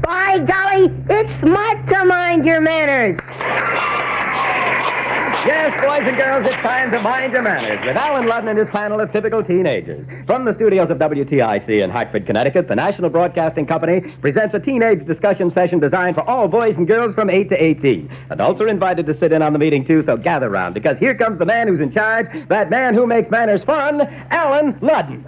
By golly, it's smart to mind your manners. Yes, boys and girls, it's time to mind your manners with Alan Ludden and his panel of typical teenagers. From the studios of WTIC in Hartford, Connecticut, the National Broadcasting Company presents a teenage discussion session designed for all boys and girls from 8 to 18. Adults are invited to sit in on the meeting, too, so gather round, because here comes the man who's in charge, that man who makes manners fun, Alan Ludden.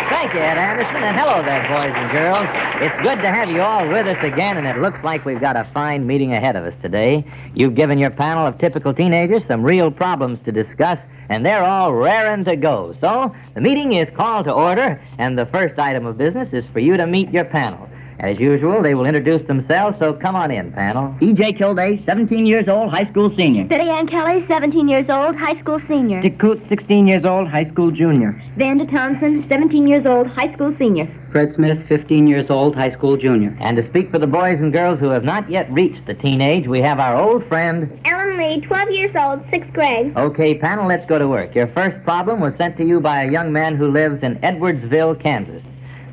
Thank you, Ed Anderson, and hello there, boys and girls. It's good to have you all with us again, and it looks like we've got a fine meeting ahead of us today. You've given your panel of typical teenagers some real problems to discuss, and they're all raring to go. So, the meeting is called to order, and the first item of business is for you to meet your panel. As usual, they will introduce themselves, so come on in, panel. E.J. Kilday, 17 years old, high school senior. Betty Ann Kelly, 17 years old, high school senior. Dick Coote, 16 years old, high school junior. Vanda Thompson, 17 years old, high school senior. Fred Smith, 15 years old, high school junior. And to speak for the boys and girls who have not yet reached the teenage, we have our old friend... Ellen Lee, 12 years old, 6th grade. Okay, panel, let's go to work. Your first problem was sent to you by a young man who lives in Edwardsville, Kansas.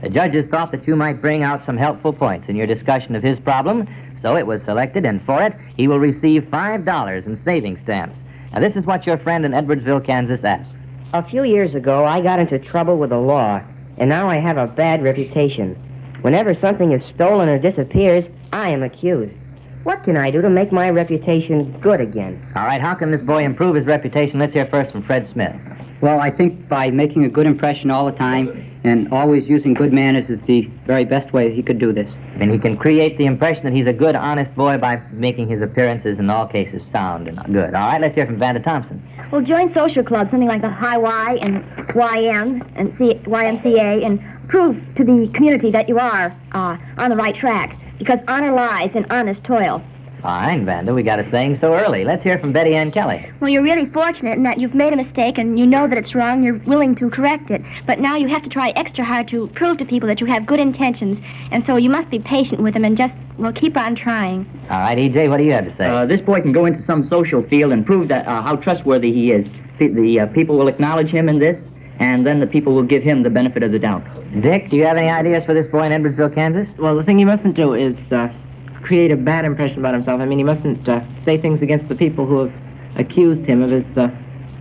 The judges thought that you might bring out some helpful points in your discussion of his problem, so it was selected, and for it, he will receive $5 in savings stamps. Now, this is what your friend in Edwardsville, Kansas asks. A few years ago, I got into trouble with the law, and now I have a bad reputation. Whenever something is stolen or disappears, I am accused. What can I do to make my reputation good again? All right, how can this boy improve his reputation? Let's hear first from Fred Smith. Well, I think by making a good impression all the time and always using good manners is the very best way he could do this. And he can create the impression that he's a good, honest boy by making his appearances in all cases sound and good. All right, let's hear from Vanda Thompson. Well, join social clubs, something like the High Y and YM and YMCA, and prove to the community that you are on the right track, because honor lies in honest toil. Fine, Vanda, we got a saying so early. Let's hear from Betty Ann Kelly. Well, you're really fortunate in that you've made a mistake and you know that it's wrong. You're willing to correct it. But now you have to try extra hard to prove to people that you have good intentions. And so you must be patient with them and just, well, keep on trying. All right, E.J., what do you have to say? This boy can go into some social field and prove that how trustworthy he is. The people will acknowledge him in this, and then the people will give him the benefit of the doubt. Dick, do you have any ideas for this boy in Edwardsville, Kansas? Well, the thing he mustn't do is create a bad impression about himself. I mean, he mustn't say things against the people who have accused him of his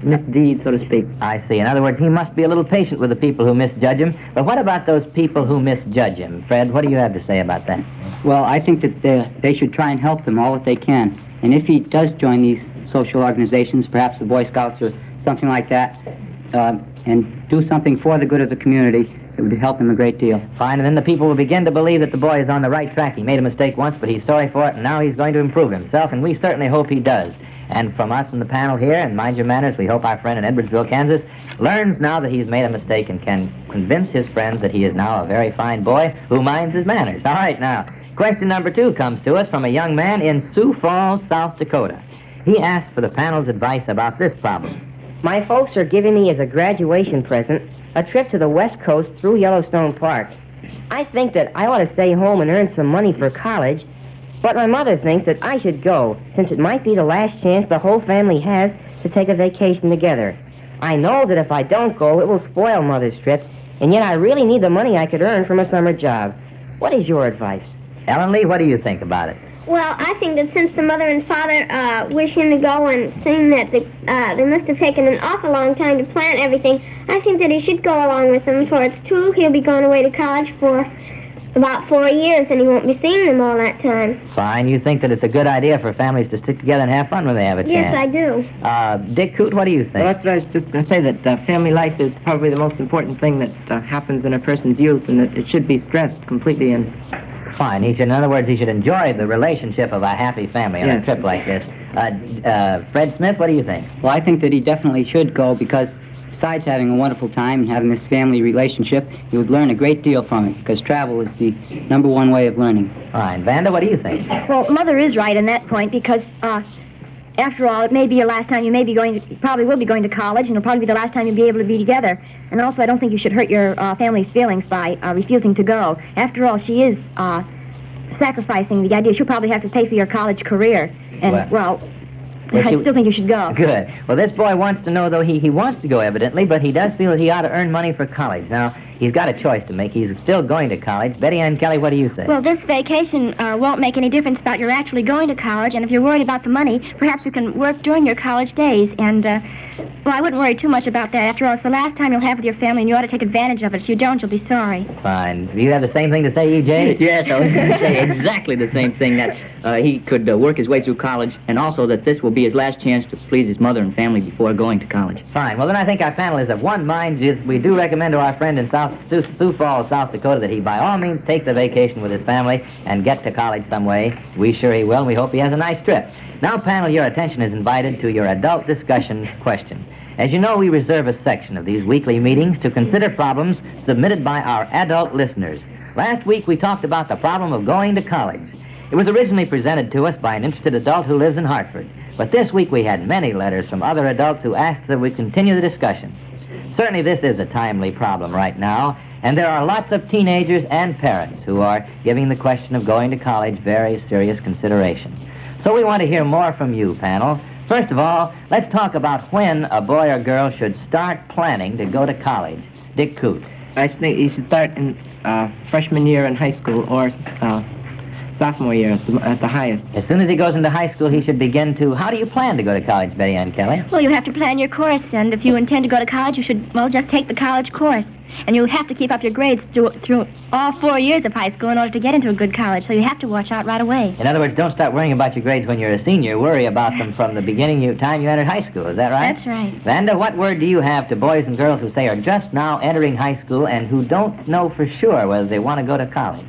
misdeed, so to speak. I see. In other words, he must be a little patient with the people who misjudge him. But what about those people who misjudge him? Fred, what do you have to say about that? Well, I think that they should try and help them all that they can. And if he does join these social organizations, perhaps the Boy Scouts or something like that, and do something for the good of the community, it would help him a great deal. Fine, and then the people will begin to believe that the boy is on the right track. He made a mistake once, but he's sorry for it, and now he's going to improve himself, and we certainly hope he does. And from us in the panel here, and Mind Your Manners, we hope our friend in Edwardsville, Kansas, learns now that he's made a mistake and can convince his friends that he is now a very fine boy who minds his manners. All right, now, question number 2 comes to us from a young man in Sioux Falls, South Dakota. He asks for the panel's advice about this problem. My folks are giving me as a graduation present a trip to the West Coast through Yellowstone Park. I think that I ought to stay home and earn some money for college, but my mother thinks that I should go, since it might be the last chance the whole family has to take a vacation together. I know that if I don't go, it will spoil Mother's trip, and yet I really need the money I could earn from a summer job. What is your advice? Ellen Lee, what do you think about it? Well, I think that since the mother and father wish him to go, and seeing that they must have taken an awful long time to plan everything, I think that he should go along with them, for it's true he'll be going away to college for about 4 years, and he won't be seeing them all that time. Fine. You think that it's a good idea for families to stick together and have fun when they have a chance? Yes, I do. Dick Coote, what do you think? Well, that's what I was just going to say, that family life is probably the most important thing that happens in a person's youth, and that it should be stressed completely and... Fine. He should, in other words, he should enjoy the relationship of a happy family on a trip like this. Fred Smith, what do you think? Well, I think that he definitely should go because besides having a wonderful time and having this family relationship, he would learn a great deal from it because travel is the number one way of learning. Fine. Vanda, what do you think? Well, Mother is right on that point because, after all, it may be your last time you probably will be going to college, and it'll probably be the last time you'll be able to be together. And also, I don't think you should hurt your family's feelings by refusing to go. After all, she is sacrificing the idea. She'll probably have to pay for your college career. And, I still think you should go. Good. Well, this boy wants to know, though, he wants to go, evidently, but he does feel that he ought to earn money for college. Now, He's got a choice to make. He's still going to college. Betty Ann Kelly, what do you say? Well, this vacation won't make any difference about your actually going to college, and if you're worried about the money, perhaps you can work during your college days, and, well, I wouldn't worry too much about that. After all, it's the last time you'll have with your family, and you ought to take advantage of it. If you don't, you'll be sorry. Fine. Do you have the same thing to say, E.J.? Yes, I was going to say exactly the same thing, that he could work his way through college, and also that this will be his last chance to please his mother and family before going to college. Fine. Well, then I think our panel is of one mind. We do recommend to our friend in Sioux Falls, South Dakota, that he by all means take the vacation with his family and get to college some way. We sure he will, and we hope he has a nice trip. Now, panel, your attention is invited to your adult discussion question. As you know, we reserve a section of these weekly meetings to consider problems submitted by our adult listeners. Last week, we talked about the problem of going to college. It was originally presented to us by an interested adult who lives in Hartford. But this week, we had many letters from other adults who asked that we continue the discussion. Certainly, this is a timely problem right now, and there are lots of teenagers and parents who are giving the question of going to college very serious consideration. So we want to hear more from you, panel. First of all, let's talk about when a boy or girl should start planning to go to college. Dick Coote. I think you should start in freshman year in high school or sophomore year at the highest. As soon as he goes into high school, he should begin to... How do you plan to go to college, Betty Ann Kelly? Well, you have to plan your course, and if you intend to go to college, you should, well, just take the college course. And you'll have to keep up your grades through all 4 years of high school in order to get into a good college, so you have to watch out right away. In other words, don't start worrying about your grades when you're a senior. Worry about them from the time you entered high school. Is that right? That's right. Vanda, what word do you have to boys and girls who say are just now entering high school and who don't know for sure whether they want to go to college?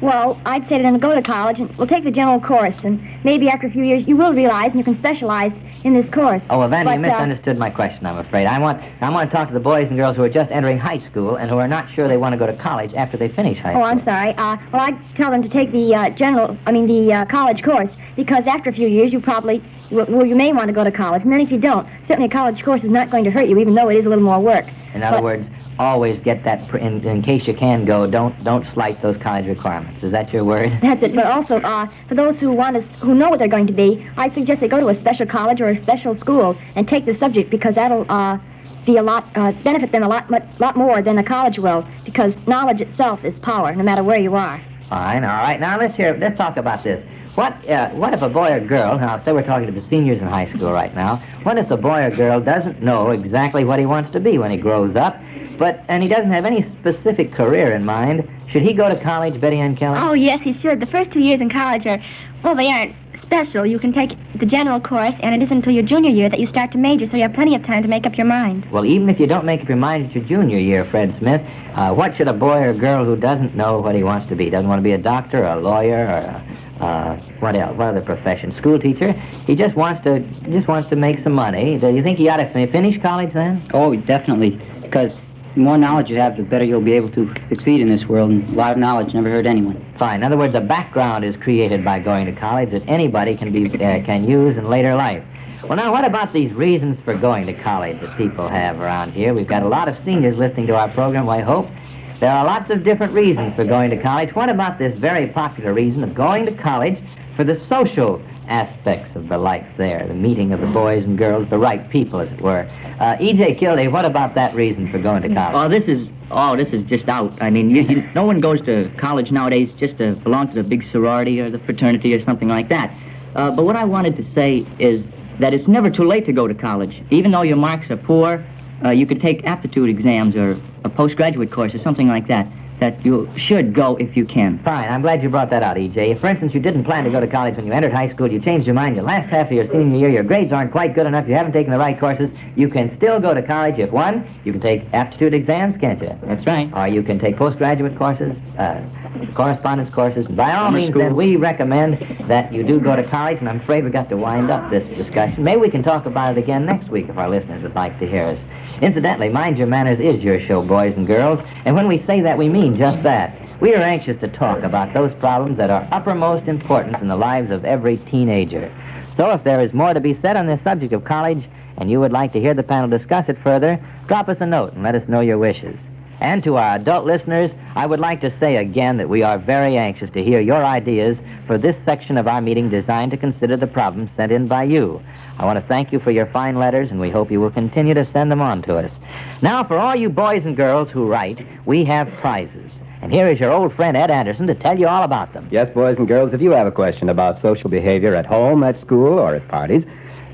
Well, I'd say to them, go to college, and we'll take the general course, and maybe after a few years you will realize and you can specialize in this course. Oh, well, Vanda, you But, misunderstood my question, I'm afraid. I want to talk to the boys and girls who are just entering high school and who are not sure they want to go to college after they finish high school. Oh, I'm sorry. Well, I'd tell them to take the college course, because after a few years you probably, well, you may want to go to college, and then if you don't, certainly a college course is not going to hurt you, even though it is a little more work. In other words, always get that, in case you can go, don't slight those college requirements. Is that your word? That's it. But also, for those who who know what they're going to be, I suggest they go to a special college or a special school and take the subject, because that'll be benefit them a lot more than a college will, because knowledge itself is power, no matter where you are. Fine. All right. Now let's talk about this. What if a boy or girl, now say we're talking to the seniors in high school right now, what if the boy or girl doesn't know exactly what he wants to be when he grows up, and he doesn't have any specific career in mind? Should he go to college, Betty Ann Kelly? Oh, yes, he should. The first 2 years in college they aren't special. You can take the general course, and it isn't until your junior year that you start to major, so you have plenty of time to make up your mind. Well, even if you don't make up your mind at your junior year, Fred Smith, what should a boy or girl who doesn't know what he wants to be, doesn't want to be a doctor or a lawyer or what else? What other profession? School teacher? He just wants to make some money. Do you think he ought to finish college then? Oh, definitely, because the more knowledge you have, the better you'll be able to succeed in this world, and a lot of knowledge never hurt anyone. Fine. In other words, a background is created by going to college that anybody can use in later life. Well, now, what about these reasons for going to college that people have around here? We've got a lot of seniors listening to our program, I hope. There are lots of different reasons for going to college. What about this very popular reason of going to college for the social aspects of the life there, the meeting of the boys and girls, the right people, as it were? E.J. Kildee, what about that reason for going to college? This is just out. I mean, no one goes to college nowadays just to belong to the big sorority or the fraternity or something like that. But what I wanted to say is that it's never too late to go to college. Even though your marks are poor, you could take aptitude exams or a postgraduate course or something like that you should go if you can. Fine. I'm glad you brought that out, E.J. If, for instance, you didn't plan to go to college when you entered high school, you changed your mind your last half of your senior year, your grades aren't quite good enough, you haven't taken the right courses, you can still go to college if, one, you can take aptitude exams, can't you? That's right. Or you can take postgraduate courses, correspondence courses. By all means, then, we recommend that you do go to college, and I'm afraid we've got to wind up this discussion. Maybe we can talk about it again next week if our listeners would like to hear us. Incidentally, Mind Your Manners is your show, boys and girls, and when we say that, we mean just that. We are anxious to talk about those problems that are uppermost importance in the lives of every teenager. So if there is more to be said on this subject of college, and you would like to hear the panel discuss it further, drop us a note and let us know your wishes. And to our adult listeners, I would like to say again that we are very anxious to hear your ideas for this section of our meeting designed to consider the problems sent in by you. I want to thank you for your fine letters, and we hope you will continue to send them on to us. Now, for all you boys and girls who write, we have prizes. And here is your old friend Ed Anderson to tell you all about them. Yes, boys and girls, if you have a question about social behavior at home, at school, or at parties,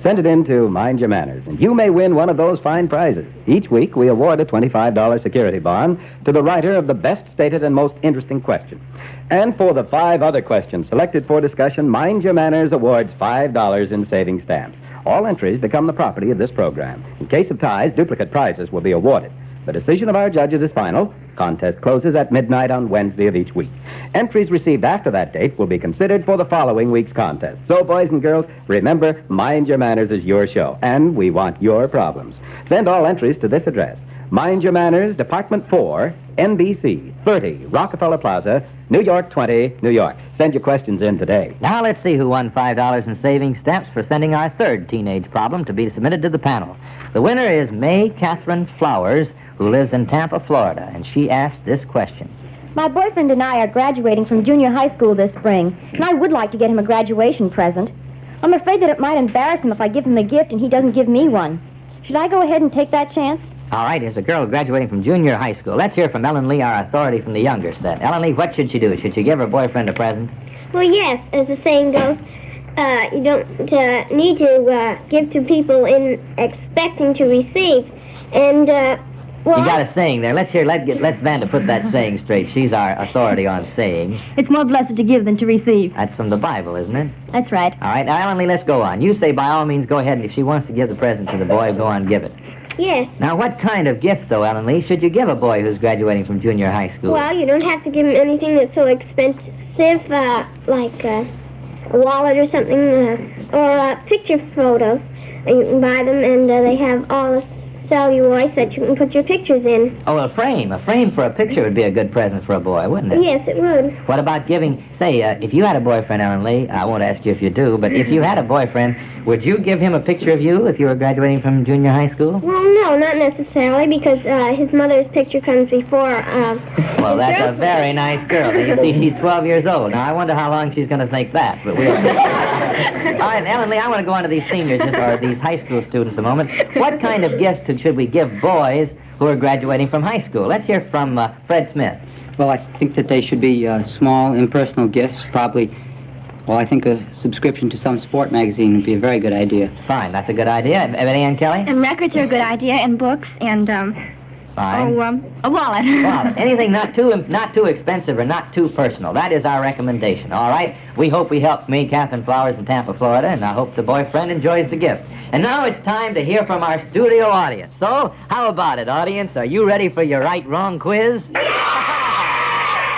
send it in to Mind Your Manners, and you may win one of those fine prizes. Each week, we award a $25 security bond to the writer of the best stated and most interesting question. And for the 5 other questions selected for discussion, Mind Your Manners awards $5 in savings stamps. All entries become the property of this program. In case of ties, duplicate prizes will be awarded. The decision of our judges is final. Contest closes at midnight on Wednesday of each week. Entries received after that date will be considered for the following week's contest. So, boys and girls, remember, Mind Your Manners is your show, and we want your problems. Send all entries to this address. Mind Your Manners, Department 4, NBC, 30, Rockefeller Plaza, New York 20, New York. Send your questions in today. Now let's see who won $5 in savings stamps for sending our third teenage problem to be submitted to the panel. The winner is May Catherine Flowers, who lives in Tampa, Florida, and she asked this question. My boyfriend and I are graduating from junior high school this spring, and I would like to get him a graduation present. I'm afraid that it might embarrass him if I give him a gift and he doesn't give me one. Should I go ahead and take that chance? All right, here's a girl graduating from junior high school. Let's hear from Ellen Lee, our authority from the younger set. Ellen Lee, what should she do? Should she give her boyfriend a present? Well, yes, as the saying goes, you don't need to give to people in expecting to receive. And, well... You got a saying there. Let's Vanda put that saying straight. She's our authority on sayings. It's more blessed to give than to receive. That's from the Bible, isn't it? That's right. All right, now, Ellen Lee, let's go on. You say by all means go ahead, and if she wants to give the present to the boy, go on and give it. Yes. Now, what kind of gift, though, Ellen Lee, should you give a boy who's graduating from junior high school? Well, you don't have to give him anything that's so expensive, like a wallet or something, or picture photos. You can buy them, and they have all the celluloid that you can put your pictures in. Oh, a frame. A frame for a picture would be a good present for a boy, wouldn't it? Yes, it would. What about giving, say, if you had a boyfriend, Ellen Lee, I won't ask you if you do, but if you had a boyfriend, would you give him a picture of you if you were graduating from junior high school? Well, no, not necessarily, because his mother's picture comes before. Well, that's a very nice girl. You see, she's 12 years old. Now, I wonder how long she's going to think that, but we'll see. All right, Ellen Lee, I want to go on to these seniors, or these high school students a moment. What kind of gifts should we give boys who are graduating from high school? Let's hear from Fred Smith. Well, I think that they should be small, impersonal gifts, probably. Well, I think a subscription to some sport magazine would be a very good idea. Fine, that's a good idea. Eddie Ann Kelly? And records are a good idea, and books, and, Fine. A wallet. Wallet. Anything not too expensive or not too personal. That is our recommendation, all right? We hope we helped May Catherine Flowers in Tampa, Florida, and I hope the boyfriend enjoys the gift. And now it's time to hear from our studio audience. So, how about it, audience? Are you ready for your right-wrong quiz?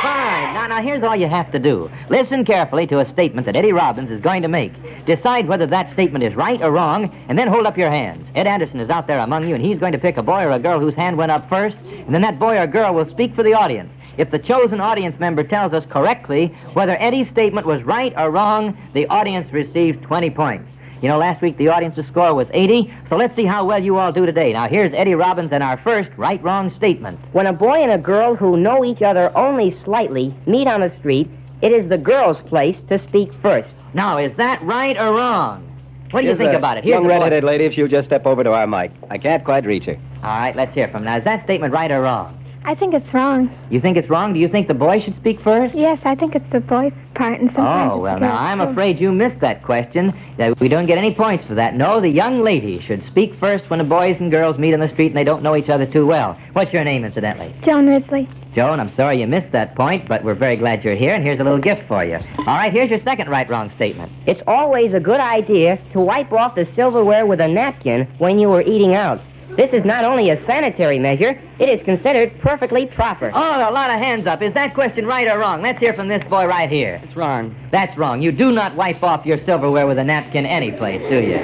Fine. Now, here's all you have to do. Listen carefully to a statement that Eddie Robbins is going to make. Decide whether that statement is right or wrong, and then hold up your hands. Ed Anderson is out there among you, and he's going to pick a boy or a girl whose hand went up first, and then that boy or girl will speak for the audience. If the chosen audience member tells us correctly whether Eddie's statement was right or wrong, the audience receives 20 points. You know, last week the audience's score was 80, so let's see how well you all do today. Now, here's Eddie Robbins and our first right-wrong statement. When a boy and a girl who know each other only slightly meet on the street, it is the girl's place to speak first. Now, is that right or wrong? What do you think about it? Young the boy. red-headed lady, if you just step over to our mic. I can't quite reach her. All right, let's hear from her. Now, is that statement right or wrong? I think it's wrong. You think it's wrong? Do you think the boy should speak first? Yes, I think it's the boy's part, and sometimes Oh, it's well, the now, girl's, I'm too. afraid you missed that question. We don't get any points for that. No, the young lady should speak first when the boys and girls meet on the street and they don't know each other too well. What's your name, incidentally? Joan Risley. Joan, I'm sorry you missed that point, but we're very glad you're here, and here's a little gift for you. All right, here's your second right-wrong statement. It's always a good idea to wipe off the silverware with a napkin when you are eating out. This is not only a sanitary measure, it is considered perfectly proper. Oh, a lot of hands up. Is that question right or wrong? Let's hear from this boy right here. It's wrong. That's wrong. You do not wipe off your silverware with a napkin any place, do you?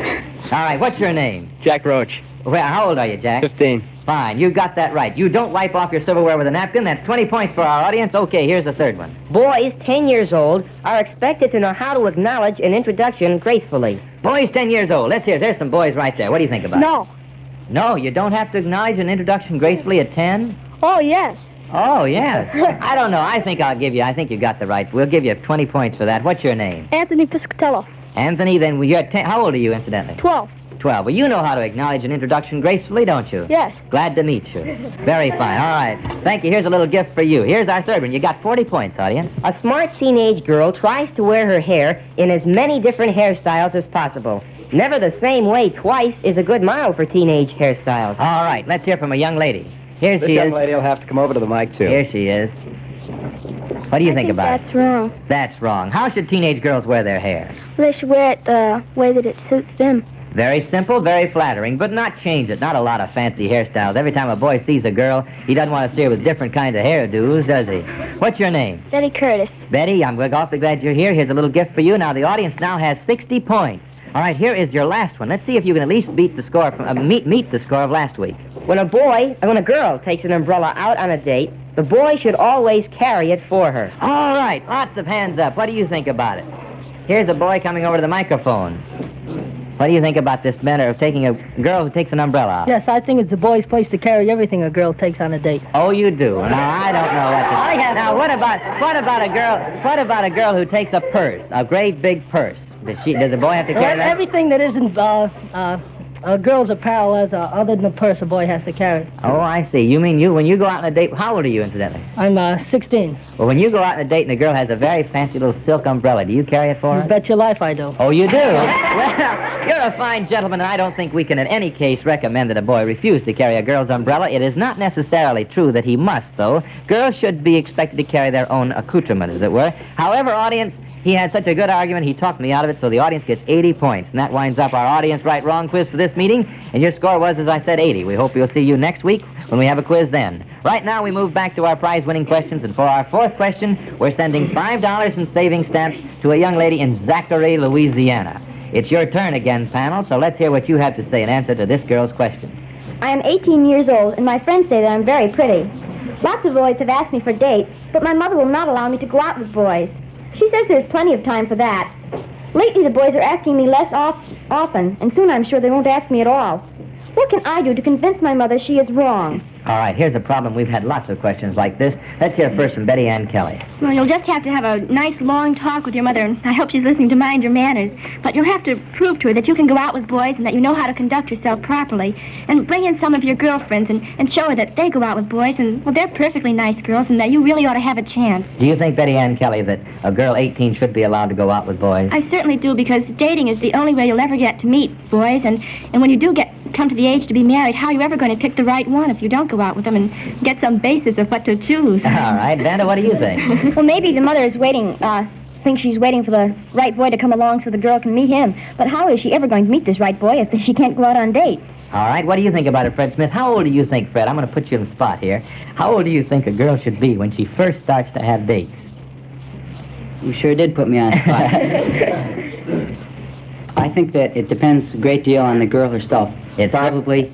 All right, what's your name? Jack Roach. Well, how old are you, Jack? 15. Fine, you got that right. You don't wipe off your silverware with a napkin. That's 20 points for our audience. Okay, here's the third one. Boys 10 years old are expected to know how to acknowledge an introduction gracefully. Boys 10 years old. Let's hear. There's some boys right there. What do you think about it? No. No, you don't have to acknowledge an introduction gracefully at 10? Oh, yes. Oh, yes. I don't know. I think you got the right. We'll give you 20 points for that. What's your name? Anthony Piscatello. Anthony, then you're 10. How old are you, incidentally? 12. 12. Well, you know how to acknowledge an introduction gracefully, don't you? Yes. Glad to meet you. Very fine. All right. Thank you. Here's a little gift for you. Here's our third one. You got 40 points, audience. A smart teenage girl tries to wear her hair in as many different hairstyles as possible. Never the same way twice is a good model for teenage hairstyles. All right. Let's hear from a young lady. Here This she young is. lady will have to come over to the mic, too. Here she is. What do you think about That's it? wrong. That's wrong. How should teenage girls wear their hair? They should wear it the way that it suits them. Very simple, very flattering, but not change it. Not a lot of fancy hairstyles. Every time a boy sees a girl, he doesn't want to see her with different kinds of hairdos, does he? What's your name? Betty Curtis. Betty, I'm awfully glad you're here. Here's a little gift for you. Now, the audience now has 60 points. All right, here is your last one. Let's see if you can at least beat the score meet the score of last week. When a girl takes an umbrella out on a date, the boy should always carry it for her. All right, lots of hands up. What do you think about it? Here's a boy coming over to the microphone. What do you think about this matter of taking a girl who takes an umbrella out? Yes, I think it's the boy's place to carry everything a girl takes on a date. Oh, you do. Now I don't know what to. Now what about a girl? What about a girl who takes a purse, a great big purse? Does the boy have to carry that? Everything that isn't a girl's apparel, other than the purse, a boy has to carry. Oh, I see. You mean when you go out on a date? How old are you, incidentally? I'm 16. Well, when you go out on a date and a girl has a very fancy little silk umbrella, do you carry it for her? You bet your life I do. Oh, you do? Well, you're a fine gentleman, and I don't think we can in any case recommend that a boy refuse to carry a girl's umbrella. It is not necessarily true that he must, though. Girls should be expected to carry their own accoutrement, as it were. However, audience, he had such a good argument, he talked me out of it, so the audience gets 80 points. And that winds up our audience right-wrong quiz for this meeting. And your score was, as I said, 80. We hope we'll see you next week when we have a quiz then. Right now, we move back to our prize-winning questions. And for our fourth question, we're sending $5 in saving stamps to a young lady in Zachary, Louisiana. It's your turn again, panel, so let's hear what you have to say in answer to this girl's question. I am 18 years old, and my friends say that I'm very pretty. Lots of boys have asked me for dates, but my mother will not allow me to go out with boys. She says there's plenty of time for that. Lately, the boys are asking me less often, and soon I'm sure they won't ask me at all. What can I do to convince my mother she is wrong? All right, here's a problem. We've had lots of questions like this. Let's hear first from Betty Ann Kelly. Well, you'll just have to have a nice, long talk with your mother, and I hope she's listening to Mind Your Manners. But you'll have to prove to her that you can go out with boys and that you know how to conduct yourself properly. And bring in some of your girlfriends and show her that they go out with boys, and, well, they're perfectly nice girls, and that you really ought to have a chance. Do you think, Betty Ann Kelly, that a girl 18 should be allowed to go out with boys? I certainly do, because dating is the only way you'll ever get to meet boys, and when you do come to the age to be married, how are you ever going to pick the right one if you don't go out with them and get some basis of what to choose? All right, Vanda, what do you think? Well, maybe the mother is thinks she's waiting for the right boy to come along so the girl can meet him. But how is she ever going to meet this right boy if she can't go out on dates? All right, what do you think about it, Fred Smith? How old do you think, Fred? I'm going to put you on the spot here. How old do you think a girl should be when she first starts to have dates? You sure did put me on the spot. I think that it depends a great deal on the girl herself. It's probably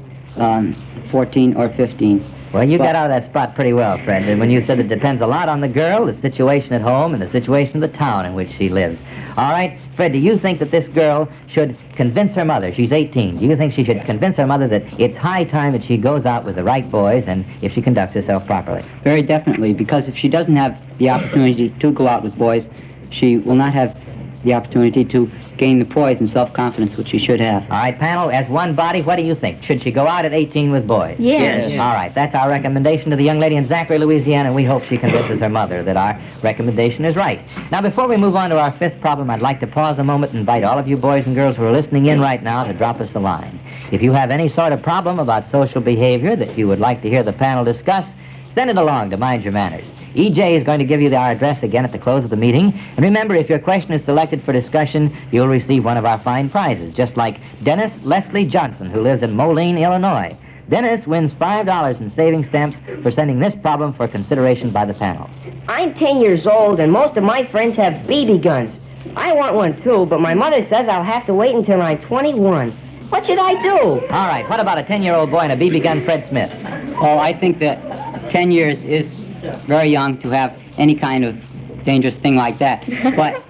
14 or 15. Well, you got out of that spot pretty well, Fred. And when you said it depends a lot on the girl, the situation at home, and the situation of the town in which she lives. All right, Fred, do you think that this girl should convince her mother, she's 18, do you think she should convince her mother that it's high time that she goes out with the right boys and if she conducts herself properly? Very definitely, because if she doesn't have the opportunity to go out with boys, she will not have the opportunity to gain the poise and self-confidence which she should have. All right, panel, as one body, what do you think? Should she go out at 18 with boys? Yes. All right, that's our recommendation to the young lady in Zachary, Louisiana, and we hope she convinces her mother that our recommendation is right. Now, before we move on to our fifth problem, I'd like to pause a moment and invite all of you boys and girls who are listening in right now to drop us a line. If you have any sort of problem about social behavior that you would like to hear the panel discuss, send it along to Mind Your Manners. EJ is going to give you our address again at the close of the meeting. And remember, if your question is selected for discussion, you'll receive one of our fine prizes, just like Dennis Leslie Johnson, who lives in Moline, Illinois. Dennis wins $5 in saving stamps for sending this problem for consideration by the panel. I'm 10 years old, and most of my friends have BB guns. I want one, too, but my mother says I'll have to wait until I'm 21. What should I do? All right, what about a 10-year-old boy and a BB gun, Fred Smith? Oh, I think that 10 years is very young to have any kind of dangerous thing like that. But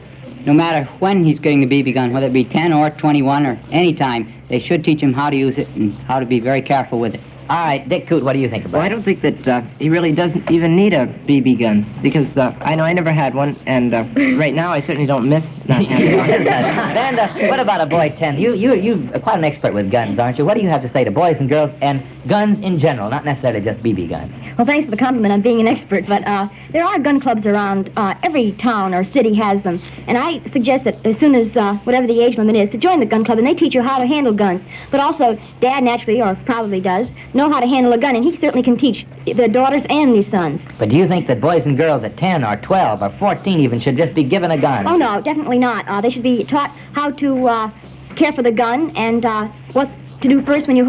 no matter when he's getting the BB gun, whether it be 10 or 21 or any time, they should teach him how to use it and how to be very careful with it. All right, Dick Coote, what do you think about Well, I don't think that he really doesn't even need a BB gun, because I know I never had one, and right now I certainly don't miss not happy. Vanda, what about a boy 10? You are quite an expert with guns, aren't you? What do you have to say to boys and girls and guns in general, not necessarily just BB guns? Well, thanks for the compliment on being an expert, but there are gun clubs around. Every town or city has them. And I suggest that as soon as, whatever the age limit is, to join the gun club, and they teach you how to handle guns. But also, Dad naturally, or probably does, know how to handle a gun, and he certainly can teach the daughters and the sons. But do you think that boys and girls at 10 or 12 or 14 even should just be given a gun? Oh, no, definitely not. They should be taught how to care for the gun and what to do first when you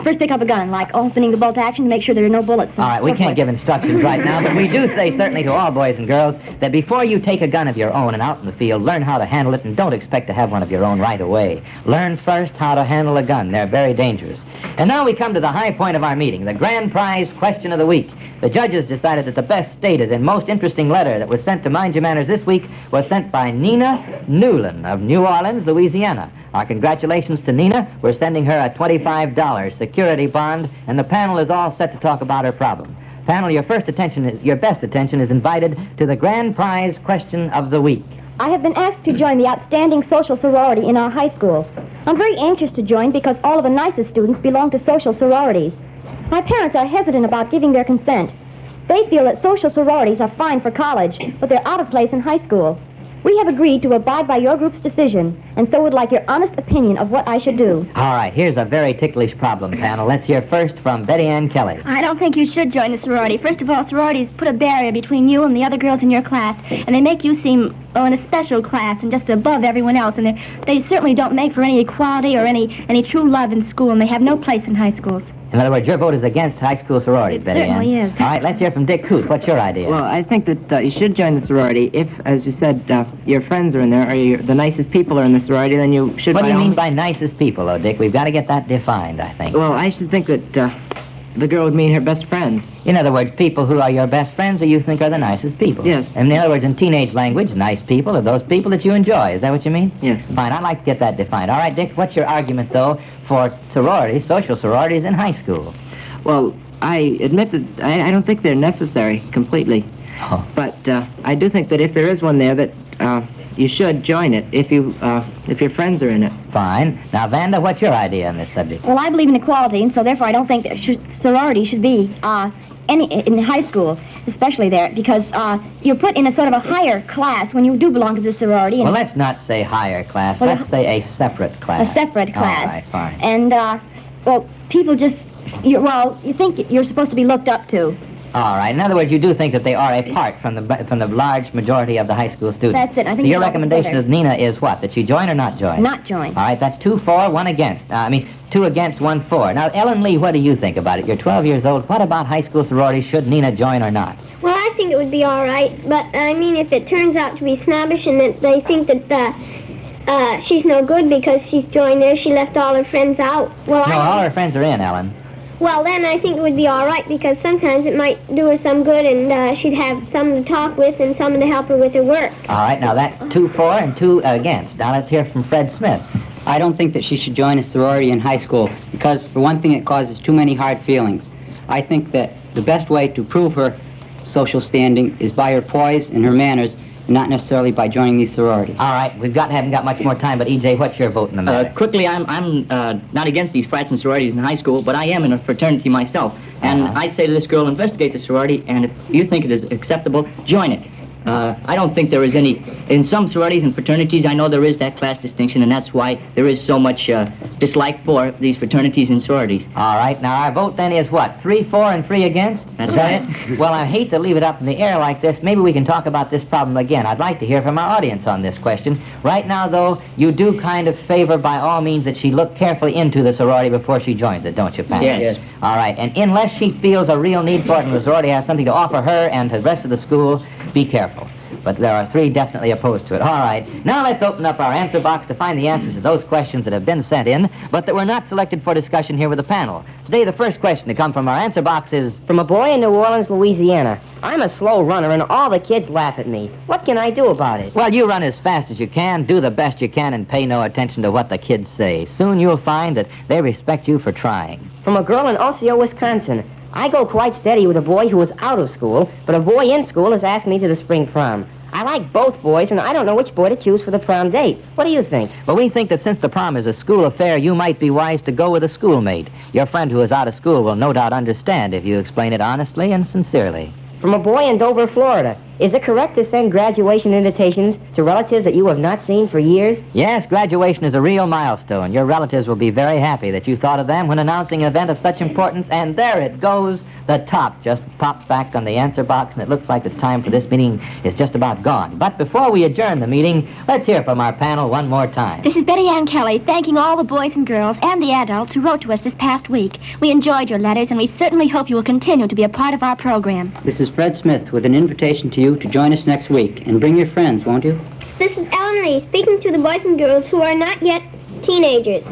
first pick up a gun, like opening the bolt action to make sure there are no bullets. All right, we can't give instructions right now, but we do say certainly to all boys and girls that before you take a gun of your own and out in the field, learn how to handle it and don't expect to have one of your own right away. Learn first how to handle a gun. They're very dangerous. And now we come to the high point of our meeting, the grand prize question of the week. The judges decided that the best stated and most interesting letter that was sent to Mind Your Manners this week was sent by Nina Newland of New Orleans, Louisiana. Our congratulations to Nina. We're sending her a $25 security bond, and the panel is all set to talk about her problem. Panel, your best attention is invited to the grand prize question of the week. I have been asked to join the outstanding social sorority in our high school. I'm very anxious to join because all of the nicest students belong to social sororities. My parents are hesitant about giving their consent. They feel that social sororities are fine for college, but they're out of place in high school. We have agreed to abide by your group's decision, and so would like your honest opinion of what I should do. All right, here's a very ticklish problem, panel. Let's hear first from Betty Ann Kelly. I don't think you should join a sorority. First of all, sororities put a barrier between you and the other girls in your class, and they make you seem in a special class and just above everyone else, and they certainly don't make for any equality or any true love in school, and they have no place in high schools. In other words, your vote is against high school sororities, Betty Ann. Certainly is. All right, let's hear from Dick Coote. What's your idea? Well, I think that you should join the sorority if, as you said, your friends are in there, or the nicest people are in the sorority, then you should... What do you mean by nicest people, though, Dick? We've got to get that defined, I think. Well, I should think that the girl would mean her best friends. In other words, people who are your best friends or you think are the nicest people. Yes. And in other words, in teenage language, nice people are those people that you enjoy. Is that what you mean? Yes. Fine, I'd like to get that defined. All right, Dick, what's your argument, though, for sororities, social sororities in high school? Well, I admit that I don't think they're necessary completely. Oh. But I do think that if there is one there, that you should join it if your friends are in it. Fine. Now, Vanda, what's your idea on this subject? Well, I believe in equality, and so therefore I don't think that sorority should be in high school, especially there, because you're put in a sort of a higher class when you do belong to the sorority. Well, let's not say higher class. Well, let's say a separate class. A separate class. All right, fine. And, well, people just... you think you're supposed to be looked up to. All right. In other words, you do think that they are apart from the large majority of the high school students. That's it. I think so your you're recommendation better. of Nina is what? That she join or not join? Not join. All right. That's 2 for, 1 against. 2 against, 1 for. Now, Ellen Lee, what do you think about it? You're 12 years old. What about high school sororities? Should Nina join or not? Well, I think it would be all right, but I mean, if it turns out to be snobbish and that they think that she's no good because she's joined there, she left all her friends out. Well, No, all her friends are in, Ellen. Well, then I think it would be all right because sometimes it might do her some good and she'd have someone to talk with and someone to help her with her work. All right. Now, that's 2 for and 2 against. Now, let's hear from Fred Smith. I don't think that she should join a sorority in high school because, for one thing, it causes too many hard feelings. I think that the best way to prove her social standing is by her poise and her manners, not necessarily by joining these sororities. All right. Haven't got much more time, but EJ, what's your vote in the matter? Quickly, I'm not against these frats and sororities in high school, but I am in a fraternity myself. And I say to this girl, investigate the sorority, and if you think it is acceptable, join it. I don't think there is any... In some sororities and fraternities, I know there is that class distinction, and that's why there is so much dislike for these fraternities and sororities. All right. Now, our vote then is what? 3 for and 3 against? That's Is that right. it? Well, I hate to leave it up in the air like this. Maybe we can talk about this problem again. I'd like to hear from our audience on this question. Right now, though, you do kind of favor by all means that she look carefully into the sorority before she joins it, don't you, Pat? Yes. All right. And unless she feels a real need for it and the sorority has something to offer her and to the rest of the school, be careful. But there are 3 definitely opposed to it. All right. Now let's open up our answer box to find the answers to those questions that have been sent in, but that were not selected for discussion here with the panel. Today, the first question to come from our answer box is... From a boy in New Orleans, Louisiana. I'm a slow runner, and all the kids laugh at me. What can I do about it? Well, you run as fast as you can, do the best you can, and pay no attention to what the kids say. Soon you'll find that they respect you for trying. From a girl in Osseo, Wisconsin. I go quite steady with a boy who is out of school, but a boy in school has asked me to the spring prom. I like both boys, and I don't know which boy to choose for the prom date. What do you think? Well, we think that since the prom is a school affair, you might be wise to go with a schoolmate. Your friend who is out of school will no doubt understand if you explain it honestly and sincerely. From a boy in Dover, Florida. Is it correct to send graduation invitations to relatives that you have not seen for years? Yes, graduation is a real milestone. Your relatives will be very happy that you thought of them when announcing an event of such importance. And there it goes. The top just popped back on the answer box, and it looks like the time for this meeting is just about gone. But before we adjourn the meeting, let's hear from our panel one more time. This is Betty Ann Kelly, thanking all the boys and girls and the adults who wrote to us this past week. We enjoyed your letters, and we certainly hope you will continue to be a part of our program. This is Fred Smith with an invitation to you to join us next week. And bring your friends, won't you? This is Ellen Lee speaking to the boys and girls who are not yet teenagers.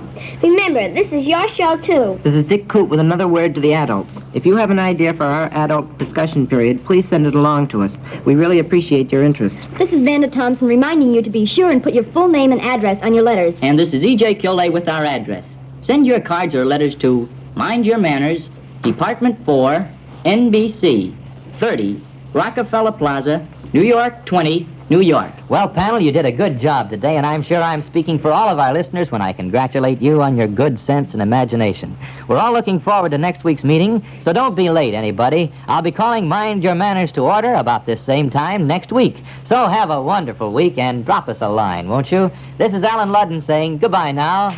Remember, this is your show, too. This is Dick Coot with another word to the adults. If you have an idea for our adult discussion period, please send it along to us. We really appreciate your interest. This is Vanda Thompson reminding you to be sure and put your full name and address on your letters. And this is E.J. Kilday with our address. Send your cards or letters to Mind Your Manners, Department 4, NBC, 30, Rockefeller Plaza, New York 20, New York. Well, panel, you did a good job today, and I'm sure I'm speaking for all of our listeners when I congratulate you on your good sense and imagination. We're all looking forward to next week's meeting, so don't be late, anybody. I'll be calling Mind Your Manners to order about this same time next week. So have a wonderful week and drop us a line, won't you? This is Alan Ludden saying goodbye now.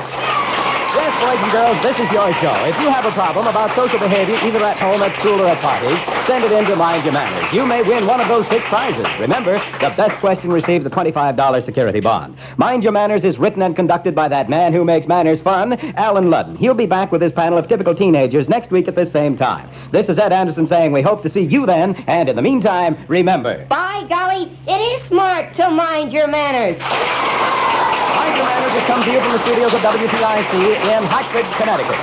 Yes, boys and girls, this is your show. If you have a problem about social behavior, either at home, at school, or at parties, send it in to Mind Your Manners. You may win one of those 6 prizes. Remember, the best question receives a $25 security bond. Mind Your Manners is written and conducted by that man who makes manners fun, Alan Ludden. He'll be back with his panel of typical teenagers next week at this same time. This is Ed Anderson saying we hope to see you then, and in the meantime, remember... By golly, it is smart to mind your manners. Mind Your Manners has come to you from the studios of WTIC in Hartford, Connecticut.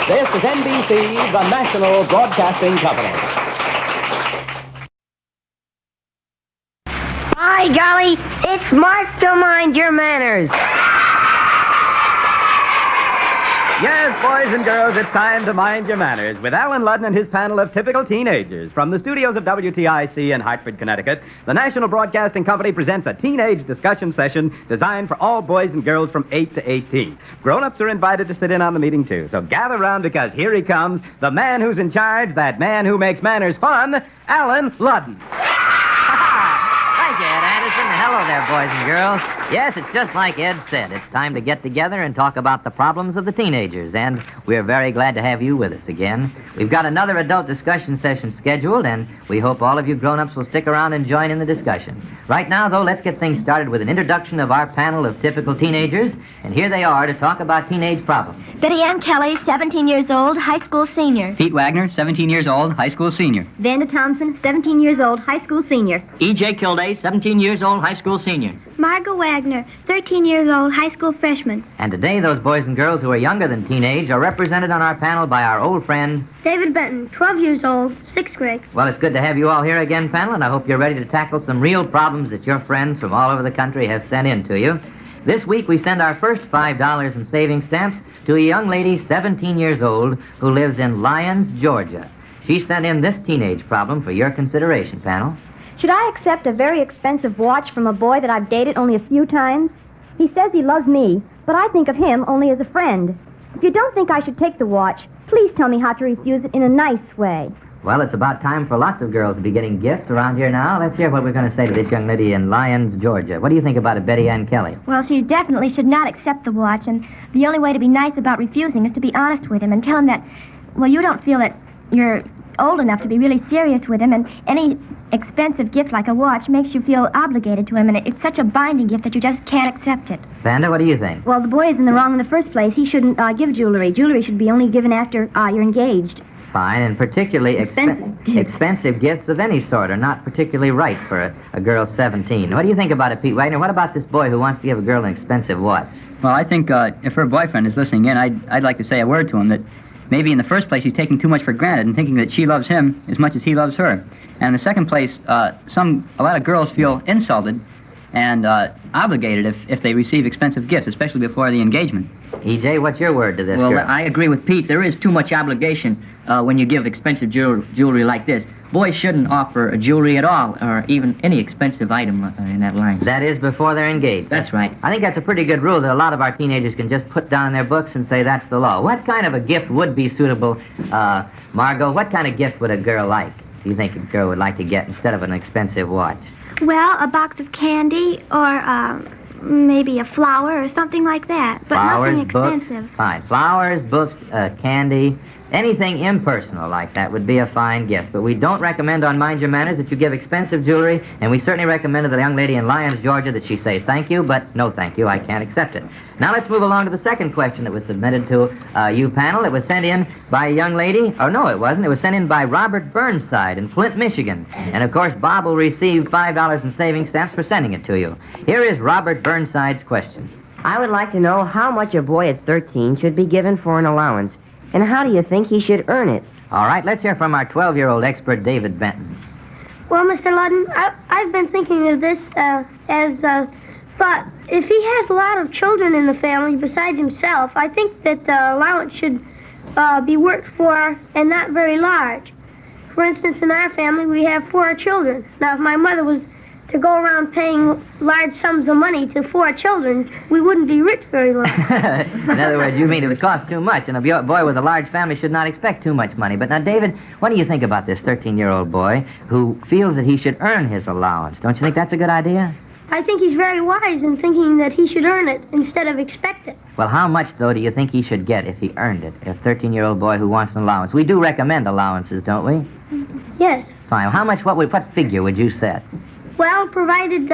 This is NBC, the National Broadcasting Company. By golly, it's smart to mind your manners. Yes, boys and girls, it's time to Mind Your Manners with Alan Ludden and his panel of typical teenagers. From the studios of WTIC in Hartford, Connecticut, the National Broadcasting Company presents a teenage discussion session designed for all boys and girls from 8 to 18. Grown-ups are invited to sit in on the meeting, too. So gather round because here he comes, the man who's in charge, that man who makes manners fun, Alan Ludden. Thank you, Ed Anderson. Hello there, boys and girls. Yes, it's just like Ed said. It's time to get together and talk about the problems of the teenagers, and we're very glad to have you with us again. We've got another adult discussion session scheduled, and we hope all of you grown-ups will stick around and join in the discussion. Right now, though, let's get things started with an introduction of our panel of typical teenagers, and here they are to talk about teenage problems. Betty Ann Kelly, 17 years old, high school senior. Pete Wagner, 17 years old, high school senior. Vanda Thompson, 17 years old, high school senior. E.J. Kilday, 17 years old, high school senior. Margot Wagner, 13 years old, high school freshman. And today, those boys and girls who are younger than teenage are represented on our panel by our old friend... David Benton, 12 years old, 6th grade. Well, it's good to have you all here again, panel, and I hope you're ready to tackle some real problems that your friends from all over the country have sent in to you. This week, we send our first $5 in savings stamps to a young lady 17 years old who lives in Lyons, Georgia. She sent in this teenage problem for your consideration, panel. Should I accept a very expensive watch from a boy that I've dated only a few times? He says he loves me, but I think of him only as a friend. If you don't think I should take the watch, please tell me how to refuse it in a nice way. Well, it's about time for lots of girls to be getting gifts around here now. Let's hear what we're going to say to this young lady in Lyons, Georgia. What do you think about it, Betty Ann Kelly? Well, she definitely should not accept the watch, and the only way to be nice about refusing is to be honest with him and tell him that, well, you don't feel that you're old enough to be really serious with him, and any expensive gift like a watch makes you feel obligated to him, and it's such a binding gift that you just can't accept it. Vanda, what do you think? Well, the boy is in the wrong in the first place. He shouldn't give jewelry. Jewelry should be only given after you're engaged. Fine, and particularly expensive gifts of any sort are not particularly right for a girl 17. What do you think about it, Pete Wagner? What about this boy who wants to give a girl an expensive watch? Well, I think if her boyfriend is listening in, I'd like to say a word to him that maybe in the first place he's taking too much for granted and thinking that she loves him as much as he loves her. And in the second place, a lot of girls feel insulted and obligated if they receive expensive gifts, especially before the engagement. E.J., what's your word to this Well, girl? I agree with Pete. There is too much obligation when you give expensive jewelry like this. boys shouldn't offer jewelry at all, or even any expensive item in that line. That is before they're engaged. That's right. I think that's a pretty good rule that a lot of our teenagers can just put down in their books and say that's the law. What kind of a gift would be suitable, Margot? What kind of gift would a girl like? Do you think a girl would like to get instead of an expensive watch? Well, a box of candy or maybe a flower or something like that, but Flowers, nothing expensive. books. Fine. Flowers, books, candy. Anything impersonal like that would be a fine gift. But we don't recommend on Mind Your Manners that you give expensive jewelry, and we certainly recommend to the young lady in Lyons, Georgia, that she say thank you, but no thank you, I can't accept it. Now let's move along to the second question that was submitted to you panel. It was sent in by a young lady. Oh, no, it wasn't. It was sent in by Robert Burnside in Flint, Michigan. And, of course, Bob will receive $5 in savings stamps for sending it to you. Here is Robert Burnside's question. I would like to know how much a boy at 13 should be given for an allowance. And how do you think he should earn it? All right, let's hear from our 12-year-old expert, David Benton. Well, Mr. Ludden, I've been thinking of this but if he has a lot of children in the family besides himself, I think that allowance should be worked for and not very large. For instance, in our family, we have 4 children. Now, if my mother was to go around paying large sums of money to 4 children, we wouldn't be rich very long. In other words, you mean it would cost too much, and a boy with a large family should not expect too much money. But now, David, what do you think about this 13-year-old boy who feels that he should earn his allowance? Don't you think that's a good idea? I think he's very wise in thinking that he should earn it instead of expect it. Well, how much, though, do you think he should get if he earned it? A 13-year-old boy who wants an allowance. We do recommend allowances, don't we? Yes. Fine. How much, what figure would you set? Well, provided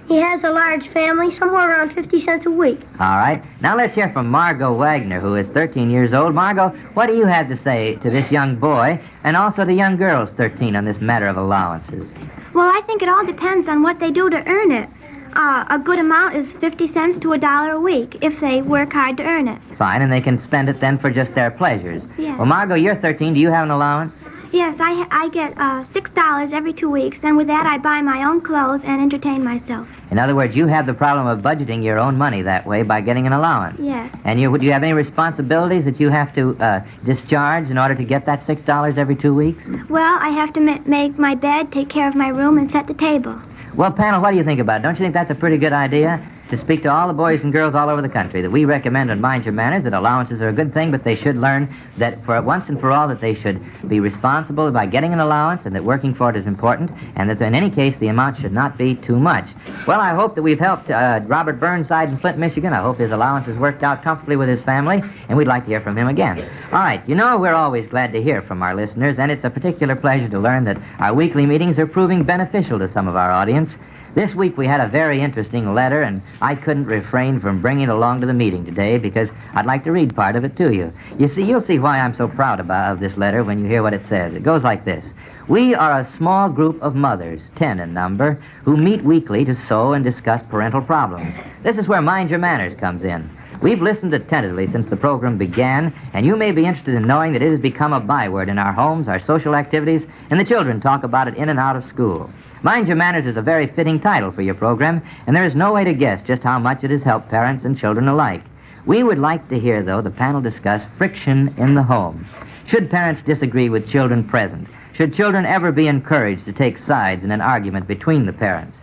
he has a large family, somewhere around 50 cents a week. All right. Now let's hear from Margot Wagner, who is 13 years old. Margot, what do you have to say to this young boy and also to young girls 13 on this matter of allowances? Well, I think it all depends on what they do to earn it. A good amount is 50 cents to $1 a week if they work hard to earn it. Fine, and they can spend it then for just their pleasures. Yes. Well, Margot, you're 13. Do you have an allowance? Yes, I get $6 every 2 weeks, and with that I buy my own clothes and entertain myself. In other words, you have the problem of budgeting your own money that way by getting an allowance. Yes. And do you have any responsibilities that you have to discharge in order to get that $6 every 2 weeks? Well, I have to make my bed, take care of my room, and set the table. Well, panel, what do you think about it? Don't you think that's a pretty good idea? To speak to all the boys and girls all over the country that we recommend on Mind Your Manners that allowances are a good thing, but they should learn that for once and for all that they should be responsible by getting an allowance and that working for it is important and that in any case the amount should not be too much. Well, I hope that we've helped Robert Burnside in Flint, Michigan. I hope his allowance has worked out comfortably with his family, and we'd like to hear from him again. All right, you know, we're always glad to hear from our listeners, and it's a particular pleasure to learn that our weekly meetings are proving beneficial to some of our audience. This week we had a very interesting letter, and I couldn't refrain from bringing it along to the meeting today because I'd like to read part of it to you. You see, you'll see why I'm so proud of this letter when you hear what it says. It goes like this. We are a small group of mothers, 10 in number, who meet weekly to sew and discuss parental problems. This is where Mind Your Manners comes in. We've listened attentively since the program began, and you may be interested in knowing that it has become a byword in our homes, our social activities, and the children talk about it in and out of school. Mind Your Manners is a very fitting title for your program, and there is no way to guess just how much it has helped parents and children alike. We would like to hear, though, the panel discuss friction in the home. Should parents disagree with children present? Should children ever be encouraged to take sides in an argument between the parents?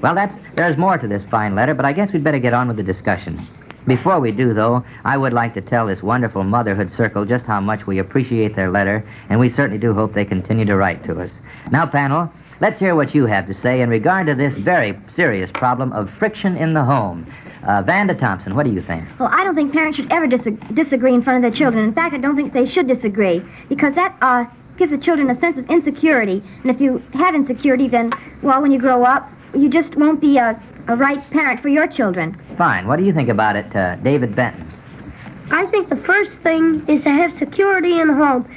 Well, there's more to this fine letter, but I guess we'd better get on with the discussion. Before we do, though, I would like to tell this wonderful Motherhood Circle just how much we appreciate their letter, and we certainly do hope they continue to write to us. Now, panel, let's hear what you have to say in regard to this very serious problem of friction in the home. Vanda Thompson, what do you think? Well, I don't think parents should ever disagree in front of their children. In fact, I don't think they should disagree because that gives the children a sense of insecurity. And if you have insecurity, then, well, when you grow up, you just won't be a right parent for your children. Fine. What do you think about it, David Benton? I think the first thing is to have security in the home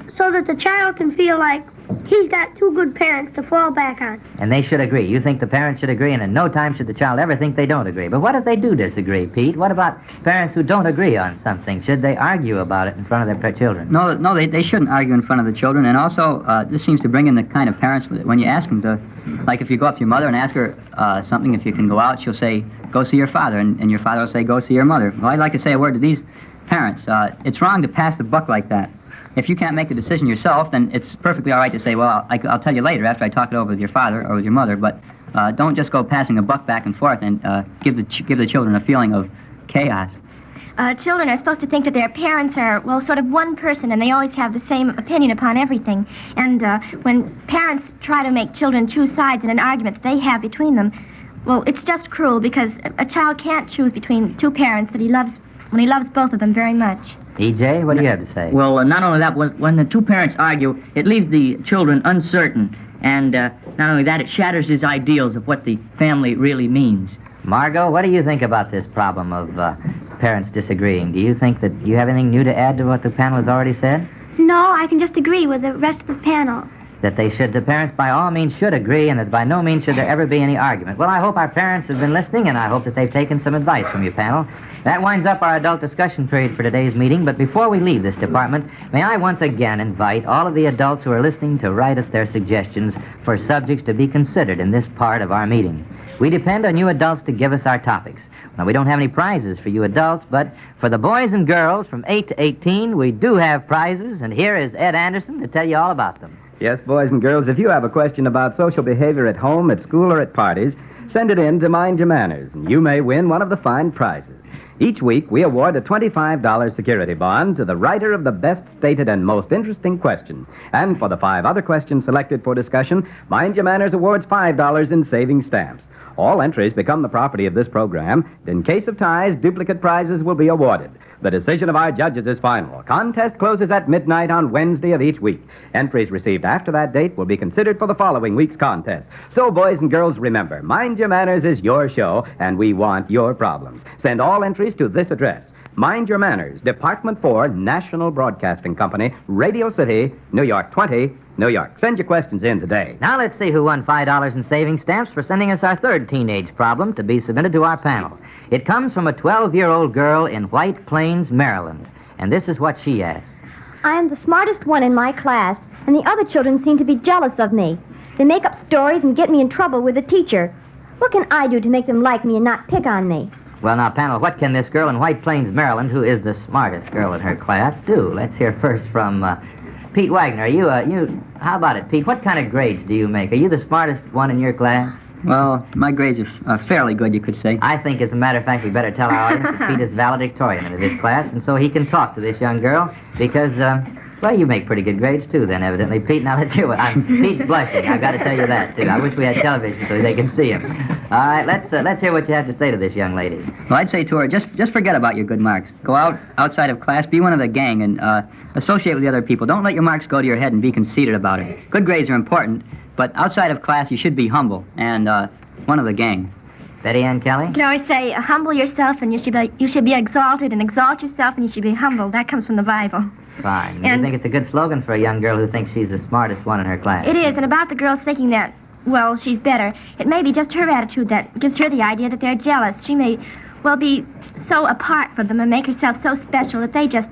so that the child can feel like he's got 2 good parents to fall back on. And they should agree. You think the parents should agree, and in no time should the child ever think they don't agree. But what if they do disagree, Pete? What about parents who don't agree on something? Should they argue about it in front of their children? No, they shouldn't argue in front of the children. And also, this seems to bring in the kind of parents, when you ask them to, like if you go up to your mother and ask her something, if you can go out, she'll say, go see your father. And your father will say, go see your mother. Well, I'd like to say a word to these parents. It's wrong to pass the buck like that. if you can't make the decision yourself, then it's perfectly all right to say, well, I'll tell you later after I talk it over with your father or with your mother, but don't just go passing a buck back and forth and give the children a feeling of chaos. Children are supposed to think that their parents are, well, sort of one person, and they always have the same opinion upon everything. And when parents try to make children choose sides in an argument that they have between them, well, it's just cruel, because a child can't choose between two parents that he loves when he loves both of them very much. E.J., what do you have to say? Well, not only that, when the two parents argue, it leaves the children uncertain, and not only that, it shatters his ideals of what the family really means. Margot, what do you think about this problem of parents disagreeing? Do you think that you have anything new to add to what the panel has already said? No, I can just agree with the rest of the panel. That the parents by all means should agree, and that by no means should there ever be any argument. Well, I hope our parents have been listening, and I hope that they've taken some advice from you, panel. That winds up our adult discussion period for today's meeting, but before we leave this department, may I once again invite all of the adults who are listening to write us their suggestions for subjects to be considered in this part of our meeting. We depend on you adults to give us our topics. Now, we don't have any prizes for you adults, but for the boys and girls from 8 to 18, we do have prizes, and here is Ed Anderson to tell you all about them. Yes, boys and girls, if you have a question about social behavior at home, at school, or at parties, send it in to Mind Your Manners, and you may win one of the fine prizes. Each week, we award a $25 security bond to the writer of the best stated and most interesting question. And for the 5 other questions selected for discussion, Mind Your Manners awards $5 in savings stamps. All entries become the property of this program. In case of ties, duplicate prizes will be awarded. The decision of our judges is final. Contest closes at midnight on Wednesday of each week. Entries received after that date will be considered for the following week's contest. So, boys and girls, remember, Mind Your Manners is your show, and we want your problems. Send all entries to this address. Mind Your Manners, Department 4, National Broadcasting Company, Radio City, New York 20, New York. Send your questions in today. Now let's see who won $5 in savings stamps for sending us our third teenage problem to be submitted to our panel. It comes from a 12-year-old girl in White Plains, Maryland. And this is what she asks. I am the smartest one in my class, and the other children seem to be jealous of me. They make up stories and get me in trouble with the teacher. What can I do to make them like me and not pick on me? Well, now, panel, what can this girl in White Plains, Maryland, who is the smartest girl in her class, do? Let's hear first from Pete Wagner. How about it, Pete? What kind of grades do you make? Are you the smartest one in your class? Well, my grades are fairly good, you could say. I think, as a matter of fact, we better tell our audience that Pete is valedictorian in this class, and so he can talk to this young girl because, well, you make pretty good grades, too, then, evidently. Pete, now let's hear what... Pete's blushing. I've got to tell you that, too. I wish we had television so they can see him. All right, let's hear what you have to say to this young lady. Well, I'd say to her, just forget about your good marks. Go outside of class, be one of the gang, and associate with the other people. Don't let your marks go to your head and be conceited about it. Good grades are important, but outside of class, you should be humble and one of the gang. Betty Ann Kelly? You can always say, humble yourself, and you should be exalted, and exalt yourself, and you should be humble. That comes from the Bible. Fine. You think it's a good slogan for a young girl who thinks she's the smartest one in her class? It is, and about the girls thinking that, well, she's better, it may be just her attitude that gives her the idea that they're jealous. She may, well, be so apart from them and make herself so special that they just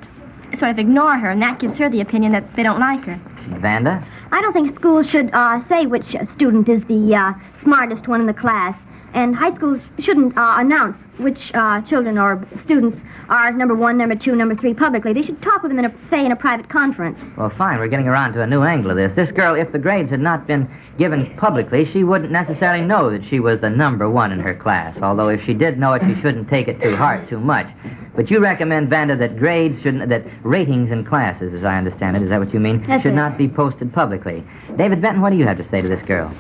sort of ignore her, and that gives her the opinion that they don't like her. Vanda? I don't think schools should say which student is the smartest one in the class. And high schools shouldn't announce which children or students are number 1, number 2, number 3 publicly. They should talk with them in a private conference. Well, fine. We're getting around to a new angle of this. This girl, if the grades had not been given publicly, she wouldn't necessarily know that she was the number 1 in her class. Although if she did know it, she shouldn't take it to heart too much. But you recommend, Vanda, that that ratings in classes, as I understand it, is that what you mean, should not be posted publicly. David Benton, what do you have to say to this girl?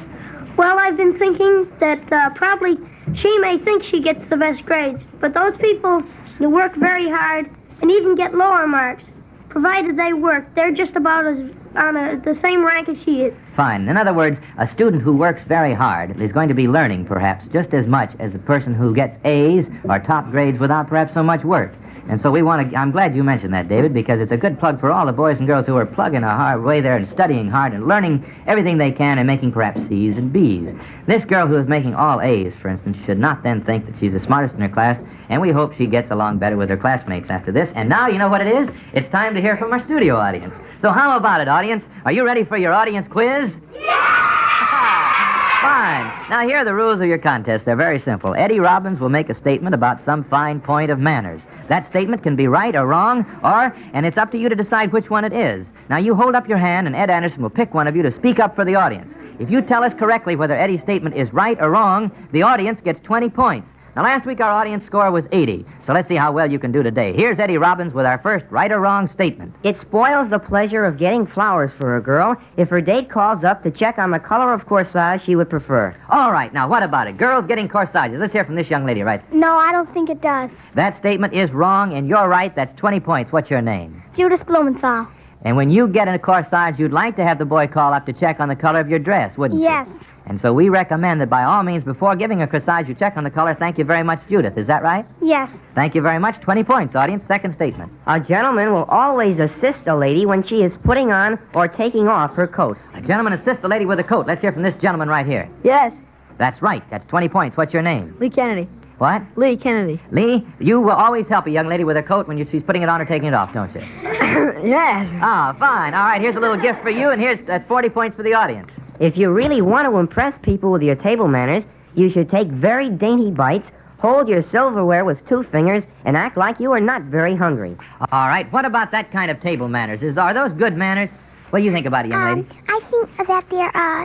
Well, I've been thinking that probably she may think she gets the best grades, but those people who work very hard and even get lower marks, provided they work, they're just about as on the same rank as she is. Fine. In other words, a student who works very hard is going to be learning, perhaps, just as much as the person who gets A's or top grades without perhaps so much work. And so I'm glad you mentioned that, David, because it's a good plug for all the boys and girls who are plugging a hard way there and studying hard and learning everything they can and making perhaps C's and B's. This girl who is making all A's, for instance, should not then think that she's the smartest in her class, and we hope she gets along better with her classmates after this. And now, you know what it is? It's time to hear from our studio audience. So how about it, audience? Are you ready for your audience quiz? Yeah! Fine. Now, here are the rules of your contest. They're very simple. Eddie Robbins will make a statement about some fine point of manners. That statement can be right or wrong, and it's up to you to decide which one it is. Now, you hold up your hand, and Ed Anderson will pick one of you to speak up for the audience. If you tell us correctly whether Eddie's statement is right or wrong, the audience gets 20 points. Now, last week our audience score was 80, so let's see how well you can do today. Here's Eddie Robbins with our first right or wrong statement. It spoils the pleasure of getting flowers for a girl if her date calls up to check on the color of corsage she would prefer. All right, now, what about it? Girls getting corsages. Let's hear from this young lady, right? No, I don't think it does. That statement is wrong, and you're right. That's 20 points. What's your name? Judith Blumenthal. And when you get in a corsage, you'd like to have the boy call up to check on the color of your dress, wouldn't you? Yes. And so we recommend that by all means, before giving a corsage, you check on the color. Thank you very much, Judith. Is that right? Yes. Thank you very much. 20 points, audience. Second statement. A gentleman will always assist a lady when she is putting on or taking off her coat. A gentleman assists the lady with a coat. Let's hear from this gentleman right here. Yes. That's right. That's 20 points. What's your name? Lee Kennedy. What? Lee Kennedy. Lee, you will always help a young lady with her coat when she's putting it on or taking it off, don't you? Yes. Ah, fine. All right, here's a little gift for you, and that's 40 points for the audience. If you really want to impress people with your table manners, you should take very dainty bites, hold your silverware with 2 fingers, and act like you are not very hungry. All right, what about that kind of table manners? Are those good manners? What do you think about it, young lady? I think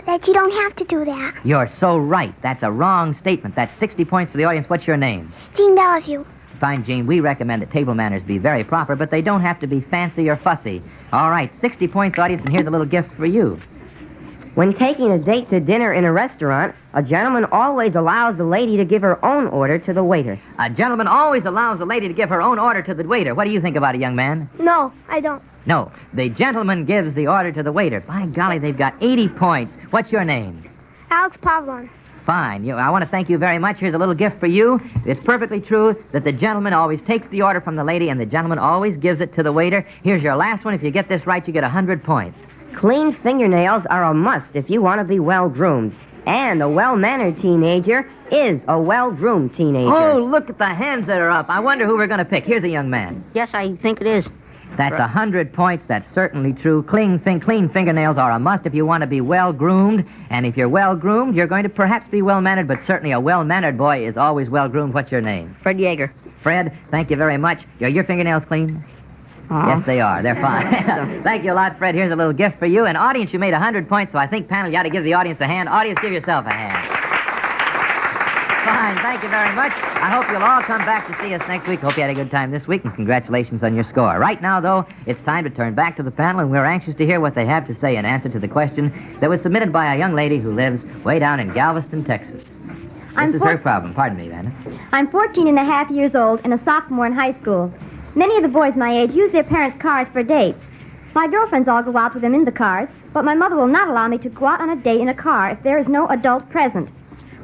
that you don't have to do that. You're so right. That's a wrong statement. That's 60 points for the audience. What's your name? Jean Bellevue. Fine, Jean. We recommend that table manners be very proper, but they don't have to be fancy or fussy. All right, 60 points, audience, and here's a little gift for you. When taking a date to dinner in a restaurant, a gentleman always allows the lady to give her own order to the waiter. A gentleman always allows a lady to give her own order to the waiter. What do you think about it, young man? No, I don't. No, the gentleman gives the order to the waiter. By golly, they've got 80 points. What's your name? Alex Pavlon. Fine. I want to thank you very much. Here's a little gift for you. It's perfectly true that the gentleman always takes the order from the lady, and the gentleman always gives it to the waiter. Here's your last one. If you get this right, you get 100 points. Clean fingernails are a must if you want to be well-groomed. And a well-mannered teenager is a well-groomed teenager. Oh, look at the hands that are up. I wonder who we're going to pick. Here's a young man. Yes, I think it is. That's 100 points. That's certainly true. Clean fingernails are a must if you want to be well-groomed. And if you're well-groomed, you're going to perhaps be well-mannered, but certainly a well-mannered boy is always well-groomed. What's your name? Fred Yeager. Fred, thank you very much. Are your fingernails clean? Yes, they are. They're fine. Thank you a lot, Fred. Here's a little gift for you. And audience, you made 100 points, so I think, panel, you ought to give the audience a hand. Audience, give yourself a hand. Fine. Thank you very much. I hope you'll all come back to see us next week. Hope you had a good time this week, and congratulations on your score. Right now, though, it's time to turn back to the panel, and we're anxious to hear what they have to say in answer to the question that was submitted by a young lady who lives way down in Galveston, Texas. This is her problem. Pardon me, Vanna. I'm 14 and a half years old and a sophomore in high school. Many of the boys my age use their parents' cars for dates. My girlfriends all go out with them in the cars, but my mother will not allow me to go out on a date in a car if there is no adult present.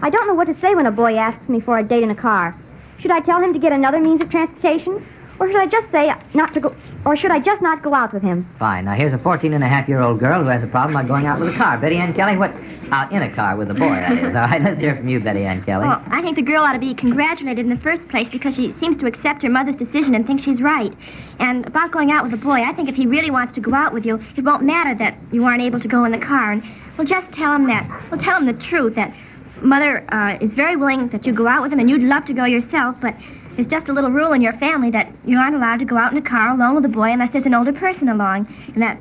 I don't know what to say when a boy asks me for a date in a car. Should I tell him to get another means of transportation? Or should I just say not to go, or should I just not go out with him? Fine. Now, here's a 14-and-a-half-year-old girl who has a problem about going out with a car. Betty Ann Kelly, what? Out in a car with a boy, that is. All right, let's hear from you, Betty Ann Kelly. Well, I think the girl ought to be congratulated in the first place because she seems to accept her mother's decision and thinks she's right. And about going out with a boy, I think if he really wants to go out with you, it won't matter that you aren't able to go in the car. And we'll just tell him the truth, that Mother is very willing that you go out with him and you'd love to go yourself, but there's just a little rule in your family that you aren't allowed to go out in a car alone with a boy unless there's an older person along. And that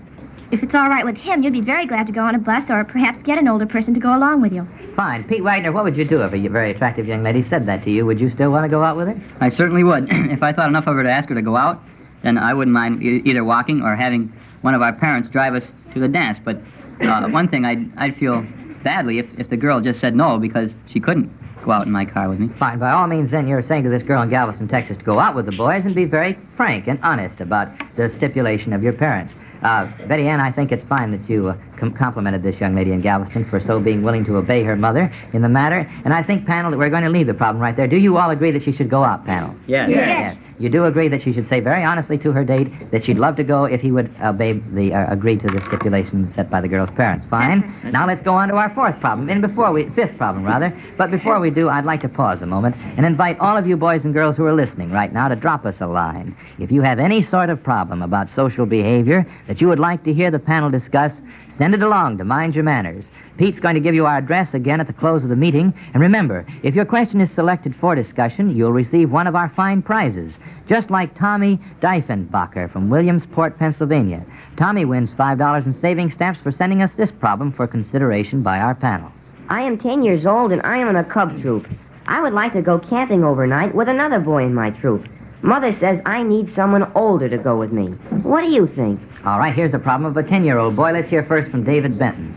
if it's all right with him, you'd be very glad to go on a bus or perhaps get an older person to go along with you. Fine. Pete Wagner, what would you do if a very attractive young lady said that to you? Would you still want to go out with her? I certainly would. If I thought enough of her to ask her to go out, then I wouldn't mind either walking or having one of our parents drive us to the dance. But one thing, I'd feel badly if the girl just said no because she couldn't go out in my car with me. Fine. By all means, then, you're saying to this girl in Galveston, Texas, to go out with the boys and be very frank and honest about the stipulation of your parents. Betty Ann, I think it's fine that you complimented this young lady in Galveston for so being willing to obey her mother in the matter. And I think, panel, that we're going to leave the problem right there. Do you all agree that she should go out, panel? Yes. Yes. You do agree that she should say very honestly to her date that she'd love to go if he would agree to the stipulations set by the girl's parents. Fine. Now let's go on to our fifth problem, rather. But before we do, I'd like to pause a moment and invite all of you boys and girls who are listening right now to drop us a line. If you have any sort of problem about social behavior that you would like to hear the panel discuss, send it along to Mind Your Manners. Pete's going to give you our address again at the close of the meeting. And remember, if your question is selected for discussion, you'll receive one of our fine prizes, just like Tommy Diefenbacher from Williamsport, Pennsylvania. Tommy wins $5 in savings stamps for sending us this problem for consideration by our panel. I am 10 years old and I am in a cub troop. I would like to go camping overnight with another boy in my troop. Mother says I need someone older to go with me. What do you think? All right, here's the problem of a 10-year-old boy. Let's hear first from David Benton.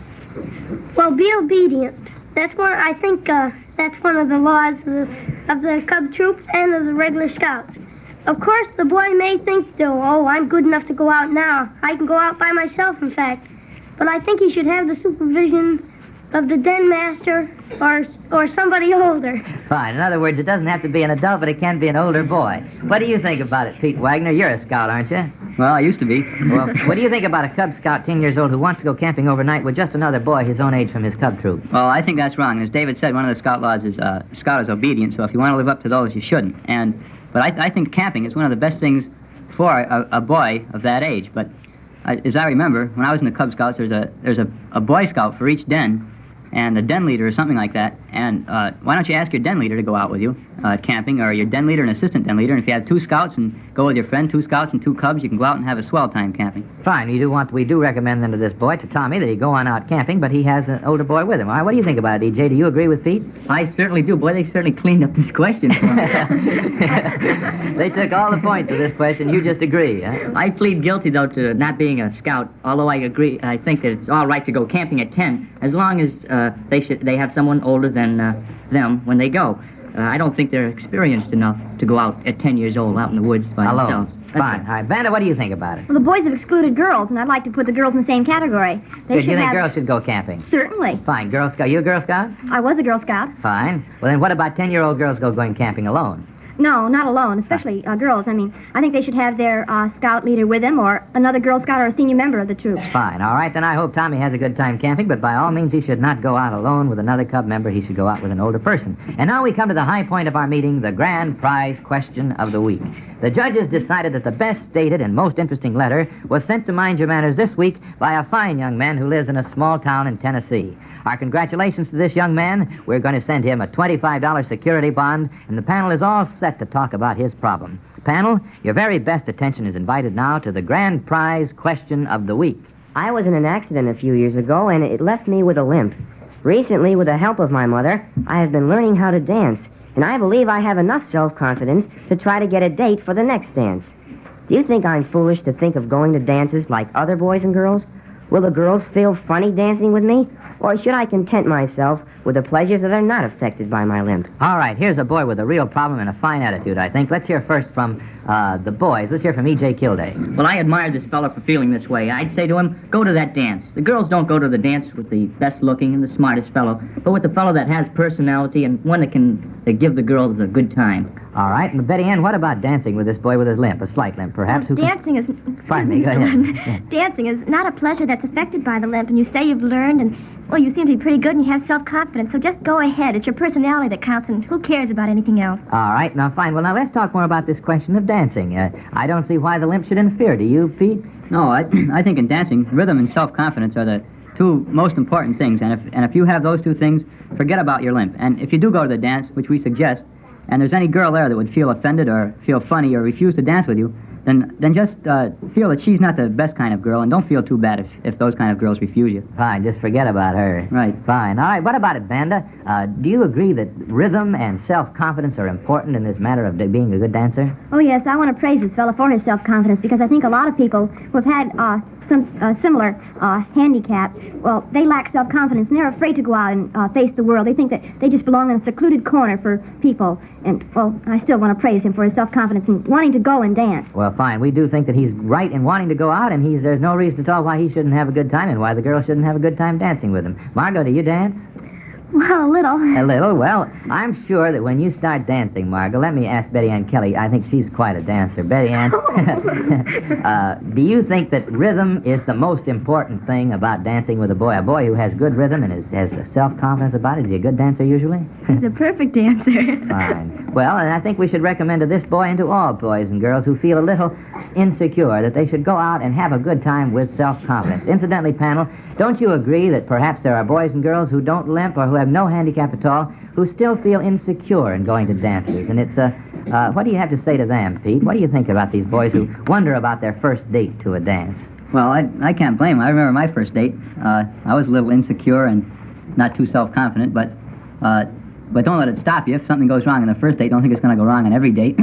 Well, be obedient. That's one. I think that's one of the laws of the Cub troops and of the regular Scouts. Of course, the boy may think, oh, I'm good enough to go out now. I can go out by myself, in fact. But I think he should have the supervision of the den master or somebody older. Fine. In other words, it doesn't have to be an adult, but it can be an older boy. What do you think about it, Pete Wagner? You're a scout, aren't you? Well, I used to be. Well, what do you think about a Cub Scout 10 years old who wants to go camping overnight with just another boy his own age from his Cub troop? Well, I think that's wrong. As David said, one of the Scout laws is Scout is obedient, so if you want to live up to those, you shouldn't. But I think camping is one of the best things for a boy of that age. But as I remember, when I was in the Cub Scouts, there's a Boy Scout for each den, and a den leader or something like that. And why don't you ask your den leader to go out with you camping, or your den leader and assistant den leader, and if you have 2 scouts and go with your friend, 2 scouts and 2 cubs, you can go out and have a swell time camping. Fine. We do recommend then to this boy, to Tommy, that he go on out camping, but he has an older boy with him. All right, what do you think about it, EJ? Do you agree with Pete? I certainly do. Boy, they certainly cleaned up this question for me. They took all the points of this question. You just agree, huh? I plead guilty, though, to not being a scout, although I agree. I think that it's all right to go camping at 10, as long as they have someone older than them when they go. I don't think they're experienced enough to go out at 10 years old out in the woods by Alone. themselves. Fine. All right, Vanda, what do you think about it? Well, the boys have excluded girls, and I'd like to put the girls in the same category. Do you think girls should go camping? Certainly. Fine. Girl Scout. You a Girl Scout? I was a Girl Scout. Fine. Well, then what about 10-year-old girls going camping alone? No, not alone, especially girls. I mean, I think they should have their scout leader with them, or another Girl Scout or a senior member of the troop. Fine. All right, then I hope Tommy has a good time camping, but by all means he should not go out alone with another Cub member. He should go out with an older person. And now we come to the high point of our meeting, the grand prize question of the week. The judges decided that the best stated and most interesting letter was sent to Mind Your Manners this week by a fine young man who lives in a small town in Tennessee. Our congratulations to this young man. We're going to send him a $25 security bond, and the panel is all set to talk about his problem. Panel, your very best attention is invited now to the grand prize question of the week. I was in an accident a few years ago, and it left me with a limp. Recently, with the help of my mother, I have been learning how to dance, and I believe I have enough self-confidence to try to get a date for the next dance. Do you think I'm foolish to think of going to dances like other boys and girls? Will the girls feel funny dancing with me? Or should I content myself with the pleasures that are not affected by my limp? All right, here's a boy with a real problem and a fine attitude, I think. Let's hear first from the boys. Let's hear from E.J. Kildare. Well, I admire this fellow for feeling this way. I'd say to him, go to that dance. The girls don't go to the dance with the best looking and the smartest fellow, but with the fellow that has personality and one that can give the girls a good time. All right, and Betty Ann, what about dancing with this boy with his limp, a slight limp, perhaps? Dancing is... Pardon me, go ahead. Dancing is not a pleasure that's affected by the limp, and you say you've learned, and, well, you seem to be pretty good and you have self-confidence, so just go ahead. It's your personality that counts, and who cares about anything else? All right, now, fine. Well, now, let's talk more about this question of dancing. I don't see why the limp should interfere. Do you, Pete? No, I think in dancing, rhythm and self-confidence are the 2 most important things, and if you have those 2 things, forget about your limp. And if you do go to the dance, which we suggest, and there's any girl there that would feel offended or feel funny or refuse to dance with you, then just feel that she's not the best kind of girl, and don't feel too bad if those kind of girls refuse you. Fine, just forget about her. Right. Fine. All right, what about it, Vanda? Do you agree that rhythm and self-confidence are important in this matter of being a good dancer? Oh, yes, I want to praise this fellow for his self-confidence, because I think a lot of people who have had some similar handicap, well, they lack self-confidence, and they're afraid to go out and face the world. They think that they just belong in a secluded corner for people. And, well, I still want to praise him for his self-confidence and wanting to go and dance. Well, fine. We do think that he's right in wanting to go out, and there's no reason at all why he shouldn't have a good time and why the girl shouldn't have a good time dancing with him. Margot, do you dance? Well, a little. A little? Well, I'm sure that when you start dancing, Margot, let me ask Betty Ann Kelly. I think she's quite a dancer. Betty Ann, do you think that rhythm is the most important thing about dancing with a boy? A boy who has good rhythm and has self-confidence about it, is he a good dancer usually? He's a perfect dancer. Fine. Well, and I think we should recommend to this boy and to all boys and girls who feel a little insecure that they should go out and have a good time with self-confidence. Incidentally, panel, don't you agree that perhaps there are boys and girls who don't limp or who have no handicap at all who still feel insecure in going to dances? And it's, what do you have to say to them, Pete? What do you think about these boys who wonder about their first date to a dance? Well, I can't blame him. I remember my first date. I was a little insecure and not too self-confident, but don't let it stop you. If something goes wrong on the first date, don't think it's going to go wrong on every date.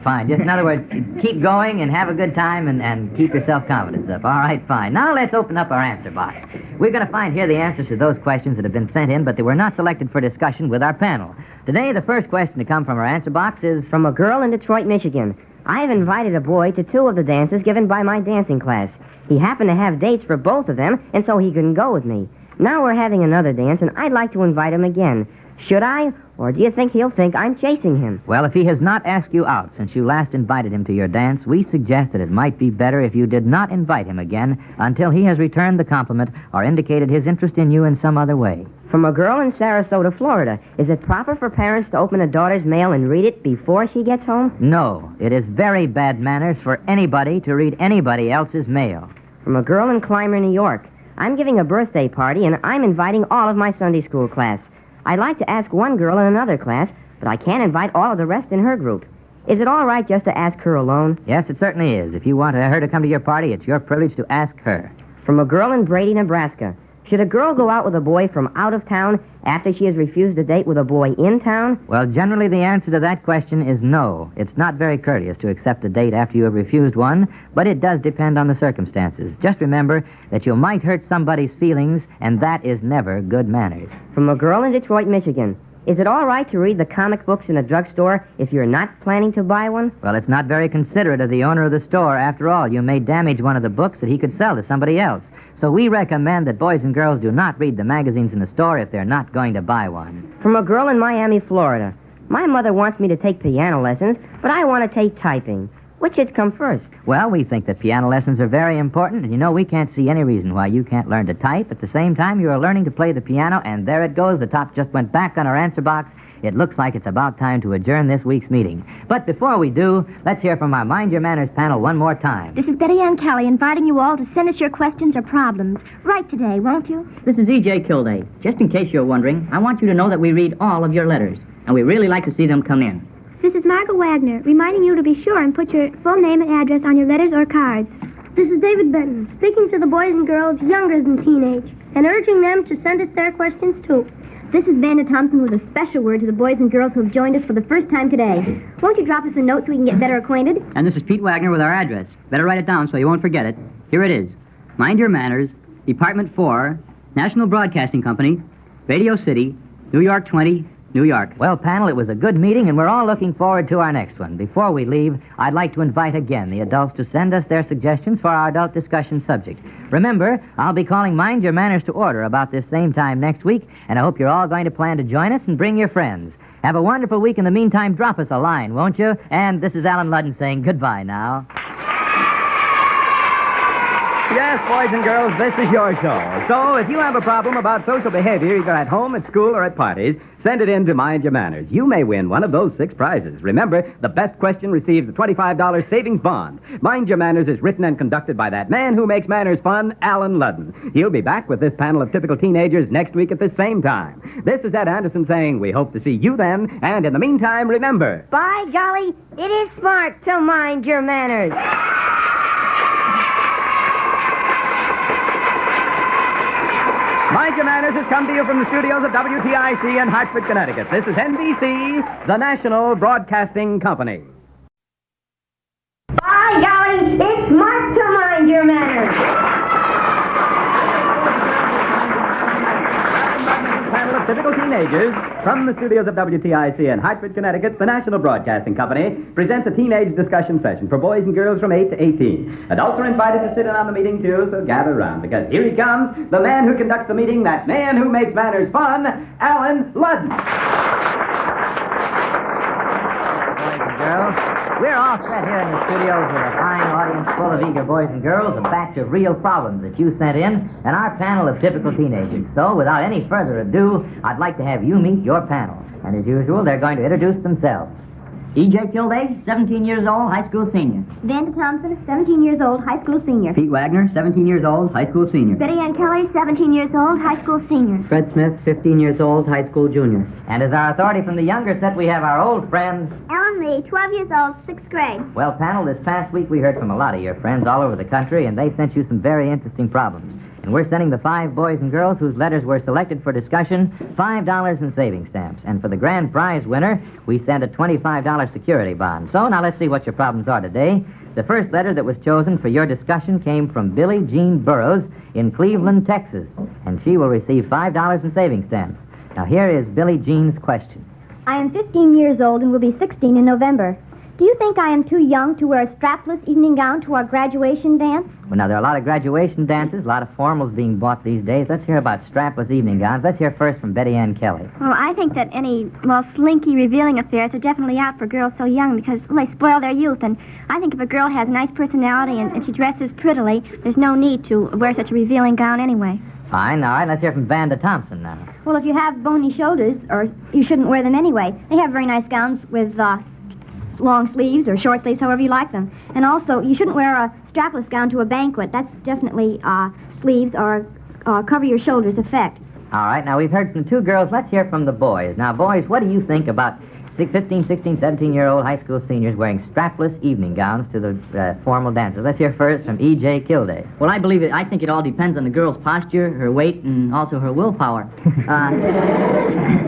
Fine. Just in other words, keep going and have a good time and keep your self-confidence up. All right, fine. Now let's open up our answer box. We're going to find here the answers to those questions that have been sent in, but they were not selected for discussion with our panel. Today, the first question to come from our answer box is From a girl in Detroit, Michigan. I've invited a boy to 2 of the dances given by my dancing class. He happened to have dates for both of them, and so he couldn't go with me. Now we're having another dance, and I'd like to invite him again. Should I? Or do you think he'll think I'm chasing him? Well, if he has not asked you out since you last invited him to your dance, we suggest that it might be better if you did not invite him again until he has returned the compliment or indicated his interest in you in some other way. From a girl in Sarasota, Florida. Is it proper for parents to open a daughter's mail and read it before she gets home? No, it is very bad manners for anybody to read anybody else's mail. From a girl in Clymer, New York. I'm giving a birthday party, and I'm inviting all of my Sunday school class. I'd like to ask one girl in another class, but I can't invite all of the rest in her group. Is it all right just to ask her alone? Yes, it certainly is. If you want her to come to your party, it's your privilege to ask her. From a girl in Brady, Nebraska. Should a girl go out with a boy from out of town after she has refused a date with a boy in town? Well, generally the answer to that question is no. It's not very courteous to accept a date after you have refused one, but it does depend on the circumstances. Just remember that you might hurt somebody's feelings, and that is never good manners. From a girl in Detroit, Michigan. Is it all right to read the comic books in a drugstore if you're not planning to buy one? Well, it's not very considerate of the owner of the store. After all, you may damage one of the books that he could sell to somebody else. So we recommend that boys and girls do not read the magazines in the store if they're not going to buy one. From a girl in Miami, Florida. My mother wants me to take piano lessons, but I want to take typing. Which should come first? Well, we think that piano lessons are very important, and you know we can't see any reason why you can't learn to type. At the same time, you are learning to play the piano, and there it goes. The top just went back on our answer box. It looks like it's about time to adjourn this week's meeting. But before we do, let's hear from our Mind Your Manners panel one more time. This is Betty Ann Kelly inviting you all to send us your questions or problems. Write today, won't you? This is E.J. Kildare. Just in case you're wondering, I want you to know that we read all of your letters, and we really like to see them come in. This is Margot Wagner, reminding you to be sure and put your full name and address on your letters or cards. This is David Benton, speaking to the boys and girls younger than teenage, and urging them to send us their questions, too. This is Vanda Thompson with a special word to the boys and girls who have joined us for the first time today. Won't you drop us a note so we can get better acquainted? And this is Pete Wagner with our address. Better write it down so you won't forget it. Here it is. Mind Your Manners, Department 4, National Broadcasting Company, Radio City, New York 20, New York. Well, panel, it was a good meeting, and we're all looking forward to our next one. Before we leave, I'd like to invite again the adults to send us their suggestions for our adult discussion subject. Remember, I'll be calling Mind Your Manners to order about this same time next week, and I hope you're all going to plan to join us and bring your friends. Have a wonderful week. In the meantime, drop us a line, won't you? And this is Alan Ludden saying goodbye now. Yes, boys and girls, this is your show. So if you have a problem about social behavior, either at home, at school, or at parties, send it in to Mind Your Manners. You may win one of those 6 prizes. Remember, the best question receives a $25 savings bond. Mind Your Manners is written and conducted by that man who makes manners fun, Alan Ludden. He'll be back with this panel of typical teenagers next week at the same time. This is Ed Anderson saying we hope to see you then, and in the meantime, remember... By golly, it is smart to mind your manners. Mind Your Manners has come to you from the studios of WTIC in Hartford, Connecticut. This is NBC, the National Broadcasting Company. By golly, it's smart to mind your manners. Panel of typical teenagers From the studios of WTIC in Hartford, Connecticut, the National Broadcasting Company presents a teenage discussion session for boys and girls from 8 to 18. Adults are invited to sit in on the meeting, too, so gather around, because here he comes, the man who conducts the meeting, that man who makes manners fun, Alan Ludden. Boys and girls, we're all set here in the studios with a fine audience full of eager boys and girls, a batch of real problems that you sent in, and our panel of typical teenagers. So, without any further ado, I'd like to have you meet your panel. And as usual, they're going to introduce themselves. E.J. Kilday, 17 years old, high school senior. Vanda Thompson, 17 years old, high school senior. Pete Wagner, 17 years old, high school senior. Betty Ann Kelly, 17 years old, high school senior. Fred Smith, 15 years old, high school junior. And as our authority from the younger set, we have our old friend. Ellen Lee, 12 years old, 6th grade. Well, panel, this past week we heard from a lot of your friends all over the country, and they sent you some very interesting problems. And we're sending the 5 boys and girls whose letters were selected for discussion $5 in savings stamps. And for the grand prize winner, we send a $25 security bond. So now let's see what your problems are today. The first letter that was chosen for your discussion came from Billie Jean Burroughs in Cleveland, Texas. And she will receive $5 in savings stamps. Now here is Billie Jean's question. I am 15 years old and will be 16 in November. Do you think I am too young to wear a strapless evening gown to our graduation dance? Well, now, there are a lot of graduation dances, a lot of formals being bought these days. Let's hear about strapless evening gowns. Let's hear first from Betty Ann Kelly. Well, I think that any, slinky, revealing affairs are definitely out for girls so young because they spoil their youth. And I think if a girl has a nice personality and she dresses prettily, there's no need to wear such a revealing gown anyway. Fine. All right, let's hear from Vanda Thompson now. Well, if you have bony shoulders, or you shouldn't wear them anyway. They have very nice gowns with long sleeves or short sleeves, however you like them. And also, you shouldn't wear a strapless gown to a banquet. That's definitely sleeves or cover your shoulders effect. All right, now we've heard from 2 girls. Let's hear from the boys. Now, boys, what do you think about 15, 16, 17-year-old high school seniors wearing strapless evening gowns to the formal dances? Let's hear first from E.J. Kilday. Well, I think it all depends on the girl's posture, her weight, and also her willpower.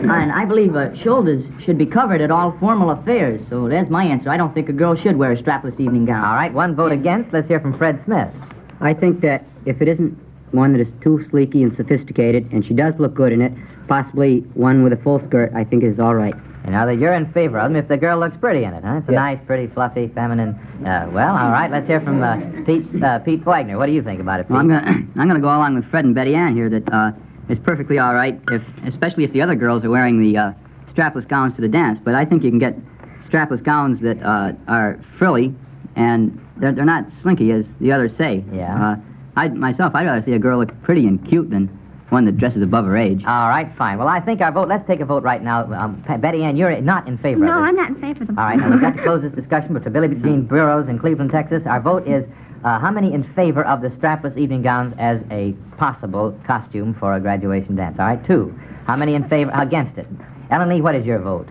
And I believe shoulders should be covered at all formal affairs, so that's my answer. I don't think a girl should wear a strapless evening gown. All right, 1 vote against. Let's hear from Fred Smith. I think that if it isn't one that is too sleeky and sophisticated, and she does look good in it, possibly one with a full skirt, I think is all right. And now that you're in favor of them, if the girl looks pretty in it, huh? It's a nice, pretty, fluffy, feminine. Well, all right. Let's hear from Pete Wagner. What do you think about it, Pete? Well, I'm gonna go along with Fred and Betty Ann here that it's perfectly all right, especially if the other girls are wearing the strapless gowns to the dance. But I think you can get strapless gowns that are frilly and they're not slinky as the others say. Yeah. I'd rather see a girl look pretty and cute than one that dresses above her age. All right, fine. Well, I think our vote, let's take a vote right now. Betty Ann, you're not in favor of No, this. I'm not in favor of them. All right, now we've got to close this discussion, but to Billie Jean Burroughs in Cleveland, Texas, our vote is how many in favor of the strapless evening gowns as a possible costume for a graduation dance? All right, 2. How many in favor against it? Ellen Lee, what is your vote?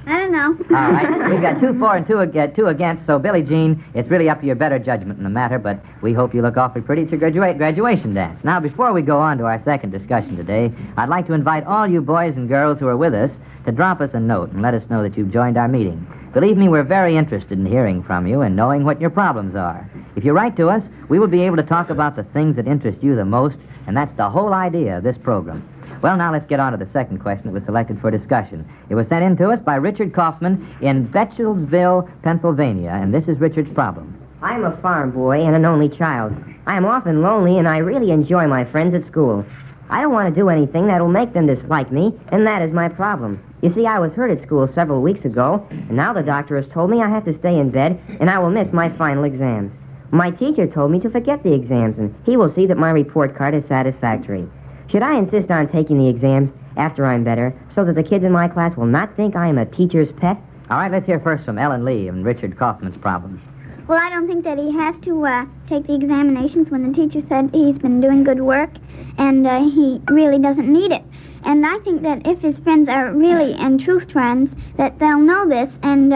I don't know. All right, we've got 2 for and 2 against, so Billie Jean, it's really up to your better judgment in the matter, but we hope you look awfully pretty at your graduation dance. Now, before we go on to our second discussion today, I'd like to invite all you boys and girls who are with us to drop us a note and let us know that you've joined our meeting. Believe me, we're very interested in hearing from you and knowing what your problems are. If you write to us, we will be able to talk about the things that interest you the most, and that's the whole idea of this program. Well, now let's get on to the second question that was selected for discussion. It was sent in to us by Richard Kaufman in Betchelsville, Pennsylvania, and this is Richard's problem. I'm a farm boy and an only child. I am often lonely, and I really enjoy my friends at school. I don't want to do anything that'll make them dislike me, and that is my problem. You see, I was hurt at school several weeks ago, and now the doctor has told me I have to stay in bed, and I will miss my final exams. My teacher told me to forget the exams, and he will see that my report card is satisfactory. Should I insist on taking the exams after I'm better, so that the kids in my class will not think I am a teacher's pet? All right, let's hear first from Ellen Lee and Richard Kaufman's problem. Well, I don't think that he has to take the examinations when the teacher said he's been doing good work, and he really doesn't need it. And I think that if his friends are really and truth friends, that they'll know this and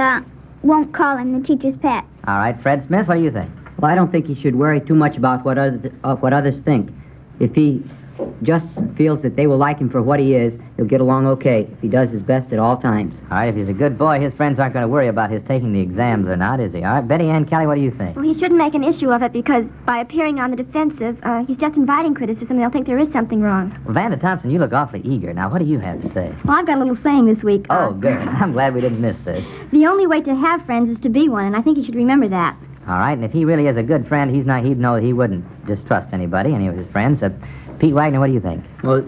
won't call him the teacher's pet. All right, Fred Smith, what do you think? Well, I don't think he should worry too much about what others think. If he just feels that they will like him for what he is, he'll get along okay if he does his best at all times. All right, if he's a good boy, his friends aren't going to worry about his taking the exams or not, is he? All right, Betty Ann Kelly, what do you think? Well, he shouldn't make an issue of it because by appearing on the defensive, he's just inviting criticism. They'll think there is something wrong. Well, Vanda Thompson, you look awfully eager. Now, what do you have to say? Well, I've got a little saying this week. Oh, good. I'm glad we didn't miss this. The only way to have friends is to be one, and I think he should remember that. All right, and if he really is a good friend, he'd know he wouldn't distrust anybody, any of his friends. Pete Wagner, what do you think? Well,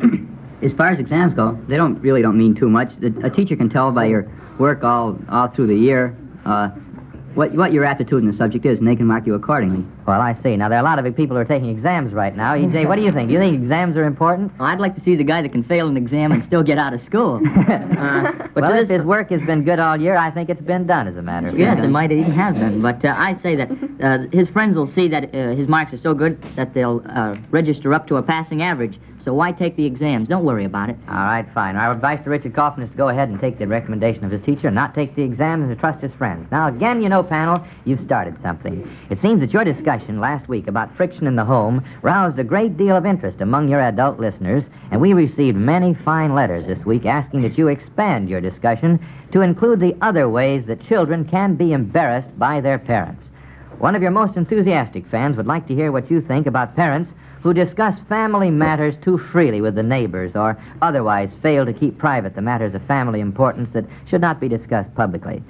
as far as exams go, they don't mean too much. A teacher can tell by your work all through the year what your aptitude in the subject is, and they can mark you accordingly. Well, I see. Now, there are a lot of people who are taking exams right now. E.J., what do you think? Do you think exams are important? Well, I'd like to see the guy that can fail an exam and still get out of school. Well, if his work has been good all year, I think it's been done, as a matter of fact. Yes, it might even have been. But I say that his friends will see that his marks are so good that they'll register up to a passing average. So why take the exams? Don't worry about it. All right, fine. Our advice to Richard Kaufman is to go ahead and take the recommendation of his teacher and not take the exams and to trust his friends. Now, again, panel, you've started something. It seems that your discussion last week about friction in the home roused a great deal of interest among your adult listeners, and we received many fine letters this week asking that you expand your discussion to include the other ways that children can be embarrassed by their parents. One of your most enthusiastic fans would like to hear what you think about parents who discuss family matters too freely with the neighbors or otherwise fail to keep private the matters of family importance that should not be discussed publicly.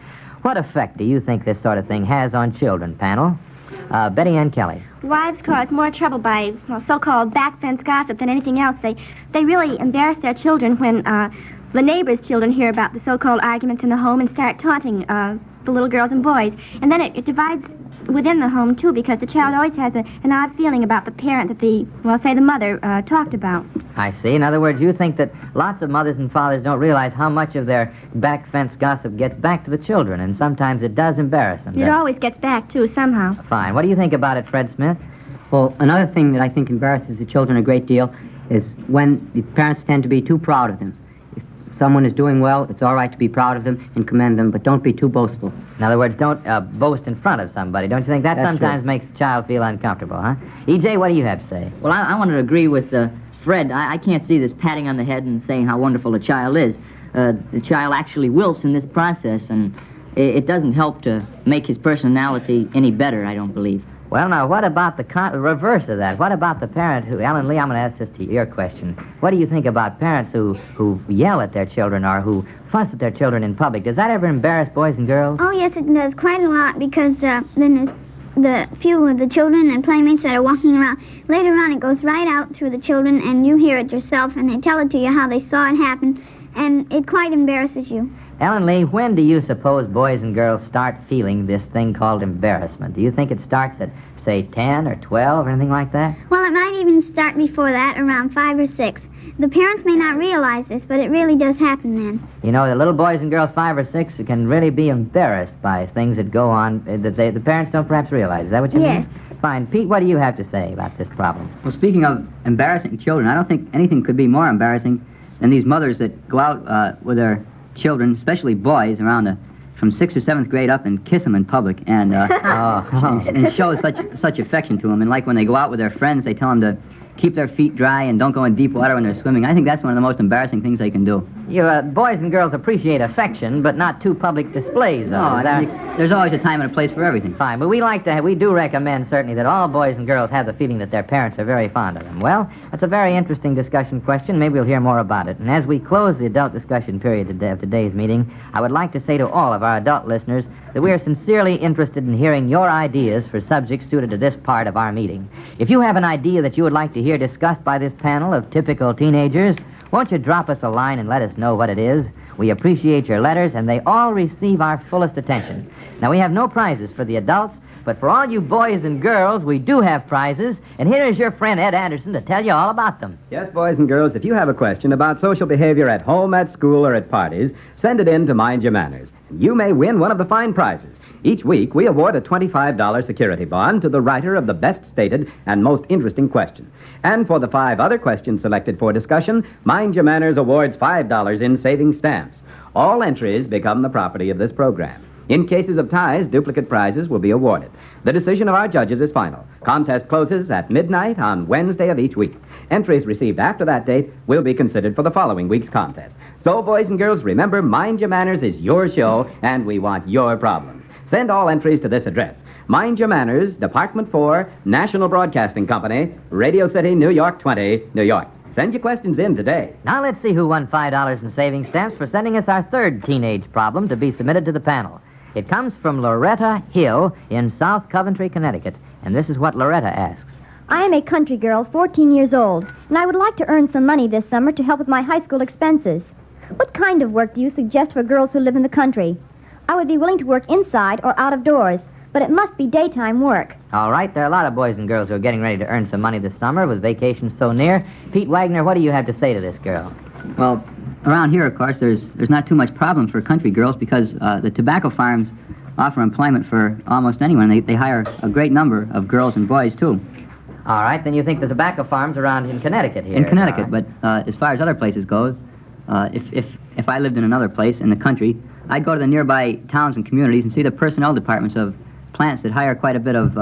What effect do you think this sort of thing has on children, panel? Betty Ann Kelly. Wives cause more trouble by so-called back fence gossip than anything else. They really embarrass their children when the neighbors' children hear about the so-called arguments in the home and start taunting the little girls and boys. And then it divides within the home, too, because the child always has an odd feeling about the parent that the mother talked about. I see. In other words, you think that lots of mothers and fathers don't realize how much of their back fence gossip gets back to the children, and sometimes it does embarrass them. It always gets back, too, somehow. Fine. What do you think about it, Fred Smith? Well, another thing that I think embarrasses the children a great deal is when the parents tend to be too proud of them. If someone is doing well, it's all right to be proud of them and commend them, but don't be too boastful. In other words, don't boast in front of somebody. Don't you think that sometimes makes the child feel uncomfortable, huh? E.J., what do you have to say? Well, I want to agree with Fred. I can't see this patting on the head and saying how wonderful a child is. The child actually wilts in this process, and it doesn't help to make his personality any better, I don't believe. Well, now, what about the reverse of that? What about the parent who... Ellen Lee, I'm going to ask this to your question. What do you think about parents who yell at their children or who fuss at their children in public? Does that ever embarrass boys and girls? Oh, yes, it does quite a lot because then there's the few of the children and playmates that are walking around. Later on, it goes right out through the children, and you hear it yourself, and they tell it to you how they saw it happen, and it quite embarrasses you. Ellen Lee, when do you suppose boys and girls start feeling this thing called embarrassment? Do you think it starts at, say, 10 or 12 or anything like that? Well, it might even start before that, around 5 or 6. The parents may not realize this, but it really does happen then. You know, the little boys and girls 5 or 6 can really be embarrassed by things that go on that the parents don't perhaps realize. Is that what you mean? Yes. Fine. Pete, what do you have to say about this problem? Well, speaking of embarrassing children, I don't think anything could be more embarrassing than these mothers that go out with their children, especially boys, around from 6th or 7th grade up and kiss them in public and and show such affection to them. And like when they go out with their friends, they tell them to keep their feet dry and don't go in deep water when they're swimming. I think that's one of the most embarrassing things they can do. You boys and girls appreciate affection, but not too public displays. No, there's always a time and a place for everything. Fine, but we do recommend certainly that all boys and girls have the feeling that their parents are very fond of them. Well, that's a very interesting discussion question. Maybe we'll hear more about it. And as we close the adult discussion period of today's meeting, I would like to say to all of our adult listeners that we are sincerely interested in hearing your ideas for subjects suited to this part of our meeting. If you have an idea that you would like to hear discussed by this panel of typical teenagers, won't you drop us a line and let us know what it is? We appreciate your letters, and they all receive our fullest attention. Now, we have no prizes for the adults, but for all you boys and girls, we do have prizes, and here is your friend Ed Anderson to tell you all about them. Yes, boys and girls, if you have a question about social behavior at home, at school, or at parties, send it in to Mind Your Manners. You may win one of the fine prizes. Each week, we award a $25 security bond to the writer of the best stated and most interesting question. And for the 5 other questions selected for discussion, Mind Your Manners awards $5 in savings stamps. All entries become the property of this program. In cases of ties, duplicate prizes will be awarded. The decision of our judges is final. Contest closes at midnight on Wednesday of each week. Entries received after that date will be considered for the following week's contest. So, boys and girls, remember, Mind Your Manners is your show, and we want your problems. Send all entries to this address. Mind Your Manners, Department 4, National Broadcasting Company, Radio City, New York 20, New York. Send your questions in today. Now let's see who won $5 in savings stamps for sending us our third teenage problem to be submitted to the panel. It comes from Loretta Hill in South Coventry, Connecticut, and this is what Loretta asks. I am a country girl, 14 years old, and I would like to earn some money this summer to help with my high school expenses. What kind of work do you suggest for girls who live in the country? I would be willing to work inside or out of doors, but it must be daytime work. All right, there are a lot of boys and girls who are getting ready to earn some money this summer with vacations so near. Pete Wagner, what do you have to say to this girl? Well, around here, of course, there's not too much problem for country girls because the tobacco farms offer employment for almost anyone. They hire a great number of girls and boys, too. All right, then you think the tobacco farms around in Connecticut here. In Connecticut, but as far as other places goes, if I lived in another place in the country, I'd go to the nearby towns and communities and see the personnel departments of plants that hire quite a bit of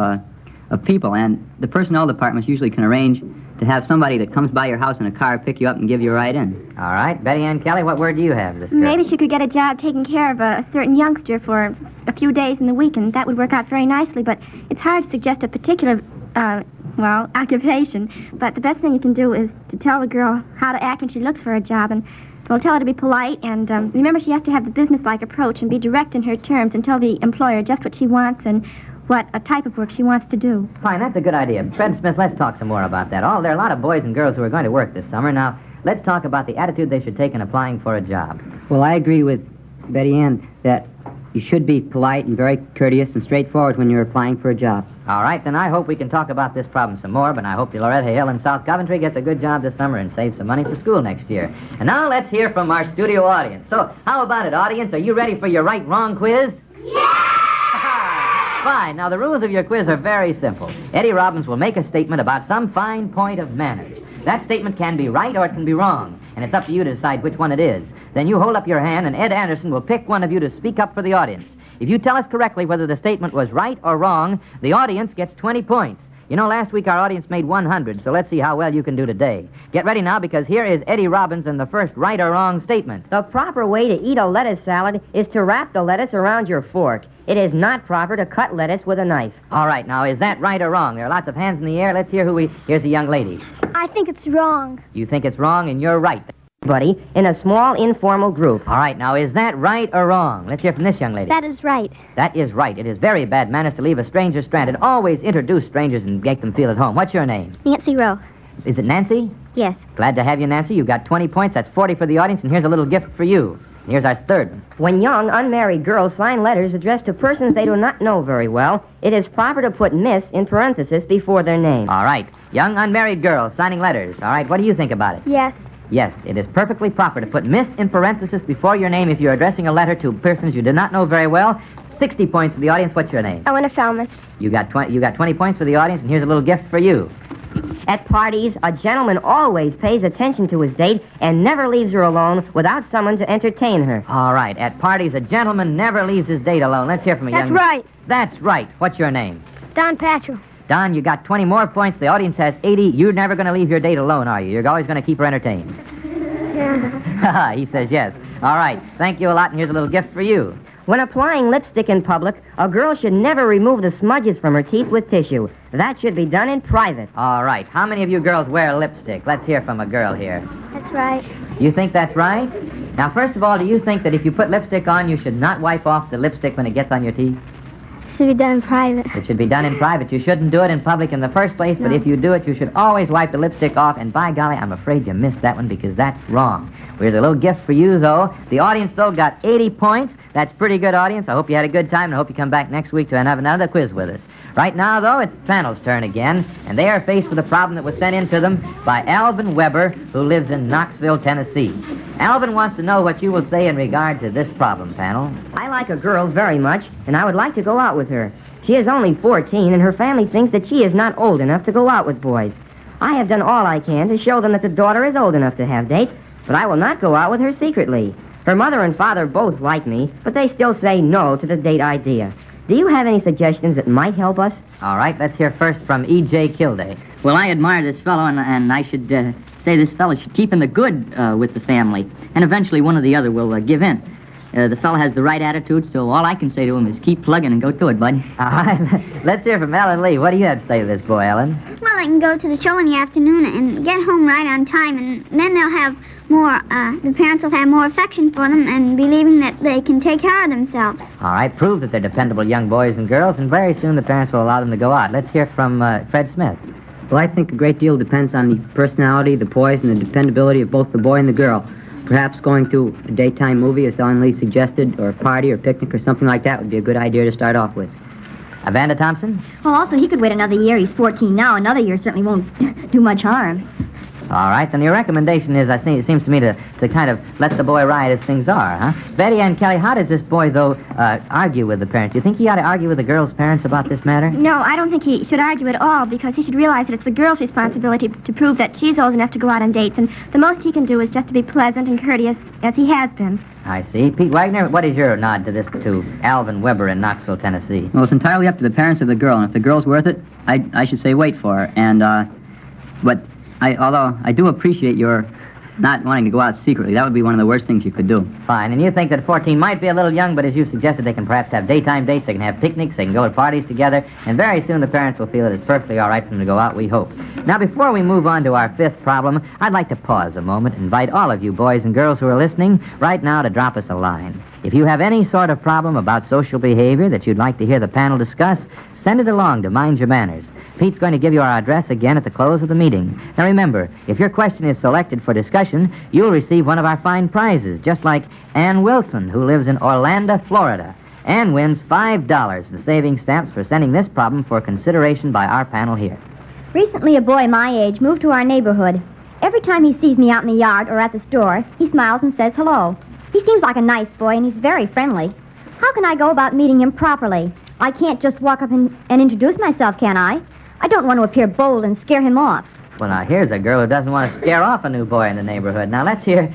people, and the personnel departments usually can arrange to have somebody that comes by your house in a car pick you up and give you a ride in. All right, Betty Ann Kelly, what word do you have, this girl? Maybe she could get a job taking care of a certain youngster for a few days in the week, and that would work out very nicely, but it's hard to suggest a particular, occupation. But the best thing you can do is to tell the girl how to act when she looks for a job, and well, tell her to be polite, and remember she has to have the business-like approach and be direct in her terms and tell the employer just what she wants and what a type of work she wants to do. Fine, that's a good idea. Fred Smith, let's talk some more about that. There are a lot of boys and girls who are going to work this summer. Now, let's talk about the attitude they should take in applying for a job. Well, I agree with Betty Ann that you should be polite and very courteous and straightforward when you're applying for a job. All right, then I hope we can talk about this problem some more, but I hope the Loretta Hill in South Coventry gets a good job this summer and saves some money for school next year. And now let's hear from our studio audience. So, how about it, audience? Are you ready for your right-wrong quiz? Yeah! Fine. Now, the rules of your quiz are very simple. Eddie Robbins will make a statement about some fine point of manners. That statement can be right or it can be wrong, and it's up to you to decide which one it is. Then you hold up your hand, and Ed Anderson will pick one of you to speak up for the audience. If you tell us correctly whether the statement was right or wrong, the audience gets 20 points. You know, last week our audience made 100, so let's see how well you can do today. Get ready now, because here is Eddie Robbins and the first right or wrong statement. The proper way to eat a lettuce salad is to wrap the lettuce around your fork. It is not proper to cut lettuce with a knife. All right, now, is that right or wrong? There are lots of hands in the air. Let's hear Here's the young lady. I think it's wrong. You think it's wrong, and you're right. Buddy, in a small, informal group. All right, now, is that right or wrong? Let's hear from this young lady. That is right. That is right. It is very bad manners to leave a stranger stranded. Always introduce strangers and make them feel at home. What's your name? Nancy Rowe. Is it Nancy? Yes. Glad to have you, Nancy. You got 20 points. That's 40 for the audience, and here's a little gift for you. Here's our third one. When young, unmarried girls sign letters addressed to persons they do not know very well, it is proper to put Miss in parenthesis before their name. All right. Young, unmarried girls signing letters. All right, what do you think about it? Yes. Yes, it is perfectly proper to put Miss in parenthesis before your name if you're addressing a letter to persons you do not know very well. 60 points for the audience. What's your name? Eleanor Falmouth. You got 20 points for the audience, and here's a little gift for you. At parties, a gentleman always pays attention to his date and never leaves her alone without someone to entertain her. All right, at parties, a gentleman never leaves his date alone. Let's hear from a young... That's right. That's right. What's your name? Don Patchell. Don, you got 20 more points. The audience has 80. You're never going to leave your date alone, are you? You're always going to keep her entertained. Yeah. He says yes. All right. Thank you a lot, and here's a little gift for you. When applying lipstick in public, a girl should never remove the smudges from her teeth with tissue. That should be done in private. All right. How many of you girls wear lipstick? Let's hear from a girl here. That's right. You think that's right? Now, first of all, do you think that if you put lipstick on, you should not wipe off the lipstick when it gets on your teeth? Should be done in private. It should be done in private. You shouldn't do it in public in the first place, but if you do it, you should always wipe the lipstick off, and by golly, I'm afraid you missed that one because that's wrong. Here's a little gift for you, though. The audience, though, got 80 points. That's pretty good, audience. I hope you had a good time, and I hope you come back next week to have another quiz with us. Right now, though, it's the panel's turn again, and they are faced with a problem that was sent in to them by Alvin Weber, who lives in Knoxville, Tennessee. Alvin wants to know what you will say in regard to this problem, panel. I like a girl very much, and I would like to go out with her. She is only 14, and her family thinks that she is not old enough to go out with boys. I have done all I can to show them that the daughter is old enough to have dates, but I will not go out with her secretly. Her mother and father both like me, but they still say no to the date idea. Do you have any suggestions that might help us? All right, let's hear first from E.J. Kildare. Well, I admire this fellow, and I should say this fellow should keep in the good with the family, and eventually one or the other will give in. The fellow has the right attitude, so all I can say to him is keep plugging and go to it, bud. All right. Let's hear from Ellen Lee. What do you have to say to this boy, Ellen? Well, I can go to the show in the afternoon and get home right on time, and then they'll have more, the parents will have more affection for them and believing that they can take care of themselves. All right. Prove that they're dependable young boys and girls, and very soon the parents will allow them to go out. Let's hear from Fred Smith. Well, I think a great deal depends on the personality, the poise, and the dependability of both the boy and the girl. Perhaps going to a daytime movie, as Ellen Lee suggested, or a party or picnic or something like that would be a good idea to start off with. Amanda Thompson? Well, also, he could wait another year. He's 14 now. Another year certainly won't do much harm. All right, then your recommendation is, it seems to me, to kind of let the boy ride as things are, huh? Betty Ann Kelly, how does this boy, though, argue with the parents? Do you think he ought to argue with the girl's parents about this matter? No, I don't think he should argue at all, because he should realize that it's the girl's responsibility to prove that she's old enough to go out on dates, and the most he can do is just to be pleasant and courteous, as he has been. I see. Pete Wagner, what is your nod to this to Alvin Weber in Knoxville, Tennessee? Well, it's entirely up to the parents of the girl, and if the girl's worth it, I should say wait for her. And, but although I do appreciate your not wanting to go out secretly, that would be one of the worst things you could do. Fine, and you think that 14 might be a little young, but as you suggested, they can perhaps have daytime dates, they can have picnics, they can go to parties together, and very soon the parents will feel that it's perfectly all right for them to go out, we hope. Now, before we move on to our fifth problem, I'd like to pause a moment and invite all of you boys and girls who are listening right now to drop us a line. If you have any sort of problem about social behavior that you'd like to hear the panel discuss, send it along to Mind Your Manners. Pete's going to give you our address again at the close of the meeting. Now remember, if your question is selected for discussion, you'll receive one of our fine prizes, just like Ann Wilson, who lives in Orlando, Florida. Ann wins $5 in savings stamps for sending this problem for consideration by our panel here. Recently, a boy my age moved to our neighborhood. Every time he sees me out in the yard or at the store, he smiles and says hello. He seems like a nice boy, and he's very friendly. How can I go about meeting him properly? I can't just walk up and introduce myself, can I? I don't want to appear bold and scare him off. Well, now, here's a girl who doesn't want to scare off a new boy in the neighborhood. Now, let's hear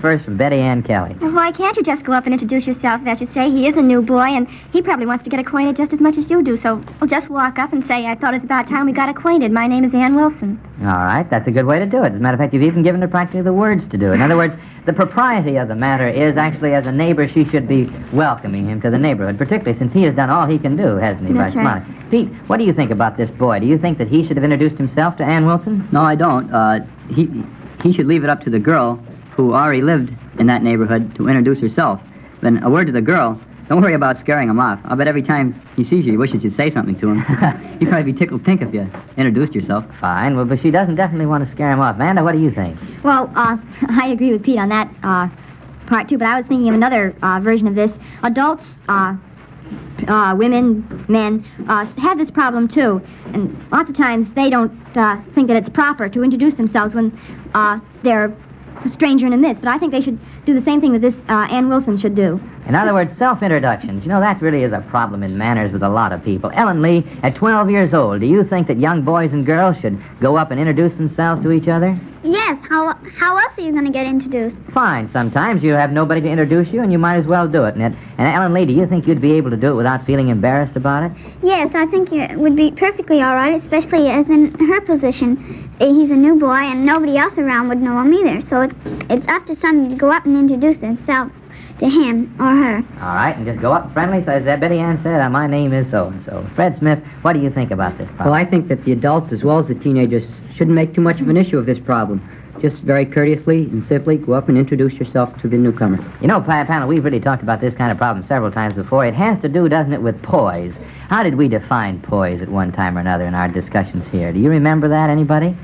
first from Betty Ann Kelly. Well, why can't you just go up and introduce yourself? As you say, he is a new boy, and he probably wants to get acquainted just as much as you do. So we'll just walk up and say, I thought it's about time we got acquainted. My name is Ann Wilson. All right, that's a good way to do it. As a matter of fact, you've even given her practically the words to do it. In other words, the propriety of the matter is actually, as a neighbor, she should be welcoming him to the neighborhood, particularly since he has done all he can do, hasn't he, That's by right. smiling. Pete, what do you think about this boy? Do you think that he should have introduced himself to Ann Wilson? No, I don't. He should leave it up to the girl who already lived in that neighborhood to introduce herself. Then a word to the girl, don't worry about scaring him off. I'll bet every time he sees you, he wishes you'd say something to him. You'd probably be tickled pink if you introduced yourself. Fine, well, but she doesn't definitely want to scare him off. Amanda, what do you think? Well, I agree with Pete on that part, too, but I was thinking of another version of this. Adults, women, men, have this problem, too. And lots of times they don't think that it's proper to introduce themselves when they're a stranger in the midst. But I think they should do the same thing that this Ann Wilson should do. In other words, self-introductions. You know, that really is a problem in manners with a lot of people. Ellen Lee, at 12 years old, do you think that young boys and girls should go up and introduce themselves to each other? Yes, how else are you going to get introduced? Fine. Sometimes you have nobody to introduce you, and you might as well do it. And Ellen Lee, do you think you'd be able to do it without feeling embarrassed about it? Yes, I think it would be perfectly all right, especially as in her position. He's a new boy, and nobody else around would know him either. So it's up to somebody to go up and introduce themselves to him or her. All right, and just go up friendly. So as Betty Ann said, my name is so-and-so. Fred Smith, what do you think about this problem? Well, I think that the adults as well as the teenagers shouldn't make too much of an issue of this problem. Just very courteously and simply go up and introduce yourself to the newcomer. You know, panel, we've really talked about this kind of problem several times before. It has to do, doesn't it, with poise. How did we define poise at one time or another in our discussions here? Do you remember that, anybody?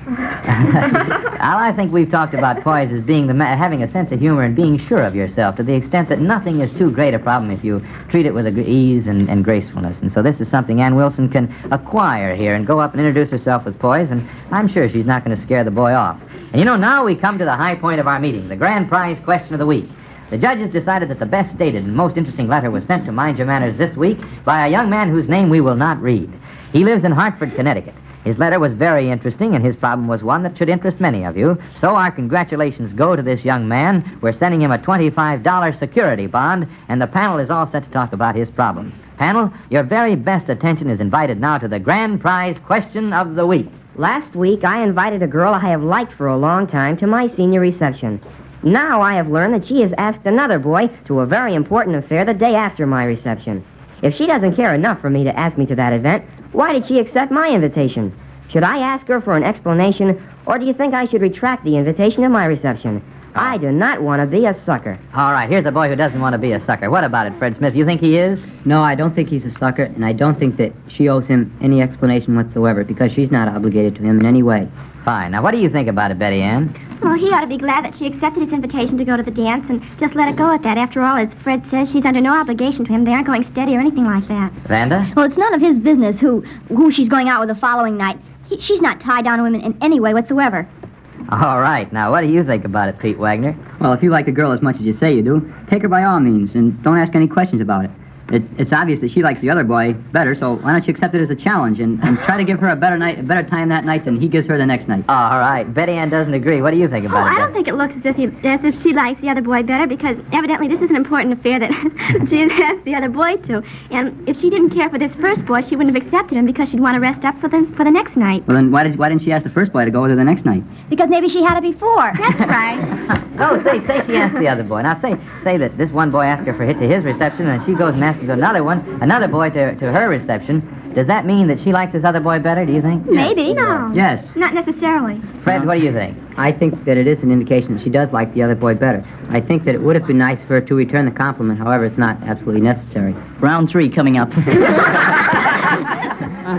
I think we've talked about poise as being having a sense of humor and being sure of yourself to the extent that nothing is too great a problem if you treat it with ease and gracefulness. And so this is something Ann Wilson can acquire here and go up and introduce herself with poise, and I'm sure she's not going to scare the boy off. And you know, now we come to the high point of our meeting, the grand prize question of the week. The judges decided that the best stated and most interesting letter was sent to Mind Your Manners this week by a young man whose name we will not read. He lives in Hartford, Connecticut. His letter was very interesting, and his problem was one that should interest many of you. So our congratulations go to this young man. We're sending him a $25 security bond, and the panel is all set to talk about his problem. Panel, your very best attention is invited now to the grand prize question of the week. Last week, I invited a girl I have liked for a long time to my senior reception. Now I have learned that she has asked another boy to a very important affair the day after my reception. If she doesn't care enough for me to ask me to that event, why did she accept my invitation? Should I ask her for an explanation, or do you think I should retract the invitation to my reception? I do not want to be a sucker. All right, here's a boy who doesn't want to be a sucker. What about it, Fred Smith? You think he is? No, I don't think he's a sucker, and I don't think that she owes him any explanation whatsoever, because she's not obligated to him in any way. Fine. Now, what do you think about it, Betty Ann? Well, he ought to be glad that she accepted his invitation to go to the dance and just let it go at that. After all, as Fred says, she's under no obligation to him. They aren't going steady or anything like that. Vanda? Well, it's none of his business who she's going out with the following night. She's not tied down to him in any way whatsoever. All right. Now, what do you think about it, Pete Wagner? Well, if you like the girl as much as you say you do, take her by all means, and don't ask any questions about it. It's obvious that she likes the other boy better, so why don't you accept it as a challenge and try to give her a better time that night than he gives her the next night. All right. Betty Ann doesn't agree. What do you think about it? I don't think it looks as if she likes the other boy better, because evidently this is an important affair that she has asked the other boy to. And if she didn't care for this first boy, she wouldn't have accepted him because she'd want to rest up for the next night. Well, then why didn't she ask the first boy to go with her the next night? Because maybe she had it before. That's right. No, say she asked the other boy. Now, say that this one boy asked her to his reception, and she goes and asks him to another boy to her reception. Does that mean that she likes this other boy better, do you think? Maybe. No. Yes. Not necessarily. Fred, what do you think? I think that it is an indication that she does like the other boy better. I think that it would have been nice for her to return the compliment. However, it's not absolutely necessary. Round 3 coming up.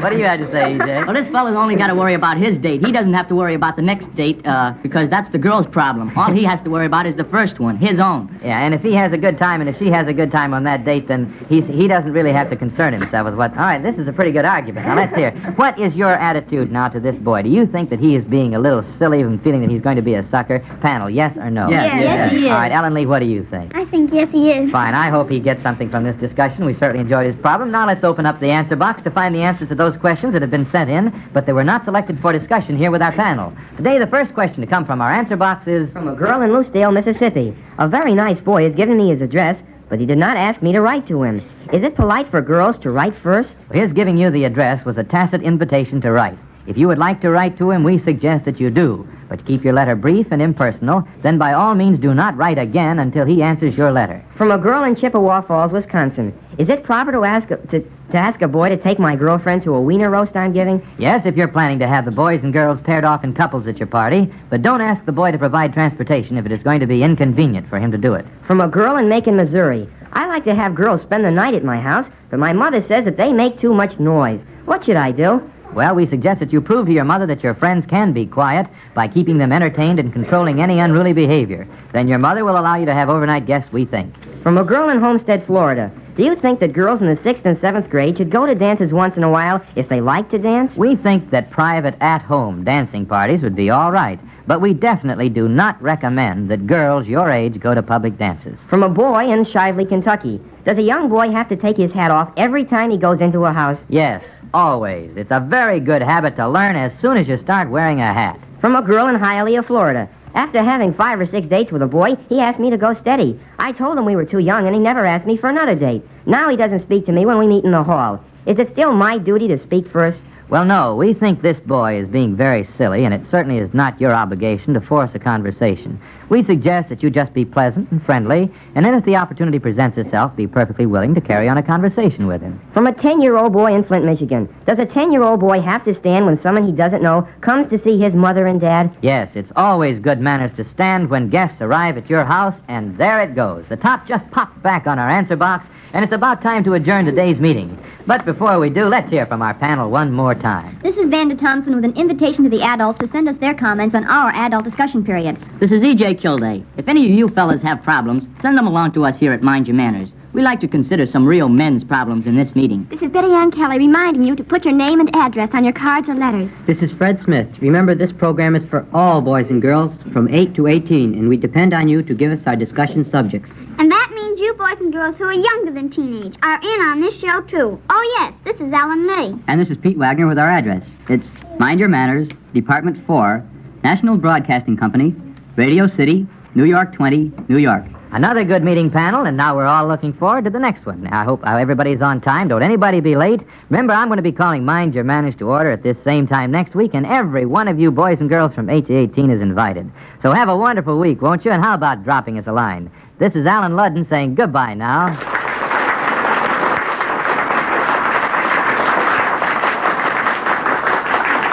What do you have to say, EJ? Well, this fella's only got to worry about his date. He doesn't have to worry about the next date, because that's the girl's problem. All he has to worry about is the first one, his own. Yeah, and if he has a good time and if she has a good time on that date, then he doesn't really have to concern himself with what... All right, this is a pretty good argument. Now, let's hear. What is your attitude now to this boy? Do you think that he is being a little silly and feeling that he's going to be a sucker? Panel, yes or no? Yes, he is. All right, Ellen Lee, what do you think? I think yes, he is. Fine, I hope he gets something from this discussion. We certainly enjoyed his problem. Now let's open up the answer box to find the answers to those questions that have been sent in, but they were not selected for discussion here with our panel. Today, the first question to come from our answer box is... From a girl in Loosedale, Mississippi. A very nice boy has given me his address, but he did not ask me to write to him. Is it polite for girls to write first? His giving you the address was a tacit invitation to write. If you would like to write to him, we suggest that you do. But keep your letter brief and impersonal. Then by all means do not write again until he answers your letter. From a girl in Chippewa Falls, Wisconsin. Is it proper to ask a boy to take my girlfriend to a wiener roast I'm giving? Yes, if you're planning to have the boys and girls paired off in couples at your party. But don't ask the boy to provide transportation if it is going to be inconvenient for him to do it. From a girl in Macon, Missouri. I like to have girls spend the night at my house, but my mother says that they make too much noise. What should I do? Well, we suggest that you prove to your mother that your friends can be quiet by keeping them entertained and controlling any unruly behavior. Then your mother will allow you to have overnight guests, we think. From a girl in Homestead, Florida. Do you think that girls in the 6th and 7th grade should go to dances once in a while if they like to dance? We think that private at-home dancing parties would be all right, but we definitely do not recommend that girls your age go to public dances. From a boy in Shively, Kentucky. Does a young boy have to take his hat off every time he goes into a house? Yes, always. It's a very good habit to learn as soon as you start wearing a hat. From a girl in Hialeah, Florida. After having 5 or 6 dates with a boy, he asked me to go steady. I told him we were too young, and he never asked me for another date. Now he doesn't speak to me when we meet in the hall. Is it still my duty to speak first? Well, no, we think this boy is being very silly, and it certainly is not your obligation to force a conversation. We suggest that you just be pleasant and friendly, and then if the opportunity presents itself, be perfectly willing to carry on a conversation with him. From a 10-year-old boy in Flint, Michigan. Does a 10-year-old boy have to stand when someone he doesn't know comes to see his mother and dad? Yes, it's always good manners to stand when guests arrive at your house, and there it goes. The top just popped back on our answer box, and it's about time to adjourn today's meeting. But before we do, let's hear from our panel one more time. This is Vanda Thompson with an invitation to the adults to send us their comments on our adult discussion period. This is E.J. Kilday. If any of you fellas have problems, send them along to us here at Mind Your Manners. We like to consider some real men's problems in this meeting. This is Betty Ann Kelly reminding you to put your name and address on your cards or letters. This is Fred Smith. Remember, this program is for all boys and girls from 8 to 18, and we depend on you to give us our discussion subjects. And that means you boys and girls who are younger than teenage are in on this show, too. Oh, yes, this is Ellen Lee. And this is Pete Wagner with our address. It's Mind Your Manners, Department 4, National Broadcasting Company, Radio City, New York 20, New York. Another good meeting panel, and now we're all looking forward to the next one. I hope everybody's on time. Don't anybody be late. Remember, I'm going to be calling Mind Your Manners to order at this same time next week, and every one of you boys and girls from HA18 is invited. So have a wonderful week, won't you? And how about dropping us a line? This is Alan Ludden saying goodbye now.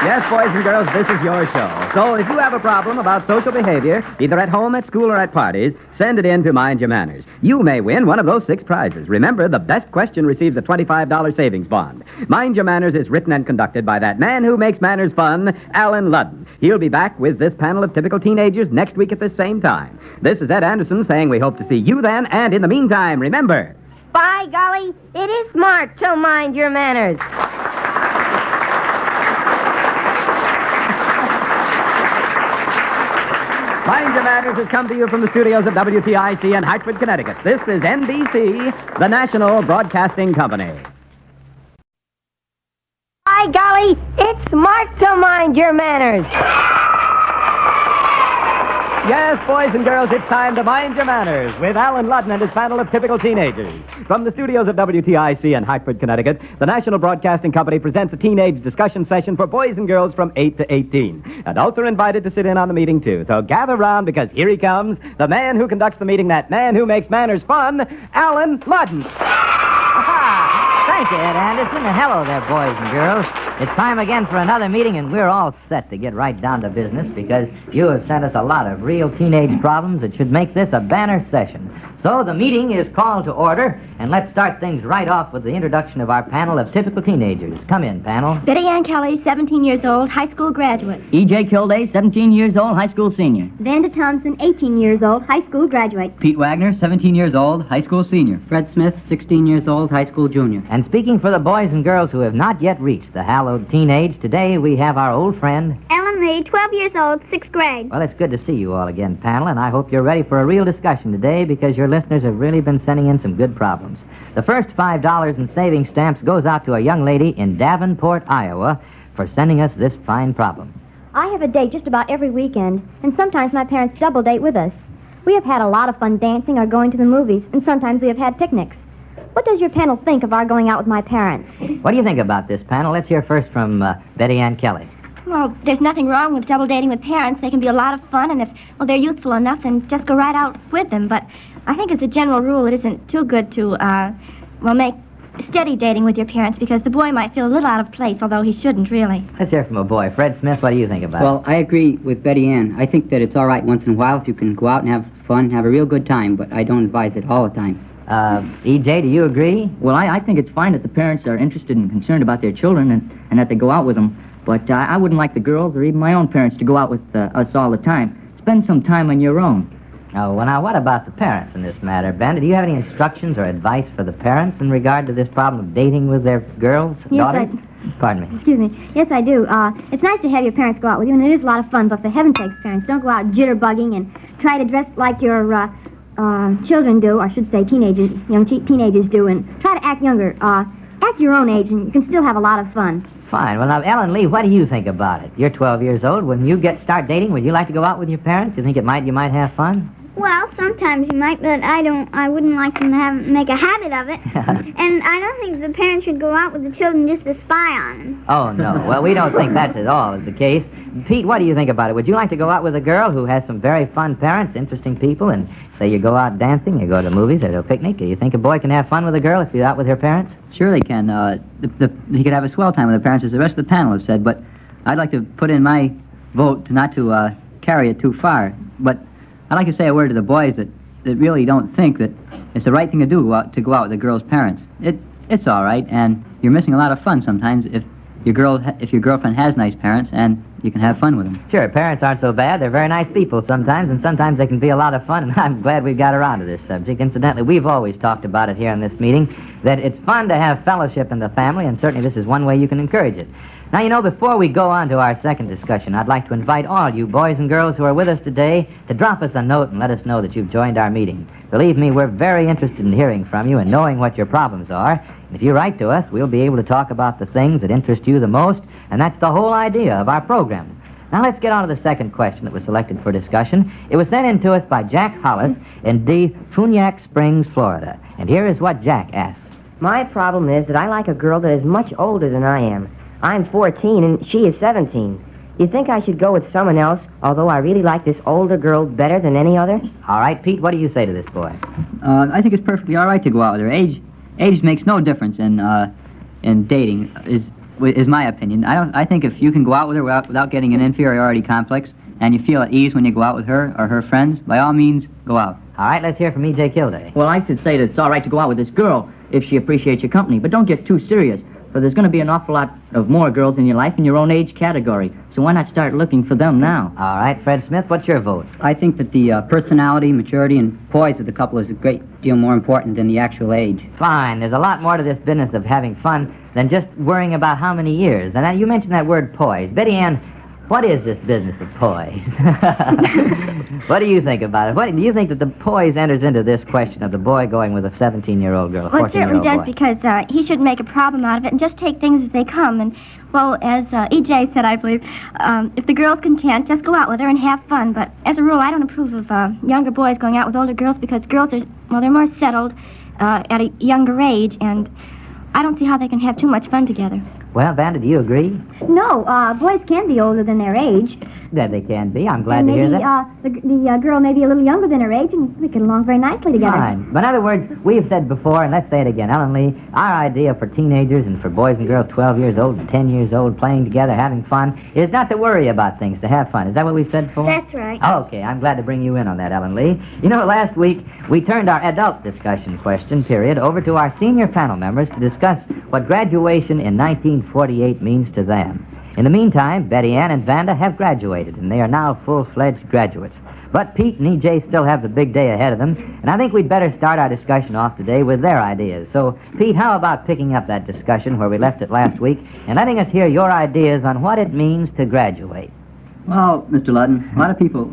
Yes, boys and girls, this is your show. So if you have a problem about social behavior, either at home, at school, or at parties, send it in to Mind Your Manners. You may win one of those 6 prizes. Remember, the best question receives a $25 savings bond. Mind Your Manners is written and conducted by that man who makes manners fun, Alan Ludden. He'll be back with this panel of typical teenagers next week at this same time. This is Ed Anderson saying we hope to see you then, and in the meantime, remember... By golly, it is smart to mind your manners. Mind Your Manners has come to you from the studios of WTIC in Hartford, Connecticut. This is NBC, the National Broadcasting Company. By golly, it's smart to mind your manners. Yes, boys and girls, it's time to Mind Your Manners with Alan Ludden and his panel of typical teenagers. From the studios of WTIC in Hartford, Connecticut, the National Broadcasting Company presents a teenage discussion session for boys and girls from 8 to 18. Adults are invited to sit in on the meeting, too. So gather round because here he comes, the man who conducts the meeting, that man who makes manners fun, Alan Ludden. Thank you, Ed Anderson, and hello there, boys and girls. It's time again for another meeting, and we're all set to get right down to business because you have sent us a lot of real teenage problems that should make this a banner session. So the meeting is called to order, and let's start things right off with the introduction of our panel of typical teenagers. Come in, panel. Betty Ann Kelly, 17 years old, high school graduate. E.J. Kilday, 17 years old, high school senior. Vanda Thompson, 18 years old, high school graduate. Pete Wagner, 17 years old, high school senior. Fred Smith, 16 years old, high school junior. And speaking for the boys and girls who have not yet reached the hallowed teenage, today we have our old friend... Ellen Lee, 12 years old, 6th grade. Well, it's good to see you all again, panel, and I hope you're ready for a real discussion today because your listeners have really been sending in some good problems. The first $5 in savings stamps goes out to a young lady in Davenport, Iowa, for sending us this fine problem. I have a date just about every weekend, and sometimes my parents double date with us. We have had a lot of fun dancing or going to the movies, and sometimes we have had picnics. What does your panel think of our going out with my parents? What do you think about this, panel? Let's hear first from Betty Ann Kelly. Well, there's nothing wrong with double dating with parents. They can be a lot of fun, and if they're youthful enough, then just go right out with them. But I think as a general rule, it isn't too good to, make steady dating with your parents because the boy might feel a little out of place, although he shouldn't really. Let's hear from a boy. Fred Smith, what do you think about Well, I agree with Betty Ann. I think that it's all right once in a while if you can go out and have fun, have a real good time, but I don't advise it all the time. E.J., do you agree? Well, I think it's fine that the parents are interested and concerned about their children and that they go out with them. But I wouldn't like the girls or even my own parents to go out with us all the time. Spend some time on your own. Oh, well, now, what about the parents in this matter? Ben, do you have any instructions or advice for the parents in regard to this problem of dating with their girls, daughters? Pardon me. Excuse me. Yes, I do. It's nice to have your parents go out with you, and it is a lot of fun, but for heaven's sakes, parents, don't go out jitterbugging and try to dress like your children do, or I should say teenagers, teenagers do, and try to act younger. Act your own age, and you can still have a lot of fun. Fine. Well, now, Ellen Lee, what do you think about it? You're 12 years old. When you start dating, would you like to go out with your parents? You think you might have fun? Well, sometimes you might, but I wouldn't like them to make a habit of it. And I don't think the parents should go out with the children just to spy on them. Oh, no. Well, we don't think that's at all is the case. Pete, what do you think about it? Would you like to go out with a girl who has some very fun parents, interesting people, and say you go out dancing, you go to movies, or to a picnic? Do you think a boy can have fun with a girl if he's out with her parents? Sure they can. He could have a swell time with the parents, as the rest of the panel have said, but I'd like to put in my vote not to carry it too far. But I'd like to say a word to the boys that really don't think that it's the right thing to do to go out with a girl's parents. It's all right, and you're missing a lot of fun sometimes if your girlfriend has nice parents, and you can have fun with them. Sure, parents aren't so bad. They're very nice people sometimes, and sometimes they can be a lot of fun, and I'm glad we got around to this subject. Incidentally, we've always talked about it here in this meeting, that it's fun to have fellowship in the family, and certainly this is one way you can encourage it. Now, you know, before we go on to our second discussion, I'd like to invite all you boys and girls who are with us today to drop us a note and let us know that you've joined our meeting. Believe me, we're very interested in hearing from you and knowing what your problems are. And if you write to us, we'll be able to talk about the things that interest you the most, and that's the whole idea of our program. Now, let's get on to the second question that was selected for discussion. It was sent in to us by Jack Hollis in Funiac Springs, Florida. And here is what Jack asked. My problem is that I like a girl that is much older than I am. I'm 14 and she is 17. You think I should go with someone else, although I really like this older girl better than any other? All right, Pete, what do you say to this boy? I think it's perfectly all right to go out with her. Age makes no difference in dating, is my opinion. I think if you can go out with her without getting an inferiority complex, and you feel at ease when you go out with her or her friends, by all means, go out. All right, let's hear from E.J. Kildare. Well, I should say that it's all right to go out with this girl if she appreciates your company, but don't get too serious, for there's going to be an awful lot of more girls in your life in your own age category, so why not start looking for them now? All right, Fred Smith, what's your vote? I think that the personality, maturity, and poise of the couple is a great deal more important than the actual age. Fine. There's a lot more to this business of having fun than just worrying about how many years. And you mentioned that word poise. Betty Ann, what is this business of poise? What do you think about it? Do you think that the poise enters into this question of the boy going with a 17-year-old girl, a 14-year-old Well, it certainly does, boy? because he shouldn't make a problem out of it and just take things as they come. And, well, as E.J. said, I believe, if the girl's content, just go out with her and have fun. But as a rule, I don't approve of younger boys going out with older girls because girls are, well, they're more settled at a younger age, and I don't see how they can have too much fun together. Well, Vanda, do you agree? No, boys can be older than their age. That they can be. I'm glad And to hear maybe, that. the girl may be a little younger than her age, and we get along very nicely together. Fine. But in other words, we've said before, and let's say it again, Ellen Lee, our idea for teenagers and for boys and girls 12 years old and 10 years old playing together, having fun, is not to worry about things, to have fun. Is that what we said before? That's right. Okay, I'm glad to bring you in on that, Ellen Lee. You know, last week, we turned our adult discussion question period over to our senior panel members to discuss what graduation in 1948 means to them. In the meantime, Betty Ann and Vanda have graduated, and they are now full-fledged graduates. But Pete and E.J. still have the big day ahead of them, and I think we'd better start our discussion off today with their ideas. So, Pete, how about picking up that discussion where we left it last week and letting us hear your ideas on what it means to graduate? Well, Mr. Ludden, a lot of people,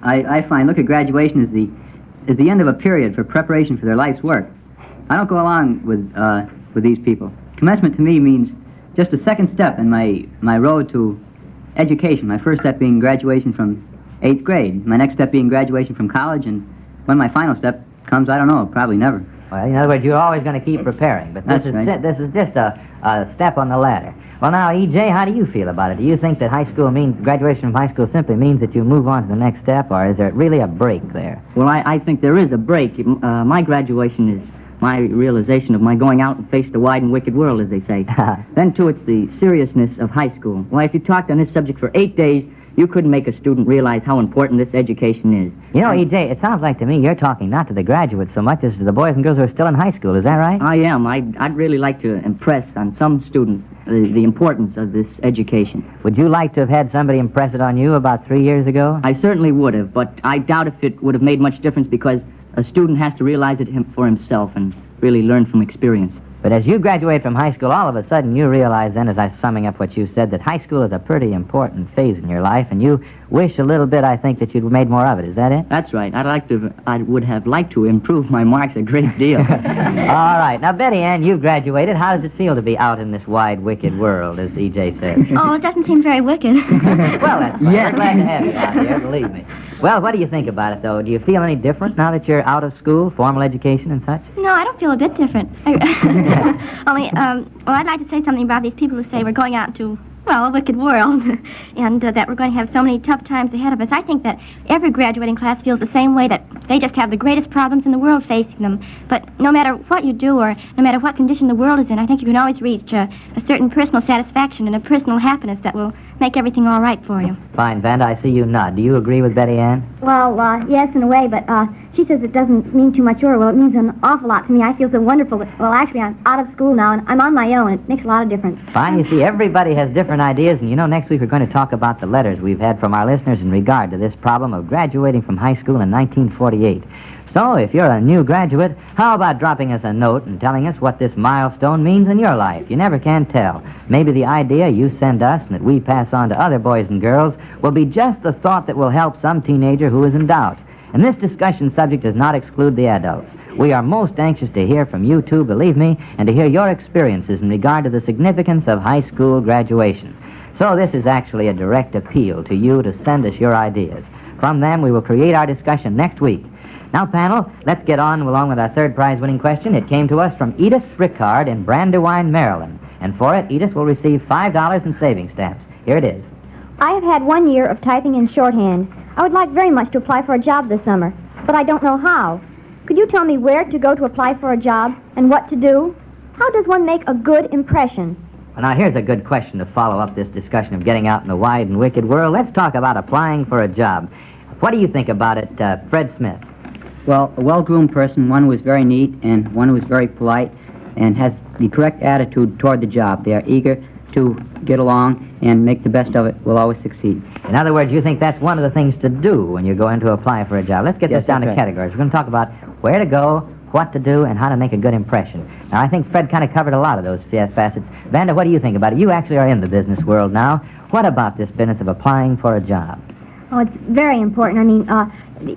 I find, look at graduation as the end of a period for preparation for their life's work. I don't go along with these people. Commencement to me means just a second step in my road to education. My first step being graduation from 8th grade. My next step being graduation from college, and when my final step comes, I don't know, probably never. Well, in other words, you're always going to keep preparing, but this is just a step on the ladder. Well, now, E.J., how do you feel about it? Do you think that graduation from high school simply means that you move on to the next step, or is there really a break there? Well, I think there is a break. My graduation is my realization of my going out and face the wide and wicked world, as they say. Then, too, it's the seriousness of high school. Why, if you talked on this subject for 8 days, you couldn't make a student realize how important this education is. You know, E.J., it sounds like to me you're talking not to the graduates so much as to the boys and girls who are still in high school. Is that right? I am. I'd really like to impress on some student the importance of this education. Would you like to have had somebody impress it on you about 3 years ago? I certainly would have, but I doubt if it would have made much difference because a student has to realize it for himself and really learn from experience. But as you graduate from high school, all of a sudden you realize then, as I'm summing up what you said, that high school is a pretty important phase in your life, and you wish a little bit, I think, that you'd made more of it. Is that it? That's right. I would have liked to improve my marks a great deal. All right. Now, Betty Ann, you've graduated. How does it feel to be out in this wide, wicked world, as E.J. says? Oh, it doesn't seem very wicked. Well, that's fine. We're glad to have you out here, believe me. Well, what do you think about it, though? Do you feel any different now that you're out of school, formal education and such? No, I don't feel a bit different. Only, well, I'd like to say something about these people who say we're going out into, well, a wicked world, and that we're going to have so many tough times ahead of us. I think that every graduating class feels the same way, that they just have the greatest problems in the world facing them. But no matter what you do or no matter what condition the world is in, I think you can always reach a certain personal satisfaction and a personal happiness that will make everything all right for you. Fine, Vanda, I see you nod. Do you agree with Betty Ann? Well, yes, in a way, but she says it doesn't mean too much to her. Well, it means an awful lot to me. I feel so wonderful. Well, actually, I'm out of school now, and I'm on my own. It makes a lot of difference. Fine. You see, everybody has different ideas, and you know, next week we're going to talk about the letters we've had from our listeners in regard to this problem of graduating from high school in 1948. So, if you're a new graduate, how about dropping us a note and telling us what this milestone means in your life? You never can tell. Maybe the idea you send us and that we pass on to other boys and girls will be just the thought that will help some teenager who is in doubt. And this discussion subject does not exclude the adults. We are most anxious to hear from you, too, believe me, and to hear your experiences in regard to the significance of high school graduation. So this is actually a direct appeal to you to send us your ideas. From them, we will create our discussion next week. Now, panel, let's get on along with our third prize-winning question. It came to us from Edith Rickard in Brandywine, Maryland. And for it, Edith will receive $5 in savings stamps. Here it is. I have had 1 year of typing in shorthand. I would like very much to apply for a job this summer, but I don't know how. Could you tell me where to go to apply for a job and what to do? How does one make a good impression? Well, now, here's a good question to follow up this discussion of getting out in the wide and wicked world. Let's talk about applying for a job. What do you think about it, Fred Smith? Well, a well-groomed person, one who is very neat and one who is very polite and has the correct attitude toward the job. They are eager to get along and make the best of it, will always succeed. In other words, you think that's one of the things to do when you go in to apply for a job. Let's get Yes, this down to that's right. categories. We're going to talk about where to go, what to do, and how to make a good impression. Now, I think Fred kind of covered a lot of those facets. Vanda, what do you think about it? You actually are in the business world now. What about this business of applying for a job? Oh, it's very important. I mean,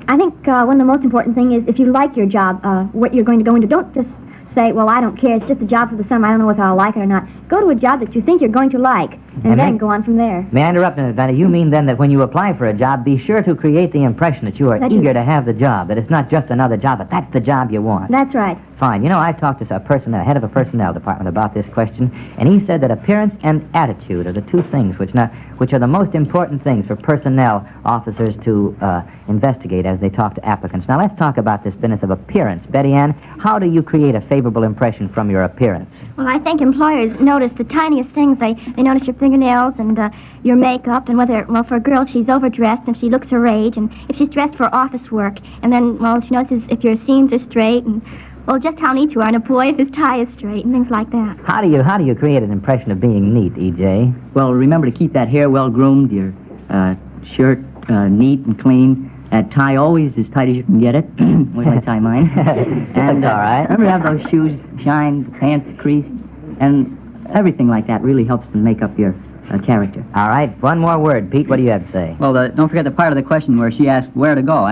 I think one of the most important thing is if you like your job, what you're going to go into, don't just say, well, I don't care, it's just a job for the summer, I don't know if I'll like it or not. Go to a job that you think you're going to like, and then go on from there. May I interrupt a minute, Vanna? You mean then that when you apply for a job, be sure to create the impression that you are eager to have the job, that it's not just another job, but that's the job you want. That's right. Fine. You know, I talked to a head of a personnel department about this question, and he said that appearance and attitude are the two things which are the most important things for personnel officers to investigate as they talk to applicants. Now, let's talk about this business of appearance. Betty Ann, how do you create a favorable impression from your appearance? Well, I think employers notice the tiniest things. They notice your fingernails and your makeup, and whether, well, for a girl, she's overdressed and she looks her age, and if she's dressed for office work, and then, well, she notices if your seams are straight, and, well, just how neat you are, and a boy if his tie is straight, and things like that. How do you create an impression of being neat, E.J.? Well, remember to keep that hair well groomed, your shirt neat and clean, that tie always as tight as you can get it. Where's my tie, mine? And all right. Remember to have those shoes shine, pants creased, and everything like that really helps to make up your character. All right. One more word. Pete, what do you have to say? Well, don't forget the part of the question where she asked where to go.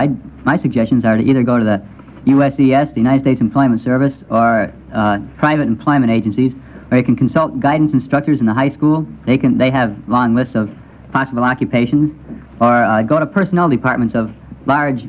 My suggestions are to either go to the USES, the United States Employment Service, or private employment agencies, or you can consult guidance instructors in the high school. They have long lists of possible occupations, or go to personnel departments of large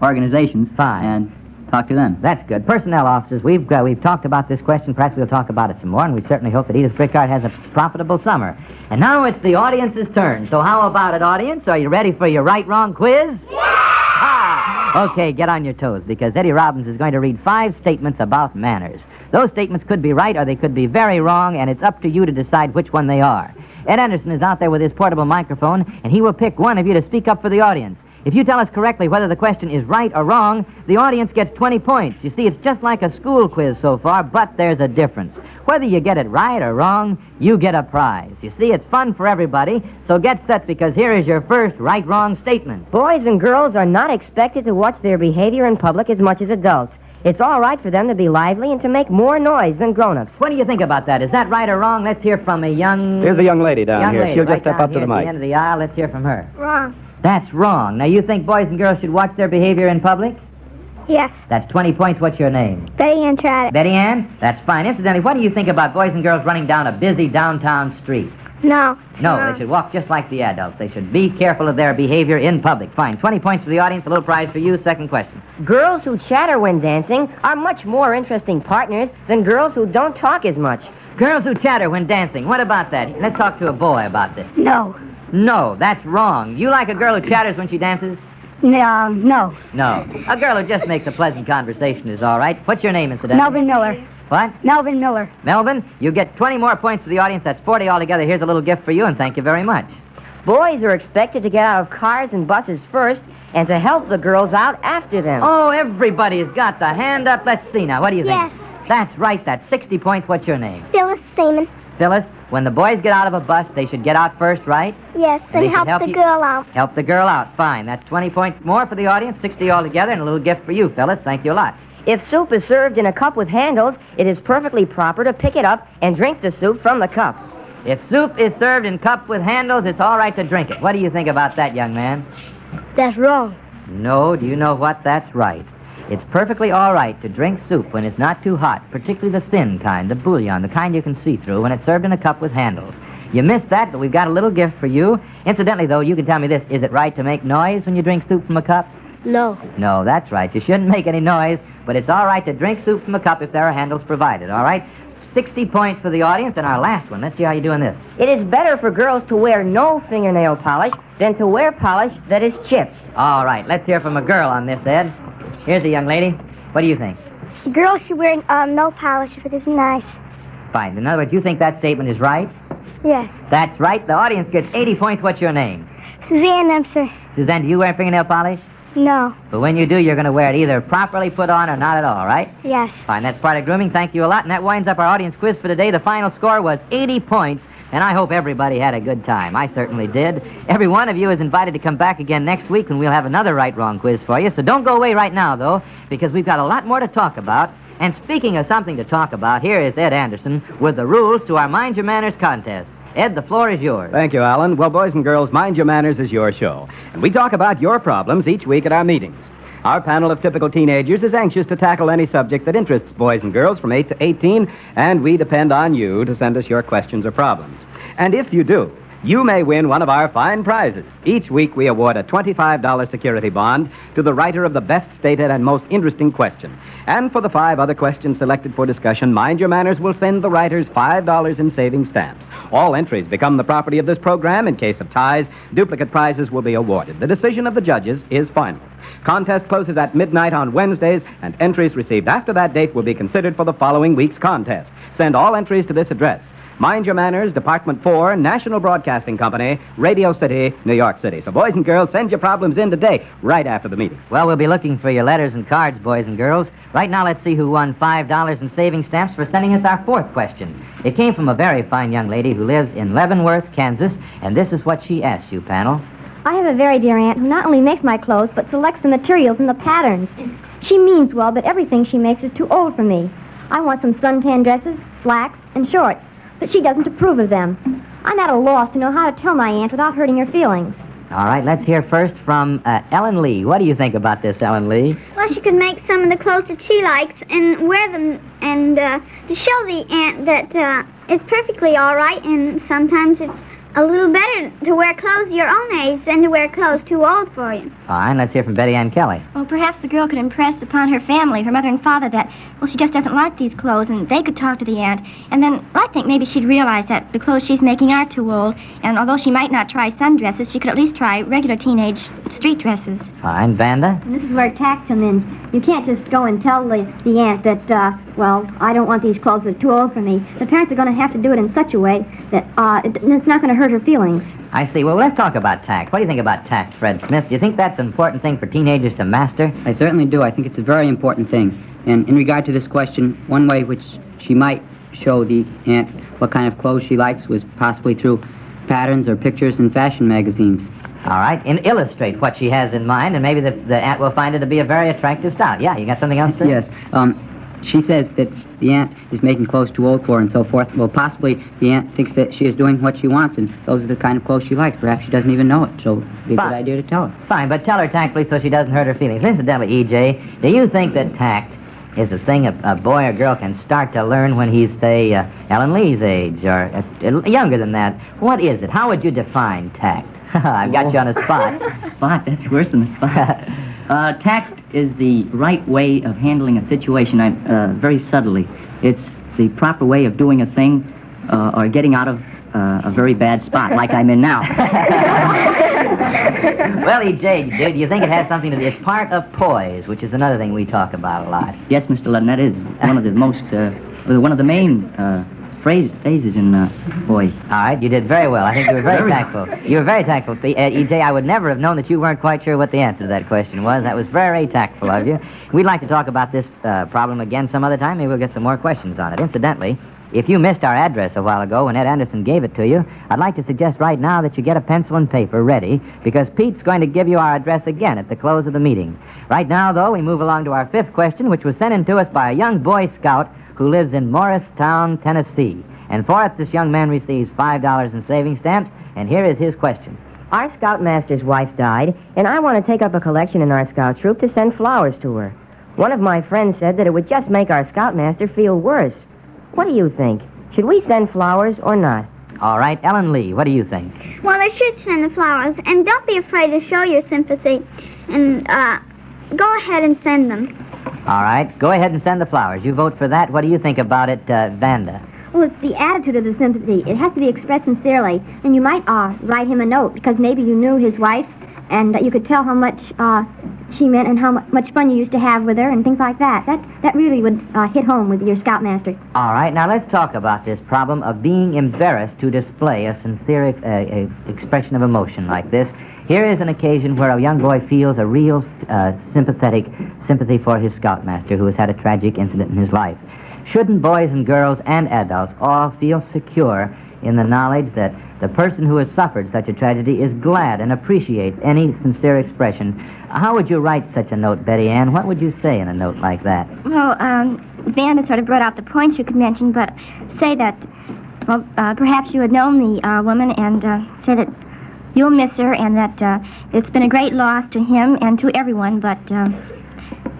organizations. Fine. And talk to them. That's good. Personnel officers, we've talked about this question. Perhaps we'll talk about it some more, and we certainly hope that Edith Rickard has a profitable summer. And now it's the audience's turn. So how about it, audience? Are you ready for your right-wrong quiz? Yeah! Okay, get on your toes, because Eddie Robbins is going to read 5 statements about manners. Those statements could be right or they could be very wrong, and it's up to you to decide which one they are. Ed Anderson is out there with his portable microphone, and he will pick one of you to speak up for the audience. If you tell us correctly whether the question is right or wrong, the audience gets 20 points. You see, it's just like a school quiz so far, but there's a difference. Whether you get it right or wrong, you get a prize. You see, it's fun for everybody, so get set, because here is your first right-wrong statement. Boys and girls are not expected to watch their behavior in public as much as adults. It's all right for them to be lively and to make more noise than grown-ups. What do you think about that? Is that right or wrong? Let's hear from a young... Here's a young lady down here. Lady, She'll right just step down up to here the at mic. the end of the aisle. Let's hear from her. Wrong. That's wrong. Now, you think boys and girls should watch their behavior in public? Yes. That's 20 points. What's your name? Betty Ann tried it. Betty Ann? That's fine. Incidentally, what do you think about boys and girls running down a busy downtown street? No. No, they should walk just like the adults. They should be careful of their behavior in public. Fine. 20 points for the audience. A little prize for you. Second question. Girls who chatter when dancing are much more interesting partners than girls who don't talk as much. Girls who chatter when dancing. What about that? Let's talk to a boy about this. No. No, that's wrong. You like a girl who chatters when she dances? No. No. A girl who just makes a pleasant conversation is all right. What's your name, incidentally? Melvin Miller. What? Melvin Miller. Melvin, you get 20 more points for the audience. That's 40 altogether. Here's a little gift for you, and thank you very much. Boys are expected to get out of cars and buses first and to help the girls out after them. Oh, everybody's got the hand up. Let's see now. What do you think? Yes. That's right. That's 60 points. What's your name? Phyllis Seaman. Phyllis, when the boys get out of a bus, they should get out first, right? Yes, They and should help the you- girl out. Help the girl out. Fine. That's 20 points more for the audience, 60 altogether, and a little gift for you, fellas. Thank you a lot. If soup is served in a cup with handles, it is perfectly proper to pick it up and drink the soup from the cup. If soup is served in cup with handles, it's all right to drink it. What do you think about that, young man? That's wrong. No, do you know what? That's right. It's perfectly all right to drink soup when it's not too hot, particularly the thin kind, the bouillon, the kind you can see through, when it's served in a cup with handles. You missed that, but we've got a little gift for you. Incidentally, though, you can tell me this. Is it right to make noise when you drink soup from a cup? No. No, that's right. You shouldn't make any noise, but it's all right to drink soup from a cup if there are handles provided, all right? 60 points for the audience, and our last one. Let's see how you do in this. It is better for girls to wear no fingernail polish than to wear polish that is chipped. All right, let's hear from a girl on this, Ed. Here's the young lady. What do you think? Girls should wear no polish if it isn't nice. Fine. In other words, you think that statement is right? Yes. That's right. The audience gets 80 points. What's your name? Suzanne, I'm sir. Suzanne, do you wear fingernail polish? No. But when you do, you're going to wear it either properly put on or not at all, right? Yes. Fine. That's part of grooming. Thank you a lot. And that winds up our audience quiz for today. The final score was 80 points. And I hope everybody had a good time. I certainly did. Every one of you is invited to come back again next week, and we'll have another right-wrong quiz for you. So don't go away right now, though, because we've got a lot more to talk about. And speaking of something to talk about, here is Ed Anderson with the rules to our Mind Your Manners contest. Ed, the floor is yours. Thank you, Alan. Well, boys and girls, Mind Your Manners is your show. And we talk about your problems each week at our meetings. Our panel of typical teenagers is anxious to tackle any subject that interests boys and girls from 8 to 18, and we depend on you to send us your questions or problems. And if you do, you may win one of our fine prizes. Each week we award a $25 security bond to the writer of the best stated and most interesting question. And for the 5 other questions selected for discussion, Mind Your Manners will send the writers $5 in savings stamps. All entries become the property of this program. In case of ties, duplicate prizes will be awarded. The decision of the judges is final. Contest closes at midnight on Wednesdays, and entries received after that date will be considered for the following week's contest. Send all entries to this address. Mind Your Manners, Department 4, National Broadcasting Company, Radio City, New York City. So, boys and girls, send your problems in today, right after the meeting. Well, we'll be looking for your letters and cards, boys and girls. Right now, let's see who won $5 in savings stamps for sending us our 4th question. It came from a very fine young lady who lives in Leavenworth, Kansas, and this is what she asked you, panel. I have a very dear aunt who not only makes my clothes, but selects the materials and the patterns. She means well, but everything she makes is too old for me. I want some suntan dresses, slacks, and shorts, but she doesn't approve of them. I'm at a loss to know how to tell my aunt without hurting her feelings. All right, let's hear first from Ellen Lee. What do you think about this, Ellen Lee? Well, she could make some of the clothes that she likes and wear them and to show the aunt that it's perfectly all right, and sometimes it's a little better to wear clothes your own age than to wear clothes too old for you. Fine, let's hear from Betty Ann Kelly. Well, perhaps the girl could impress upon her family, her mother and father, that, well, she just doesn't like these clothes, and they could talk to the aunt. And then I think maybe she'd realize that the clothes she's making are too old, and although she might not try sundresses, she could at least try regular teenage street dresses. Fine, Vanda? And this is where tact comes in. You can't just go and tell the aunt that, well, I don't want these clothes, they're too old for me. The parents are going to have to do it in such a way that it's not going to hurt her feelings. I see. Well, let's talk about tact. What do you think about tact, Fred Smith? Do you think that's an important thing for teenagers to master? I certainly do. I think it's a very important thing. And in regard to this question, one way which she might show the aunt what kind of clothes she likes was possibly through patterns or pictures in fashion magazines. All right, and illustrate what she has in mind, and maybe the aunt will find it to be a very attractive style. Yeah, you got something else to say? Yes. She says that the aunt is making clothes too old for her and so forth. Well, possibly the aunt thinks that she is doing what she wants, and those are the kind of clothes she likes. Perhaps she doesn't even know it, so it'd be a good idea to tell her. Fine, but tell her tactfully so she doesn't hurt her feelings. Incidentally, E.J., do you think that tact is a thing a boy or girl can start to learn when he's, say, Ellen Lee's age, or younger than that? What is it? How would you define tact? I've got you on a spot. Spot? That's worse than a spot. Tact is the right way of handling a situation very subtly. It's the proper way of doing a thing or getting out of a very bad spot, like I'm in now. Well, E.J., do you think it has something to do? It's part of poise, which is another thing we talk about a lot. Yes, Mr. Ludden, that is one of the most, one of the main phases in boys. All right, you did very well. I think you were very tactful. You were very tactful, E.J. I would never have known that you weren't quite sure what the answer to that question was. That was very tactful of you. We'd like to talk about this problem again some other time. Maybe we'll get some more questions on it. Incidentally, if you missed our address a while ago when Ed Anderson gave it to you, I'd like to suggest right now that you get a pencil and paper ready, because Pete's going to give you our address again at the close of the meeting. Right now, though, we move along to our fifth question, which was sent in to us by a young Boy Scout who lives in Morristown, Tennessee. And for it, this young man receives $5 in savings stamps, and here is his question. Our scoutmaster's wife died, and I want to take up a collection in our scout troop to send flowers to her. One of my friends said that it would just make our scoutmaster feel worse. What do you think? Should we send flowers or not? All right, Ellen Lee, what do you think? Well, they should send the flowers, and don't be afraid to show your sympathy, and go ahead and send them. All right, go ahead and send the flowers. You vote for that. What do you think about it, Vanda? Well, it's the attitude of the sympathy. It has to be expressed sincerely. And you might write him a note, because maybe you knew his wife, and you could tell how much she meant and how much fun you used to have with her and things like that. That really would hit home with your scoutmaster. All right, now let's talk about this problem of being embarrassed to display a sincere expression of emotion like this. Here is an occasion where a young boy feels a real sympathy for his scoutmaster who has had a tragic incident in his life. Shouldn't boys and girls and adults all feel secure in the knowledge that the person who has suffered such a tragedy is glad and appreciates any sincere expression? How would you write such a note, Betty Ann? What would you say in a note like that? Well, Vanda sort of brought out the points you could mention, but say that, well, perhaps you had known the woman and say that you'll miss her and that it's been a great loss to him and to everyone, but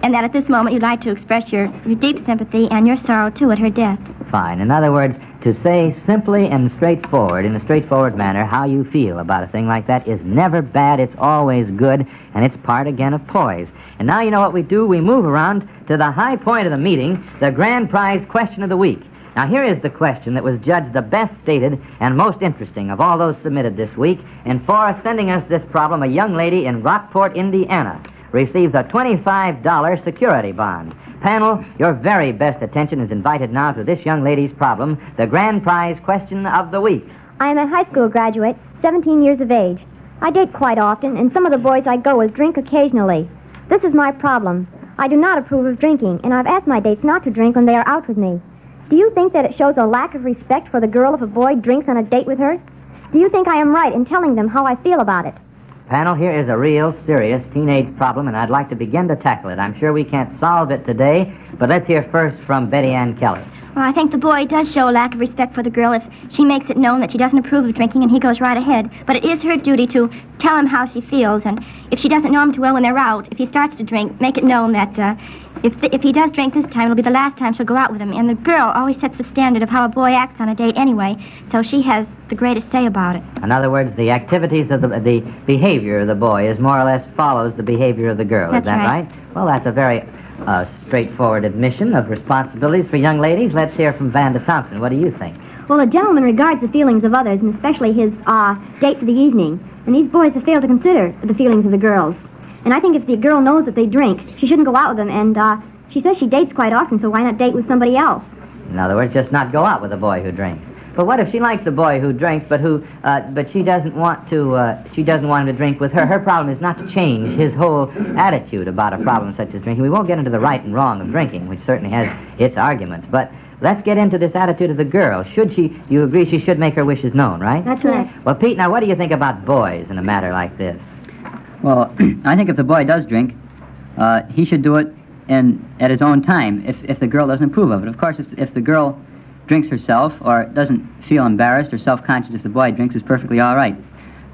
and that at this moment you'd like to express your deep sympathy and your sorrow, too, at her death. Fine. In other words, to say simply and straightforward, in a straightforward manner, how you feel about a thing like that is never bad. It's always good, and it's part, again, of poise. And now you know what we do. We move around to the high point of the meeting, the grand prize question of the week. Now, here is the question that was judged the best stated and most interesting of all those submitted this week. And for sending us this problem, a young lady in Rockport, Indiana, receives a $25 security bond. Panel, your very best attention is invited now to this young lady's problem, the grand prize question of the week. I am a high school graduate, 17 years of age. I date quite often, and some of the boys I go with drink occasionally. This is my problem. I do not approve of drinking, and I've asked my dates not to drink when they are out with me. Do you think that it shows a lack of respect for the girl if a boy drinks on a date with her? Do you think I am right in telling them how I feel about it? Panel, here is a real, serious teenage problem, and I'd like to begin to tackle it. I'm sure we can't solve it today, but let's hear first from Betty Ann Kelly. Well, I think the boy does show a lack of respect for the girl if she makes it known that she doesn't approve of drinking and he goes right ahead. But it is her duty to tell him how she feels, and if she doesn't know him too well when they're out, if he starts to drink, make it known that if he does drink this time, it'll be the last time she'll go out with him. And the girl always sets the standard of how a boy acts on a date anyway, so she has the greatest say about it. In other words, the activities of the behavior of the boy is more or less follows the behavior of the girl. That's is that right? Well, that's a very straightforward admission of responsibilities for young ladies. Let's hear from Vanda Thompson. What do you think? Well, a gentleman regards the feelings of others, and especially his date for the evening. And these boys have failed to consider the feelings of the girls. And I think if the girl knows that they drink, she shouldn't go out with them. And she says she dates quite often, so why not date with somebody else? In other words, just not go out with a boy who drinks. But what if she likes a boy who drinks, but she doesn't want him to drink with her? Her problem is not to change his whole attitude about a problem such as drinking. We won't get into the right and wrong of drinking, which certainly has its arguments. But let's get into this attitude of the girl. You agree she should make her wishes known, right? That's right. Well, Pete, now what do you think about boys in a matter like this? Well, I think if the boy does drink, he should do it at his own time if the girl doesn't approve of it. Of course, if the girl drinks herself or doesn't feel embarrassed or self-conscious if the boy drinks, is perfectly all right.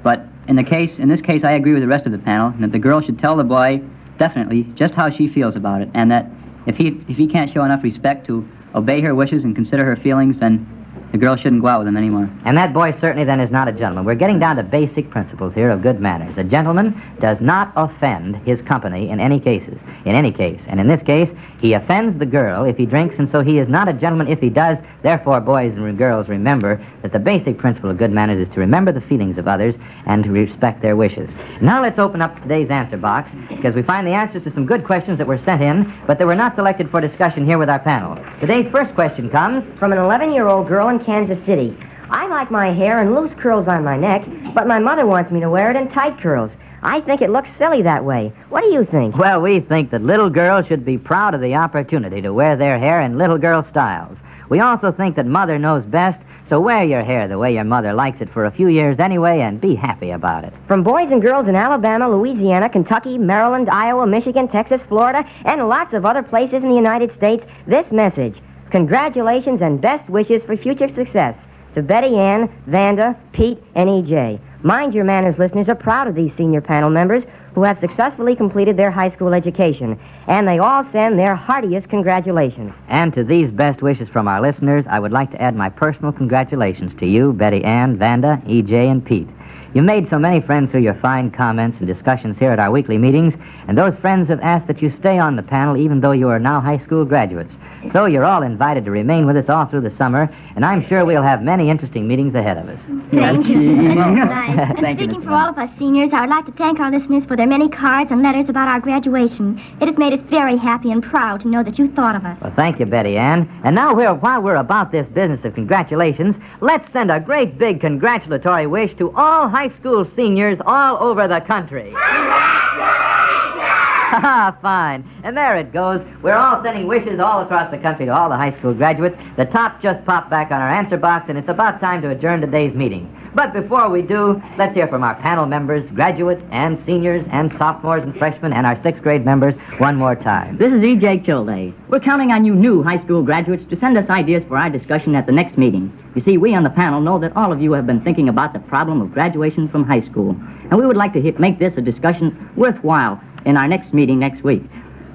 But in this case, I agree with the rest of the panel, and that the girl should tell the boy definitely just how she feels about it, and that if he can't show enough respect to obey her wishes and consider her feelings, then the girl shouldn't go out with him anymore. And that boy certainly then is not a gentleman. We're getting down to basic principles here of good manners. A gentleman does not offend his company in any case. And in this case, he offends the girl if he drinks, and so he is not a gentleman if he does. Therefore, boys and girls, remember that the basic principle of good manners is to remember the feelings of others and to respect their wishes. Now let's open up today's answer box, because we find the answers to some good questions that were sent in, but they were not selected for discussion here with our panel. Today's first question comes From an 11-year-old girl in Kansas City. I like my hair in loose curls on my neck, but my mother wants me to wear it in tight curls. I think it looks silly that way. What do you think? Well, we think that little girls should be proud of the opportunity to wear their hair in little girl styles. We also think that Mother knows best, so wear your hair the way your mother likes it for a few years anyway and be happy about it. From boys and girls in Alabama, Louisiana, Kentucky, Maryland, Iowa, Michigan, Texas, Florida, and lots of other places in the United States, this message: congratulations and best wishes for future success to Betty Ann, Vanda, Pete, and E.J. Mind Your Manners listeners are proud of these senior panel members who have successfully completed their high school education, and they all send their heartiest congratulations. And to these best wishes from our listeners, I would like to add my personal congratulations to you, Betty Ann, Vanda, E.J., and Pete. You made so many friends through your fine comments and discussions here at our weekly meetings, and those friends have asked that you stay on the panel even though you are now high school graduates. So you're all invited to remain with us all through the summer, and I'm sure we'll have many interesting meetings ahead of us. Thank you. That's nice. Thank you, Speaking Miss for all of us seniors, I would like to thank our listeners for their many cards and letters about our graduation. It has made us very happy and proud to know that you thought of us. Well, thank you, Betty Ann. And now, while we're about this business of congratulations, let's send a great big congratulatory wish to all high school seniors all over the country. Ah, fine. And there it goes. We're all sending wishes all across the country to all the high school graduates. The top just popped back on our answer box, and it's about time to adjourn today's meeting. But before we do, let's hear from our panel members, graduates, and seniors, and sophomores and freshmen, and our sixth grade members one more time. This is E.J. Kilday. We're counting on you new high school graduates to send us ideas for our discussion at the next meeting. You see, we on the panel know that all of you have been thinking about the problem of graduation from high school, and we would like to make this a discussion worthwhile in our next meeting next week.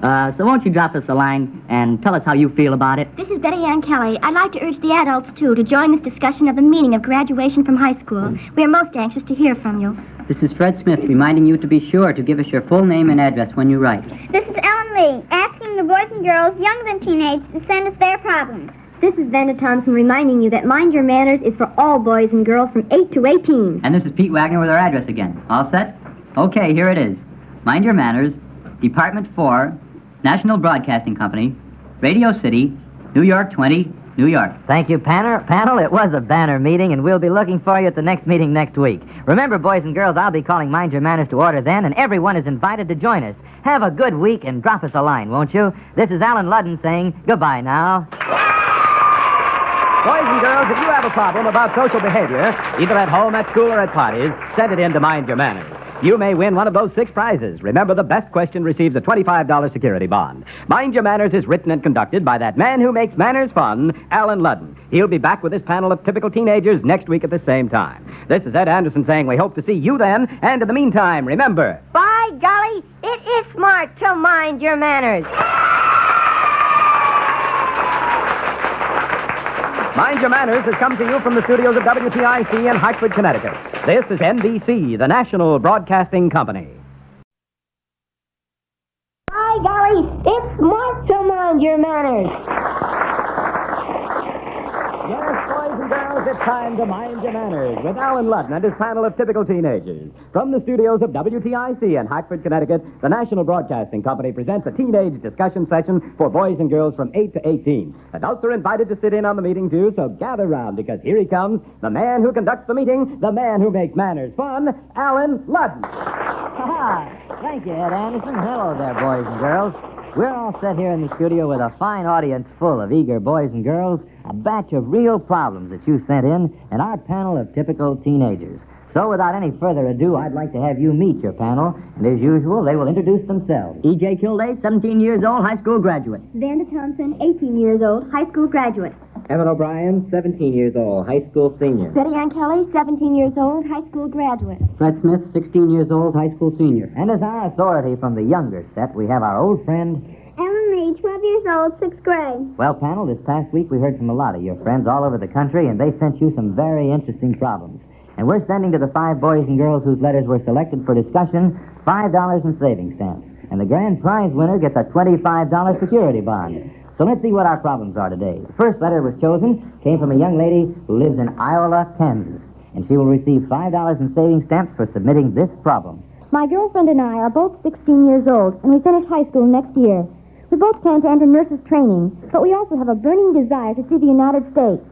So won't you drop us a line and tell us how you feel about it? This is Betty Ann Kelly. I'd like to urge the adults, too, to join this discussion of the meaning of graduation from high school. We are most anxious to hear from you. This is Fred Smith reminding you to be sure to give us your full name and address when you write. This is Ellen Lee, asking the boys and girls younger than teenage to send us their problems. This is Vanda Thompson reminding you that Mind Your Manners is for all boys and girls from 8 to 18. And this is Pete Wagner with our address again. All set? Okay, here it is. Mind Your Manners, Department 4, National Broadcasting Company, Radio City, New York 20, New York. Thank you, panel. It was a banner meeting, and we'll be looking for you at the next meeting next week. Remember, boys and girls, I'll be calling Mind Your Manners to order then, and everyone is invited to join us. Have a good week and drop us a line, won't you? This is Alan Ludden saying goodbye now. Boys and girls, if you have a problem about social behavior, either at home, at school, or at parties, send it in to Mind Your Manners. You may win one of those 6 prizes. Remember, the best question receives a $25 security bond. Mind Your Manners is written and conducted by that man who makes manners fun, Alan Ludden. He'll be back with his panel of typical teenagers next week at the same time. This is Ed Anderson saying we hope to see you then, and in the meantime, remember... By golly, it is smart to mind your manners. Mind Your Manners has come to you from the studios of WTIC in Hartford, Connecticut. This is NBC, the National Broadcasting Company. By golly, it's smart to mind your manners. Yes, boys and girls, it's time to Mind Your Manners with Alan Ludden and his panel of typical teenagers. From the studios of WTIC in Hartford, Connecticut, the National Broadcasting Company presents a teenage discussion session for boys and girls from 8 to 18. Adults are invited to sit in on the meeting, too, so gather round, because here he comes, the man who conducts the meeting, the man who makes manners fun, Alan Ludden. Thank you, Ed Anderson. Hello there, boys and girls. We're all set here in the studio with a fine audience full of eager boys and girls, a batch of real problems that you sent in, and our panel of typical teenagers. So without any further ado, I'd like to have you meet your panel, and as usual, they will introduce themselves. E.J. Kilday, 17 years old, high school graduate. Vanda Thompson, 18 years old, high school graduate. Evan O'Brien, 17 years old, high school senior. Betty Ann Kelly, 17 years old, high school graduate. Fred Smith, 16 years old, high school senior. And as our authority from the younger set, we have our old friend... Ellen Lee, 12 years old, 6th grade. Well, panel, this past week we heard from a lot of your friends all over the country, and they sent you some very interesting problems. And we're sending to the 5 boys and girls whose letters were selected for discussion $5 in savings stamps. And the grand prize winner gets a $25 security bond. So let's see what our problems are today. The first letter was chosen, came from a young lady who lives in Iowa, Kansas. And she will receive $5 in savings stamps for submitting this problem. My girlfriend and I are both 16 years old, and we finish high school next year. We both plan to enter nurses' training, but we also have a burning desire to see the United States.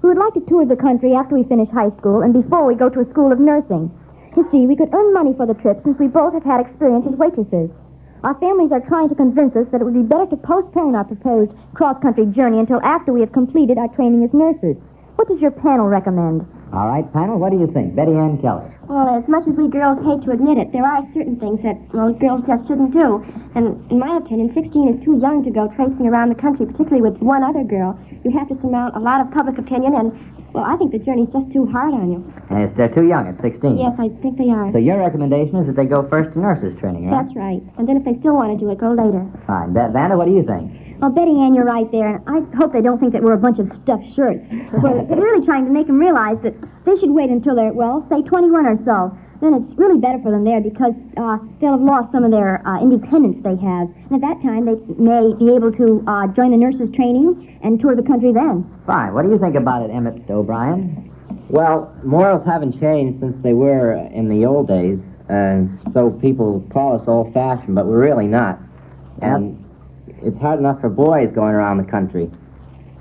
We would like to tour the country after we finish high school and before we go to a school of nursing. You see, we could earn money for the trip since we both have had experience as waitresses. Our families are trying to convince us that it would be better to postpone our proposed cross-country journey until after we have completed our training as nurses. What does your panel recommend? All right, panel, what do you think? Betty Ann Keller. Well, as much as we girls hate to admit it, there are certain things that, well, girls just shouldn't do. And in my opinion, 16 is too young to go traipsing around the country, particularly with one other girl. You have to surmount a lot of public opinion, and, well, I think the journey's just too hard on you. Yes, they're too young at 16. Yes, I think they are. So your recommendation is that they go first to nurses training, right? That's right. And then if they still want to do it, go later. Fine. Vanda, what do you think? Well, Betty Ann, you're right there, and I hope they don't think that we're a bunch of stuffed shirts. We're really trying to make them realize that they should wait until they're, well, say 21 or so. Then it's really better for them there because they'll have lost some of their independence they have. And at that time, they may be able to join the nurses' training and tour the country then. Fine. What do you think about it, Emmett O'Brien? Well, morals haven't changed since they were in the old days. So people call us old-fashioned, but we're really not. And it's hard enough for boys going around the country.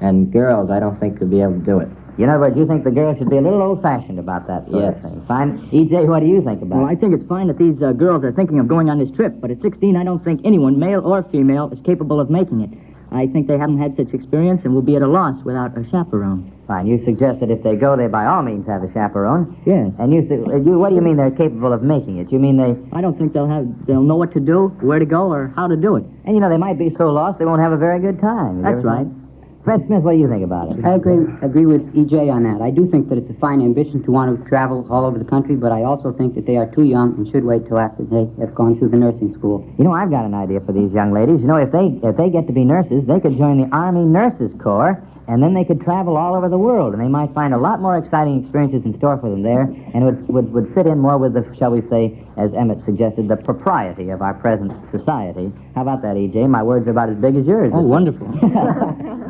And girls, I don't think, could be able to do it. In other words, you think the girls should be a little old-fashioned about that sort of thing. Fine. E.J., what do you think about Well, it? I think it's fine that these girls are thinking of going on this trip, but at 16, I don't think anyone, male or female, is capable of making it. I think they haven't had such experience and will be at a loss without a chaperone. Fine. You suggest that if they go, they by all means have a chaperone. Yes. And what do you mean they're capable of making it? You mean they... I don't think they'll know what to do, where to go, or how to do it. And, they might be so lost they won't have a very good time. That's right. Fred Smith, what do you think about it? I agree with E.J. on that. I do think that it's a fine ambition to want to travel all over the country, but I also think that they are too young and should wait till after they have gone through the nursing school. I've got an idea for these young ladies. If they get to be nurses, they could join the Army Nurses Corps, and then they could travel all over the world, and they might find a lot more exciting experiences in store for them there, and it would fit in more with the, shall we say, as Emmett suggested, the propriety of our present society. How about that, E.J.? My words are about as big as yours. Oh, wonderful.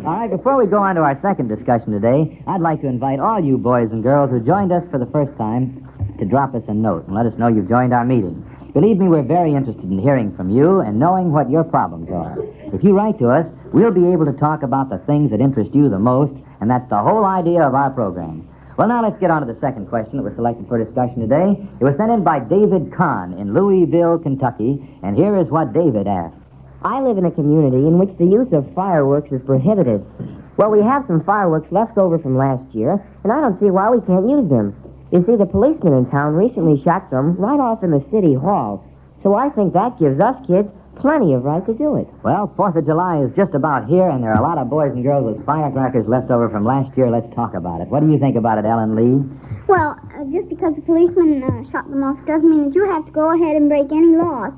All right, before we go on to our second discussion today, I'd like to invite all you boys and girls who joined us for the first time to drop us a note and let us know you've joined our meeting. Believe me, we're very interested in hearing from you and knowing what your problems are. If you write to us, we'll be able to talk about the things that interest you the most, and that's the whole idea of our program. Well, now let's get on to the second question that was selected for discussion today. It was sent in by David Kahn in Louisville, Kentucky, and here is what David asked. I live in a community in which the use of fireworks is prohibited. Well, we have some fireworks left over from last year, and I don't see why we can't use them. You see, the policeman in town recently shot some right off in the city hall, so I think that gives us kids plenty of right to do it. Well, 4th of July is just about here, and there are a lot of boys and girls with firecrackers left over from last year. Let's talk about it. What do you think about it, Ellen Lee? Well, just because the policeman shot them off doesn't mean that you have to go ahead and break any laws.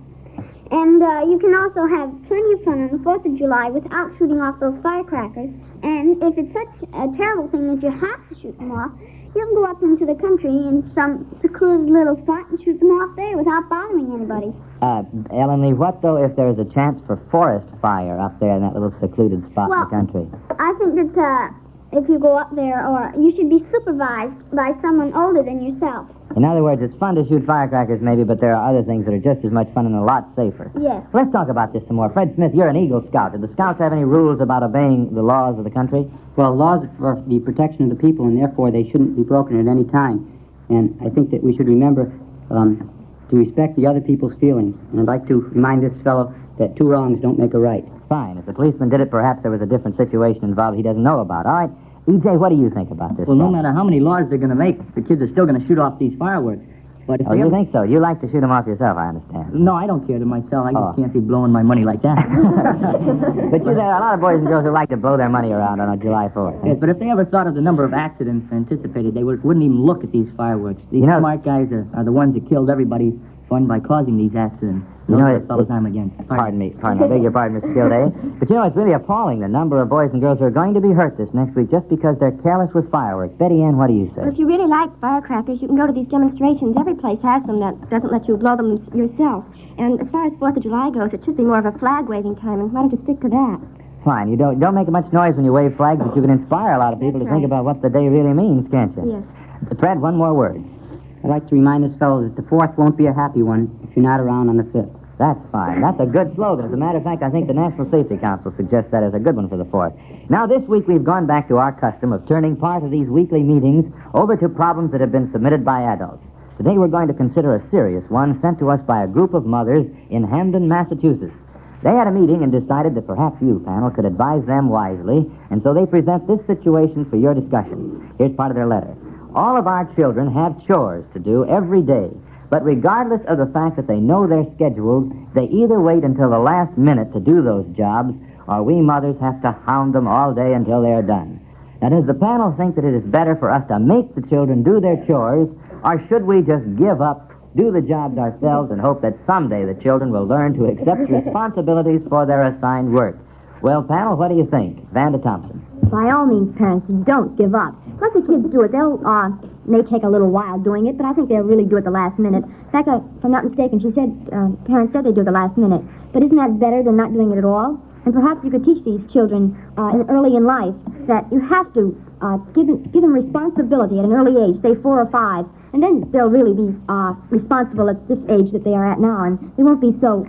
And you can also have plenty of fun on the 4th of July without shooting off those firecrackers. And if it's such a terrible thing that you have to shoot them off, you can go up into the country in some secluded little spot and shoot them off there without bothering anybody. Ellen Lee, what, though, if there's a chance for forest fire up there in that little secluded spot in the country? I think that if you go up there, or you should be supervised by someone older than yourself. In other words, it's fun to shoot firecrackers, maybe, but there are other things that are just as much fun and a lot safer. Yes. Let's talk about this some more. Fred Smith, you're an Eagle Scout. Do the Scouts have any rules about obeying the laws of the country? Well, laws are for the protection of the people, and therefore they shouldn't be broken at any time. And I think that we should remember to respect the other people's feelings. And I'd like to remind this fellow that two wrongs don't make a right. Fine. If the policeman did it, perhaps there was a different situation involved he doesn't know about. All right. E.J., what do you think about this? Well, no matter how many laws they're going to make, the kids are still going to shoot off these fireworks. But if Oh, you think so? You like to shoot them off yourself, I understand. No, I don't care to myself. I just can't be blowing my money like that. But there are a lot of boys and girls who like to blow their money around on July 4th. Yes, but if they ever thought of the number of accidents anticipated, they wouldn't even look at these fireworks. These smart guys are the ones that killed everybody fun by causing these accidents. Those are the fellows I'm against. Pardon me. I beg your pardon, Mr. Gilday. But it's really appalling, the number of boys and girls who are going to be hurt this next week just because they're careless with fireworks. Betty Ann, what do you say? Well, if you really like firecrackers, you can go to these demonstrations. Every place has them that doesn't let you blow them yourself. And as far as 4th of July goes, it should be more of a flag-waving time, and why don't you stick to that? Fine. You don't make much noise when you wave flags, but you can inspire a lot of people to think about what the day really means, can't you? Yes. Fred, one more word. I'd like to remind this fellow that the 4th won't be a happy one if you're not around on the 5th. That's fine. That's a good slogan. As a matter of fact, I think the National Safety Council suggests that as a good one for the 4th. Now, this week we've gone back to our custom of turning part of these weekly meetings over to problems that have been submitted by adults. Today we're going to consider a serious one sent to us by a group of mothers in Hamden, Massachusetts. They had a meeting and decided that perhaps you, panel, could advise them wisely, and so they present this situation for your discussion. Here's part of their letter. All of our children have chores to do every day, but regardless of the fact that they know their schedules, they either wait until the last minute to do those jobs, or we mothers have to hound them all day until they're done. Now, does the panel think that it is better for us to make the children do their chores, or should we just give up, do the jobs ourselves, and hope that someday the children will learn to accept responsibilities for their assigned work? Well, panel, what do you think? Vanda Thompson. By all means, parents, don't give up. Let the kids do it. They'll, may take a little while doing it, but I think they'll really do it the last minute. In fact, if I'm not mistaken, she said, parents said they do it the last minute. But isn't that better than not doing it at all? And perhaps you could teach these children early in life that you have to give them responsibility at an early age, say 4 or 5, and then they'll really be responsible at this age that they are at now, and they won't be so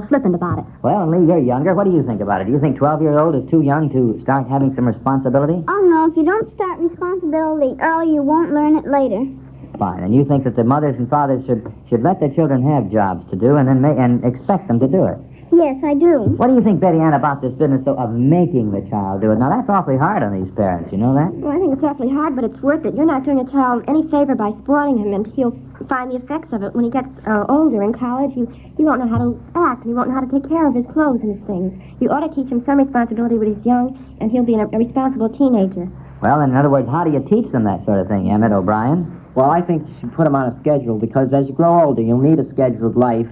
flippant about it. Well, Lee, you're younger. What do you think about it? Do you think 12-year-old is too young to start having some responsibility? Oh, no, if you don't start responsibility early, you won't learn it later. Fine. And you think that the mothers and fathers should let their children have jobs to do and then and expect them to do it? Yes, I do. What do you think, Betty Ann, about this business of making the child do it? Now, that's awfully hard on these parents. You know that? Well, I think it's awfully hard, but it's worth it. You're not doing a child any favor by spoiling him, and he'll find the effects of it when he gets older in college. He won't know how to act, and he won't know how to take care of his clothes and his things. You ought to teach him some responsibility when he's young, and he'll be a responsible teenager. Well, in other words, how do you teach them that sort of thing, Emmett O'Brien? Well, I think you should put them on a schedule, because as you grow older, you'll need a scheduled life.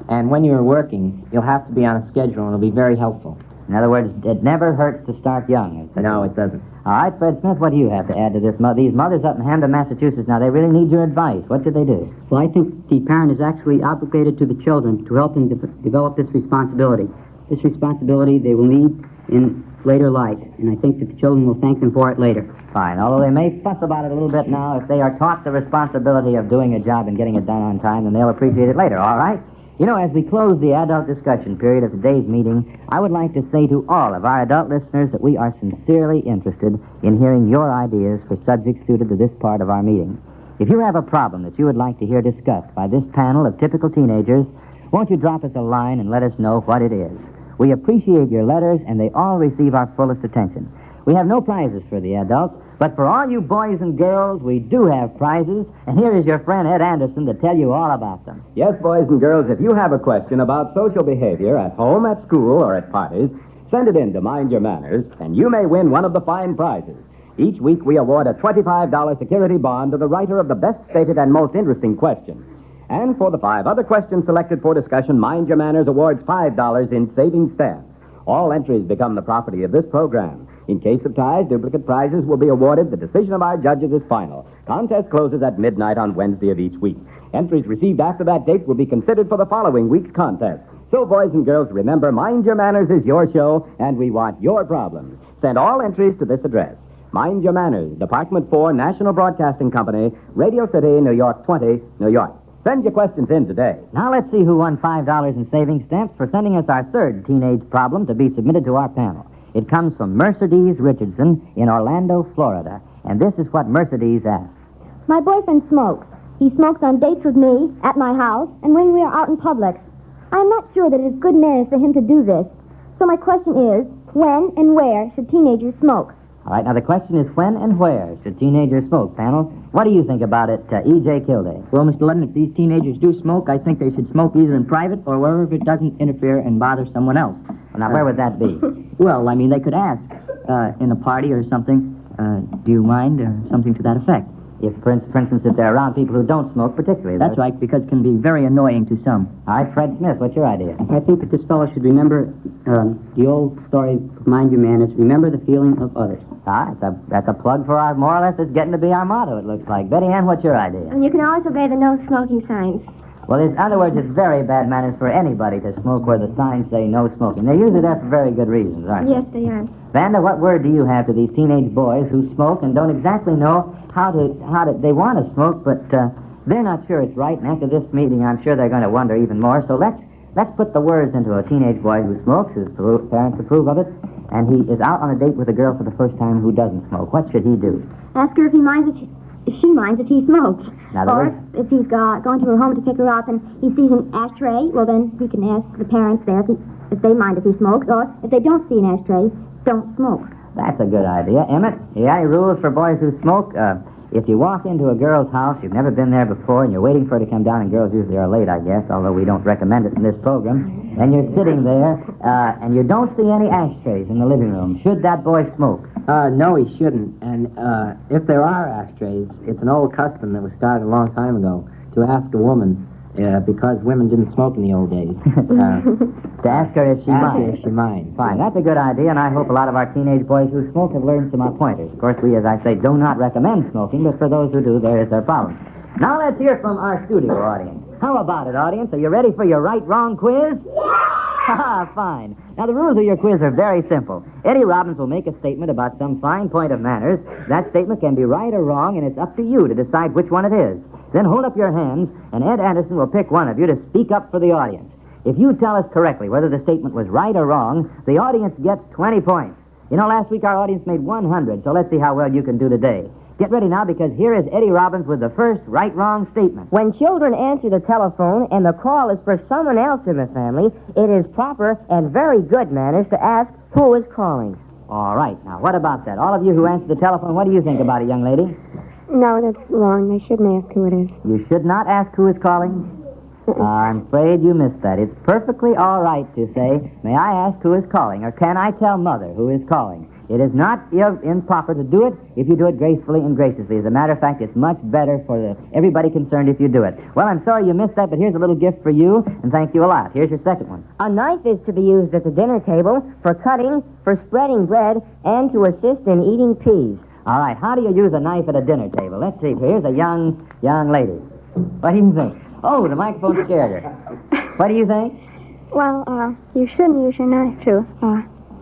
And when you're working, you'll have to be on a schedule, and it'll be very helpful. In other words, it never hurts to start young. No, it doesn't. All right, Fred Smith, what do you have to add to this? These mothers up in Hamden, Massachusetts, now, they really need your advice. What should they do? Well, I think the parent is actually obligated to the children to help them develop this responsibility. This responsibility they will need in later life, and I think that the children will thank them for it later. Fine, although they may fuss about it a little bit now. If they are taught the responsibility of doing a job and getting it done on time, then they'll appreciate it later, all right? You know, as we close the adult discussion period of today's meeting, I would like to say to all of our adult listeners that we are sincerely interested in hearing your ideas for subjects suited to this part of our meeting. If you have a problem that you would like to hear discussed by this panel of typical teenagers, won't you drop us a line and let us know what it is? We appreciate your letters, and they all receive our fullest attention. We have no prizes for the adults, but for all you boys and girls, we do have prizes, and here is your friend Ed Anderson to tell you all about them. Yes, boys and girls, if you have a question about social behavior at home, at school, or at parties, send it in to Mind Your Manners, and you may win one of the fine prizes. Each week we award a $25 security bond to the writer of the best stated and most interesting question. And for the 5 other questions selected for discussion, Mind Your Manners awards $5 in savings stamps. All entries become the property of this program. In case of ties, duplicate prizes will be awarded. The decision of our judges is final. Contest closes at midnight on Wednesday of each week. Entries received after that date will be considered for the following week's contest. So, boys and girls, remember, Mind Your Manners is your show, and we want your problems. Send all entries to this address. Mind Your Manners, Department 4, National Broadcasting Company, Radio City, New York 20, New York. Send your questions in today. Now let's see who won $5 in savings stamps for sending us our third teenage problem to be submitted to our panel. It comes from Mercedes Richardson in Orlando, Florida. And this is what Mercedes asks. My boyfriend smokes. He smokes on dates with me, at my house, and when we are out in public. I am not sure that it is good manners for him to do this. So my question is, when and where should teenagers smoke? All right, now the question is when and where should teenagers smoke, panel? What do you think about it, E.J. Kildare? Well, Mr. Ludden, if these teenagers do smoke, I think they should smoke either in private or wherever it doesn't interfere and bother someone else. Now, where would that be? Well, I mean, they could ask in a party or something, do you mind, or something to that effect. If, for instance, if they're around people who don't smoke particularly. That's right, because it can be very annoying to some. All right, Fred Smith, what's your idea? I think that this fellow should remember the old story of Mind Your Manners, remember the feeling of others. Ah, that's a plug for our, more or less, it's getting to be our motto, it looks like. Betty Ann, what's your idea? And you can always obey the no smoking signs. Well, in other words, it's very bad manners for anybody to smoke where the signs say no smoking. They're usually there for very good reasons, aren't they? Yes, they are. Vanda, what word do you have to these teenage boys who smoke and don't exactly know how to they want to smoke, but They're not sure it's right, and after this meeting, I'm sure they're going to wonder even more. So let's put the words into a teenage boy who smokes, whose parents approve of it, and he is out on a date with a girl for the first time who doesn't smoke. What should he do? Ask her if he minds if she minds if he smokes. In other Or words? if he's going to her home to pick her up and he sees an ashtray, well, then he can ask the parents there if they mind if he smokes, or if they don't see an ashtray, don't smoke. That's a good idea. Emmett, you got any rules for boys who smoke? If you walk into a girl's house, you've never been there before, and you're waiting for her to come down, and girls usually are late, I guess, although we don't recommend it in this program, and you're sitting there, and you don't see any ashtrays in the living room, should that boy smoke? No, he shouldn't. And if there are ashtrays, it's an old custom that was started a long time ago to ask a woman, because women didn't smoke in the old days. To ask her if she minds. If she minds. Fine, that's a good idea, and I hope a lot of our teenage boys who smoke have learned some pointers. Of course, we, as I say, do not recommend smoking, but for those who do, there is their problem. Now let's hear from our studio audience. How about it, audience? Are you ready for your right-wrong quiz? Yeah! Fine. Now, the rules of your quiz are very simple. Eddie Robbins will make a statement about some fine point of manners. That statement can be right or wrong, and it's up to you to decide which one it is. Then hold up your hands, and Ed Anderson will pick one of you to speak up for the audience. If you tell us correctly whether the statement was right or wrong, the audience gets 20 points. You know, last week our audience made 100, so let's see how well you can do today. Get ready now, because here is Eddie Robbins with the first right-wrong statement. When children answer the telephone and the call is for someone else in the family, it is proper and very good manners to ask who is calling. All right. Now, what about that? All of you who answer the telephone, what do you think about it, young lady? No, that's wrong. They shouldn't ask who it is. You should not ask who is calling? I'm afraid you missed that. It's perfectly all right to say, may I ask who is calling, or can I tell Mother who is calling? It is not improper to do it if you do it gracefully and graciously. As a matter of fact, it's much better for everybody concerned if you do it. Well, I'm sorry you missed that, but here's a little gift for you, and thank you a lot. Here's your second one. A knife is to be used at the dinner table for cutting, for spreading bread, and to assist in eating peas. All right, how do you use a knife at a dinner table? Let's see. Here's a young lady. What do you think? Oh, the microphone scared her. What do you think? Well, you shouldn't use your knife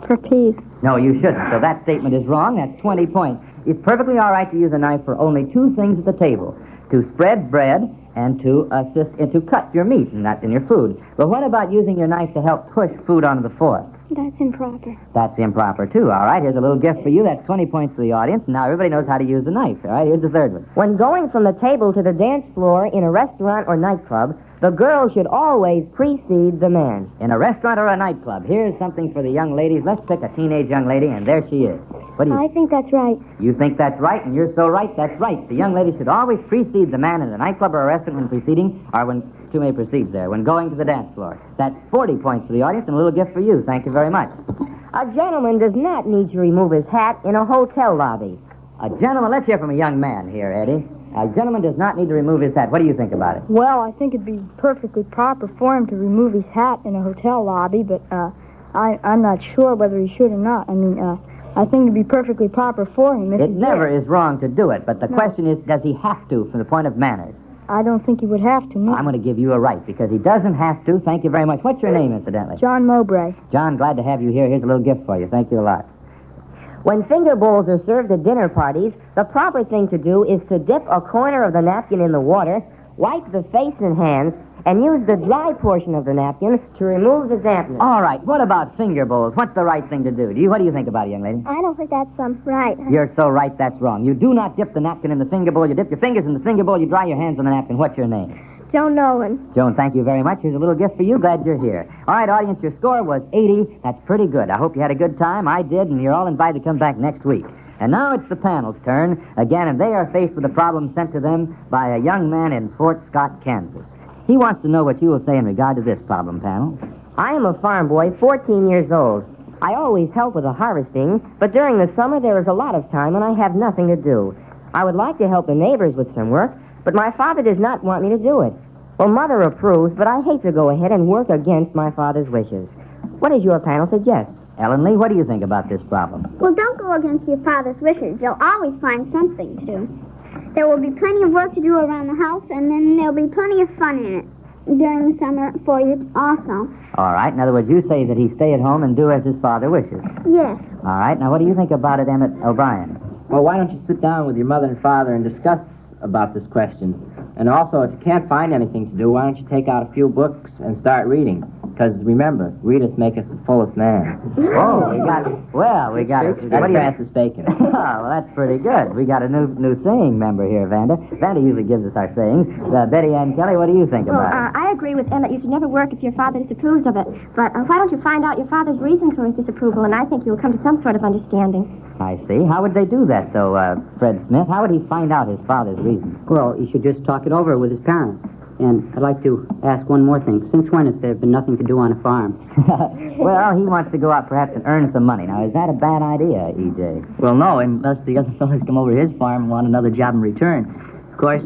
for peas. No, you shouldn't. So that statement is wrong. That's 20 points. It's perfectly all right to use a knife for only two things at the table: to spread bread and to assist and to cut your meat and not in your food. But what about using your knife to help push food onto the fork? That's improper. That's improper, too. All right, here's a little gift for you. That's 20 points for the audience. Now everybody knows how to use the knife. All right, here's the third one. When going from the table to the dance floor in a restaurant or nightclub, the girl should always precede the man. In a restaurant or a nightclub, here's something for the young ladies. Let's pick a teenage young lady, and there she is. What do you I think that's right. You think that's right, and you're so right, that's right. The young lady should always precede the man in a nightclub or a restaurant when preceding, or when two may proceed there, when going to the dance floor. That's 40 points for the audience, and a little gift for you. Thank you very much. A gentleman does not need to remove his hat in a hotel lobby. A gentleman, let's hear from a young man here, Eddie. A gentleman does not need to remove his hat. What do you think about it? Well, I think it'd be perfectly proper for him to remove his hat in a hotel lobby, but I'm not sure whether he should or not. I mean, I think it'd be perfectly proper for him if It he never did. is wrong to do it, but the question is, does he have to from the point of manners? I don't think he would have to, no. I'm going to give you a right, because he doesn't have to. Thank you very much. What's your name, incidentally? John Mowbray. John, glad to have you here. Here's a little gift for you. Thank you a lot. When finger bowls are served at dinner parties, the proper thing to do is to dip a corner of the napkin in the water, wipe the face and hands, and use the dry portion of the napkin to remove the dampness. All right, what about finger bowls? What's the right thing to do? What do you think about it, young lady? I don't think that's right. You're so right, that's wrong. You do not dip the napkin in the finger bowl. You dip your fingers in the finger bowl. You dry your hands on the napkin. What's your name? Joan Nolan. Joan, thank you very much. Here's a little gift for you. Glad you're here. All right, audience, your score was 80. That's pretty good. I hope you had a good time. I did, and you're all invited to come back next week. And now it's the panel's turn again, and they are faced with a problem sent to them by a young man in Fort Scott, Kansas. He wants to know what you will say in regard to this problem, panel. I am a farm boy, 14 years old. I always help with the harvesting, but during the summer there is a lot of time and I have nothing to do. I would like to help the neighbors with some work, but my father does not want me to do it. Well, Mother approves, but I hate to go ahead and work against my father's wishes. What does your panel suggest? Ellen Lee, what do you think about this problem? Well, don't go against your father's wishes. You'll always find something to do. There will be plenty of work to do around the house, and then there'll be plenty of fun in it during the summer for you also. All right. In other words, you say that he stay at home and do as his father wishes. Yes. All right. Now, what do you think about it, Emmett O'Brien? Well, why don't you sit down with your mother and father and discuss about this question? And also, if you can't find anything to do, why don't you take out a few books and start reading? Because remember, readers make us the fullest man. Oh, we got That's Francis Bacon. Oh, well, that's pretty good. We got a new saying member here, Vanda. Vanda usually gives us our sayings. Betty Ann Kelly, what do you think about it? I agree with Emmett. You should never work if your father disapproves of it. But why don't you find out your father's reasons for his disapproval, and I think you'll come to some sort of understanding. I see. How would they do that, though, Fred Smith? How would he find out his father's reasons? Well, he should just talk it over with his parents. And I'd like to ask one more thing. Since when has there been nothing to do on a farm? Well, he wants to go out perhaps and earn some money. Now, is that a bad idea, E.J.? Well, no, unless the other fellows come over to his farm and want another job in return. Of course,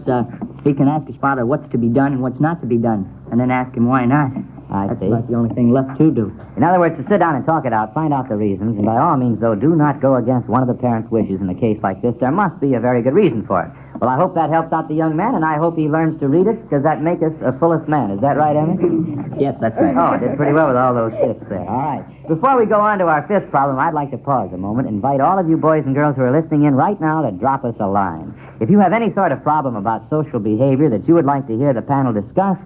he can ask his father what's to be done and what's not to be done, and then ask him why not. That's about the only thing left to do. In other words, to sit down and talk it out, find out the reasons, and by all means, though, do not go against one of the parents' wishes in a case like this. There must be a very good reason for it. Well, I hope that helps out the young man, and I hope he learns to read it, because that makes us a fullest man. Is that right, Emmett? Yes, that's right. Oh, I did pretty well with all those fifths there. All right. Before we go on to our fifth problem, I'd like to pause a moment and invite all of you boys and girls who are listening in right now to drop us a line. If you have any sort of problem about social behavior that you would like to hear the panel discuss,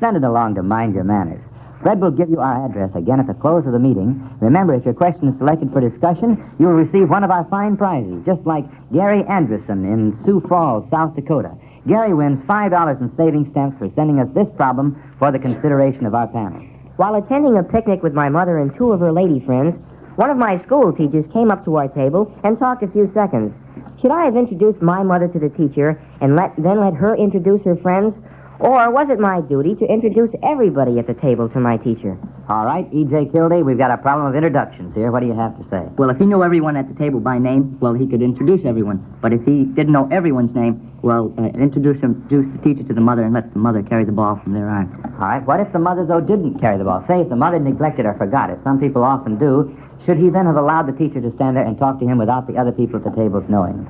send it along to Mind Your Manners. Fred will give you our address again at the close of the meeting. Remember, if your question is selected for discussion, you will receive one of our fine prizes, just like Gary Anderson in Sioux Falls, South Dakota. Gary wins $5 in savings stamps for sending us this problem for the consideration of our panel. While attending a picnic with my mother and two of her lady friends, one of my school teachers came up to our table and talked a few seconds. Should I have introduced my mother to the teacher and then let her introduce her friends? Or was it my duty to introduce everybody at the table to my teacher? All right, E.J. Kildee, we've got a problem of introductions here. What do you have to say? Well, if he knew everyone at the table by name, well, he could introduce everyone. But if he didn't know everyone's name, well, introduce the teacher to the mother and let the mother carry the ball from there on. All right, what if the mother, though, didn't carry the ball? Say if the mother neglected or forgot, as some people often do, should he then have allowed the teacher to stand there and talk to him without the other people at the tables knowing?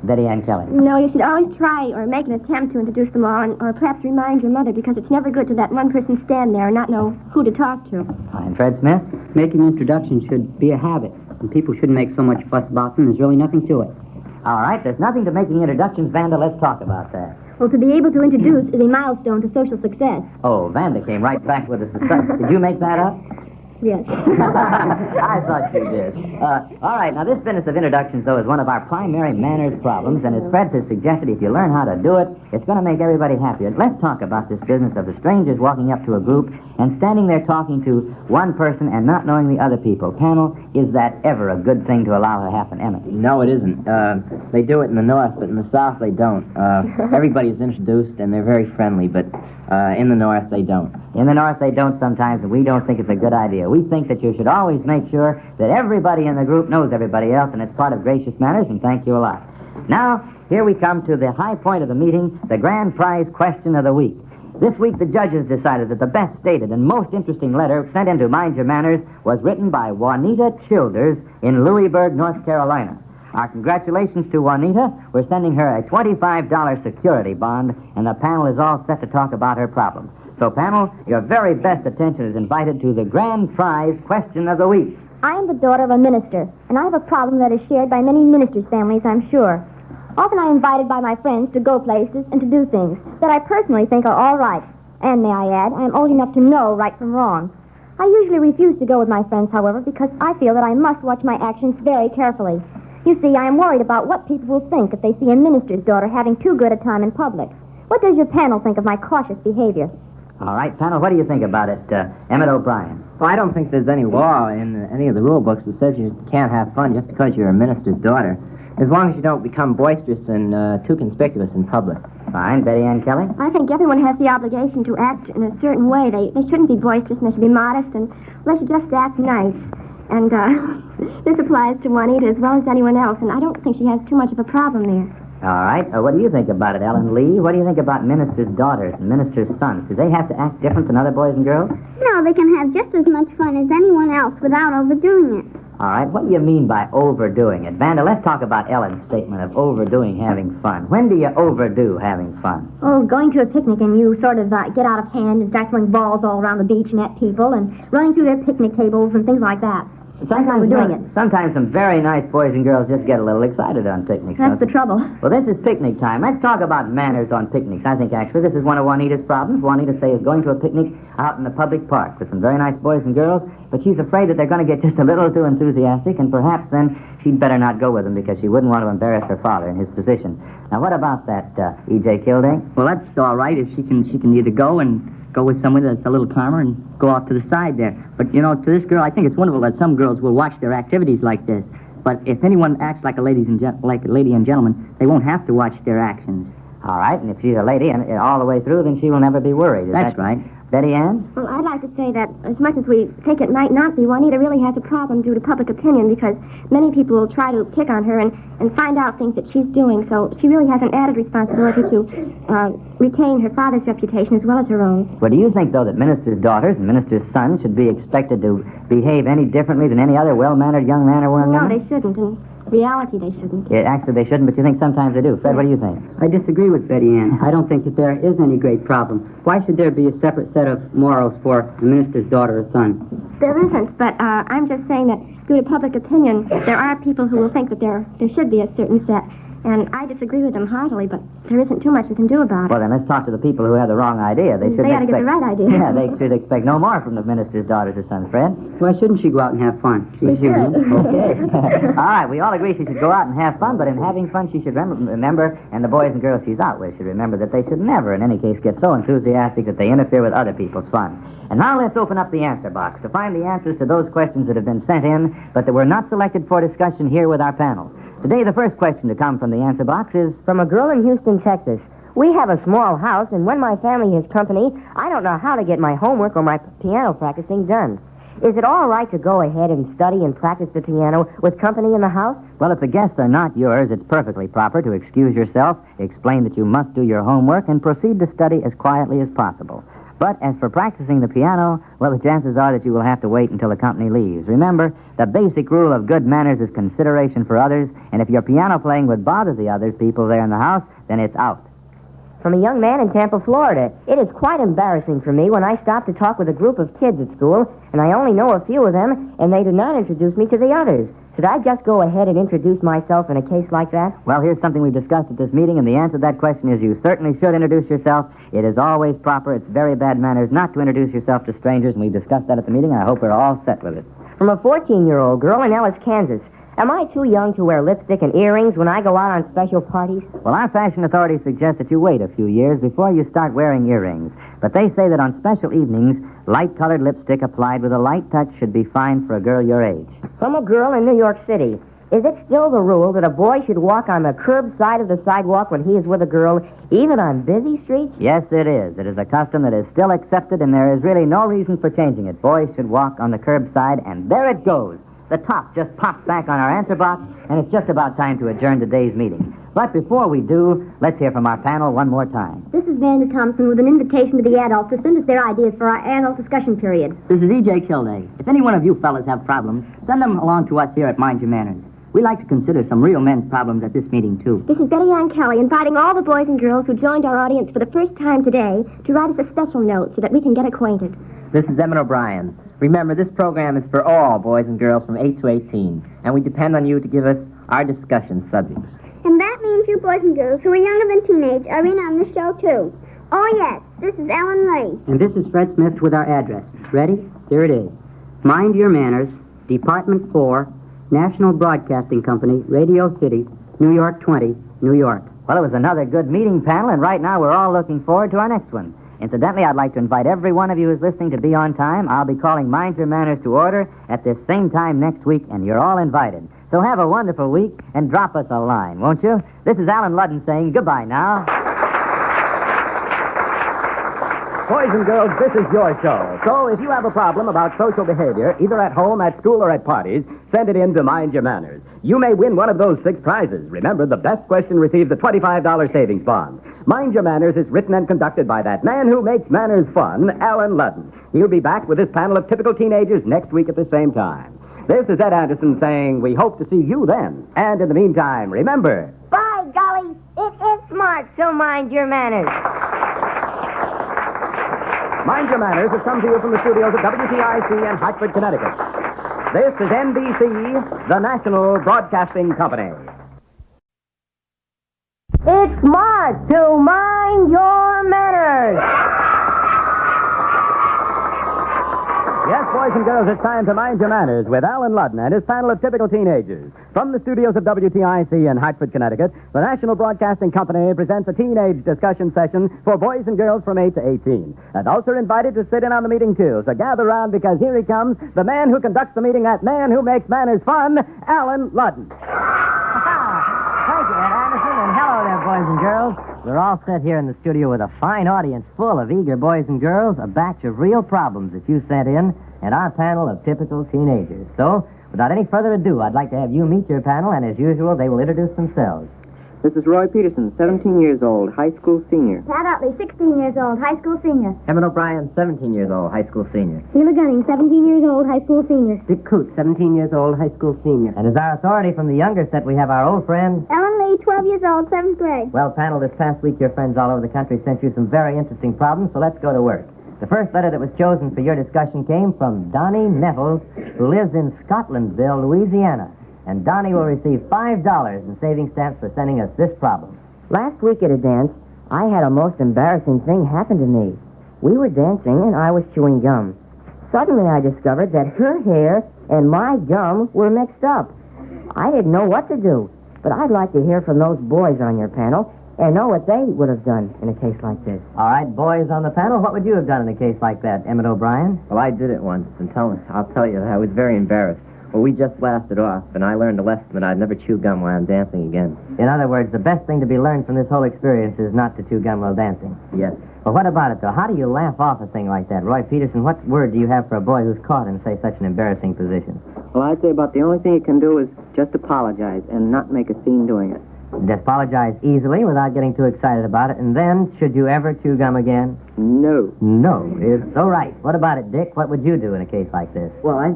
Betty Ann Kelly. No, you should always try or make an attempt to introduce them all, or perhaps remind your mother, because it's never good to let one person stand there and not know who to talk to. And Fred Smith? Making introductions should be a habit, and people shouldn't make so much fuss about them. There's really nothing to it. All right, there's nothing to making introductions, Vanda. Let's talk about that. Well, to be able to introduce is a milestone to social success. Oh, Vanda came right back with a success. Did you make that up? Yes. I thought you did. All right, now this business of introductions, though, is one of our primary manners problems, and as Fred has suggested, if you learn how to do it, it's going to make everybody happier. Let's talk about this business of the strangers walking up to a group and standing there talking to one person and not knowing the other people. Panel, is that ever a good thing to allow to happen, Emmett? No, it isn't. They do it in the North, but in the South they don't. Everybody's introduced, and they're very friendly, but in the North they don't. In the North they don't sometimes, and we don't think it's a good idea. We think that you should always make sure that everybody in the group knows everybody else, and it's part of gracious manners, and thank you a lot. Now, here we come to the high point of the meeting, the grand prize question of the week. This week, the judges decided that the best stated and most interesting letter sent into Mind Your Manners was written by Juanita Childers in Louisburg, North Carolina. Our congratulations to Juanita. We're sending her a $25 security bond, and the panel is all set to talk about her problem. So, panel, your very best attention is invited to the grand prize question of the week. I am the daughter of a minister, and I have a problem that is shared by many ministers' families, I'm sure. Often I am invited by my friends to go places and to do things that I personally think are all right. And may I add, I am old enough to know right from wrong. I usually refuse to go with my friends, however, because I feel that I must watch my actions very carefully. You see, I am worried about what people will think if they see a minister's daughter having too good a time in public. What does your panel think of my cautious behavior? All right, panel, what do you think about it, Emmett O'Brien? Well, I don't think there's any law in any of the rule books that says you can't have fun just because you're a minister's daughter, as long as you don't become boisterous and too conspicuous in public. Fine. Betty Ann Kelly? I think everyone has the obligation to act in a certain way. They shouldn't be boisterous, and they should be modest, and they should just act nice. And this applies to Juanita as well as anyone else, and I don't think she has too much of a problem there. All right. What do you think about it, Ellen Lee? What do you think about ministers' daughters and ministers' sons? Do they have to act different than other boys and girls? No, they can have just as much fun as anyone else without overdoing it. All right. What do you mean by overdoing it? Vanda, let's talk about Ellen's statement of overdoing having fun. When do you overdo having fun? Oh, going to a picnic and you sort of get out of hand and start throwing balls all around the beach and at people and running through their picnic tables and things like that. Sometimes we're doing it. Sometimes some very nice boys and girls just get a little excited on picnics. That's the trouble. Well, this is picnic time. Let's talk about manners on picnics. I think, actually, this is one of Juanita's problems. Juanita, say, is going to a picnic out in the public park with some very nice boys and girls, but she's afraid that they're going to get just a little too enthusiastic, and perhaps then she'd better not go with them because she wouldn't want to embarrass her father in his position. Now, what about that, E.J. Kildare? Well, that's all right if she can either go with someone that's a little calmer and go off to the side there. But, you know, to this girl, I think it's wonderful that some girls will watch their activities like this. But if anyone acts like a lady and gentleman, they won't have to watch their actions. All right, and if she's a lady and all the way through, then she will never be worried. Is That's that right. Betty Ann? Well, I'd like to say that as much as we think it might not be, Juanita really has a problem due to public opinion because many people will try to pick on her and find out things that she's doing. So she really has an added responsibility to retain her father's reputation as well as her own. Well, do you think, though, that ministers' daughters and ministers' sons should be expected to behave any differently than any other well-mannered young man or woman? No, they shouldn't. In reality, they shouldn't. Yeah, actually, they shouldn't, but you think sometimes they do. Fred, what do you think? I disagree with Betty Ann. I don't think that there is any great problem. Why should there be a separate set of morals for a minister's daughter or son? There isn't, but I'm just saying that due to public opinion, there are people who will think that there should be a certain set. And I disagree with them heartily, but there isn't too much we can do about it. Well, then let's talk to the people who have the wrong idea. They ought to get the right idea. Yeah, they should expect no more from the minister's daughters or sons. Fred? Why shouldn't she go out and have fun? She should. Okay. All right, we all agree she should go out and have fun, but in having fun, she should remember, and the boys and girls she's out with should remember that they should never, in any case, get so enthusiastic that they interfere with other people's fun. And now let's open up the answer box to find the answers to those questions that have been sent in, but that were not selected for discussion here with our panel. Today, the first question to come from the answer box is From a girl in Houston, Texas. We have a small house, and when my family has company, I don't know how to get my homework or my piano practicing done. Is it all right to go ahead and study and practice the piano with company in the house? Well, if the guests are not yours, it's perfectly proper to excuse yourself, explain that you must do your homework, and proceed to study as quietly as possible. But as for practicing the piano, well, the chances are that you will have to wait until the company leaves. Remember, the basic rule of good manners is consideration for others, and if your piano playing would bother the other people there in the house, then it's out. From a young man in Tampa, Florida. It is quite embarrassing for me when I stop to talk with a group of kids at school, and I only know a few of them, and they do not introduce me to the others. Should I just go ahead and introduce myself in a case like that? Well, here's something we've discussed at this meeting, and the answer to that question is you certainly should introduce yourself. It is always proper. It's very bad manners not to introduce yourself to strangers, and we discussed that at the meeting, and I hope we're all set with it. From a 14-year-old girl in Ellis, Kansas. Am I too young to wear lipstick and earrings when I go out on special parties? Well, our fashion authorities suggest that you wait a few years before you start wearing earrings. But they say that on special evenings, light-colored lipstick applied with a light touch should be fine for a girl your age. From a girl in New York City. Is it still the rule that a boy should walk on the curb side of the sidewalk when he is with a girl, even on busy streets? Yes, it is. It is a custom that is still accepted, and there is really no reason for changing it. Boys should walk on the curb side, and there it goes. The top just popped back on our answer box, and it's just about time to adjourn today's meeting. But before we do, let's hear from our panel one more time. This is Vanda Thompson with an invitation to the adults to send us their ideas for our adult discussion period. This is E.J. Kildare. If any one of you fellas have problems, send them along to us here at Mind Your Manners. We like to consider some real men's problems at this meeting, too. This is Betty Ann Kelly inviting all the boys and girls who joined our audience for the first time today to write us a special note so that we can get acquainted. This is Emmett O'Brien. Remember, this program is for all boys and girls from 8 to 18, and we depend on you to give us our discussion subjects. And that means you boys and girls who are younger than teenage are in on the show, too. Oh, yes, this is Ellen Lee. And this is Fred Smith with our address. Ready? Here it is. Mind Your Manners, Department 4, National Broadcasting Company, Radio City, New York 20, New York. Well, it was another good meeting, panel, and right now we're all looking forward to our next one. Incidentally, I'd like to invite every one of you who's listening to be on time. I'll be calling Mind Your Manners to order at this same time next week, and you're all invited. So have a wonderful week, and drop us a line, won't you? This is Alan Ludden saying goodbye now. Boys and girls, this is your show. So if you have a problem about social behavior, either at home, at school, or at parties, send it in to Mind Your Manners. You may win one of those 6 prizes. Remember, the best question receives a $25 savings bond. Mind Your Manners is written and conducted by that man who makes manners fun, Alan Ludden. He'll be back with his panel of typical teenagers next week at the same time. This is Ed Anderson saying we hope to see you then. And in the meantime, remember... By golly, it is smart, so mind your manners. Mind Your Manners has come to you from the studios of WTIC in Hartford, Connecticut. This is NBC, the National Broadcasting Company. It's March to mind your manners. Yes, boys and girls, it's time to mind your manners with Alan Ludden and his panel of typical teenagers. From the studios of WTIC in Hartford, Connecticut, the National Broadcasting Company presents a teenage discussion session for boys and girls from 8 to 18. Adults are invited to sit in on the meeting, too, so gather round because here he comes, the man who conducts the meeting, that man who makes manners fun, Alan Ludden. Thank you, Ed Anderson, and hello there, boys and girls. We're all set here in the studio with a fine audience full of eager boys and girls, a batch of real problems that you sent in, and our panel of typical teenagers. So, without any further ado, I'd like to have you meet your panel, and as usual, they will introduce themselves. This is Roy Peterson, 17 years old, high school senior. Pat Utley, 16 years old, high school senior. Evan O'Brien, 17 years old, high school senior. Sheila Gunning, 17 years old, high school senior. Dick Coote, 17 years old, high school senior. And as our authority from the younger set, we have our old friend. Ellen Lee, 12 years old, 7th grade. Well, panel, this past week, your friends all over the country sent you some very interesting problems, so let's go to work. The first letter that was chosen for your discussion came from Donnie Nettles, who lives in Scotlandville, Louisiana. And Donnie will receive $5 in saving stamps for sending us this problem. Last week at a dance, I had a most embarrassing thing happen to me. We were dancing, and I was chewing gum. Suddenly, I discovered that her hair and my gum were mixed up. I didn't know what to do, but I'd like to hear from those boys on your panel and know what they would have done in a case like this. All right, boys on the panel, what would you have done in a case like that, Emmett O'Brien? Well, I did it once, and I'll tell you, I was very embarrassed. Well, we just laughed it off, and I learned a lesson that I'd never chew gum while I'm dancing again. In other words, the best thing to be learned from this whole experience is not to chew gum while dancing. Yes. Well, what about it, though? How do you laugh off a thing like that? Roy Peterson, what word do you have for a boy who's caught in, say, such an embarrassing position? Well, I'd say about the only thing you can do is just apologize and not make a scene doing it. Just apologize easily without getting too excited about it, and then, should you ever chew gum again? No. No. It's all right. What about it, Dick? What would you do in a case like this? Well, I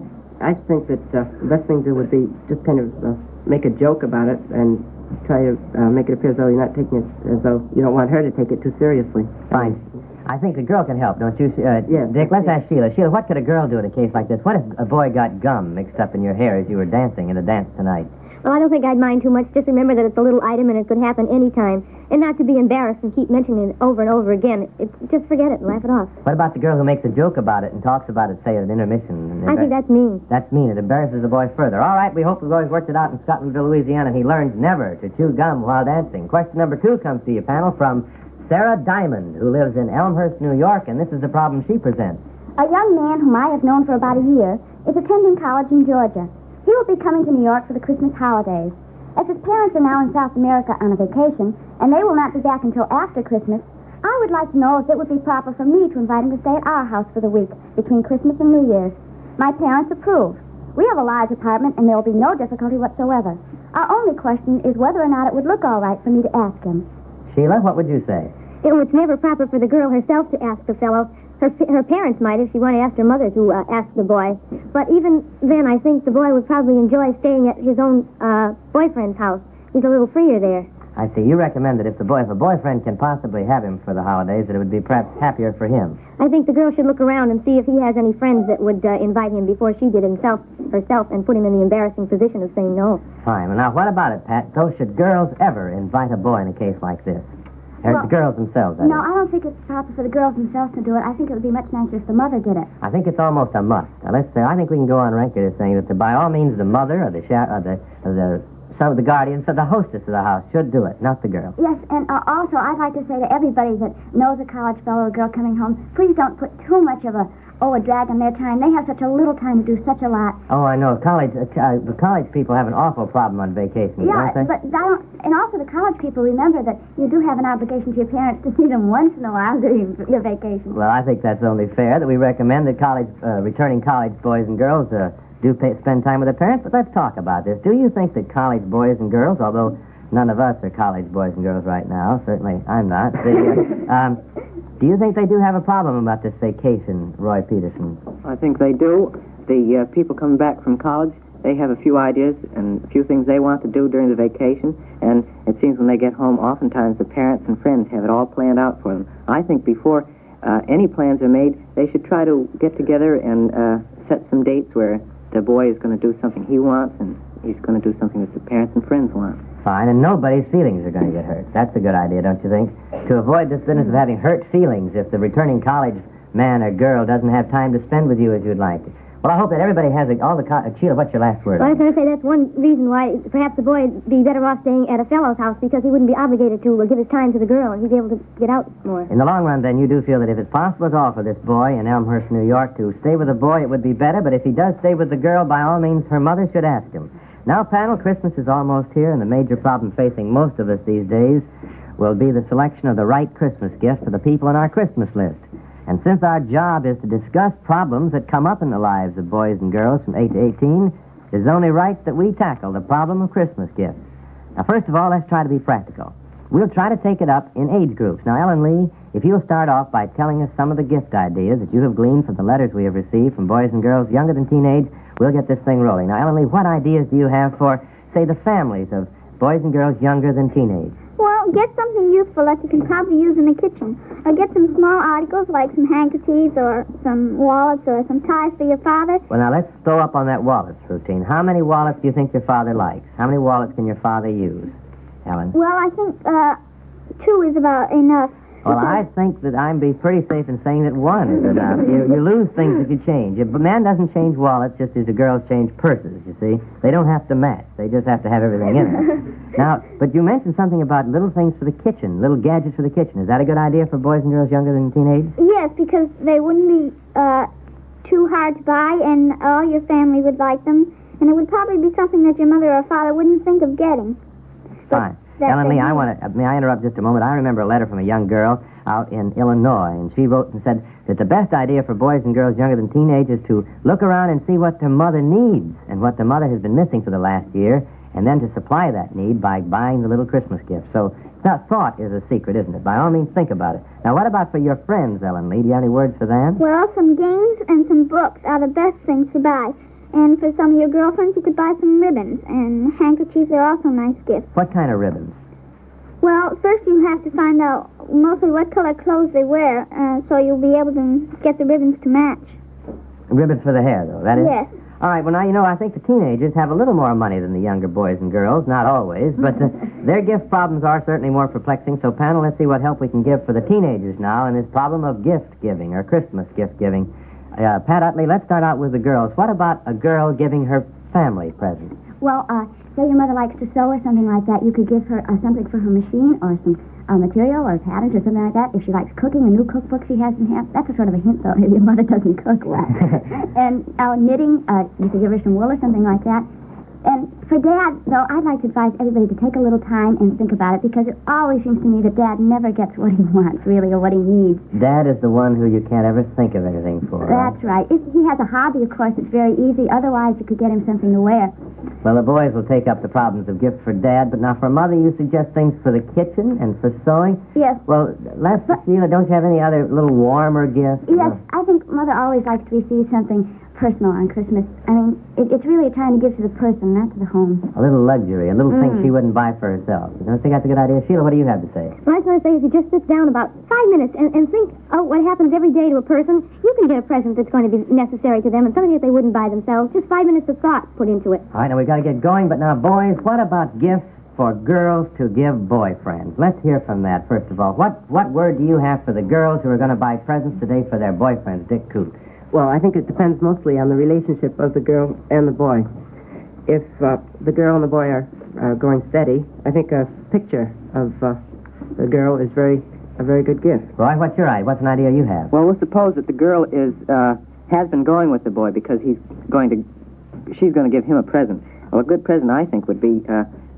think that the best thing to do would be just kind of make a joke about it and try to make it appear as though you're not taking it, as though you don't want her to take it too seriously. Fine. I think a girl can help, don't you? Yes. Dick, let's ask Sheila. Sheila, what could a girl do in a case like this? What if a boy got gum mixed up in your hair as you were dancing in a dance tonight? Well, I don't think I'd mind too much. Just remember that it's a little item and it could happen any time. And not to be embarrassed and keep mentioning it over and over again. Just forget it and laugh it off. What about the girl who makes a joke about it and talks about it, say, at an intermission? I think that's mean. That's mean. It embarrasses the boy further. All right, we hope the boy's worked it out in Scotlandville, Louisiana, and he learns never to chew gum while dancing. Question number 2 comes to you, panel, from Sarah Diamond, who lives in Elmhurst, New York, and this is the problem she presents. A young man whom I have known for about a year is attending college in Georgia. He will be coming to New York for the Christmas holidays. As his parents are now in South America on a vacation, and they will not be back until after Christmas, I would like to know if it would be proper for me to invite him to stay at our house for the week between Christmas and New Year's. My parents approve. We have a large apartment, and there will be no difficulty whatsoever. Our only question is whether or not it would look all right for me to ask him. Sheila, what would you say? It's never proper for the girl herself to ask the fellow. Her parents might if she wanted to ask her mother to ask the boy. But even then, I think the boy would probably enjoy staying at his own boyfriend's house. He's a little freer there. I see. You recommend that if a boyfriend can possibly have him for the holidays, that it would be perhaps happier for him. I think the girl should look around and see if he has any friends that would invite him before she did herself, and put him in the embarrassing position of saying no. Fine. Well, now, what about it, Pat? So should girls ever invite a boy in a case like this? Or the girls themselves, that No, is. I don't think it's proper for the girls themselves to do it. I think it would be much nicer if the mother did it. I think it's almost a must. Now, let's say, I think we can go on record as saying that by all means the mother or some of the guardians or the hostess of the house should do it, not the girl. Yes, and also I'd like to say to everybody that knows a college fellow or girl coming home, please don't put too much of a drag on their time. They have such a little time to do such a lot. Oh, I know. The college people have an awful problem on vacation, don't they? But and also the college people remember that you do have an obligation to your parents to see them once in a while during your vacation. Well, I think that's only fair that we recommend that returning college boys and girls spend time with their parents. But let's talk about this. Do you think that college boys and girls, although none of us are college boys and girls right now, certainly I'm not, do you think they do have a problem about this vacation, Roy Peterson? I think they do. The people coming back from college, they have a few ideas and a few things they want to do during the vacation, and it seems when they get home, oftentimes the parents and friends have it all planned out for them. I think before any plans are made, they should try to get together and set some dates where the boy is going to do something he wants, and he's going to do something that the parents and friends want. Fine, and nobody's feelings are going to get hurt. That's a good idea, don't you think? To avoid this business of having hurt feelings if the returning college man or girl doesn't have time to spend with you as you'd like. Well, I hope that everybody has all the... Sheila, what's your last word? Well, I was going to say that's one reason why perhaps the boy would be better off staying at a fellow's house, because he wouldn't be obligated to give his time to the girl, and he'd be able to get out more. In the long run, then, you do feel that if it's possible at all for this boy in Elmhurst, New York, to stay with a boy, it would be better, but if he does stay with the girl, by all means, her mother should ask him. Now, panel, Christmas is almost here, and the major problem facing most of us these days will be the selection of the right Christmas gift for the people on our Christmas list. And since our job is to discuss problems that come up in the lives of boys and girls from 8 to 18, it's only right that we tackle the problem of Christmas gifts. Now, first of all, let's try to be practical. We'll try to take it up in age groups. Now, Ellen Lee, if you'll start off by telling us some of the gift ideas that you have gleaned from the letters we have received from boys and girls younger than teenage, we'll get this thing rolling. Now, Ellen Lee, what ideas do you have for, say, the families of boys and girls younger than teenage? Well, get something useful that you can probably use in the kitchen. Or get some small articles like some handkerchiefs or some wallets or some ties for your father. Well, now, let's throw up on that wallets routine. How many wallets do you think your father likes? How many wallets can your father use, Ellen? Well, I think 2 is about enough. Well, I think that I'd be pretty safe in saying that 1 is enough. You lose things if you change. A man doesn't change wallets just as the girls change purses, you see. They don't have to match. They just have to have everything in it. Now, but you mentioned something about little things for the kitchen, little gadgets for the kitchen. Is that a good idea for boys and girls younger than teenage? Yes, because they wouldn't be too hard to buy, and all your family would like them. And it would probably be something that your mother or father wouldn't think of getting. Fine. Ellen Lee, may I interrupt just a moment? I remember a letter from a young girl out in Illinois, and she wrote and said that the best idea for boys and girls younger than teenage is to look around and see what their mother needs and what their mother has been missing for the last year, and then to supply that need by buying the little Christmas gift. So thought is a secret, isn't it? By all means, think about it. Now, what about for your friends, Ellen Lee? Do you have any words for them? Well, some games and some books are the best things to buy. And for some of your girlfriends, you could buy some ribbons. And handkerchiefs are also nice gifts. What kind of ribbons? Well, first you have to find out mostly what color clothes they wear, so you'll be able to get the ribbons to match. Ribbons for the hair, though, that is? Yes. All right, well, now, I think the teenagers have a little more money than the younger boys and girls. Not always, but their gift problems are certainly more perplexing. So, panel, let's see what help we can give for the teenagers now in this problem of gift giving or Christmas gift giving. Pat Utley, let's start out with the girls. What about a girl giving her family presents? Well, say your mother likes to sew or something like that, you could give her something for her machine or some material or patterns or something like that. If she likes cooking, a new cookbook she has in hand. That's a sort of a hint, though, if your mother doesn't cook well. And knitting, you could give her some wool or something like that. And for Dad, though, I'd like to advise everybody to take a little time and think about it, because it always seems to me that Dad never gets what he wants, really, or what he needs. Dad is the one who you can't ever think of anything for. That's right. If he has a hobby, of course, it's very easy. Otherwise, you could get him something to wear. Well, the boys will take up the problems of gifts for Dad, but now for Mother, you suggest things for the kitchen and for sewing? Yes. Well, Sheila, don't you have any other little warmer gifts? Yes, I think Mother always likes to receive something personal on Christmas. I mean, it's really a time to give to the person, not to the home. A little luxury, a little thing she wouldn't buy for herself. You don't think that's a good idea? Sheila, what do you have to say? What I was going to say is you just sit down about 5 minutes and think, what happens every day to a person. You can get a present that's going to be necessary to them and something that they wouldn't buy themselves. Just 5 minutes of thought put into it. All right, now we've got to get going, but now, boys, what about gifts for girls to give boyfriends? Let's hear from that, first of all. What word do you have for the girls who are going to buy presents today for their boyfriends, Dick Coote? Well, I think it depends mostly on the relationship of the girl and the boy. If the girl and the boy are going steady, I think a picture of the girl is a very good gift. Roy, what's your idea? What's an idea you have? Well, we'll suppose that the girl has been going with the boy because she's going to give him a present. Well, a good present, I think, would be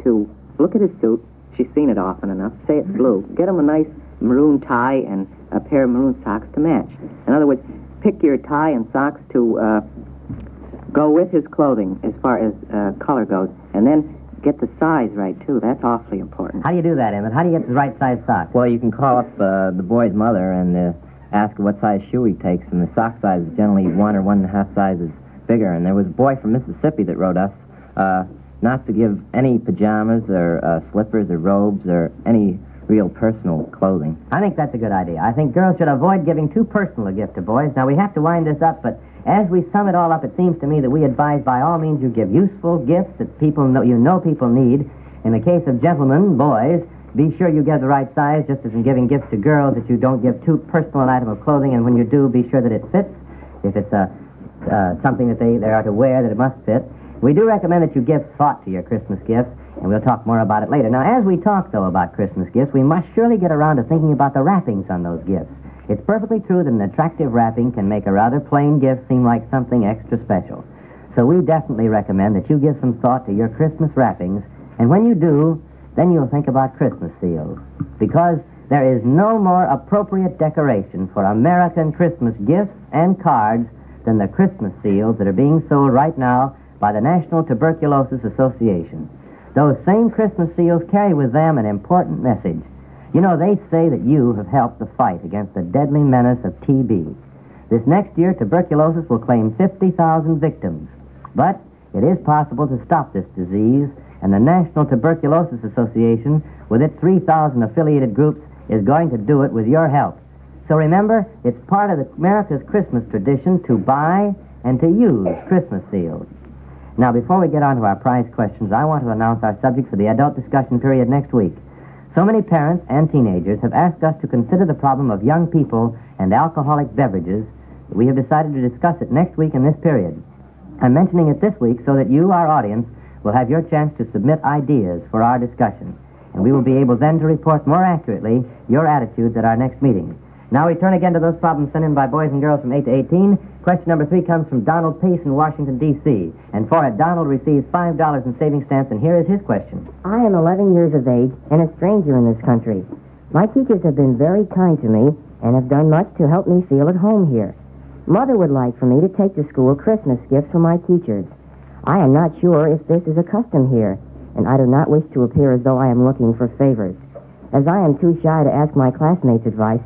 to look at his suit. She's seen it often enough. Say it's blue. Get him a nice maroon tie and a pair of maroon socks to match. In other words, pick your tie and socks to go with his clothing as far as color goes, and then get the size right, too. That's awfully important. How do you do that, Emmett? How do you get the right size socks? Well, you can call up the boy's mother and ask her what size shoe he takes, and the sock size is generally 1 or 1.5 sizes bigger. And there was a boy from Mississippi that wrote us not to give any pajamas or slippers or robes or any real personal clothing. I think that's a good idea. I think girls should avoid giving too personal a gift to boys. Now, we have to wind this up, but as we sum it all up, it seems to me that we advise by all means you give useful gifts that people know people need. In the case of gentlemen, boys, be sure you get the right size, just as in giving gifts to girls, that you don't give too personal an item of clothing, and when you do, be sure that it fits. If it's something that they are to wear, that it must fit. We do recommend that you give thought to your Christmas gifts, and we'll talk more about it later. Now, as we talk, though, about Christmas gifts, we must surely get around to thinking about the wrappings on those gifts. It's perfectly true that an attractive wrapping can make a rather plain gift seem like something extra special. So we definitely recommend that you give some thought to your Christmas wrappings, and when you do, then you'll think about Christmas seals. Because there is no more appropriate decoration for American Christmas gifts and cards than the Christmas seals that are being sold right now by the National Tuberculosis Association. Those same Christmas seals carry with them an important message. You know, they say that you have helped the fight against the deadly menace of TB. This next year, tuberculosis will claim 50,000 victims. But it is possible to stop this disease, and the National Tuberculosis Association, with its 3,000 affiliated groups, is going to do it with your help. So remember, it's part of America's Christmas tradition to buy and to use Christmas seals. Now, before we get on to our prize questions, I want to announce our subject for the adult discussion period next week. So many parents and teenagers have asked us to consider the problem of young people and alcoholic beverages. We have decided to discuss it next week in this period. I'm mentioning it this week so that you, our audience, will have your chance to submit ideas for our discussion. And we will be able then to report more accurately your attitudes at our next meeting. Now we turn again to those problems sent in by boys and girls from 8 to 18. Question number 3 comes from Donald Pace in Washington, D.C. And for it, Donald receives $5 in savings stamps, and here is his question. I am 11 years of age and a stranger in this country. My teachers have been very kind to me and have done much to help me feel at home here. Mother would like for me to take to school Christmas gifts for my teachers. I am not sure if this is a custom here, and I do not wish to appear as though I am looking for favors. As I am too shy to ask my classmates' advice,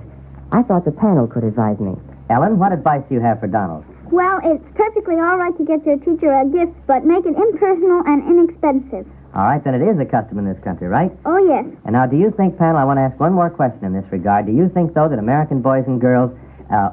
I thought the panel could advise me. Ellen, what advice do you have for Donald? Well, it's perfectly all right to get your teacher a gift, but make it impersonal and inexpensive. All right, then it is a custom in this country, right? Oh, yes. And now, do you think, panel, I want to ask one more question in this regard. Do you think, though, that American boys and girls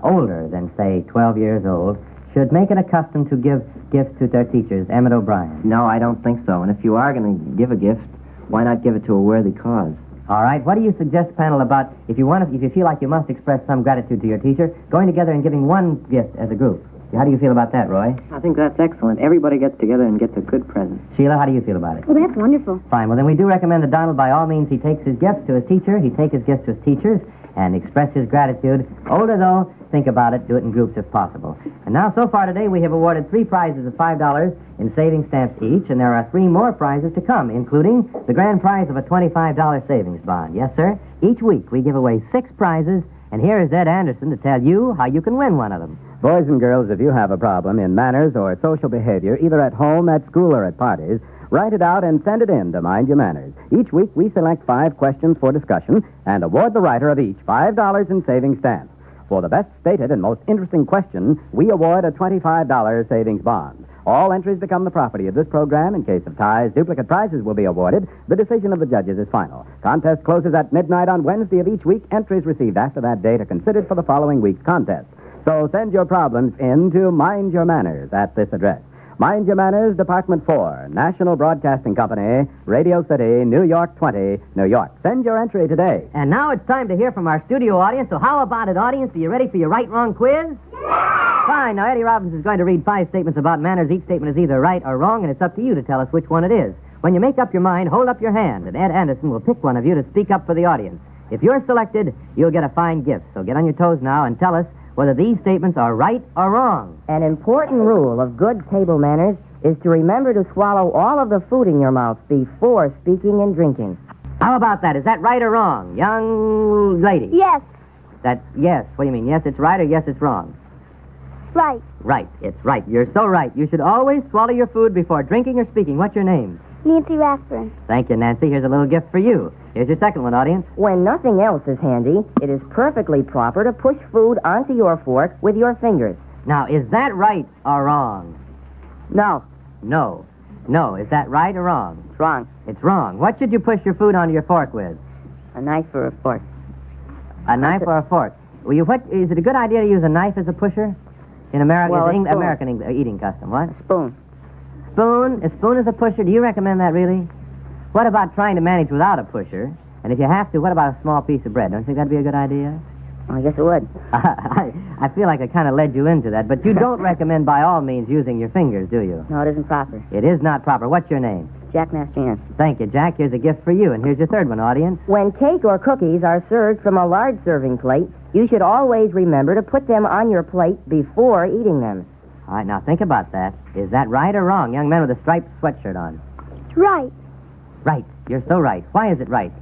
older than, say, 12 years old should make it a custom to give gifts to their teachers? Emmett O'Brien. No, I don't think so. And if you are going to give a gift, why not give it to a worthy cause? All right, what do you suggest, panel, about if you feel like you must express some gratitude to your teacher, going together and giving one gift as a group? How do you feel about that, Roy? I think that's excellent. Everybody gets together and gets a good present. Sheila, how do you feel about it? Well, that's wonderful. Fine. Well, then we do recommend that Donald, by all means, he takes his gifts to his teacher. He take his gifts to his teachers and express his gratitude. Older, though, think about it. Do it in groups if possible. And now, so far today, we have awarded 3 prizes of $5 in savings stamps each, and there are 3 more prizes to come, including the grand prize of a $25 savings bond. Yes, sir? Each week, we give away 6 prizes, and here is Ed Anderson to tell you how you can win one of them. Boys and girls, if you have a problem in manners or social behavior, either at home, at school, or at parties, write it out and send it in to Mind Your Manners. Each week, we select 5 questions for discussion and award the writer of each $5 in savings stamps. For the best stated and most interesting question, we award a $25 savings bond. All entries become the property of this program. In case of ties, duplicate prizes will be awarded. The decision of the judges is final. Contest closes at midnight on Wednesday of each week. Entries received after that date are considered for the following week's contest. So send your problems in to Mind Your Manners at this address. Mind Your Manners, Department 4, National Broadcasting Company, Radio City, New York 20, New York. Send your entry today. And now it's time to hear from our studio audience. So how about it, audience? Are you ready for your right-wrong quiz? Fine. Now, Eddie Robbins is going to read 5 statements about manners. Each statement is either right or wrong, and it's up to you to tell us which one it is. When you make up your mind, hold up your hand, and Ed Anderson will pick one of you to speak up for the audience. If you're selected, you'll get a fine gift. So get on your toes now and tell us whether these statements are right or wrong. An important rule of good table manners is to remember to swallow all of the food in your mouth before speaking and drinking. How about that? Is that right or wrong? Young lady. Yes, That's yes. What do you mean? Yes, it's right, or yes, it's wrong? right. Right. It's right. You're so right. You should always swallow your food before drinking or speaking. What's your name? Nancy Rathburn. Thank you, Nancy. Here's a little gift for you. Here's your second one, audience. When nothing else is handy, it is perfectly proper to push food onto your fork with your fingers. Now, is that right or wrong? No, No. No. Is that right or wrong? it's wrong. It's wrong. What should you push your food onto your fork with? A knife or a fork. A knife or a fork? Is it a good idea to use a knife as a pusher? In America, Well, a spoon. American eating custom. What? Spoon. Spoon? A spoon is a pusher. Do you recommend that, really? What about trying to manage without a pusher? And if you have to, what about a small piece of bread? Don't you think that'd be a good idea? I guess it would. I feel like I kind of led you into that, but you don't recommend by all means using your fingers, do you? No, it isn't proper. It is not proper. What's your name? Jack Mastrian. Thank you, Jack. Here's a gift for you, and here's your third one, audience. When cake or cookies are served from a large serving plate, you should always remember to put them on your plate before eating them. All right, now think about that. Is that right or wrong, young man with a striped sweatshirt on? Right. Right. You're so right. Why is it right?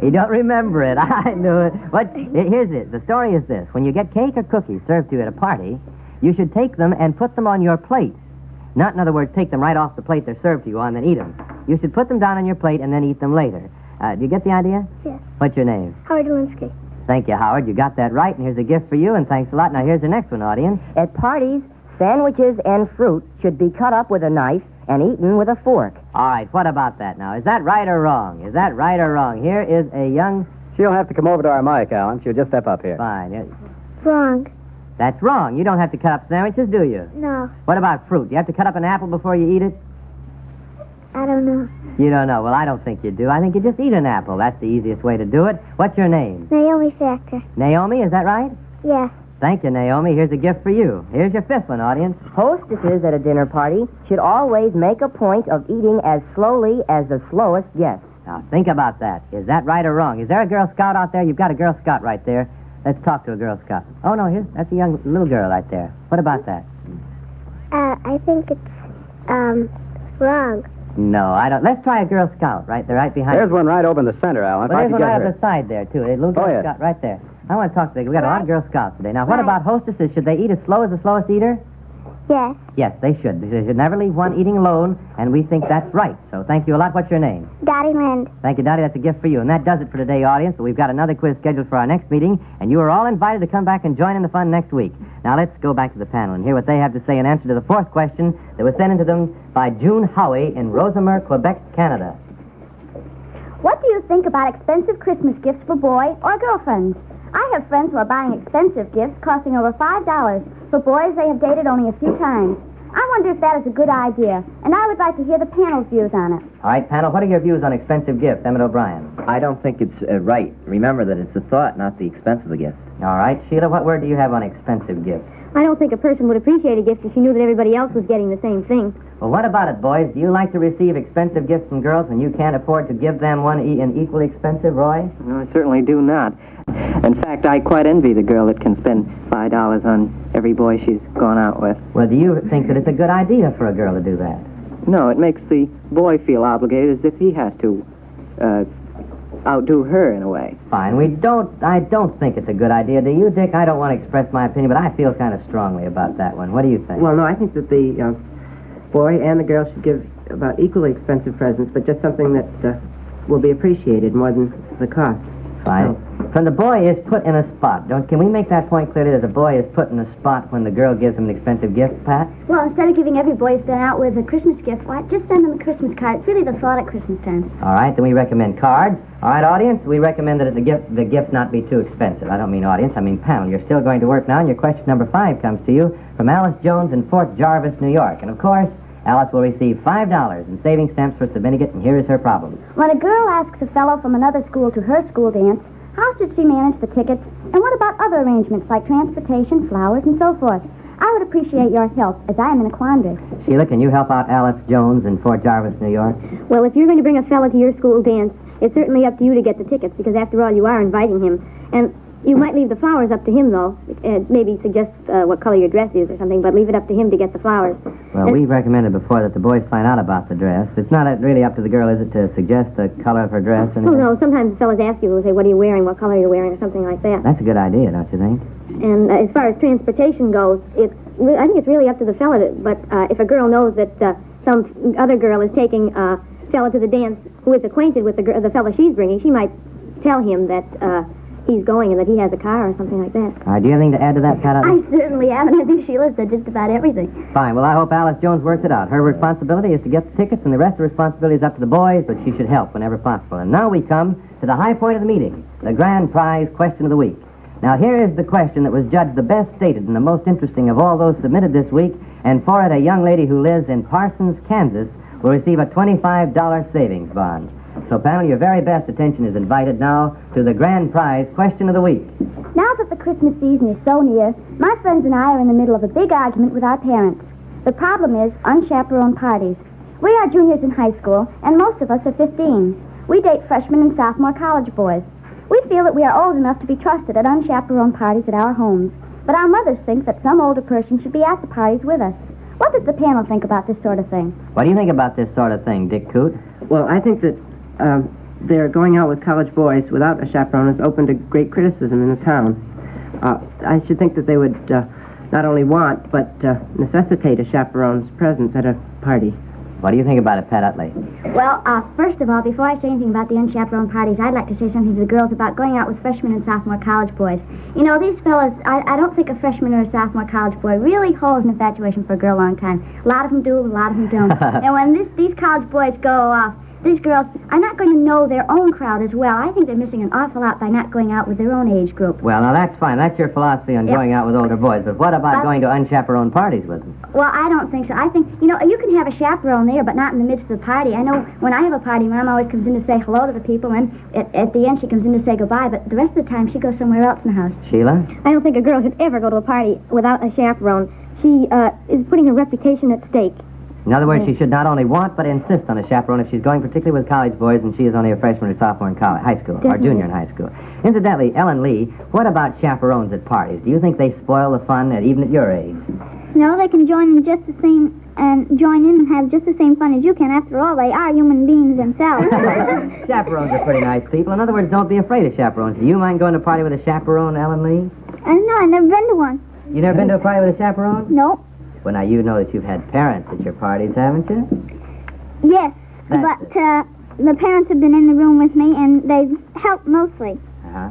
You don't remember it. I knew it. Here's it. The story is this. When you get cake or cookies served to you at a party, you should take them and put them on your plate. Not, in other words, take them right off the plate they're served to you on and then eat them. You should put them down on your plate and then eat them later. Do you get the idea? Yes. What's your name? Howard Lewinsky. Thank you, Howard. You got that right, and here's a gift for you, and thanks a lot. Now, here's the next one, audience. At parties, sandwiches and fruit should be cut up with a knife and eaten with a fork. All right, what about that now? Is that right or wrong? Is that right or wrong? Here is a young... She'll have to come over to our mic, Alan. She'll just step up here. Fine. Wrong. That's wrong. You don't have to cut up sandwiches, do you? No. What about fruit? Do you have to cut up an apple before you eat it? I don't know. You don't know. Well, I don't think you do. I think you just eat an apple. That's the easiest way to do it. What's your name? Naomi Factor. Naomi, is that right? Yes. Thank you, Naomi. Here's a gift for you. Here's your fifth one, audience. Hostesses at a dinner party should always make a point of eating as slowly as the slowest guest. Now, think about that. Is that right or wrong? Is there a Girl Scout out there? You've got a Girl Scout right there. Let's talk to a Girl Scout. Oh, no, that's a young little girl right there. What about that? I think it's, wrong. No, I don't. Let's try a Girl Scout right there, right behind There's you. one right over in the center, Alan. Well, If I there's could one get right her. on the side there, too. A little Girl yes. Scout right there. I want to talk to them. We've got a lot of Girl Scouts today. Now, what Right. about hostesses? Should they eat as slow as the slowest eater? Yes. Yes, they should. They should never leave one eating alone, and we think that's right. So thank you a lot. What's your name? Dottie Lind. Thank you, Dottie. That's a gift for you. And that does it for today, audience. But we've got another quiz scheduled for our next meeting, and you are all invited to come back and join in the fun next week. Now, let's go back to the panel and hear what they have to say in answer to the fourth question that was sent in to them by June Howie in Rosemer, Quebec, Canada. What do you think about expensive Christmas gifts for boy or girlfriends? I have friends who are buying expensive gifts costing over $5 for boys they have dated only a few times. I wonder if that is a good idea, and I would like to hear the panel's views on it. All right, panel, what are your views on expensive gifts? Emmett O'Brien. I don't think it's right. Remember that it's the thought, not the expense of the gift. All right, Sheila, what word do you have on expensive gifts? I don't think a person would appreciate a gift if she knew that everybody else was getting the same thing. Well, what about it, boys? Do you like to receive expensive gifts from girls when you can't afford to give them one an equally expensive, Roy? No, I certainly do not. In fact, I quite envy the girl that can spend $5 on every boy she's gone out with. Well, do you think that it's a good idea for a girl to do that? No, it makes the boy feel obligated as if he has to outdo her in a way. Fine. I don't think it's a good idea. Do you, Dick? I don't want to express my opinion, but I feel kind of strongly about that one. What do you think? Well, no, I think that the boy and the girl should give about equally expensive presents, but just something that will be appreciated more than the cost. Fine. When the boy is put in a spot, can we make that point clearly that the boy is put in a spot when the girl gives him an expensive gift, Pat? Well, instead of giving every boy he's been out with a Christmas gift, why, just send them a Christmas card. It's really the thought at Christmas time. All right, then we recommend cards. All right, audience, we recommend that the gift not be too expensive. I don't mean audience, I mean panel. You're still going to work now, and your question number 5 comes to you from Alice Jones in Fort Jarvis, New York. And, of course, Alice will receive $5 in saving stamps for submitting it, and here is her problem. When a girl asks a fellow from another school to her school dance, how should she manage the tickets? And what about other arrangements like transportation, flowers, and so forth? I would appreciate your help, as I am in a quandary. Sheila, can you help out Alice Jones in Fort Jarvis, New York? Well, if you're going to bring a fella to your school dance, it's certainly up to you to get the tickets, because after all, you are inviting him. And you might leave the flowers up to him, though. Maybe suggest what color your dress is or something, but leave it up to him to get the flowers. Well, we've recommended before that the boys find out about the dress. It's not really up to the girl, is it, to suggest the color of her dress? Oh, no, sometimes the fellas ask you, they'll say, what are you wearing, what color are you wearing, or something like that. That's a good idea, don't you think? And as far as transportation goes, I think it's really up to the fella, but if a girl knows that some other girl is taking a fella to the dance who is acquainted with the fella she's bringing, she might tell him that he's going and that he has a car or something like that. All right, do you have anything to add to that, Pat? I certainly am, and I think Sheila said just about everything. Fine. Well, I hope Alice Jones works it out. Her responsibility is to get the tickets, and the rest of the responsibility is up to the boys, but she should help whenever possible. And now we come to the high point of the meeting, the grand prize question of the week. Now, here is the question that was judged the best stated and the most interesting of all those submitted this week, and for it, a young lady who lives in Parsons, Kansas, will receive a $25 savings bond. So, panel, your very best attention is invited now to the grand prize question of the week. Now that the Christmas season is so near, my friends and I are in the middle of a big argument with our parents. The problem is unchaperoned parties. We are juniors in high school, and most of us are 15. We date freshmen and sophomore college boys. We feel that we are old enough to be trusted at unchaperoned parties at our homes, but our mothers think that some older person should be at the parties with us. What does the panel think about this sort of thing? What do you think about this sort of thing, Dick Coote? Well, I think that they're going out with college boys without a chaperone is open to great criticism in the town. I should think that they would not only want, but necessitate a chaperone's presence at a party. What do you think about it, Pat Utley? Well, first of all, before I say anything about the unchaperoned parties, I'd like to say something to the girls about going out with freshmen and sophomore college boys. You know, these fellas, I don't think a freshman or a sophomore college boy really holds an infatuation for a girl a long time. A lot of them do, a lot of them don't. And when these college boys go off, these girls are not going to know their own crowd as well. I think they're missing an awful lot by not going out with their own age group. Well, now that's fine. That's your philosophy on going out with older boys. But what about going to unchaperoned parties with them? Well, I don't think so. I think, you know, you can have a chaperone there, but not in the midst of the party. I know when I have a party, Mom always comes in to say hello to the people, and at the end she comes in to say goodbye, but the rest of the time she goes somewhere else in the house. Sheila? I don't think a girl should ever go to a party without a chaperone. She is putting her reputation at stake. In other words, she should not only want, but insist on a chaperone if she's going particularly with college boys and she is only a freshman or sophomore in high school, or junior in high school. Incidentally, Ellen Lee, what about chaperones at parties? Do you think they spoil the fun even at your age? No, they can join in just the same and join in and have just the same fun as you can. After all, they are human beings themselves. Chaperones are pretty nice people. In other words, don't be afraid of chaperones. Do you mind going to a party with a chaperone, Ellen Lee? No, I've never been to one. You never been to a party with a chaperone? No. Well, now, you know that you've had parents at your parties, haven't you? Yes, but the parents have been in the room with me, and they've helped mostly.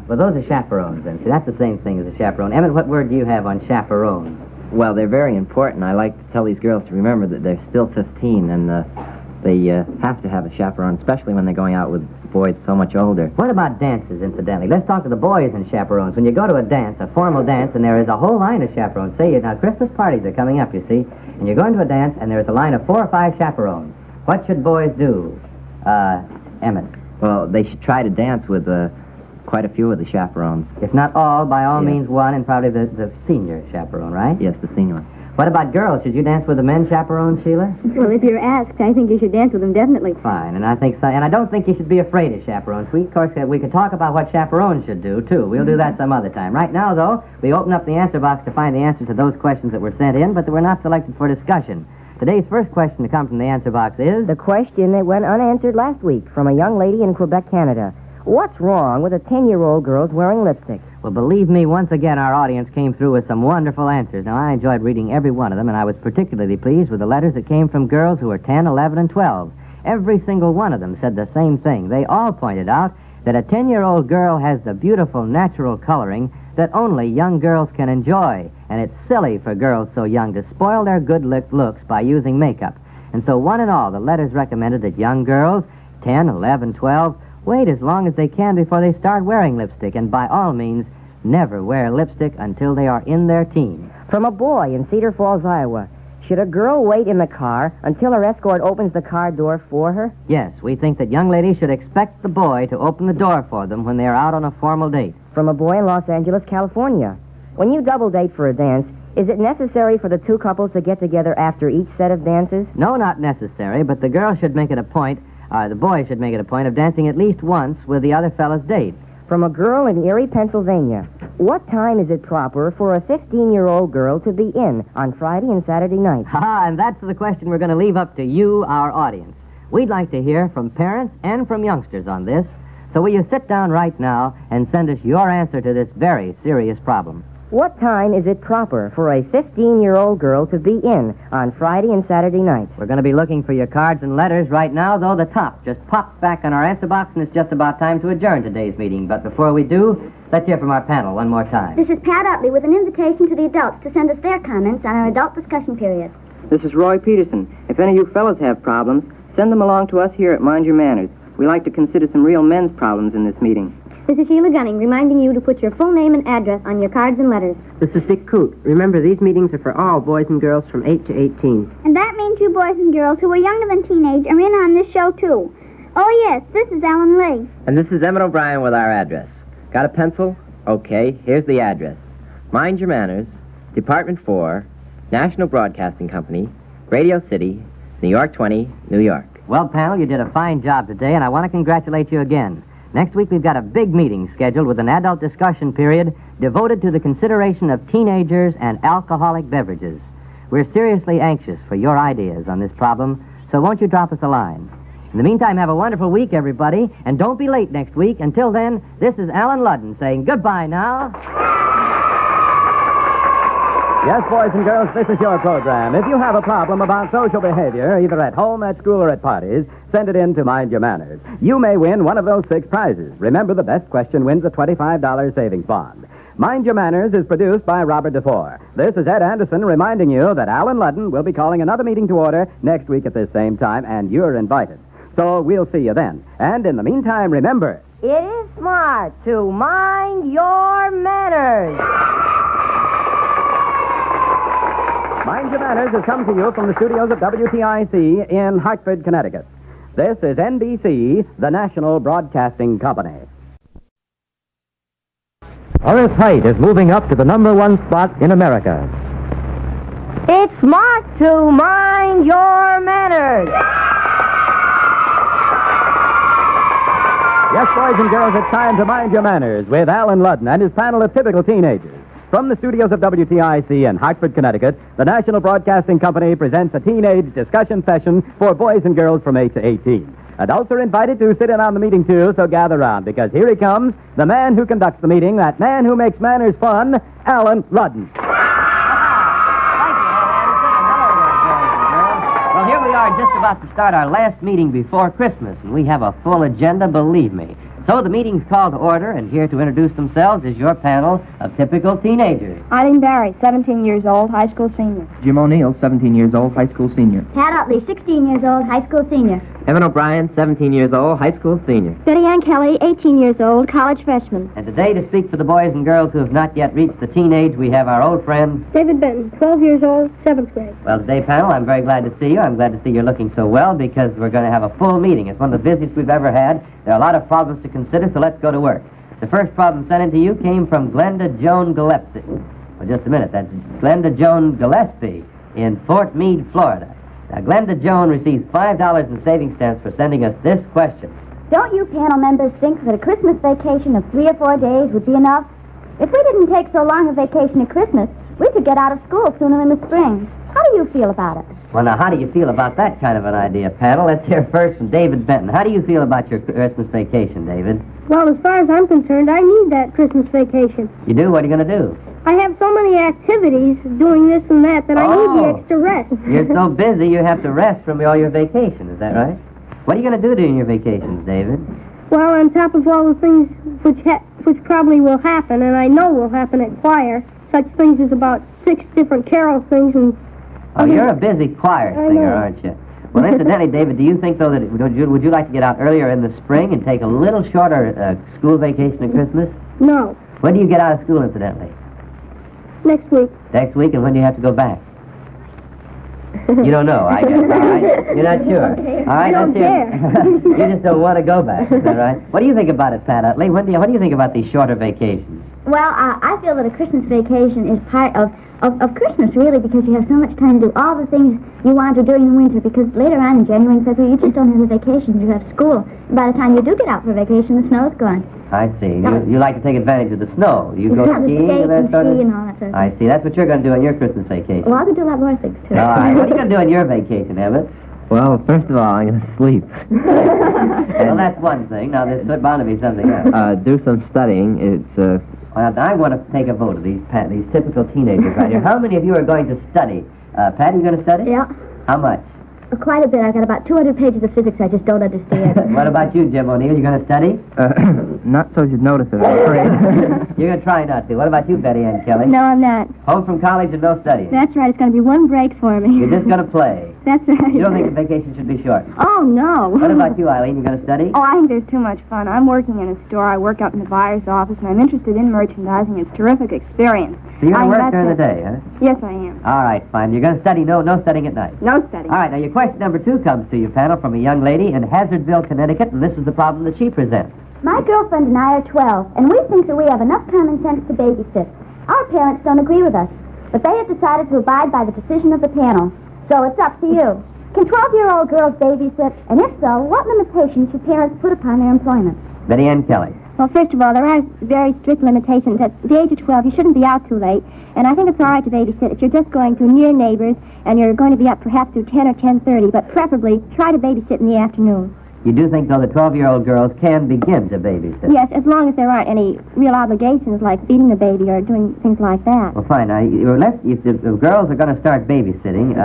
Well, those are chaperones, then. See, that's the same thing as a chaperone. Emmett, what word do you have on chaperones? Well, they're very important. I like to tell these girls to remember that they're still 15, and they have to have a chaperone, especially when they're going out with boys so much older. What about dances, incidentally? Let's talk to the boys and chaperones. When you go to a dance, a formal dance, and there is a whole line of chaperones. Say, now, Christmas parties are coming up, you see, and you're going to a dance, and there's a line of 4 or 5 chaperones. What should boys do, Emmett? Well, they should try to dance with quite a few of the chaperones. If not all, by all means one, and probably the senior chaperone, right? Yes, the senior one. What about girls? Should you dance with the men chaperones, Sheila? Well, if you're asked, I think you should dance with them, definitely. Fine, and I think so. And I don't think you should be afraid of chaperones. Of course, we could talk about what chaperones should do, too. We'll do that some other time. Right now, though, we open up the answer box to find the answers to those questions that were sent in, but that were not selected for discussion. Today's first question to come from the answer box is... The question that went unanswered last week from a young lady in Quebec, Canada. What's wrong with a 10-year-old girl's wearing lipstick? Well, believe me, once again, our audience came through with some wonderful answers. Now, I enjoyed reading every one of them, and I was particularly pleased with the letters that came from girls who were 10, 11, and 12. Every single one of them said the same thing. They all pointed out that a 10-year-old girl has the beautiful natural coloring that only young girls can enjoy, and it's silly for girls so young to spoil their good looks by using makeup. And so one and all, the letters recommended that young girls, 10, 11, 12, wait as long as they can before they start wearing lipstick, and by all means, never wear lipstick until they are in their teens. From a boy in Cedar Falls, Iowa. Should a girl wait in the car until her escort opens the car door for her? Yes, we think that young ladies should expect the boy to open the door for them when they are out on a formal date. From a boy in Los Angeles, California. When you double date for a dance, is it necessary for the two couples to get together after each set of dances? No, not necessary, but the girl should make it a point, the boy should make it a point of dancing at least once with the other fellow's date. From a girl in Erie, Pennsylvania. What time is it proper for a 15-year-old girl to be in on Friday and Saturday nights? And that's the question we're going to leave up to you, our audience. We'd like to hear from parents and from youngsters on this. So will you sit down right now and send us your answer to this very serious problem? What time is it proper for a 15-year-old girl to be in on Friday and Saturday nights? We're going to be looking for your cards and letters right now, though the top just popped back on our answer box, and it's just about time to adjourn today's meeting. But before we do, let's hear from our panel one more time. This is Pat Utley with an invitation to the adults to send us their comments on our adult discussion period. This is Roy Peterson. If any of you fellows have problems, send them along to us here at Mind Your Manners. We like to consider some real men's problems in this meeting. This is Sheila Gunning, reminding you to put your full name and address on your cards and letters. This is Dick Coote. Remember, these meetings are for all boys and girls from 8 to 18. And that means you boys and girls who are younger than teenage are in on this show, too. Oh, yes, this is Ellen Lee. And this is Emmett O'Brien with our address. Got a pencil? Okay, here's the address. Mind Your Manners, Department 4, National Broadcasting Company, Radio City, New York 20, New York. Well, panel, you did a fine job today, and I want to congratulate you again. Next week, we've got a big meeting scheduled with an adult discussion period devoted to the consideration of teenagers and alcoholic beverages. We're seriously anxious for your ideas on this problem, so won't you drop us a line? In the meantime, have a wonderful week, everybody, and don't be late next week. Until then, this is Alan Ludden saying goodbye now. Yes, boys and girls, this is your program. If you have a problem about social behavior, either at home, at school, or at parties, send it in to Mind Your Manners. You may win one of those 6 prizes. Remember, the best question wins a $25 savings bond. Mind Your Manners is produced by Robert DeFore. This is Ed Anderson reminding you that Alan Ludden will be calling another meeting to order next week at this same time, and you're invited. So we'll see you then. And in the meantime, remember... It is smart to mind your manners. Mind Your Manners has come to you from the studios of WTIC in Hartford, Connecticut. This is NBC, the National Broadcasting Company. Horace Height is moving up to the #1 spot in America. It's smart to mind your manners. Yes, boys and girls, it's time to Mind Your Manners with Alan Ludden and his panel of typical teenagers. From the studios of WTIC in Hartford, Connecticut, the National Broadcasting Company presents a teenage discussion session for boys and girls from 8 to 18. Adults are invited to sit in on the meeting, too, so gather round, because here he comes, the man who conducts the meeting, that man who makes manners fun, Alan Ludden. Well, here we are just about to start our last meeting before Christmas, and we have a full agenda, believe me. So the meeting's called to order, and here to introduce themselves is your panel of typical teenagers. Eileen Barry, 17 years old, high school senior. Jim O'Neill, 17 years old, high school senior. Pat Utley, 16 years old, high school senior. Evan O'Brien, 17 years old, high school senior. Betty Ann Kelly, 18 years old, college freshman. And today, to speak for the boys and girls who have not yet reached the teenage, we have our old friend... David Benton, 12 years old, 7th grade. Well, today, panel, I'm very glad to see you. I'm glad to see you're looking so well, because we're going to have a full meeting. It's one of the busiest we've ever had. There are a lot of problems to consider, so let's go to work. The first problem sent in to you came from Glenda Joan Gillespie. Well, just a minute. That's Glenda Joan Gillespie in Fort Meade, Florida. Now, Glenda Joan receives $5 in savings stamps for sending us this question. Don't you panel members think that a Christmas vacation of 3 or 4 days would be enough? If we didn't take so long a vacation at Christmas, we could get out of school sooner in the spring. How do you feel about it? Well, now, how do you feel about that kind of an idea, panel? Let's hear first from David Benton. How do you feel about your Christmas vacation, David? Well, as far as I'm concerned, I need that Christmas vacation. You do? What are you going to do? I have so many activities doing this and that I need the extra rest. You're so busy you have to rest from all your vacation, is that right? What are you going to do during your vacations, David? Well, on top of all the things which probably will happen, and I know will happen at choir, such things as about 6 different carol things and... Oh, you're a busy choir singer, aren't you? Well, incidentally, David, do you think, though, that would you like to get out earlier in the spring and take a little shorter school vacation at Christmas? No. When do you get out of school, incidentally? Next week. Next week, and when do you have to go back? You don't know, I guess. All right? You're not sure. All right, I don't care. You just don't want to go back, is that right? What do you think about it, Pat Utley? What do you think about these shorter vacations? Well, I feel that a Christmas vacation is part of Christmas, really, because you have so much time to do all the things you want to do during the winter, because later on in January and February, you just don't have a vacation. You have school. And by the time you do get out for vacation, the snow's gone. I see. You like to take advantage of the snow. You go skiing and that sort of... and all that sort of I see. That's what you're going to do on your Christmas vacation. Well, I could do a lot more things, too. All right. What are you going to do on your vacation, Emmett? Well, first of all, I'm going to sleep. Well, that's one thing. Now, there's bound to be something else. Do some studying. It's, Well, I want to take a vote of these typical teenagers right here. How many of you are going to study? Pat, are you going to study? Yeah. How much? Quite a bit. I've got about 200 pages of physics I just don't understand. What about you, Jim O'Neill? You going to study? not so you'd notice it, I'm afraid. You're going to try not to. What about you, Betty Ann Kelly? No, I'm not. Home from college and no studying. That's right. It's going to be one break for me. You're just going to play. That's right. You don't think the vacation should be short? Oh, no. What about you, Eileen? You going to study? Oh, I think there's too much fun. I'm working in a store. I work out in the buyer's office, and I'm interested in merchandising. It's a terrific experience. So you're going to work that's during the it. day, huh? Yes, I am. All right, fine. You're going to study. No studying at night. No study. All right, now your question number 2 comes to you, panel, from a young lady in Hazardville, Connecticut, and this is the problem that she presents. My girlfriend and I are 12, and we think that we have enough common sense to babysit. Our parents don't agree with us, but they have decided to abide by the decision of the panel. So it's up to you. Can 12-year-old girls babysit? And if so, what limitations should parents put upon their employment? Betty Ann Kelly. Well, first of all, there are very strict limitations. At the age of 12, you shouldn't be out too late. And I think it's all right to babysit if you're just going to near neighbors and you're going to be up perhaps through 10 or 10:30, but preferably try to babysit in the afternoon. You do think, though, that 12-year-old girls can begin to babysit? Yes, as long as there aren't any real obligations like feeding the baby or doing things like that. Well, fine. Now, if girls are going to start babysitting,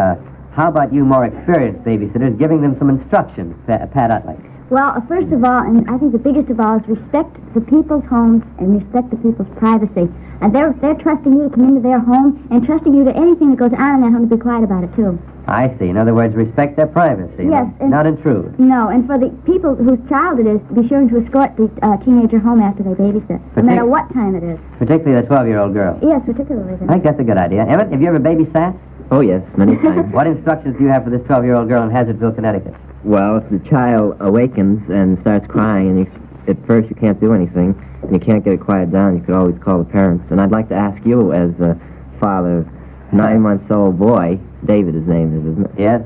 how about you more experienced babysitters giving them some instructions, Pat Utley? Well, first of all, and I think the biggest of all, is respect the people's homes and respect the people's privacy. And they're trusting you to come into their home and trusting you to anything that goes on in that home to be quiet about it, too. I see. In other words, respect their privacy. Yes. Not intrude. No, and for the people whose child it is, be sure to escort the teenager home after they babysit, no matter what time it is. Particularly the 12-year-old girl. Yes, particularly. I think that's a good idea. Emmett, have you ever babysat? Oh, yes, many times. What instructions do you have for this 12-year-old girl in Hazardville, Connecticut? Well, if the child awakens and starts crying, and at first you can't do anything, and you can't get it quieted down, you could always call the parents. And I'd like to ask you, as a father of 9-month-old boy, David his name is, isn't it? Yes.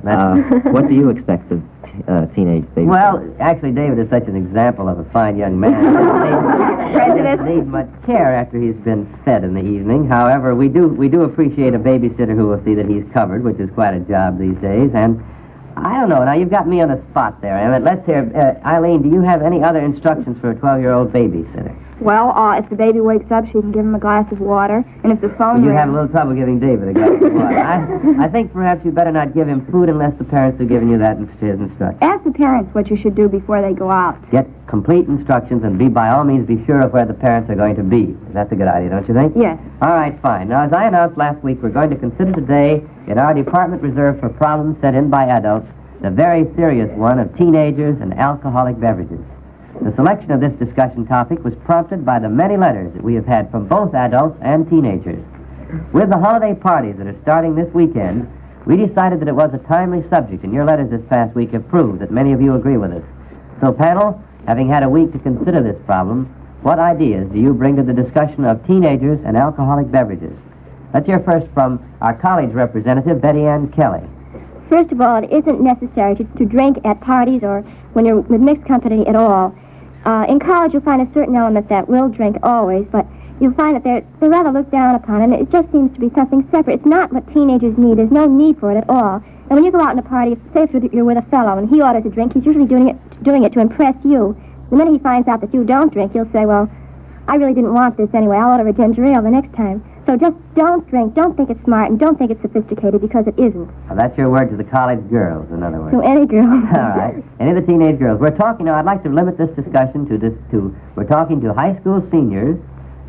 What do you expect of teenage babies? Well, actually, David is such an example of a fine young man. He doesn't need much care after he's been fed in the evening. However, we do appreciate a babysitter who will see that he's covered, which is quite a job these days. And I don't know. Now, you've got me on the spot there, Emmett. Let's hear. Eileen, do you have any other instructions for a 12-year-old babysitter? Well, if the baby wakes up, she can give him a glass of water. And if the phone You rings... have a little trouble giving David a glass of water. I think perhaps you better not give him food unless the parents have given you that his instructions. Ask the parents what you should do before they go out. Get complete instructions and by all means, be sure of where the parents are going to be. That's a good idea, don't you think? Yes. All right, fine. Now, as I announced last week, we're going to consider today in our department reserved for problems sent in by adults the very serious one of teenagers and alcoholic beverages. The selection of this discussion topic was prompted by the many letters that we have had from both adults and teenagers. With the holiday parties that are starting this weekend, we decided that it was a timely subject, and your letters this past week have proved that many of you agree with us. So, panel, having had a week to consider this problem, what ideas do you bring to the discussion of teenagers and alcoholic beverages? Let's hear first from our college representative, Betty Ann Kelly. First of all, it isn't necessary to drink at parties or when you're with mixed company at all. In college, you'll find a certain element that will drink always, but you'll find that they're rather looked down upon, and it just seems to be something separate. It's not what teenagers need. There's no need for it at all. And when you go out in a party, say if you're with a fellow and he orders a drink, he's usually doing it to impress you. The minute he finds out that you don't drink, he'll say, well, I really didn't want this anyway. I'll order a ginger ale the next time. So just don't drink. Don't think it's smart, and don't think it's sophisticated, because it isn't. Well, that's your word to the college girls, in other words. To any girl. All right. Any of the teenage girls. We're talking now, I'd like to limit this discussion we're talking to high school seniors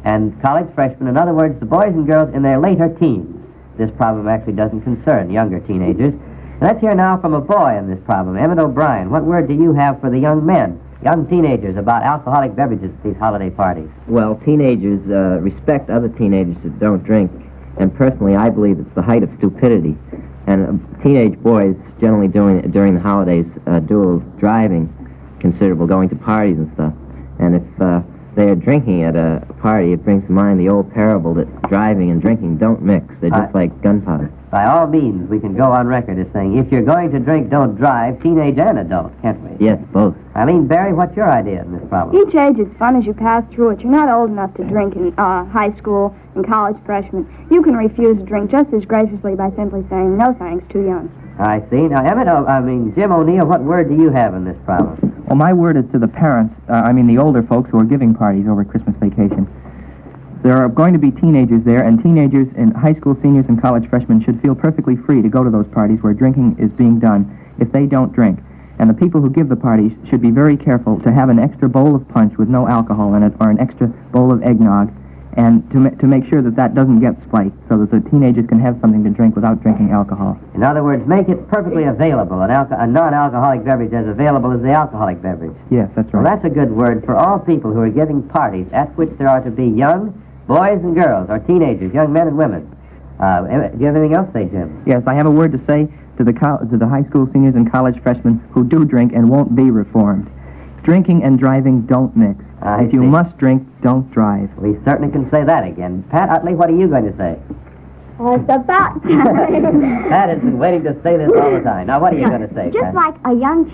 and college freshmen. In other words, the boys and girls in their later teens. This problem actually doesn't concern younger teenagers. Let's hear now from a boy in this problem. Emmett O'Brien, what word do you have for the young men, young teenagers, about alcoholic beverages at these holiday parties? Well, teenagers respect other teenagers that don't drink, and personally, I believe it's the height of stupidity. And teenage boys generally during the holidays do driving considerable, going to parties and stuff. And if they are drinking at a party, it brings to mind the old parable that driving and drinking don't mix. They're just like gunpowder. By all means, we can go on record as saying, if you're going to drink, don't drive, teenage and adult, can't we? Yes, both. Eileen Barry, what's your idea in this problem? Each age is fun as you pass through it. You're not old enough to drink in high school and college freshmen. You can refuse to drink just as graciously by simply saying, no thanks, too young. I see. Now, Jim O'Neill, what word do you have in this problem? Well, my word is to the parents, the older folks who are giving parties over Christmas vacation. There are going to be teenagers there, and teenagers and high school seniors and college freshmen should feel perfectly free to go to those parties where drinking is being done if they don't drink. And the people who give the parties should be very careful to have an extra bowl of punch with no alcohol in it, or an extra bowl of eggnog, and to make sure that that doesn't get spiked, so that the teenagers can have something to drink without drinking alcohol. In other words, make it perfectly available, a non-alcoholic beverage as available as the alcoholic beverage. Yes, that's right. Well, that's a good word for all people who are giving parties at which there are to be young boys and girls, or teenagers, young men and women. Do you have anything else to say, Jim? Yes, I have a word to say to the high school seniors and college freshmen who do drink and won't be reformed. Drinking and driving don't mix. If you must drink, don't drive. We certainly can say that again. Pat Utley, what are you going to say? It's about time. Pat has been waiting to say this all the time. Now, what are you going to say, Just Pat? like a young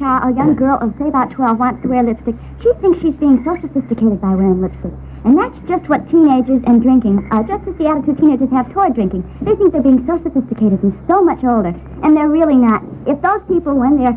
girl of, say, about 12 wants to wear lipstick, she thinks she's being so sophisticated by wearing lipstick. And that's just what teenagers and drinking, just as the attitude teenagers have toward drinking. They think they're being so sophisticated and so much older, and they're really not. If those people, when they're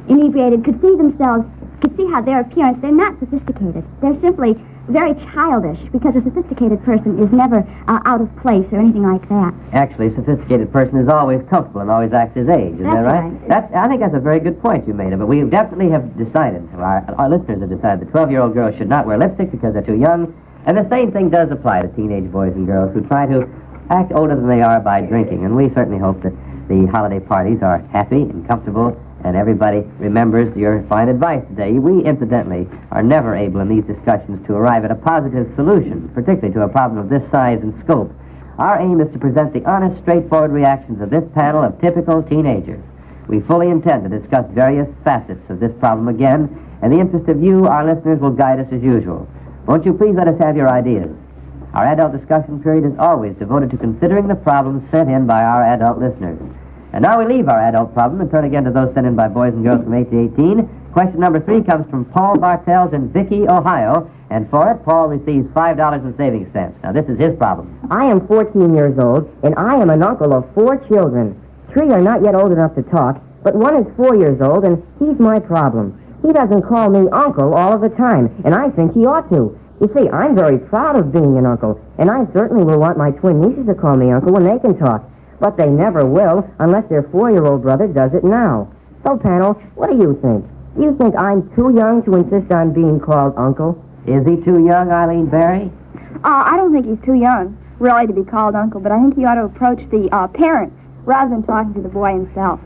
inebriated, could see how their appearance, they're not sophisticated. They're simply very childish, because a sophisticated person is never out of place or anything like that. Actually, a sophisticated person is always comfortable and always acts his age. Is that right? I think that's a very good point you made. But we definitely have decided, our listeners have decided, that 12-year-old girls should not wear lipstick because they're too young. And the same thing does apply to teenage boys and girls who try to act older than they are by drinking. And we certainly hope that the holiday parties are happy and comfortable, and everybody remembers your fine advice today. We, incidentally, are never able in these discussions to arrive at a positive solution, particularly to a problem of this size and scope. Our aim is to present the honest, straightforward reactions of this panel of typical teenagers. We fully intend to discuss various facets of this problem again, and the interest of you, our listeners, will guide us as usual. Won't you please let us have your ideas? Our adult discussion period is always devoted to considering the problems sent in by our adult listeners. And now we leave our adult problem and turn again to those sent in by boys and girls from 8 to 18. Question number 3 comes from Paul Bartels in Vicky, Ohio, and for it, Paul receives $5 in savings stamps. Now, this is his problem. I am 14 years old, and I am an uncle of 4 children. 3 are not yet old enough to talk, but 1 is 4 years old, and he's my problem. He doesn't call me uncle all of the time, and I think he ought to. You see, I'm very proud of being an uncle, and I certainly will want my twin nieces to call me uncle when they can talk. But they never will unless their 4-year-old brother does it now. So, panel, what do you think? Do you think I'm too young to insist on being called uncle? Is he too young, Eileen Barry? I don't think he's too young, really, to be called uncle, but I think he ought to approach the parents rather than talking to the boy himself.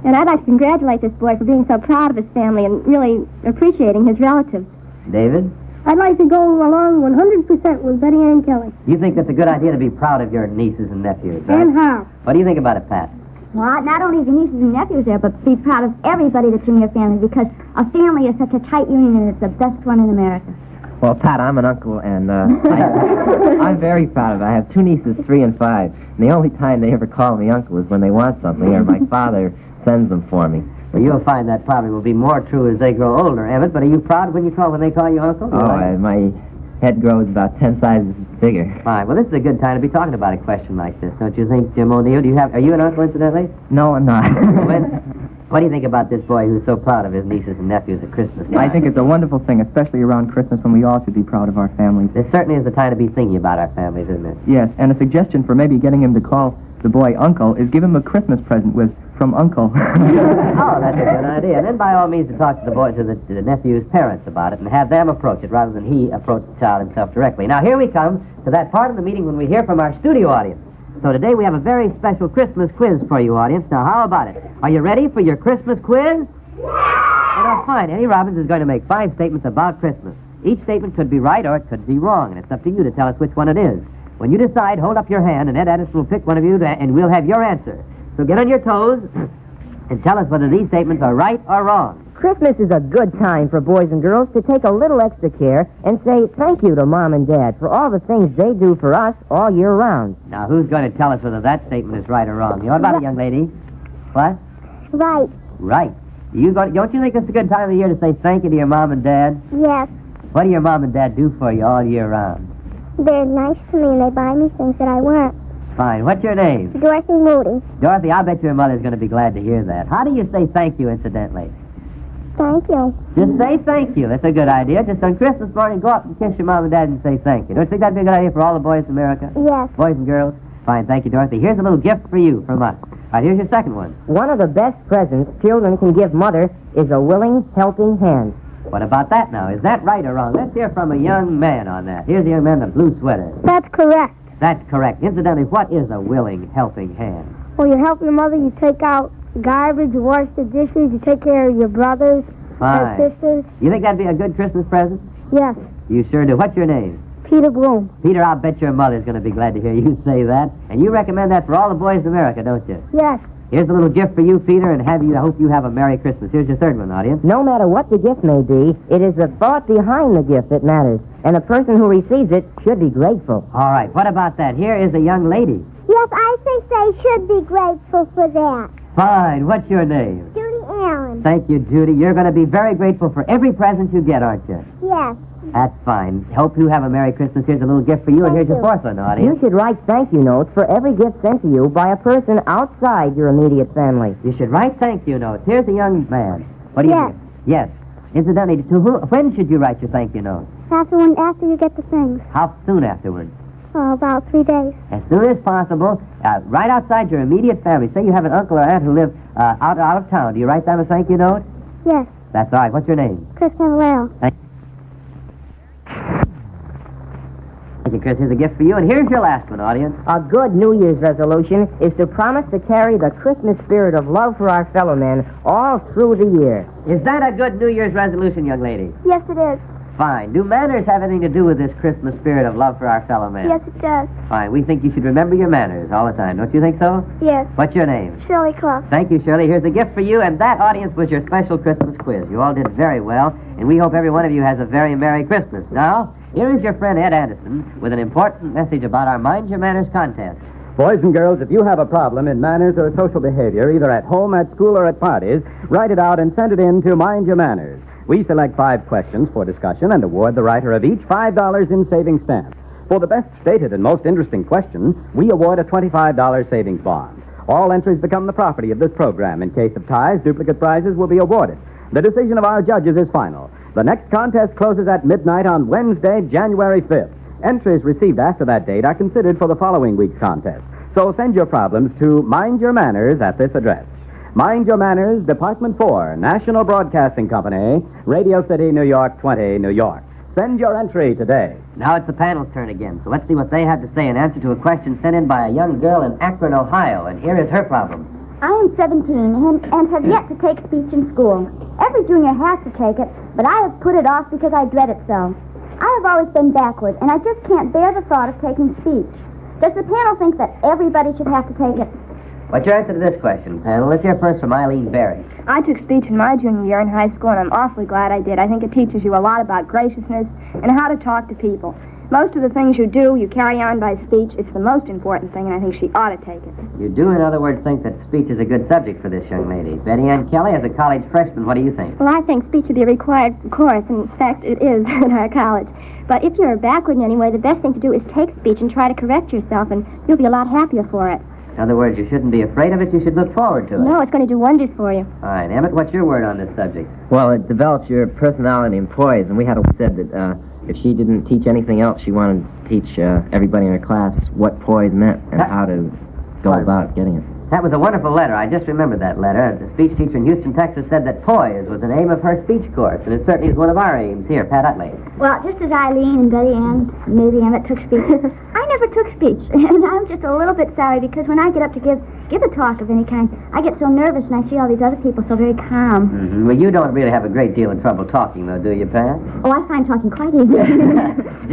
And I'd like to congratulate this boy for being so proud of his family and really appreciating his relatives. David? I'd like to go along 100% with Betty Ann Kelly. You think that's a good idea to be proud of your nieces and nephews, right? And how? What do you think about it, Pat? Well, not only the nieces and nephews there, but be proud of everybody that's in your family, because a family is such a tight union, and it's the best one in America. Well, Pat, I'm an uncle, and I'm very proud of it. I have 2 nieces, 3 and 5, and the only time they ever call me uncle is when they want something, or my father sends them for me. Well, you'll find that probably will be more true as they grow older, Emmett. But are you proud when they call you uncle? My head grows about 10 sizes bigger. Fine. Well, this is a good time to be talking about a question like this, don't you think, Jim O'Neill? Are you an uncle, incidentally? No, I'm not. What do you think about this boy who's so proud of his nieces and nephews at Christmas time? I think it's a wonderful thing, especially around Christmas, when we all should be proud of our families. This certainly is the time to be thinking about our families, isn't it? Yes, and a suggestion for maybe getting him to call the boy uncle is give him a Christmas present with "From Uncle." Oh, that's a good idea. And then by all means to talk to the nephew's parents about it and have them approach it rather than he approach the child himself directly. Now, here we come to that part of the meeting when we hear from our studio audience. So today we have a very special Christmas quiz for you, audience. Now, how about it? Are you ready for your Christmas quiz? Well, fine. Eddie Robbins is going to make 5 statements about Christmas. Each statement could be right or it could be wrong, and it's up to you to tell us which one it is. When you decide, hold up your hand, and Ed Addison will pick one of you, and we'll have your answer. So get on your toes and tell us whether these statements are right or wrong. Christmas is a good time for boys and girls to take a little extra care and say thank you to Mom and Dad for all the things they do for us all year round. Now, who's going to tell us whether that statement is right or wrong? What about it, young lady? What? Right. Right. Don't you think it's a good time of the year to say thank you to your Mom and Dad? Yes. What do your Mom and Dad do for you all year round? They're nice to me, and they buy me things that I want. Fine. What's your name? Dorothy Moody. Dorothy, I bet your mother's going to be glad to hear that. How do you say thank you, incidentally? Thank you. Just say thank you. That's a good idea. Just on Christmas morning, go up and kiss your mom and dad and say thank you. Don't you think that'd be a good idea for all the boys in America? Yes. Boys and girls? Fine. Thank you, Dorothy. Here's a little gift for you from us. right, here's your second one. One of the best presents children can give mother is a willing, helping hand. What about that now? Is that right or wrong? Let's hear from a young man on that. Here's the young man in the blue sweater. That's correct. That's correct. Incidentally, what is a willing, helping hand? Well, you help your mother, you take out garbage, you wash the dishes, you take care of your brothers Fine. and sisters. You think that'd be a good Christmas present? Yes, You sure do. What's your name? Peter Bloom. Peter, I'll bet your mother's going to be glad to hear you say that. And you recommend that for all the boys in America, don't you? Yes. Here's a little gift for you, Peter, and I hope you have a Merry Christmas. Here's your third one, audience. No matter what the gift may be, it is the thought behind the gift that matters. And the person who receives it should be grateful. All right, what about that? Here is a young lady. Yes, I think they should be grateful for that. Fine. What's your name? Judy Allen. Thank you, Judy. You're going to be very grateful for every present you get, aren't you? Yes. That's fine. Hope you have a Merry Christmas. Here's a little gift for you, and here's your fourth one, You audience. should write thank you notes for every gift sent to you by a person outside your immediate family. You should write thank you notes. Here's a young man. What do you Yes. think? Yes. Incidentally, to who? When should you write your thank you note? After you get the things. How soon afterwards? About 3 days. As soon as possible, right outside your immediate family. Say you have an uncle or aunt who live out of town. Do you write them a thank you note? Yes. That's all right. What's your name? Chris Cavallero. Thank you, Chris. Here's a gift for you, and here's your last one, audience. A good New Year's resolution is to promise to carry the Christmas spirit of love for our fellow men all through the year. Is that a good New Year's resolution, young lady? Yes, it is. Fine. Do manners have anything to do with this Christmas spirit of love for our fellow men? Yes, it does. Fine. We think you should remember your manners all the time. Don't you think so? Yes. What's your name? Shirley Clough. Thank you, Shirley. Here's a gift for you, and that, audience, was your special Christmas quiz. You all did very well, and we hope every one of you has a very Merry Christmas. Now, here is your friend Ed Anderson with an important message about our Mind Your Manners contest. Boys and girls, if you have a problem in manners or social behavior, either at home, at school, or at parties, write it out and send it in to Mind Your Manners. We select 5 questions for discussion and award the writer of each $5 in savings stamps. For the best stated and most interesting question, we award a $25 savings bond. All entries become the property of this program. In case of ties, duplicate prizes will be awarded. The decision of our judges is final. The next contest closes at midnight on Wednesday, January 5th. Entries received after that date are considered for the following week's contest. So send your problems to Mind Your Manners at this address. Mind Your Manners, Department 4, National Broadcasting Company, Radio City, New York 20, New York. Send your entry today. Now it's the panel's turn again, so let's see what they have to say in answer to a question sent in by a young girl in Akron, Ohio, and here is her problem. I am 17 and have yet to take speech in school. Every junior has to take it, but I have put it off because I dread it so. I have always been backward, and I just can't bear the thought of taking speech. Does the panel think that everybody should have to take it? What's your answer to this question, panel? Let's hear first from Eileen Berry. I took speech in my junior year in high school, and I'm awfully glad I did. I think it teaches you a lot about graciousness and how to talk to people. Most of the things you do, you carry on by speech. It's the most important thing, and I think she ought to take it. You do, in other words, think that speech is a good subject for this young lady. Betty Ann Kelly, as a college freshman, what do you think? Well, I think speech should be a required course. In fact, it is at our college. But if you're backward in any way, the best thing to do is take speech and try to correct yourself, and you'll be a lot happier for it. In other words, you shouldn't be afraid of it, you should look forward to it. No, it's going to do wonders for you. All right, Emmett, what's your word on this subject? Well, it develops your personality and poise, and we had said that if she didn't teach anything else, she wanted to teach everybody in her class what poise meant and how to go about getting it. That was a wonderful letter. I just remembered that letter. The speech teacher in Houston, Texas said that poise was an aim of her speech course, and it certainly is one of our aims. Here, Pat Utley. Well, just as Eileen and Betty Ann, maybe Emmett took speech, I never took speech, and I'm just a little bit sorry because when I get up to give a talk of any kind, I get so nervous and I see all these other people so very calm. Mm-hmm. Well, you don't really have a great deal of trouble talking, though, do you, Pat? Oh, I find talking quite easy.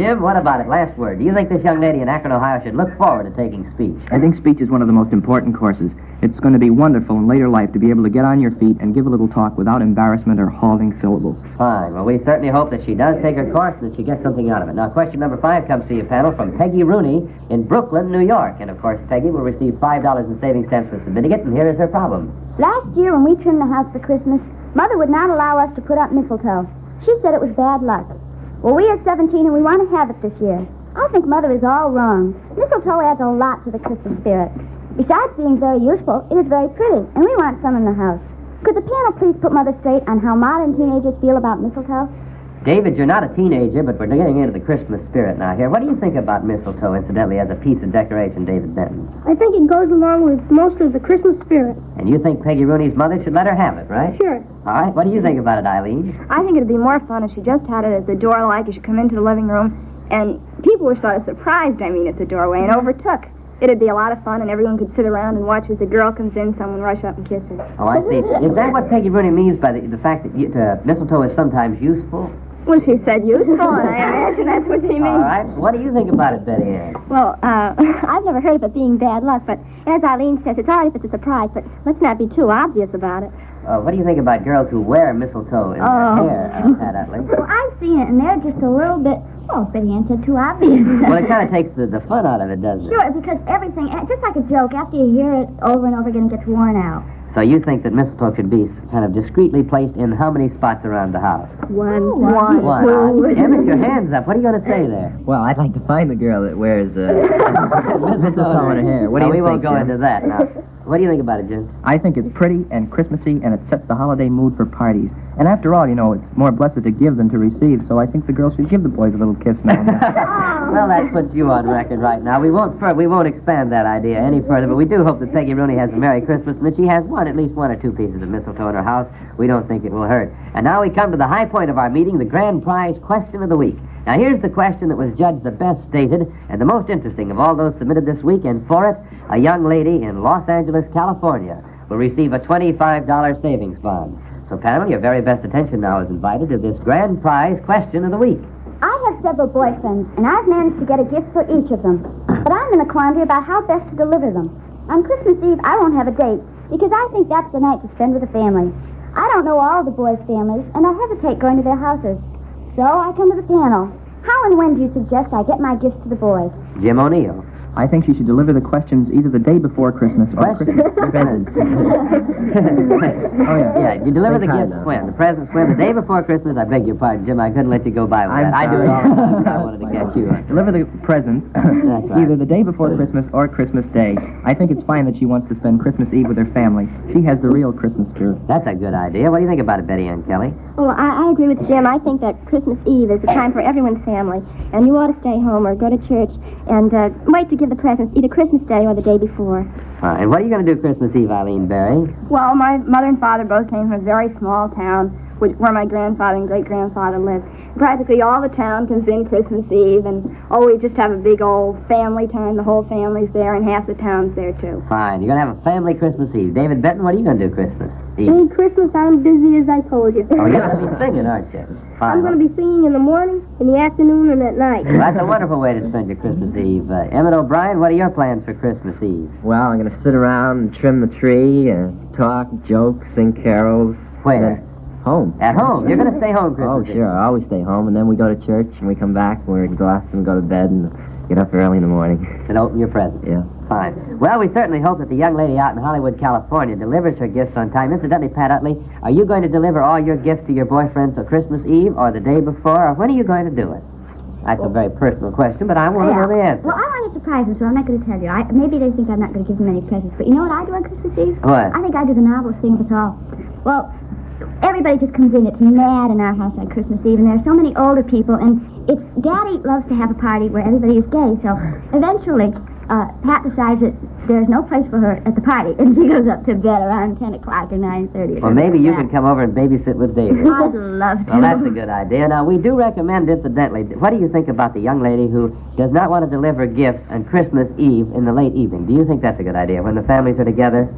Jim, what about it? Last word. Do you think this young lady in Akron, Ohio should look forward to taking speech? I think speech is one of the most important courses. It's going to be wonderful in later life to be able to get on your feet and give a little talk without embarrassment or halting syllables. Fine. Well, we certainly hope that she does take her course and that she gets something out of it. Now, question number 5 comes to you, panel, from Peggy Rooney in Brooklyn, New York. And, of course, Peggy will receive $5 in savings stamps for submitting it, and here is her problem. Last year when we trimmed the house for Christmas, Mother would not allow us to put up mistletoe. She said it was bad luck. Well, we are 17 and we want to have it this year. I think Mother is all wrong. Mistletoe adds a lot to the Christmas spirit. Besides being very useful, it is very pretty, and we want some in the house. Could the panel please put Mother straight on how modern teenagers feel about mistletoe? David, you're not a teenager, but we're getting into the Christmas spirit now here. What do you think about mistletoe, incidentally, as a piece of decoration, David Benton? I think it goes along with most of the Christmas spirit. And you think Peggy Rooney's mother should let her have it, right? Sure. All right. What do you think about it, Eileen? I think it'd be more fun if she just had it at the door, like as you come into the living room, and people were sort of surprised, at the doorway, and overtook. It'd be a lot of fun, and everyone could sit around and watch as the girl comes in, someone rush up and kiss her. Oh, I see. Is that what Peggy Rooney means by the fact that mistletoe is sometimes useful? Well, she said useful, and I imagine that's what she means. All right. What do you think about it, Betty Ann? Well, I've never heard of it being bad luck, but as Eileen says, it's all right if it's a surprise, but let's not be too obvious about it. What do you think about girls who wear mistletoe in their hair, Pat Utley? Well, I've seen it, and they're just a little bit... Oh, Betty Ann said too obvious. Well, it kind of takes the fun out of it, doesn't it? Sure, because everything, just like a joke, after you hear it over and over again, it gets worn out. So you think that mistletoe should be kind of discreetly placed in how many spots around the house? One. Emmett, your hands up. What are you going to say there? Well, I'd like to find the girl that wears mistletoe in her hair. What do you we think, won't go Jim? into that now. What do you think about it, Jim? I think it's pretty and Christmassy, and it sets the holiday mood for parties. And after all, it's more blessed to give than to receive, so I think the girls should give the boys a little kiss now and then. Well, that puts you on record right now. We won't expand that idea any further, but we do hope that Peggy Rooney has a Merry Christmas and that she has at least one or two pieces of mistletoe in her house. We don't think it will hurt. And now we come to the high point of our meeting, the grand prize question of the week. Now, here's the question that was judged the best stated and the most interesting of all those submitted this week, and for it, a young lady in Los Angeles, California, will receive a $25 savings bond. So, panel, your very best attention now is invited to this grand prize question of the week. I have several boyfriends, and I've managed to get a gift for each of them. But I'm in a quandary about how best to deliver them. On Christmas Eve, I won't have a date, because I think that's the night to spend with the family. I don't know all the boys' families, and I hesitate going to their houses. So I come to the panel. How and when do you suggest I get my gifts to the boys? Jim O'Neill. I think she should deliver the questions either the day before Christmas or Christmas. Oh, yeah. Yeah, you deliver the gifts when? The presents when? The day before Christmas? I beg your pardon, Jim. I couldn't let you go by with that. I do it all the time. I wanted to catch you on. Deliver the presents either the day before Christmas or Christmas Day. I think it's fine that she wants to spend Christmas Eve with her family. She has the real Christmas spirit. That's a good idea. What do you think about it, Betty Ann Kelly? Well, I agree with Jim. I think that Christmas Eve is a time for everyone's family, and you ought to stay home or go to church and wait to give the presents either Christmas Day or the day before. Fine. What are you going to do Christmas Eve, Eileen Berry? Well, my mother and father both came from a very small town where my grandfather and great-grandfather lived. Practically all the town comes in Christmas Eve, and we just have a big old family time. The whole family's there, and half the town's there, too. Fine. You're going to have a family Christmas Eve. David Benton, what are you going to do Christmas Eve? Christmas, I'm busy as I told you. Oh, you're going to be singing, aren't you? Fine. I'm going to be singing in the morning, in the afternoon, and at night. Well, that's a wonderful way to spend your Christmas Eve. Emmett O'Brien, what are your plans for Christmas Eve? Well, I'm going to sit around and trim the tree and talk, joke, sing carols. Where? Home. At home? You're going to stay home Christmas Eve? Oh, sure. I always stay home, and then we go to church, and we come back, and we glass and go to bed, and get up early in the morning. And open your presents? Yeah. Fine. Well, we certainly hope that the young lady out in Hollywood, California, delivers her gifts on time. Incidentally, Pat Utley, are you going to deliver all your gifts to your boyfriends on Christmas Eve or the day before, or when are you going to do it? That's a very personal question, but I want to know the answer. Well, I want to surprise them, so I'm not going to tell you. Maybe they think I'm not going to give them any presents, but you know what I do on Christmas Eve? What? I think I do the novelest thing of us all. Well, everybody just comes in. It's mad in our house on Christmas Eve, and there are so many older people, and Daddy loves to have a party where everybody is gay, so eventually Pat decides that there's no place for her at the party, and she goes up to bed around 10 o'clock or 9:30. Well, maybe you can come over and babysit with David. I'd love to. Well, that's a good idea. Now, we do recommend, incidentally, what do you think about the young lady who does not want to deliver gifts on Christmas Eve in the late evening? Do you think that's a good idea when the families are together?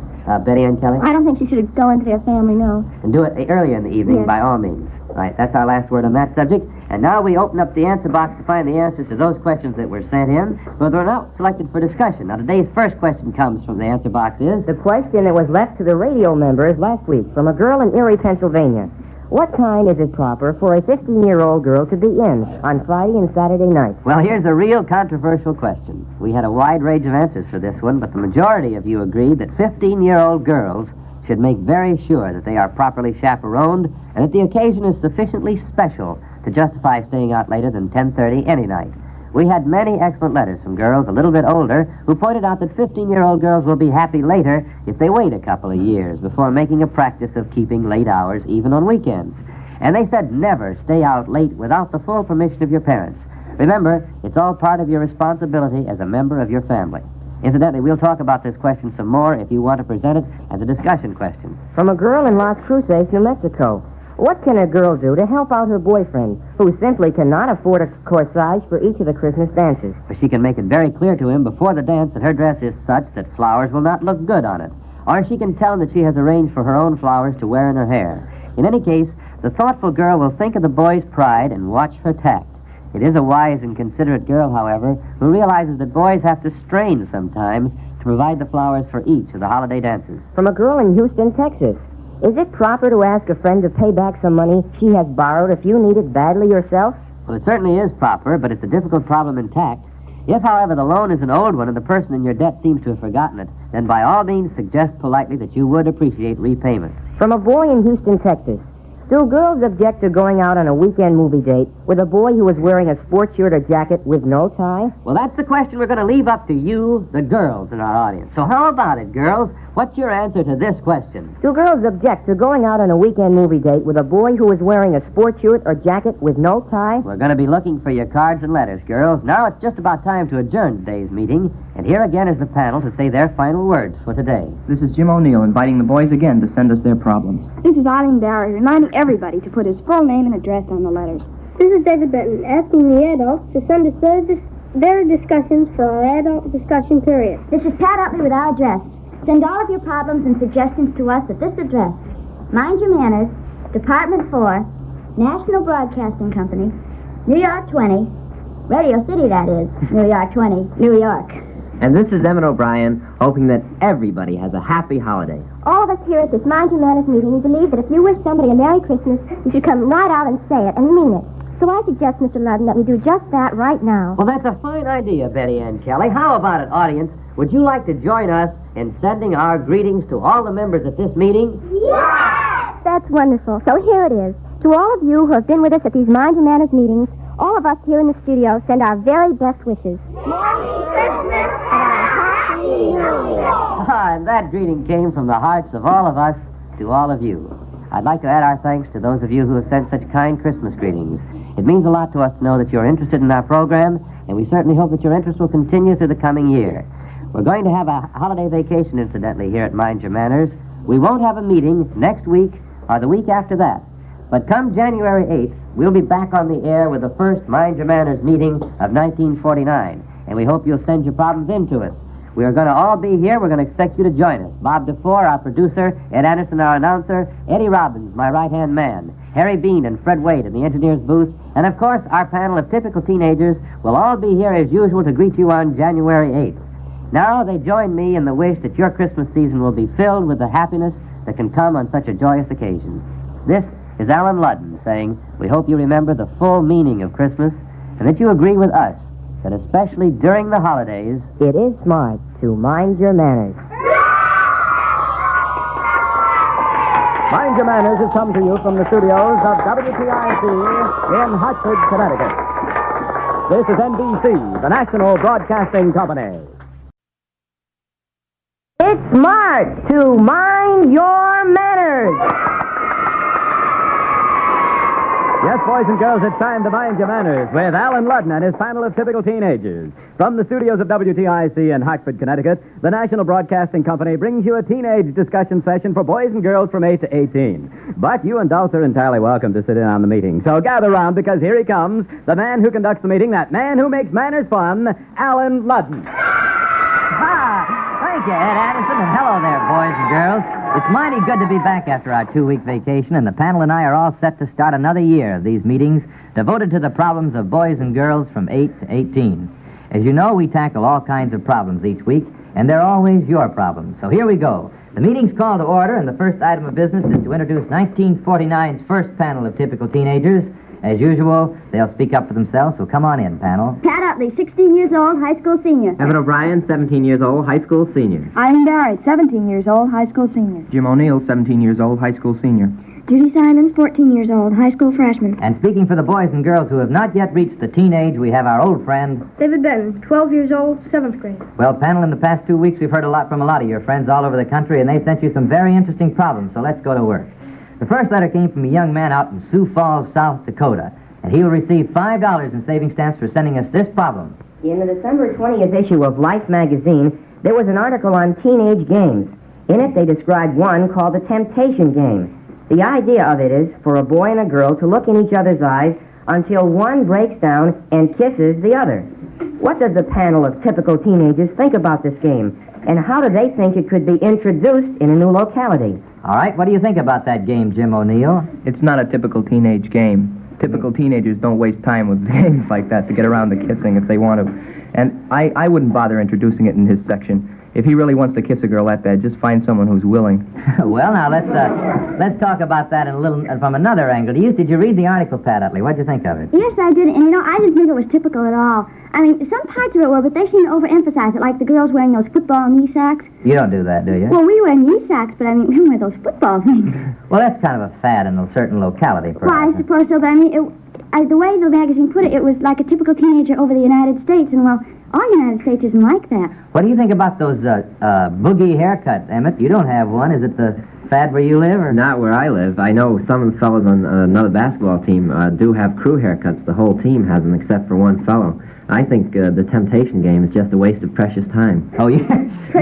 Betty Ann Kelly? I don't think she should go into their family, no. And do it earlier in the evening, Yes. by all means. Right, that's our last word on that subject. And now we open up the answer box to find the answers to those questions that were sent in, but they're not selected for discussion. Now, today's first question comes from the answer box is... The question that was left to the radio members last week from a girl in Erie, Pennsylvania. What time is it proper for a 15-year-old girl to be in on Friday and Saturday nights? Well, here's a real controversial question. We had a wide range of answers for this one, but the majority of you agreed that 15-year-old girls should make very sure that they are properly chaperoned and that the occasion is sufficiently special to justify staying out later than 10:30 any night. We had many excellent letters from girls a little bit older who pointed out that 15-year-old girls will be happy later if they wait a couple of years before making a practice of keeping late hours even on weekends. And they said never stay out late without the full permission of your parents. Remember, it's all part of your responsibility as a member of your family. Incidentally, we'll talk about this question some more if you want to present it as a discussion question. From a girl in Las Cruces, New Mexico. What can a girl do to help out her boyfriend, who simply cannot afford a corsage for each of the Christmas dances? But she can make it very clear to him before the dance that her dress is such that flowers will not look good on it. Or she can tell him that she has arranged for her own flowers to wear in her hair. In any case, the thoughtful girl will think of the boy's pride and watch her tact. It is a wise and considerate girl, however, who realizes that boys have to strain sometimes to provide the flowers for each of the holiday dances. From a girl in Houston, Texas. Is it proper to ask a friend to pay back some money she has borrowed if you need it badly yourself? Well, it certainly is proper, but it's a difficult problem in tact. If, however, the loan is an old one and the person in your debt seems to have forgotten it, then by all means suggest politely that you would appreciate repayment. From a boy in Houston, Texas. Do girls object to going out on a weekend movie date with a boy who is wearing a sports shirt or jacket with no tie? Well, that's the question we're going to leave up to you, the girls in our audience. So how about it, girls? What's your answer to this question? Do girls object to going out on a weekend movie date with a boy who is wearing a sports shirt or jacket with no tie? We're going to be looking for your cards and letters, girls. Now it's just about time to adjourn today's meeting. And here again is the panel to say their final words for today. This is Jim O'Neill inviting the boys again to send us their problems. This is Eileen Barry reminding everybody to put his full name and address on the letters. This is David Benton asking the adults to send us their discussions for our adult discussion period. This is Pat Utley with our address. Send all of your problems and suggestions to us at this address. Mind Your Manners, Department 4, National Broadcasting Company, New York 20, Radio City, that is, New York 20, New York. And this is Emmett O'Brien, hoping that everybody has a happy holiday. All of us here at this Mind Your Manners meeting, we believe that if you wish somebody a Merry Christmas, you should come right out and say it and mean it. So I suggest, Mr. Ludden, that we do just that right now. Well, that's a fine idea, Betty Ann Kelly. How about it, audience? Would you like to join us in sending our greetings to all the members at this meeting? Yes! That's wonderful. So here it is. To all of you who have been with us at these Mind Your Manners meetings, all of us here in the studio send our very best wishes. Merry Christmas and a Happy New Year. And that greeting came from the hearts of all of us to all of you. I'd like to add our thanks to those of you who have sent such kind Christmas greetings. It means a lot to us to know that you're interested in our program, and we certainly hope that your interest will continue through the coming year. We're going to have a holiday vacation, incidentally, here at Mind Your Manners. We won't have a meeting next week or the week after that. But come January 8th, we'll be back on the air with the first Mind Your Manners meeting of 1949, and we hope you'll send your problems in to us. We are going to all be here. We're going to expect you to join us. Bob DeFore, our producer, Ed Anderson, our announcer, Eddie Robbins, my right-hand man, Harry Bean and Fred Wade in the engineer's booth, and, of course, our panel of typical teenagers will all be here as usual to greet you on January 8th. Now they join me in the wish that your Christmas season will be filled with the happiness that can come on such a joyous occasion. This is Alan Ludden saying, we hope you remember the full meaning of Christmas and that you agree with us that especially during the holidays, it is smart to mind your manners. Mind Your Manners has come to you from the studios of WTIC in Hartford, Connecticut. This is NBC, the National Broadcasting Company. It's smart to mind your manners. Yes, boys and girls, it's time to Mind Your Manners with Alan Ludden and his panel of typical teenagers. From the studios of WTIC in Hartford, Connecticut, the National Broadcasting Company brings you a teenage discussion session for boys and girls from 8 to 18. But you adults are entirely welcome to sit in on the meeting. So gather round because here he comes, the man who conducts the meeting, that man who makes manners fun, Alan Ludden. Thank you, Ed Anderson, and hello there, boys and girls. It's mighty good to be back after our 2-week vacation, and the panel and I are all set to start another year of these meetings devoted to the problems of boys and girls from 8 to 18. As you know, we tackle all kinds of problems each week, and they're always your problems. So here we go. The meeting's called to order, and the first item of business is to introduce 1949's first panel of typical teenagers. As usual, they'll speak up for themselves, so come on in, panel. Pat Utley, 16 years old, high school senior. Evan O'Brien, 17 years old, high school senior. Eileen Barry, 17 years old, high school senior. Jim O'Neill, 17 years old, high school senior. Judy Simons, 14 years old, high school freshman. And speaking for the boys and girls who have not yet reached the teenage, we have our old friend... David Benton, 12 years old, 7th grade. Well, panel, in the past 2 weeks, we've heard a lot from a lot of your friends all over the country, and they sent you some very interesting problems, so let's go to work. The first letter came from a young man out in Sioux Falls, South Dakota, and he will receive $5 in saving stamps for sending us this problem. In the December 20th issue of Life magazine, there was an article on teenage games. In it, they described one called the Temptation Game. The idea of it is for a boy and a girl to look in each other's eyes until one breaks down and kisses the other. What does the panel of typical teenagers think about this game? And how do they think it could be introduced in a new locality? All right, what do you think about that game, Jim O'Neill? It's not a typical teenage game. Typical teenagers don't waste time with games like that to get around to kissing if they want to. And I wouldn't bother introducing it in his section. If he really wants to kiss a girl that bad, just find someone who's willing. Well, now, let's talk about that in a little from another angle. Did you read the article, Pat Utley? What'd you think of it? Yes, I did. And, you know, I didn't think it was typical at all. I mean, some parts of it were, but they seem to overemphasize it, like the girls wearing those football knee sacks. You don't do that, do you? Well, we wear knee sacks, but I mean, we wear those football things. Well, that's kind of a fad in a certain locality, perhaps. Well, I suppose so, but I mean, the way the magazine put it, it was like a typical teenager over the United States, and, well, our United States isn't like that. What do you think about those boogie haircuts, Emmett? You don't have one. Is it the fad where you live, or Not where I live. I know some of the fellows on another basketball team do have crew haircuts. The whole team has them except for one fellow. I think the Temptation Game is just a waste of precious time. Oh, you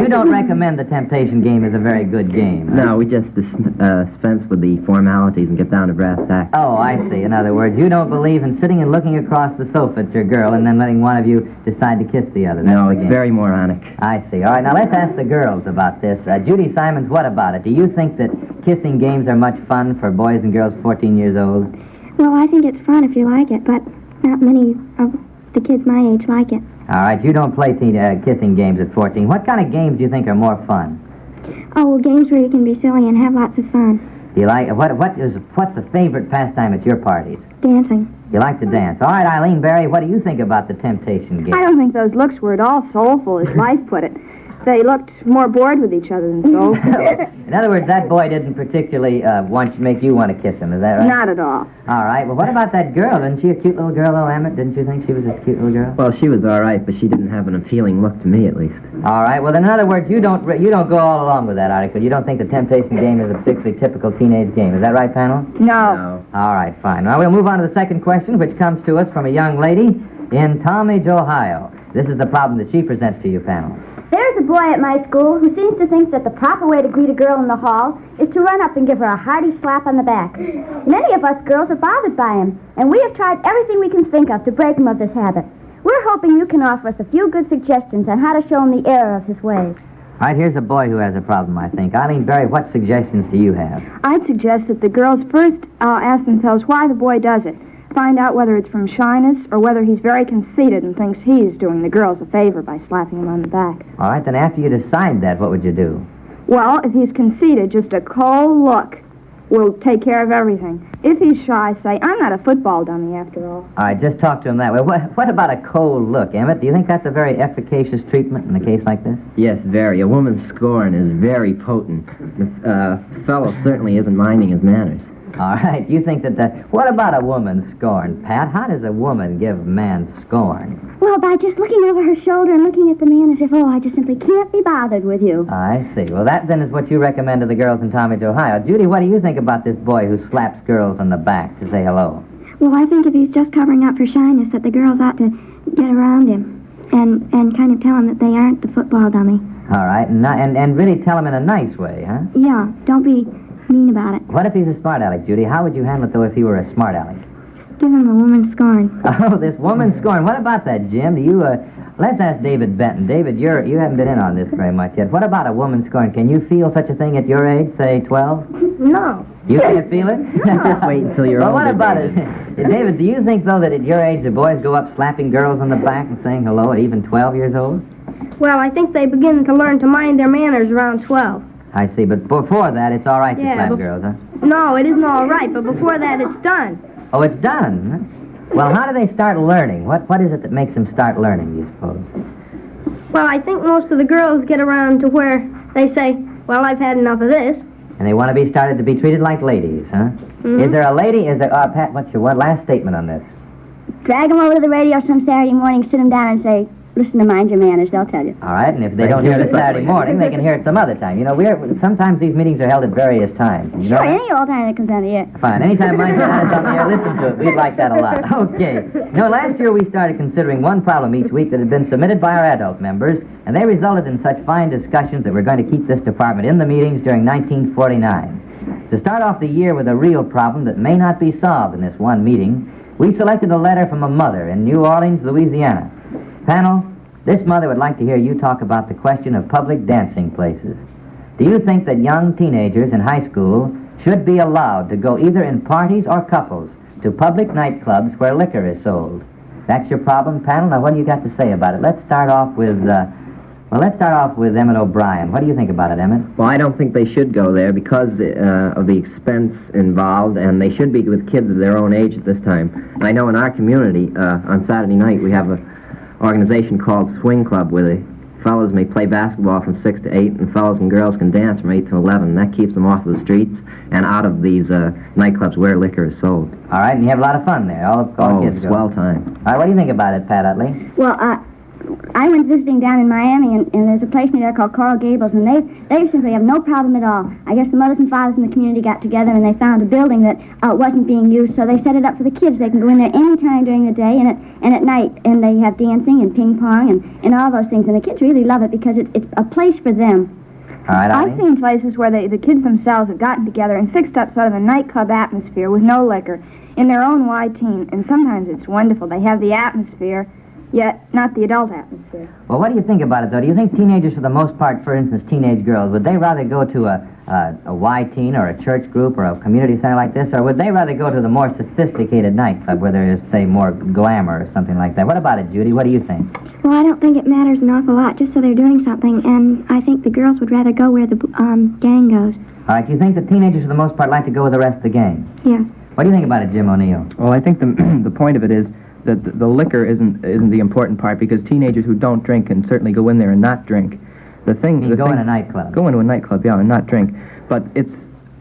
don't recommend the Temptation Game as a very good game? Huh? No, we just dispense with the formalities and get down to brass tacks. Oh, I see. In other words, you don't believe in sitting and looking across the sofa at your girl and then letting one of you decide to kiss the other. That's No, the it's game. very moronic. I see. All right, now let's ask the girls about this. Judy Simons, what about it? Do you think that kissing games are much fun for boys and girls 14 years old? Well, I think it's fun if you like it, but not many of the kids my age like it. All right, you don't play kissing games at 14. What kind of games do you think are more fun? Oh, well, games where you can be silly and have lots of fun. Do you like what's the favorite pastime at your parties? Dancing. You like to dance. All right, Eileen Barry, what do you think about the Temptation Game? I don't think those looks were at all soulful, as Life put it. They looked more bored with each other than soulful. In other words, that boy didn't particularly make you want to kiss him, is that right? Not at all. All right, well, what about that girl? Isn't she a cute little girl, though, Emmett? Didn't you think she was a cute little girl? Well, she was all right, but she didn't have an appealing look to me, at least. All right, well, in other words, you don't go all along with that article. You don't think the Temptation Game is a particularly typical teenage game. Is that right, panel? No. All right, fine. Now, we'll move on to the second question, which comes to us from a young lady in Talmadge, Ohio. This is the problem that she presents to you, panel. There's a boy at my school who seems to think that the proper way to greet a girl in the hall is to run up and give her a hearty slap on the back. Many of us girls are bothered by him, and we have tried everything we can think of to break him of this habit. We're hoping you can offer us a few good suggestions on how to show him the error of his ways. All right, here's a boy who has a problem, I think. Eileen Barry, what suggestions do you have? I'd suggest that the girls first ask themselves why the boy does it. Find out whether it's from shyness or whether he's very conceited and thinks he's doing the girls a favor by slapping him on the back. All right, then after you decide that, what would you do? Well, if he's conceited, just a cold look will take care of everything. If he's shy, say, I'm not a football dummy after all. All right, just talk to him that way. What about a cold look, Emmett? Do you think that's a very efficacious treatment in a case like this? Yes, very. A woman's scorn is very potent. The fellow certainly isn't minding his manners. All right, you think what about a woman's scorn, Pat? How does a woman give a man scorn? Well, by just looking over her shoulder and looking at the man as if, I just simply can't be bothered with you. I see. Well, that then is what you recommend to the girls in Talmadge, Ohio. Judy, what do you think about this boy who slaps girls on the back to say hello? Well, I think if he's just covering up for shyness, that the girls ought to get around him and kind of tell him that they aren't the football dummy. All right, and really tell him in a nice way, huh? Yeah, don't be mean about it. What if he's a smart aleck, Judy? How would you handle it, though, if he were a smart aleck? Give him a woman's scorn. Oh, this woman's scorn. What about that, Jim? Do you, let's ask David Benton. David, you haven't been in on this very much yet. What about a woman's scorn? Can you feel such a thing at your age, say 12? No. You can't feel it? Just wait until you're older. Well, what about David. it? David, do you think, though, that at your age the boys go up slapping girls on the back and saying hello at even 12 years old? Well, I think they begin to learn to mind their manners around 12. I see, but before that, it's all right to slap but- girls, huh? No, it isn't all right, but before that, it's done. Oh, it's done, huh? Well, how do they start learning? What is it that makes them start learning, you suppose? Well, I think most of the girls get around to where they say, well, I've had enough of this. And they want to be started to be treated like ladies, huh? Mhm. Is there a lady, Pat, what's your last statement on this? Drag him over to the radio some Saturday morning, sit him down and say, listen to Mind Your Manners. They'll tell you. All right, and if they don't hear it Saturday morning, they can hear it some other time. You know, sometimes these meetings are held at various times. You know Sure, that? any old time that comes out of the air. Fine. Anytime Mind Your Manners on the air, listen to it. We'd like that a lot. Okay. You know, last year we started considering one problem each week that had been submitted by our adult members, and they resulted in such fine discussions that we're going to keep this department in the meetings during 1949. To start off the year with a real problem that may not be solved in this one meeting, we selected a letter from a mother in New Orleans, Louisiana. Panel, this mother would like to hear you talk about the question of public dancing places. Do you think that young teenagers in high school should be allowed to go either in parties or couples to public nightclubs where liquor is sold? That's your problem, panel. Now, what do you got to say about it? Let's start off with Emmett O'Brien. What do you think about it, Emmett? Well, I don't think they should go there because of the expense involved, and they should be with kids of their own age at this time. And I know in our community, on Saturday night, we have an organization called Swing Club where the fellows may play basketball from 6 to 8, and fellows and girls can dance from 8 to 11. And that keeps them off of the streets and out of these nightclubs where liquor is sold. All right, and you have a lot of fun there. All kids go. Swell time. All right, what do you think about it, Pat Utley? Well, I went visiting down in Miami, and there's a place near there called Coral Gables, and they simply have no problem at all. I guess the mothers and fathers in the community got together, and they found a building that wasn't being used, so they set it up for the kids. They can go in there any time during the day and at night, and they have dancing and ping pong and all those things, and the kids really love it because it's a place for them. All right, I've seen places where the kids themselves have gotten together and fixed up sort of a nightclub atmosphere with no liquor in their own wide team, and sometimes it's wonderful. They have the atmosphere, yet not the adult atmosphere. Well, what do you think about it, though? Do you think teenagers, for the most part, for instance, teenage girls, would they rather go to a Y teen or a church group or a community center like this, or would they rather go to the more sophisticated nightclub where there is, say, more glamour or something like that? What about it, Judy? What do you think? Well, I don't think it matters an awful lot, just so they're doing something, and I think the girls would rather go where the gang goes. All right, you think the teenagers, for the most part, like to go with the rest of the gang? Yes. What do you think about it, Jim O'Neill? Well, I think the point of it is that the liquor isn't the important part, because teenagers who don't drink can certainly go in there and not drink. Go in a nightclub. Go into a nightclub, yeah, and not drink. But it's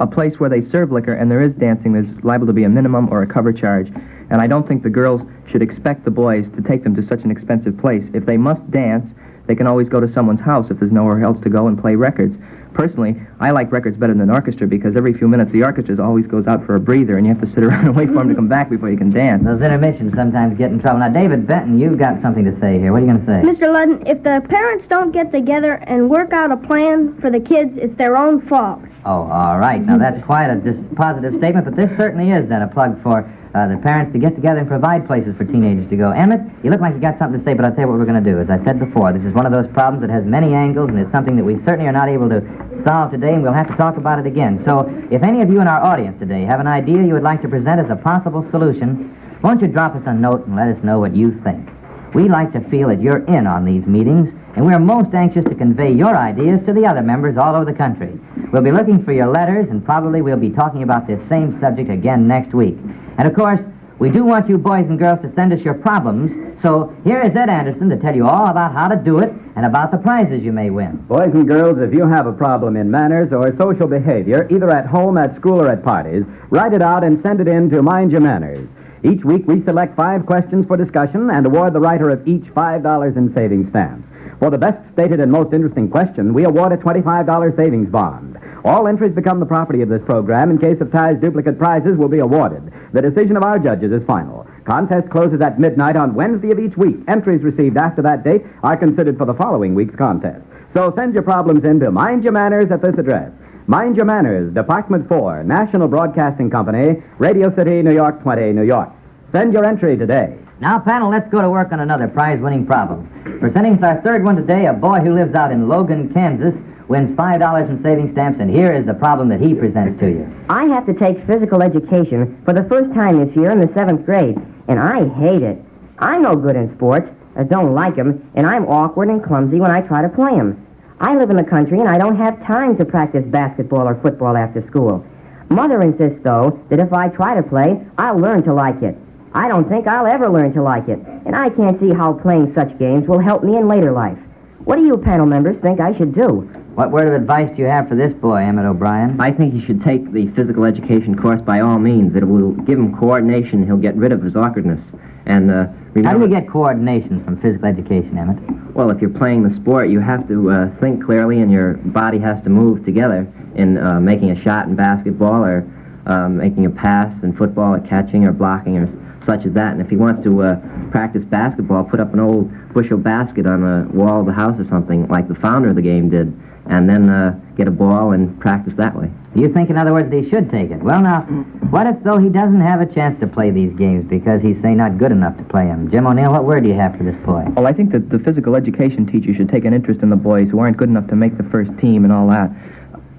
a place where they serve liquor, and there is dancing. There's liable to be a minimum or a cover charge. And I don't think the girls should expect the boys to take them to such an expensive place. If they must dance, they can always go to someone's house if there's nowhere else to go and play records. Personally, I like records better than an orchestra because every few minutes the orchestra always goes out for a breather, and you have to sit around and wait for them to come back before you can dance. Those intermissions sometimes get in trouble. Now, David Benton, you've got something to say here. What are you going to say? Mr. Ludden, if the parents don't get together and work out a plan for the kids, it's their own fault. Oh, all right. Now, that's quite a positive statement, but this certainly is then a plug for the parents to get together and provide places for teenagers to go. Emmett, you look like you got something to say, but I'll tell you what we're going to do. As I said before, this is one of those problems that has many angles, and it's something that we certainly are not able to solve today, and we'll have to talk about it again. So, if any of you in our audience today have an idea you would like to present as a possible solution, won't you drop us a note and let us know what you think? We like to feel that you're in on these meetings, and we're most anxious to convey your ideas to the other members all over the country. We'll be looking for your letters, and probably we'll be talking about this same subject again next week. And, of course, we do want you boys and girls to send us your problems, so here is Ed Anderson to tell you all about how to do it and about the prizes you may win. Boys and girls, if you have a problem in manners or social behavior, either at home, at school, or at parties, write it out and send it in to Mind Your Manners. Each week we select 5 questions for discussion and award the writer of each $5 in savings stamps. For the best stated and most interesting question, we award a $25 savings bond. All entries become the property of this program. In case of ties, duplicate prizes will be awarded. The decision of our judges is final. Contest closes at midnight on Wednesday of each week. Entries received after that date are considered for the following week's contest. So send your problems in to Mind Your Manners at this address. Mind Your Manners, Department 4, National Broadcasting Company, Radio City, New York 20, New York. Send your entry today. Now, panel, let's go to work on another prize-winning problem. Presenting us our third one today, a boy who lives out in Logan, Kansas, wins $5 in savings stamps, and here is the problem that he presents to you. I have to take physical education for the first time this year in the 7th grade, and I hate it. I'm no good in sports, I don't like them, and I'm awkward and clumsy when I try to play them. I live in the country, and I don't have time to practice basketball or football after school. Mother insists, though, that if I try to play, I'll learn to like it. I don't think I'll ever learn to like it, and I can't see how playing such games will help me in later life. What do you panel members think I should do? What word of advice do you have for this boy, Emmett O'Brien? I think he should take the physical education course by all means. It will give him coordination. He'll get rid of his awkwardness. And How do you get coordination from physical education, Emmett? Well, if you're playing the sport, you have to think clearly, and your body has to move together in making a shot in basketball, or making a pass in football, or catching, or blocking, or such as that. And if he wants to practice basketball, put up an old bushel basket on the wall of the house or something, like the founder of the game did, and then get a ball and practice that way. You think, in other words, that he should take it? Well, now, what if, though, he doesn't have a chance to play these games because he's, say, not good enough to play them? Jim O'Neill, what word do you have for this boy? Well, I think that the physical education teacher should take an interest in the boys who aren't good enough to make the first team and all that.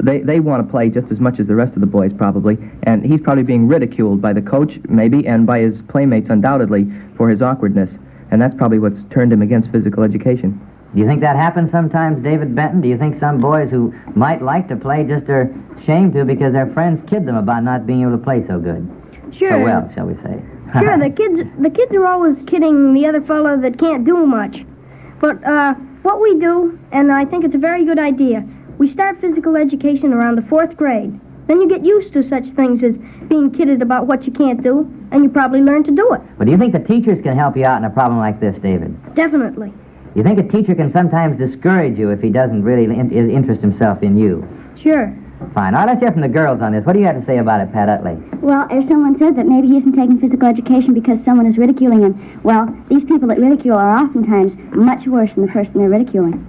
They want to play just as much as the rest of the boys, probably, and he's probably being ridiculed by the coach, maybe, and by his playmates, undoubtedly, for his awkwardness. And that's probably what's turned him against physical education. Do you think that happens sometimes, David Benton? Do you think some boys who might like to play just are ashamed to because their friends kid them about not being able to play so good? Sure. So well, shall we say. Sure, the kids are always kidding the other fellow that can't do much. But what we do, and I think it's a very good idea, we start physical education around the 4th grade. Then you get used to such things as being kidded about what you can't do, and you probably learn to do it. But do you think the teachers can help you out in a problem like this, David? Definitely. You think a teacher can sometimes discourage you if he doesn't really interest himself in you? Sure. Fine. All right, let's hear from the girls on this. What do you have to say about it, Pat Utley? Well, if someone says that maybe he isn't taking physical education because someone is ridiculing him, well, these people that ridicule are oftentimes much worse than the person they're ridiculing.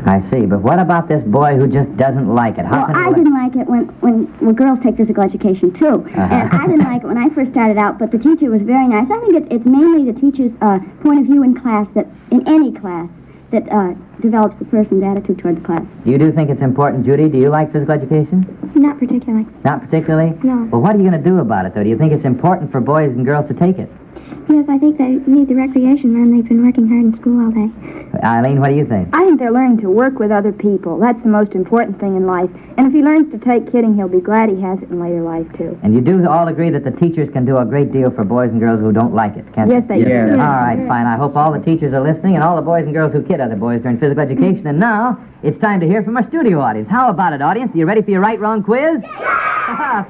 I see, but what about this boy who just doesn't like it? Well, I didn't like it when girls take physical education, too. And I didn't like it when I first started out, but the teacher was very nice. I think it's mainly the teacher's point of view in class, that in any class, that develops the person's attitude toward the class. You do think it's important, Judy? Do you like physical education? Not particularly. Not particularly? No. Well, what are you going to do about it, though? Do you think it's important for boys and girls to take it? Yes, I think they need the recreation, and they've been working hard in school all day. Eileen, what do you think? I think they're learning to work with other people. That's the most important thing in life. And if he learns to take kidding, he'll be glad he has it in later life, too. And you do all agree that the teachers can do a great deal for boys and girls who don't like it, can't Yes, they do. All right, fine. I hope all the teachers are listening and all the boys and girls who kid other boys during physical education. And now, it's time to hear from our studio audience. How about it, audience? Are you ready for your right-wrong quiz?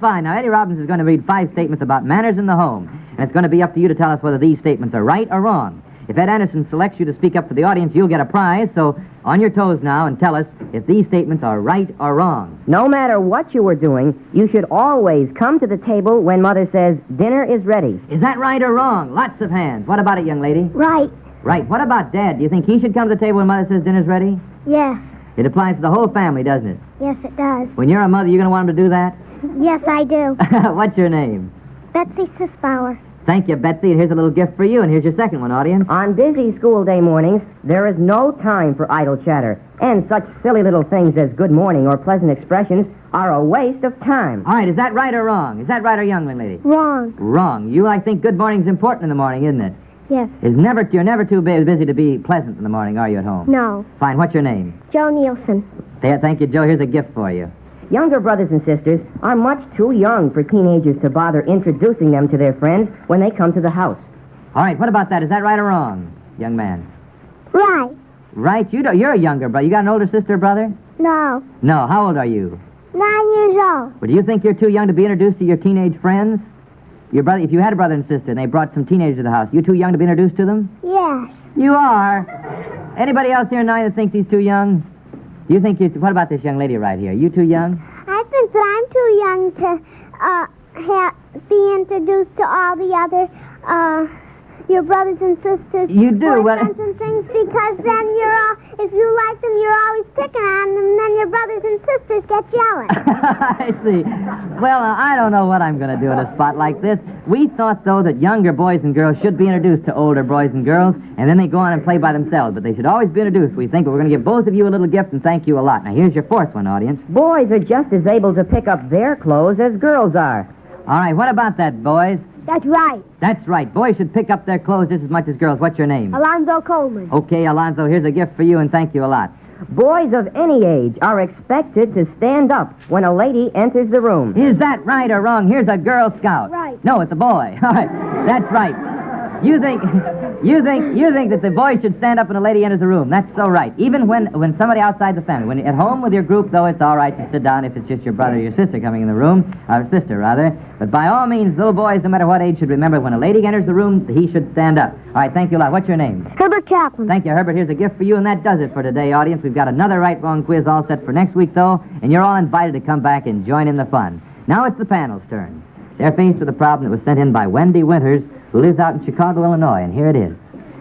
Fine. Now, Eddie Robbins is going to read 5 statements about manners in the home. And it's going to be up to you to tell us whether these statements are right or wrong. If Ed Anderson selects you to speak up for the audience, you'll get a prize. So on your toes now and tell us if these statements are right or wrong. No matter what you were doing, you should always come to the table when Mother says, dinner is ready. Is that right or wrong? Lots of hands. What about it, young lady? Right. Right. What about Dad? Do you think he should come to the table when Mother says dinner's ready? Yes. It applies to the whole family, doesn't it? Yes, it does. When you're a mother, you're going to want him to do that? Yes, I do. What's your name? Betsy Sisbauer. Thank you, Betsy. And here's a little gift for you, and here's your second one, audience. On busy school day mornings, there is no time for idle chatter, and such silly little things as good morning or pleasant expressions are a waste of time. All right, is that right or wrong? Is that right or young lady? Wrong. Wrong. You, I think good morning's important in the morning, isn't it? Yes. You're never too busy to be pleasant in the morning, are you, at home? No. Fine. What's your name? Joe Nielsen. Thank you, Joe. Here's a gift for you. Younger brothers and sisters are much too young for teenagers to bother introducing them to their friends when they come to the house. All right, what about that? Is that right or wrong, young man? Right. Right? You're a younger brother. You got an older sister or brother? No. No. How old are you? 9 years old. Well, do you think you're too young to be introduced to your teenage friends? Your brother, if you had a brother and sister and they brought some teenagers to the house, you too young to be introduced to them? Yes. You are. Anybody else here tonight that thinks he's too young? You think what about this young lady right here? You too young? I think that I'm too young to be introduced to all the other, your brothers and sisters. You do, well... and things, because then if you like them, you're always picking on them, and then your brothers and sisters get jealous. I see. Well, I don't know what I'm going to do in a spot like this. We thought, though, that younger boys and girls should be introduced to older boys and girls, and then they go on and play by themselves. But they should always be introduced, we think. But we're going to give both of you a little gift and thank you a lot. Now, here's your fourth one, audience. Boys are just as able to pick up their clothes as girls are. All right, what about that, boys? That's right. That's right. Boys should pick up their clothes just as much as girls. What's your name? Alonzo Coleman. Okay, Alonzo, here's a gift for you, and thank you a lot. Boys of any age are expected to stand up when a lady enters the room. Is that right or wrong? Here's a Girl Scout. Right. No, it's a boy. All right, that's right. You think... You think that the boy should stand up when a lady enters the room. That's so right. Even when somebody outside the family. When you're at home with your group, though, it's all right to sit down if it's just your brother or your sister coming in the room. Or sister, rather. But by all means, little boys, no matter what age, should remember when a lady enters the room, he should stand up. All right, thank you a lot. What's your name? Herbert Kaplan. Thank you, Herbert. Here's a gift for you, and that does it for today, audience. We've got another right-wrong quiz all set for next week, though, and you're all invited to come back and join in the fun. Now it's the panel's turn. They're faced with a problem that was sent in by Wendy Winters, who lives out in Chicago, Illinois, and here it is.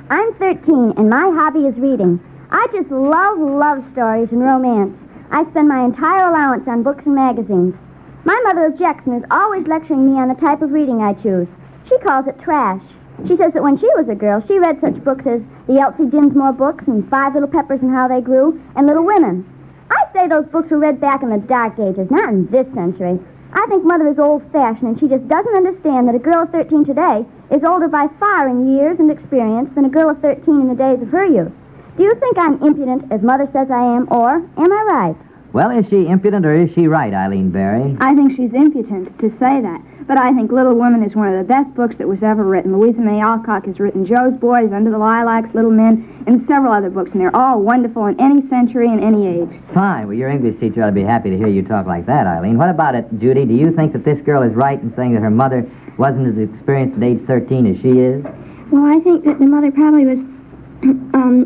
I'm 13, and my hobby is reading. I just love stories and romance. I spend my entire allowance on books and magazines. My mother objects and is always lecturing me on the type of reading I choose. She calls it trash. She says that when she was a girl, she read such books as the Elsie Dinsmore books and Five Little Peppers and How They Grew and Little Women. I say those books were read back in the dark ages, not in this century. I think Mother is old-fashioned, and she just doesn't understand that a girl of 13 today is older by far in years and experience than a girl of 13 in the days of her youth. Do you think I'm impudent, as Mother says I am, or am I right? Well, is she impudent or is she right, Eileen Barry? I think she's impudent to say that. But I think Little Women is one of the best books that was ever written. Louisa May Alcott has written Joe's Boys, Under the Lilacs, Little Men, and several other books, and they're all wonderful in any century and any age. Fine. Well, your English teacher ought to be happy to hear you talk like that, Eileen. What about it, Judy? Do you think that this girl is right in saying that her mother wasn't as experienced at age 13 as she is? Well, I think that the mother probably was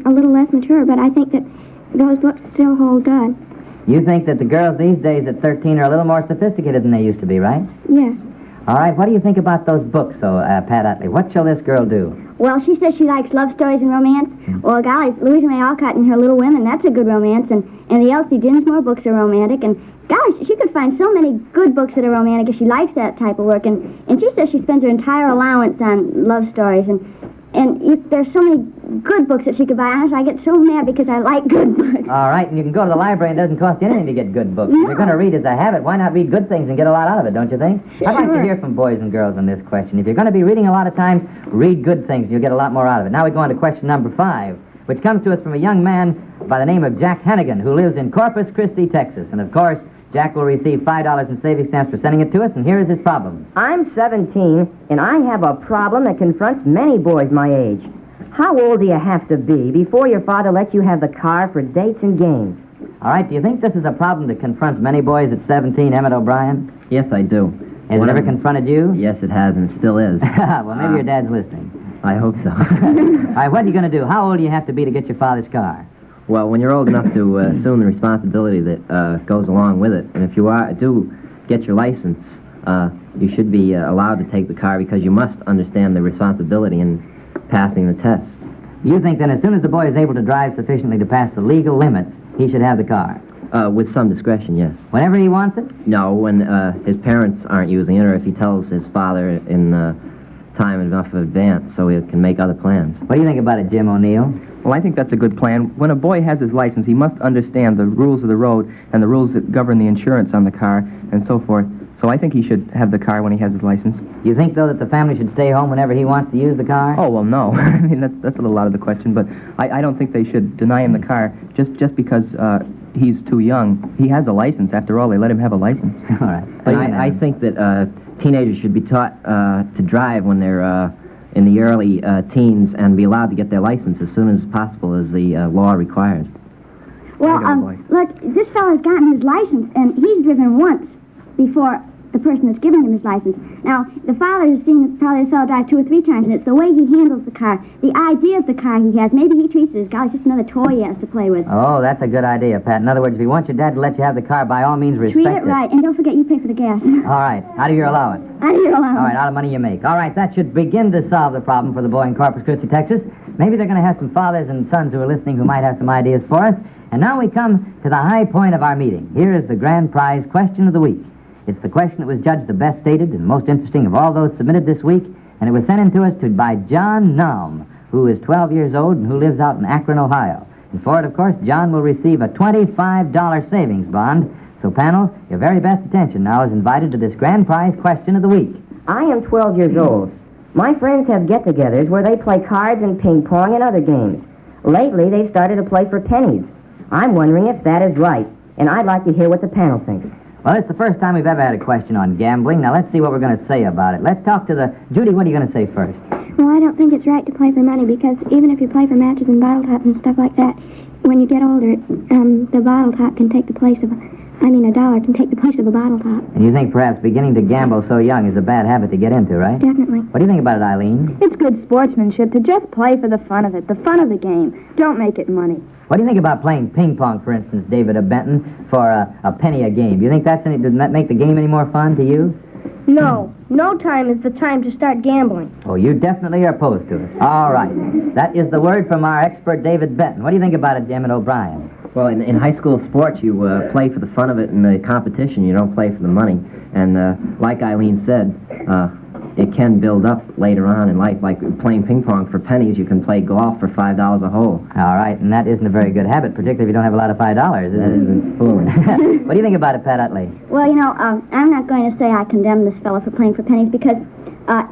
a little less mature, but I think that those books still hold good. You think that the girls these days at 13 are a little more sophisticated than they used to be, right? Yes. All right, what do you think about those books, Pat Utley? What shall this girl do? Well, she says she likes love stories and romance. Well, golly, Louisa May Alcott and her Little Women, that's a good romance. And the Elsie Dinsmore books are romantic. And, golly, she could find so many good books that are romantic if she likes that type of work. And she says she spends her entire allowance on love stories. And there's so many good books that she could buy. Honestly, I get so mad because I like good books. All right, and you can go to the library and it doesn't cost you anything to get good books. No. If you're going to read as a habit, why not read good things and get a lot out of it, don't you think? Sure. I'd like to hear from boys and girls on this question. If you're going to be reading a lot of times, read good things and you'll get a lot more out of it. Now we go on to question number 5, which comes to us from a young man by the name of Jack Hennigan, who lives in Corpus Christi, Texas. And, of course, Jack will receive $5 in savings stamps for sending it to us, and here is his problem. I'm 17, and I have a problem that confronts many boys my age. How old do you have to be before your father lets you have the car for dates and games? All right, do you think this is a problem that confronts many boys at 17, Emmett O'Brien? Yes, I do. Has it ever confronted you? Yes, it has, and it still is. Well, maybe your dad's listening. I hope so. All right, what are you going to do? How old do you have to be to get your father's car? Well, when you're old enough to assume the responsibility that goes along with it, and if you do get your license, you should be allowed to take the car because you must understand the responsibility in passing the test. You think then as soon as the boy is able to drive sufficiently to pass the legal limits, he should have the car? With some discretion, yes. Whenever he wants it? No, when his parents aren't using it, or if he tells his father in time enough in advance so he can make other plans. What do you think about it, Jim O'Neill? Well, I think that's a good plan. When a boy has his license, he must understand the rules of the road and the rules that govern the insurance on the car and so forth. So I think he should have the car when he has his license. You think, though, that the family should stay home whenever he wants to use the car? Oh, well, no. I mean, that's a little out of the question, but I don't think they should deny him the car just because he's too young. He has a license. After all, they let him have a license. All right. But I think that teenagers should be taught to drive when they're in the early teens and be allowed to get their license as soon as possible as the law requires. Well, look, this fellow's gotten his license, and he's driven once before the person that's giving him his license. Now, the father has seen probably the fellow drive 2 or 3 times, and it's the way he handles the car, the idea of the car he has. Maybe he treats it as, golly, just another toy he has to play with. Oh, that's a good idea, Pat. In other words, if you want your dad to let you have the car, by all means, respect it. Treat it right, and don't forget you pay for the gas. All right, out of your allowance. Out of your allowance. All right, out of money you make. All right, that should begin to solve the problem for the boy in Corpus Christi, Texas. Maybe they're going to have some fathers and sons who are listening who might have some ideas for us. And now we come to the high point of our meeting. Here is the grand prize question of the week. It's the question that was judged the best stated and most interesting of all those submitted this week, and it was sent in to us by John Naum, who is 12 years old and who lives out in Akron, Ohio. And for it, of course, John will receive a $25 savings bond. So, panel, your very best attention now is invited to this grand prize question of the week. I am 12 years old. My friends have get-togethers where they play cards and ping-pong and other games. Lately, they've started to play for pennies. I'm wondering if that is right, and I'd like to hear what the panel thinks. Well, it's the first time we've ever had a question on gambling. Now, let's see what we're going to say about it. Let's talk to Judy, what are you going to say first? Well, I don't think it's right to play for money because even if you play for matches and bottle tops and stuff like that, when you get older, the bottle top can take the place of a dollar can take the place of a bottle top. And you think perhaps beginning to gamble so young is a bad habit to get into, right? Definitely. What do you think about it, Eileen? It's good sportsmanship to just play for the fun of it, the fun of the game. Don't make it money. What do you think about playing ping pong, for instance, David, of Benton, for a penny a game? Do you think doesn't that make the game any more fun to you? No. No time is the time to start gambling. Oh, you definitely are opposed to it. All right. That is the word from our expert, David Benton. What do you think about it, Emmett O'Brien? Well, in high school sports, you play for the fun of it in the competition. You don't play for the money. And like Eileen said, it can build up later on in life. Like playing ping pong for pennies, you can play golf for $5 a hole. All right, and that isn't a very good habit, particularly if you don't have a lot of $5, is it? That isn't fooling. What do you think about it, Pat Utley? Well, I'm not going to say I condemn this fellow for playing for pennies because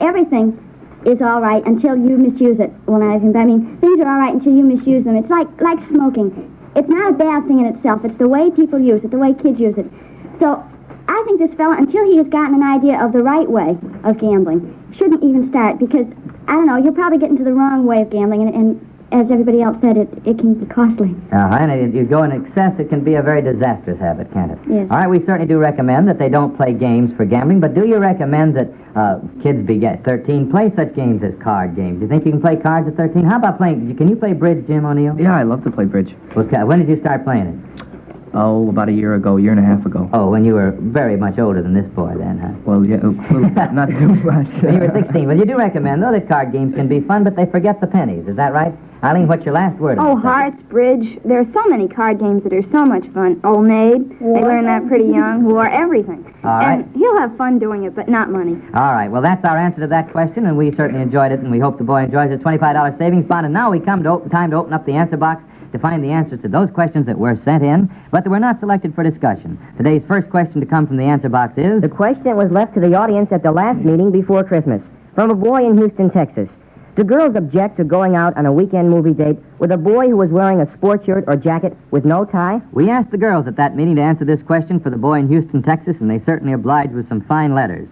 everything is all right until you misuse it. Well, not everything, but I mean, things are all right until you misuse them. It's like smoking. It's not a bad thing in itself. It's the way people use it, the way kids use it. So I think this fellow, until he has gotten an idea of the right way of gambling, shouldn't even start because, I don't know, he'll probably get into the wrong way of gambling, and as everybody else said, it can be costly. And if you go in excess, it can be a very disastrous habit, can't it? Yes. All right, we certainly do recommend that they don't play games for gambling, but do you recommend that kids at 13 play such games as card games? Do you think you can play cards at 13? How about can you play bridge, Jim O'Neill? Yeah, I love to play bridge. Okay, when did you start playing it? Oh, about a year and a half ago. Oh, when you were very much older than this boy then, huh? Well, yeah, not too much. When you were 16. Well, you do recommend, though, that card games can be fun, but they forget the pennies. Is that right? Eileen, what's your last word? Oh, hearts, bridge. There are so many card games that are so much fun. Old Maid, they learn that pretty young, war, everything. All right. And he'll have fun doing it, but not money. All right, well, that's our answer to that question, and we certainly enjoyed it, and we hope the boy enjoys his $25 savings bond. And now we come to time to open up the answer box to find the answers to those questions that were sent in, but that were not selected for discussion. Today's first question to come from the answer box is... The question was left to the audience at the last meeting before Christmas from a boy in Houston, Texas. Do girls object to going out on a weekend movie date with a boy who was wearing a sport shirt or jacket with no tie? We asked the girls at that meeting to answer this question for the boy in Houston, Texas, and they certainly obliged with some fine letters.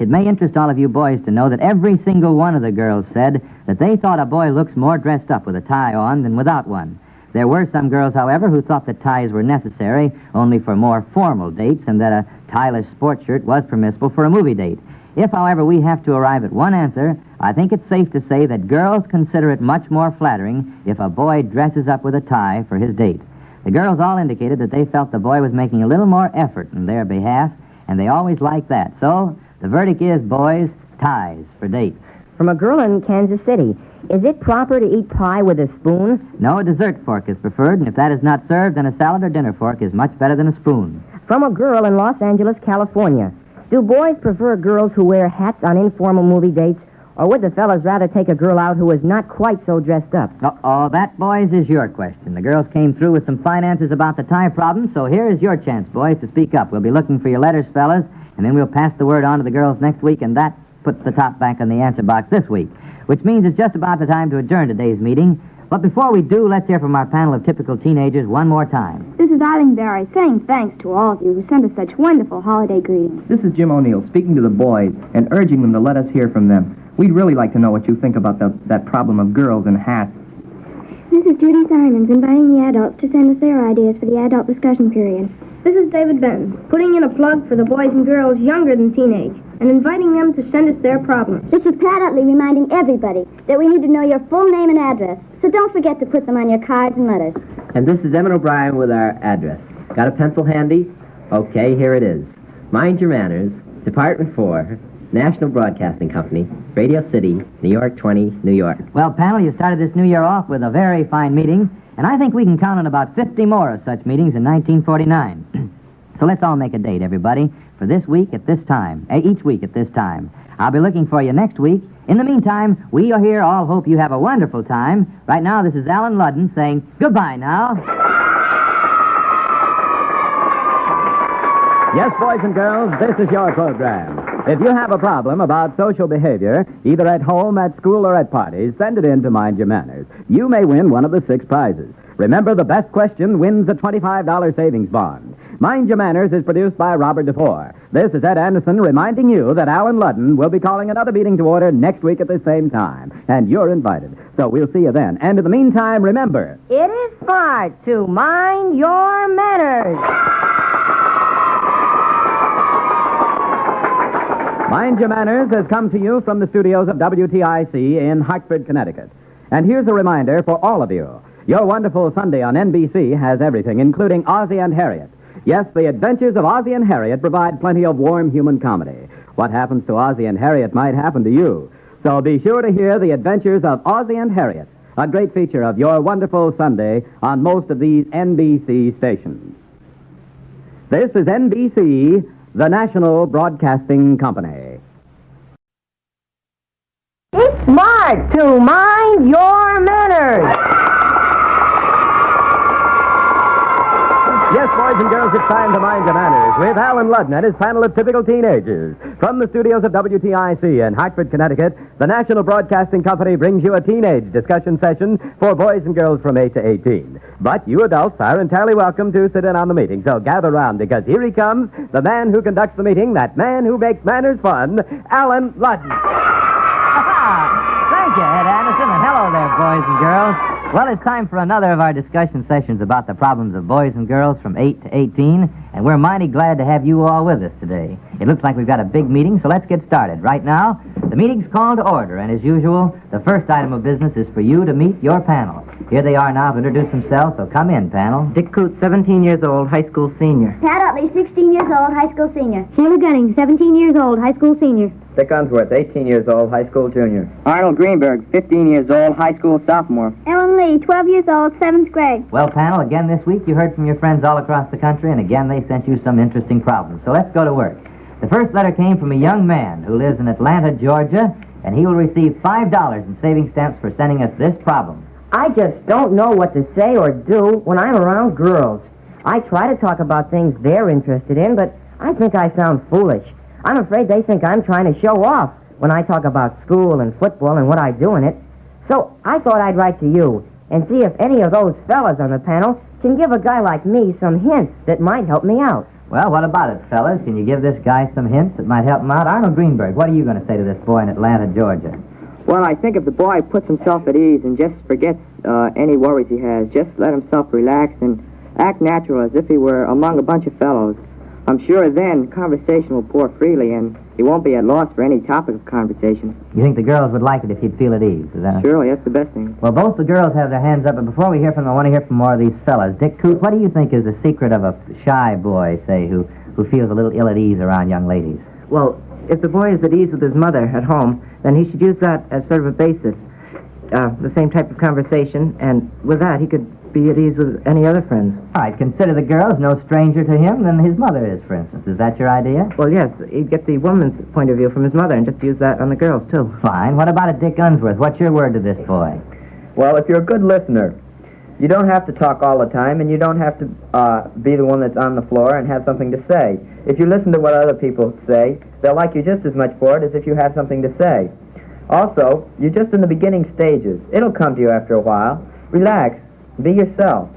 It may interest all of you boys to know that every single one of the girls said that they thought a boy looks more dressed up with a tie on than without one. There were some girls, however, who thought that ties were necessary only for more formal dates and that a tieless sport shirt was permissible for a movie date. If, however, we have to arrive at one answer, I think it's safe to say that girls consider it much more flattering if a boy dresses up with a tie for his date. The girls all indicated that they felt the boy was making a little more effort in their behalf, and they always liked that. So, the verdict is, boys, ties for dates. From a girl in Kansas City. Is it proper to eat pie with a spoon? No, a dessert fork is preferred, and if that is not served, then a salad or dinner fork is much better than a spoon. From a girl in Los Angeles, California. Do boys prefer girls who wear hats on informal movie dates, or would the fellas rather take a girl out who is not quite so dressed up? Uh-oh, that, boys, is your question. The girls came through with some fine answers about the tie problem, so here is your chance, boys, to speak up. We'll be looking for your letters, fellas, and then we'll pass the word on to the girls next week, and that puts the top back on the answer box this week, which means it's just about the time to adjourn today's meeting. But before we do, let's hear from our panel of typical teenagers one more time. This is Eileen Barry saying thanks to all of you who sent us such wonderful holiday greetings. This is Jim O'Neill speaking to the boys and urging them to let us hear from them. We'd really like to know what you think about that problem of girls and hats. This is Judy Simons inviting the adults to send us their ideas for the adult discussion period. This is David Benton, putting in a plug for the boys and girls younger than teenage, and inviting them to send us their problems. This is Pat Utley reminding everybody that we need to know your full name and address, so don't forget to put them on your cards and letters. And this is Emmett O'Brien with our address. Got a pencil handy? Okay, here it is. Mind Your Manners, Department 4, National Broadcasting Company, Radio City, New York 20, New York. Well, panel, you started this new year off with a very fine meeting, and I think we can count on about 50 more of such meetings in 1949. So let's all make a date, everybody, for this week at this time, each week at this time. I'll be looking for you next week. In the meantime, we are here all hope you have a wonderful time. Right now, this is Alan Ludden saying goodbye now. Yes, boys and girls, this is your program. If you have a problem about social behavior, either at home, at school, or at parties, send it in to Mind Your Manners. You may win one of the 6 prizes. Remember, the best question wins a $25 savings bond. Mind Your Manners is produced by Robert DeFore. This is Ed Anderson reminding you that Alan Ludden will be calling another meeting to order next week at the same time. And you're invited. So we'll see you then. And in the meantime, remember... It is smart to mind your manners. Mind Your Manners has come to you from the studios of WTIC in Hartford, Connecticut. And here's a reminder for all of you. Your wonderful Sunday on NBC has everything, including Ozzie and Harriet. Yes, the adventures of Ozzie and Harriet provide plenty of warm human comedy. What happens to Ozzie and Harriet might happen to you. So be sure to hear the adventures of Ozzie and Harriet, a great feature of your wonderful Sunday on most of these NBC stations. This is NBC, the National Broadcasting Company. It's smart to mind your manners. Yes, boys and girls, it's time to mind your manners with Alan Ludden and his panel of typical teenagers. From the studios of WTIC in Hartford, Connecticut, the National Broadcasting Company brings you a teenage discussion session for boys and girls from 8 to 18. But you adults are entirely welcome to sit in on the meeting, so gather round because here he comes, the man who conducts the meeting, that man who makes manners fun, Alan Ludden. Thank you, Ed Anderson, and hello there, boys and girls. Well, it's time for another of our discussion sessions about the problems of boys and girls from 8 to 18, and we're mighty glad to have you all with us today. It looks like we've got a big meeting, so let's get started. Right now, the meeting's called to order, and as usual, the first item of business is for you to meet your panel. Here they are now to introduce themselves, so come in, panel. Dick Coote, 17 years old, high school senior. Pat Utley, 16 years old, high school senior. Sheila Gunning, 17 years old, high school senior. Dick Unsworth, 18 years old, high school junior. Arnold Greenberg, 15 years old, high school sophomore. Ellen Lee, 12 years old, 7th grade. Well, panel, again this week you heard from your friends all across the country, and again they sent you some interesting problems. So let's go to work. The first letter came from a young man who lives in Atlanta, Georgia, and he will receive $5 in savings stamps for sending us this problem. I just don't know what to say or do when I'm around girls. I try to talk about things they're interested in, but I think I sound foolish. I'm afraid they think I'm trying to show off when I talk about school and football and what I do in it. So I thought I'd write to you and see if any of those fellas on the panel can give a guy like me some hints that might help me out. Well, what about it, fellas? Can you give this guy some hints that might help him out? Arnold Greenberg, what are you going to say to this boy in Atlanta, Georgia? Well, I think if the boy puts himself at ease and just forgets any worries he has, just let himself relax and act natural as if he were among a bunch of fellows, I'm sure then conversation will pour freely and he won't be at loss for any topic of conversation. You think the girls would like it if he'd feel at ease, is that? Surely, that's the best thing. Well, both the girls have their hands up, but before we hear from them, I want to hear from more of these fellas. Dick Coote, what do you think is the secret of a shy boy, say, who feels a little ill at ease around young ladies? Well, if the boy is at ease with his mother at home, then he should use that as sort of a basis, the same type of conversation, and with that he could be at ease with any other friends. All right, consider the girls no stranger to him than his mother is, for instance. Is that your idea? Well, yes, he'd get the woman's point of view from his mother and just use that on the girls, too. Fine. What about it, Dick Unsworth? What's your word to this boy? Well, if you're a good listener, you don't have to talk all the time, and you don't have to be the one that's on the floor and have something to say. If you listen to what other people say, they'll like you just as much for it as if you have something to say. Also, you're just in the beginning stages. It'll come to you after a while. Relax. Be yourself.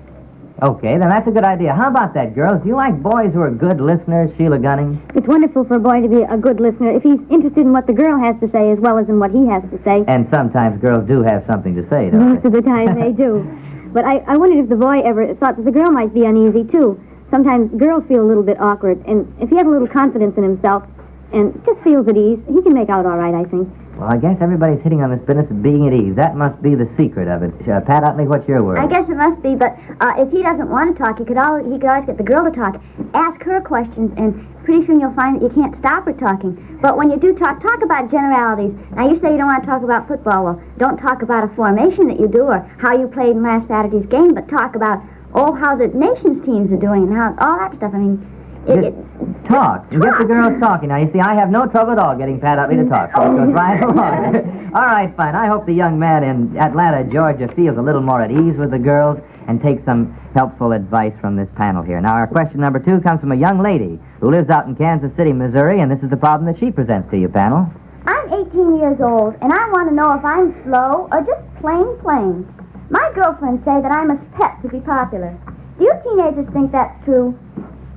Okay, then that's a good idea. How about that, girls? Do you like boys who are good listeners, Sheila Gunning? It's wonderful for a boy to be a good listener if he's interested in what the girl has to say as well as in what he has to say. And sometimes girls do have something to say, don't Most of the time they do. But I wondered if the boy ever thought that the girl might be uneasy, too. Sometimes girls feel a little bit awkward, and if he has a little confidence in himself and just feels at ease, he can make out all right, I think. Well, I guess everybody's hitting on this business of being at ease. That must be the secret of it. Pat Utley, what's your word? I guess it must be, but if he doesn't want to talk, he could always get the girl to talk. Ask her questions, and pretty soon you'll find that you can't stop her talking. But when you do talk about generalities. Now, you say you don't want to talk about football. Well, don't talk about a formation that you do or how you played in last Saturday's game, but talk about, how the nation's teams are doing and how all that stuff. I mean, Talk. Get the girls talking. Now, you see, I have no trouble at all getting Pat Utley to talk, so it goes right along. All right, fine. I hope the young man in Atlanta, Georgia, feels a little more at ease with the girls and takes some helpful advice from this panel here. Now, our question number 2 comes from a young lady who lives out in Kansas City, Missouri, and this is the problem that she presents to you, panel. I'm 18 years old, and I want to know if I'm slow or just plain. My girlfriends say that I must pet to be popular. Do you teenagers think that's true?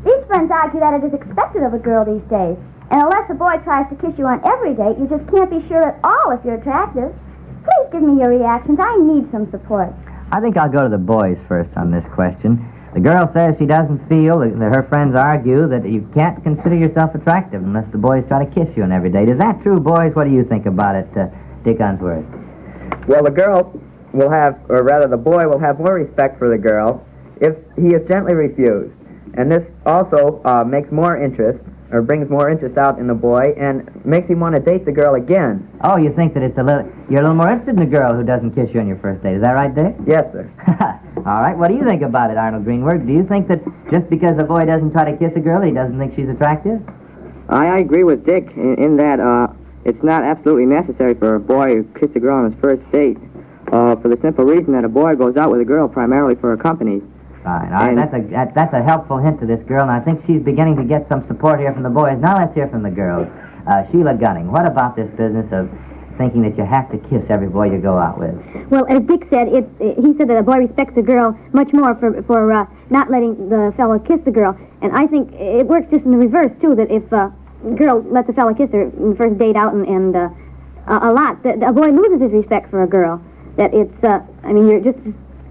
These friends argue that it is expected of a girl these days. And unless a boy tries to kiss you on every date, you just can't be sure at all if you're attractive. Please give me your reactions. I need some support. I think I'll go to the boys first on this question. The girl says she doesn't feel that her friends argue that you can't consider yourself attractive unless the boys try to kiss you on every date. Is that true, boys? What do you think about it, Dick Unsworth? Well, the girl will have, or rather the boy will have more respect for the girl if he is gently refused. And this also makes more interest, or brings more interest out in the boy, and makes him want to date the girl again. Oh, you think that you're a little more interested in a girl who doesn't kiss you on your first date. Is that right, Dick? Yes, sir. All right, what do you think about it, Arnold Greenberg? Do you think that just because a boy doesn't try to kiss a girl, he doesn't think she's attractive? I agree with Dick in that it's not absolutely necessary for a boy to kiss a girl on his first date, for the simple reason that a boy goes out with a girl primarily for her company. Fine. All right, that's a helpful hint to this girl, and I think she's beginning to get some support here from the boys. Now let's hear from the girls. Sheila Gunning, what about this business of thinking that you have to kiss every boy you go out with? Well, as Dick said, he said that a boy respects a girl much more for not letting the fellow kiss the girl. And I think it works just in the reverse, too, that if a girl lets a fellow kiss her in the first date out and a lot, that a boy loses his respect for a girl. That you're just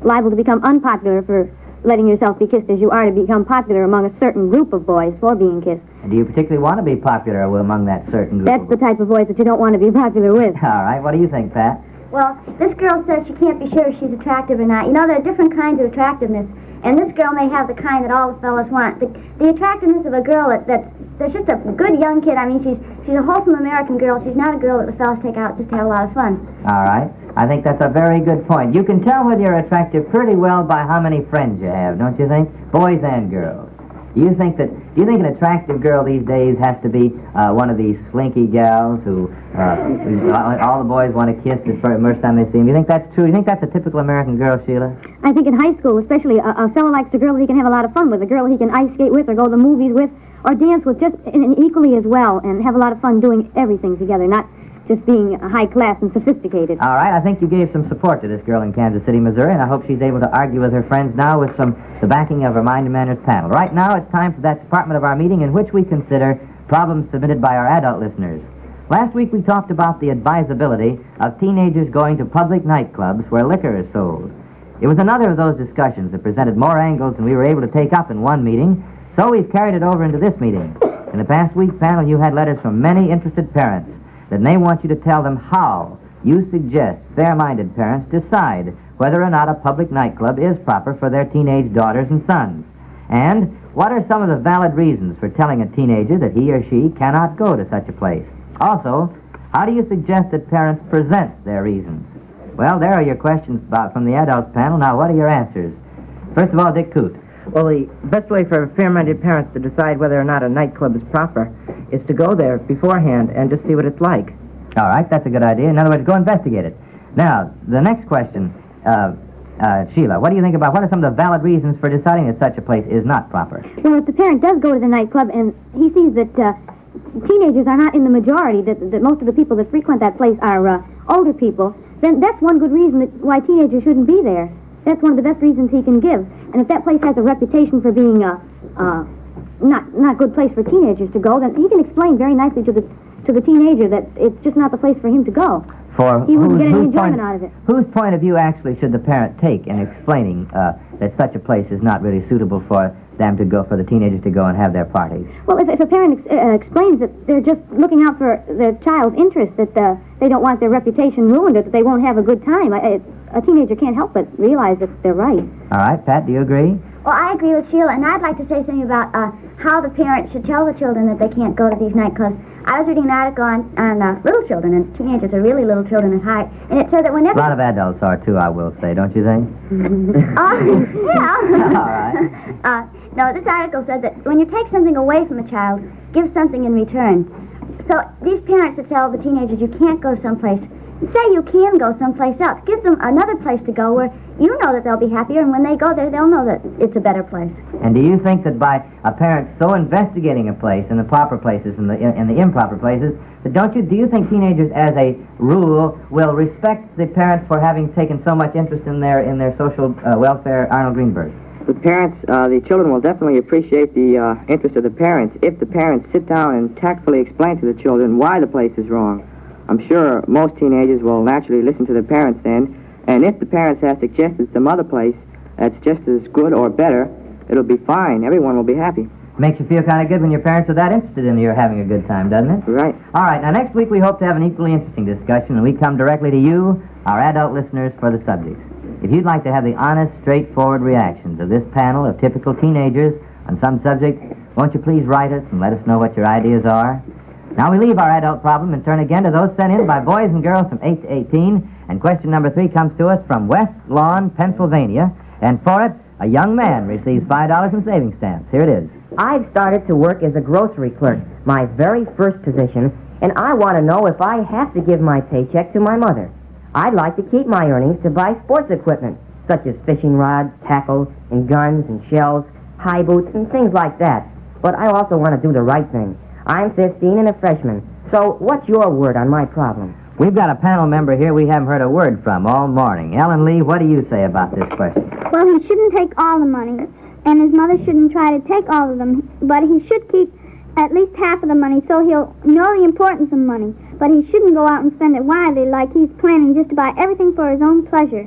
liable to become unpopular for letting yourself be kissed as you are to become popular among a certain group of boys for being kissed. And do you particularly want to be popular among that certain group? That's the type of boys that you don't want to be popular with. All right, what do you think, Pat? Well, this girl says she can't be sure if she's attractive or not. You know, there are different kinds of attractiveness, and this girl may have the kind that all the fellas want. The attractiveness of a girl that's just a good young kid. I mean, she's a wholesome American girl. She's not a girl that the fellas take out just to have a lot of fun. All right. I think that's a very good point. You can tell whether you're attractive pretty well by how many friends you have, don't you think? Boys and girls. Do you think an attractive girl these days has to be one of these slinky gals who all the boys want to kiss the first time they see them? Do you think that's true? Do you think that's a typical American girl, Sheila? I think in high school, especially, a fellow likes a girl that he can have a lot of fun with, a girl he can ice skate with or go to the movies with or dance with just equally as well and have a lot of fun doing everything together, not just being high class and sophisticated. All right, I think you gave some support to this girl in Kansas City, Missouri, and I hope she's able to argue with her friends now with the backing of our Mind and Manners panel. Right now, it's time for that department of our meeting in which we consider problems submitted by our adult listeners. Last week, we talked about the advisability of teenagers going to public nightclubs where liquor is sold. It was another of those discussions that presented more angles than we were able to take up in one meeting, so we've carried it over into this meeting. In the past week panel, you had letters from many interested parents. Then they want you to tell them how you suggest fair-minded parents decide whether or not a public nightclub is proper for their teenage daughters and sons. And what are some of the valid reasons for telling a teenager that he or she cannot go to such a place? Also, how do you suggest that parents present their reasons? Well, there are your questions from the adults panel. Now, what are your answers? First of all, Dick Coote. Well, the best way for fair-minded parents to decide whether or not a nightclub is proper is to go there beforehand and just see what it's like. All right, that's a good idea. In other words, go investigate it. Now, the next question, Sheila, what do you think about what are some of the valid reasons for deciding that such a place is not proper? Well, if the parent does go to the nightclub and he sees that teenagers are not in the majority, that most of the people that frequent that place are older people, then that's one good reason why teenagers shouldn't be there. That's one of the best reasons he can give. And if that place has a reputation for being not a good place for teenagers to go, then he can explain very nicely to the teenager that it's just not the place for him to go. He wouldn't get any enjoyment out of it. Whose point of view actually should the parent take in explaining that such a place is not really suitable for them to go, for the teenagers to go and have their parties? Well, if a parent explains that they're just looking out for their child's interest, that they don't want their reputation ruined, or that they won't have a good time, a teenager can't help but realize that they're right. All right, Pat, do you agree? Well, I agree with Sheila, and I'd like to say something about how the parents should tell the children that they can't go to these nightclubs. I was reading an article on little children, and teenagers are really little children at heart, and it said that whenever... A lot of adults are, too, I will say, don't you think? Yeah. All right. No, this article said that when you take something away from a child, give something in return. So these parents that tell the teenagers you can't go someplace, say you can go someplace else. Give them another place to go where you know that they'll be happier, and when they go there, they'll know that it's a better place. And do you think that by a parent so investigating a place in the proper places and in the improper places, that do you think teenagers, as a rule, will respect the parents for having taken so much interest in their social welfare, Arnold Greenberg? The parents, the children will definitely appreciate the interest of the parents if the parents sit down and tactfully explain to the children why the place is wrong. I'm sure most teenagers will naturally listen to their parents then, and if the parents have suggested some other place that's just as good or better, it'll be fine. Everyone will be happy. Makes you feel kind of good when your parents are that interested in you having a good time, doesn't it? Right. All right, now next week we hope to have an equally interesting discussion, and we come directly to you, our adult listeners, for the subjects. If you'd like to have the honest, straightforward reactions of this panel of typical teenagers on some subject, won't you please write us and let us know what your ideas are? Now we leave our adult problem and turn again to those sent in by boys and girls from 8 to 18, and question number 3 comes to us from West Lawn, Pennsylvania, and for it, a young man receives $5 in savings stamps. Here it is. I've started to work as a grocery clerk, my very first position, and I want to know if I have to give my paycheck to my mother. I'd like to keep my earnings to buy sports equipment, such as fishing rods, tackle, and guns and shells, high boots, and things like that. But I also want to do the right thing. I'm 15 and a freshman, so what's your word on my problem? We've got a panel member here we haven't heard a word from all morning. Ellen Lee, what do you say about this question? Well, he shouldn't take all the money, and his mother shouldn't try to take all of them, but he should keep at least half of the money so he'll know the importance of money. But he shouldn't go out and spend it widely like he's planning just to buy everything for his own pleasure.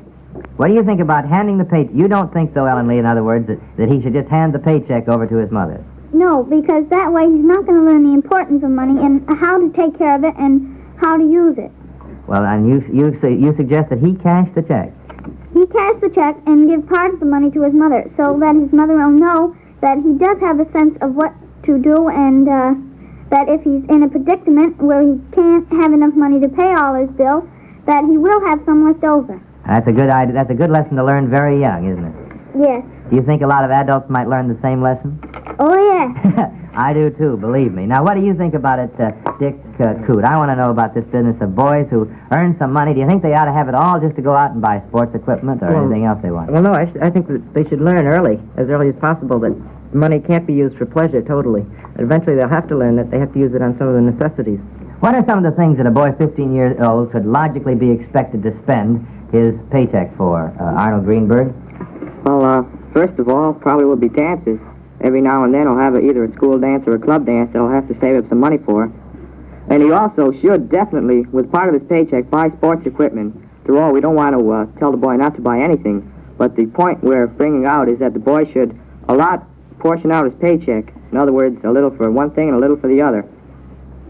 What do you think about handing the paycheck? You don't think, though, Ellen Lee, in other words, that he should just hand the paycheck over to his mother? No, because that way he's not going to learn the importance of money and how to take care of it and how to use it. Well, and you suggest that he cash the check. He cash the check and give part of the money to his mother so that his mother will know that he does have a sense of what to do and that if he's in a predicament where he can't have enough money to pay all his bills, that he will have some left over. That's a good idea. That's a good lesson to learn very young, isn't it? Yes. Do you think a lot of adults might learn the same lesson? Oh, yeah. I do, too, believe me. Now, what do you think about it, Dick Coote? I want to know about this business of boys who earn some money. Do you think they ought to have it all just to go out and buy sports equipment or anything else they want? Well, no, I think that they should learn as early as possible, that money can't be used for pleasure totally. Eventually they'll have to learn that they have to use it on some of the necessities. What are some of the things that a boy 15 years old could logically be expected to spend his paycheck for, Arnold Greenberg? Well, first of all, probably will be dances. Every now and then he'll have either a school dance or a club dance that he'll have to save up some money for. And he also should definitely, with part of his paycheck, buy sports equipment. After all, we don't want to tell the boy not to buy anything. But the point we're bringing out is that the boy should portion out his paycheck. In other words, a little for one thing and a little for the other.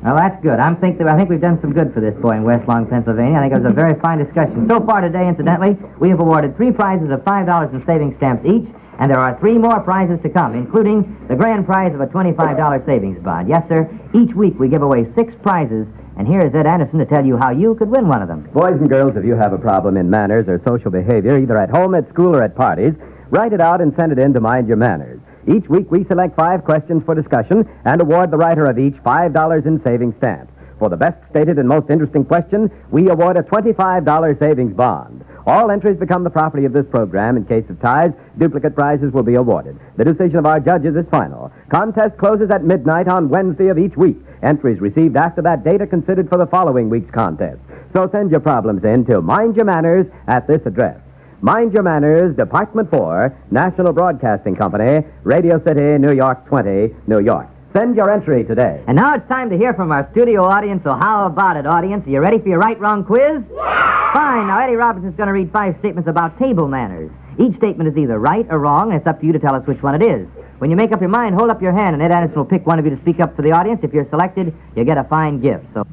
Well, that's good. I think we've done some good for this boy in West Long, Pennsylvania. I think it was a very fine discussion. So far today, incidentally, we have awarded 3 prizes of $5 in savings stamps each, and there are 3 more prizes to come, including the grand prize of a $25 savings bond. Yes, sir. Each week we give away 6 prizes, and here is Ed Anderson to tell you how you could win one of them. Boys and girls, if you have a problem in manners or social behavior, either at home, at school, or at parties, write it out and send it in to Mind Your Manners. Each week we select 5 questions for discussion and award the writer of each $5 in savings stamps. For the best stated and most interesting question, we award a $25 savings bond. All entries become the property of this program. In case of ties, duplicate prizes will be awarded. The decision of our judges is final. Contest closes at midnight on Wednesday of each week. Entries received after that date are considered for the following week's contest. So send your problems in to Mind Your Manners at this address. Mind Your Manners, Department 4, National Broadcasting Company, Radio City, New York 20, New York. Send your entry today. And now it's time to hear from our studio audience, so how about it, audience? Are you ready for your right-wrong quiz? Yeah! Fine. Now, Eddie Robinson's going to read 5 statements about table manners. Each statement is either right or wrong, and it's up to you to tell us which one it is. When you make up your mind, hold up your hand, and Ed Anderson will pick one of you to speak up for the audience. If you're selected, you get a fine gift. So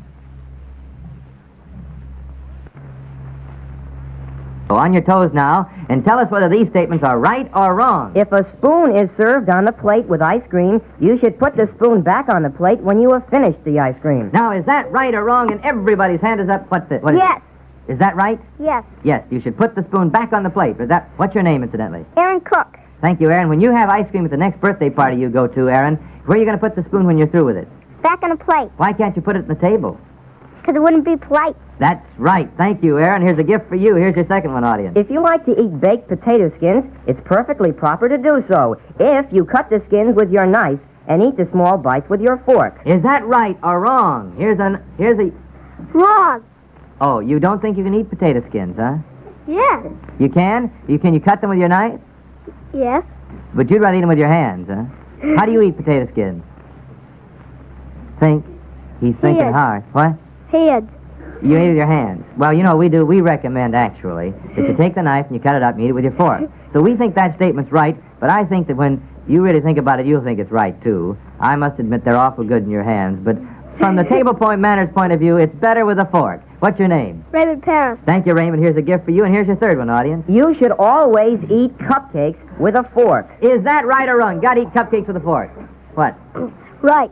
on your toes now, and tell us whether these statements are right or wrong. If a spoon is served on the plate with ice cream, you should put the spoon back on the plate when you have finished the ice cream. Now, is that right or wrong? And everybody's hand is up. What Yes. Is that right? Yes. Yes, you should put the spoon back on the plate. What's your name, incidentally? Aaron Cook. Thank you, Aaron. When you have ice cream at the next birthday party you go to, Aaron, where are you going to put the spoon when you're through with it? Back on a plate. Why can't you put it on the table? Because it wouldn't be polite. That's right. Thank you, Aaron. Here's a gift for you. Here's your second one, audience. If you like to eat baked potato skins, it's perfectly proper to do so if you cut the skins with your knife and eat the small bites with your fork. Is that right or wrong? Here's a... Wrong. Oh, you don't think you can eat potato skins, huh? Yes. You can? Can you cut them with your knife? Yes. But you'd rather eat them with your hands, huh? How do you eat potato skins? Think. He's thinking Heads. hard. What? Heads. You eat it with your hands. Well, you know what we do? We recommend, actually, that you take the knife and you cut it up and eat it with your fork. So we think that statement's right, but I think that when you really think about it, you'll think it's right, too. I must admit they're awful good in your hands, but from the table point manners point of view, it's better with a fork. What's your name? Raymond Paris. Thank you, Raymond. Here's a gift for you, and here's your third one, audience. You should always eat cupcakes with a fork. Is that right or wrong? Gotta eat cupcakes with a fork. What? Right.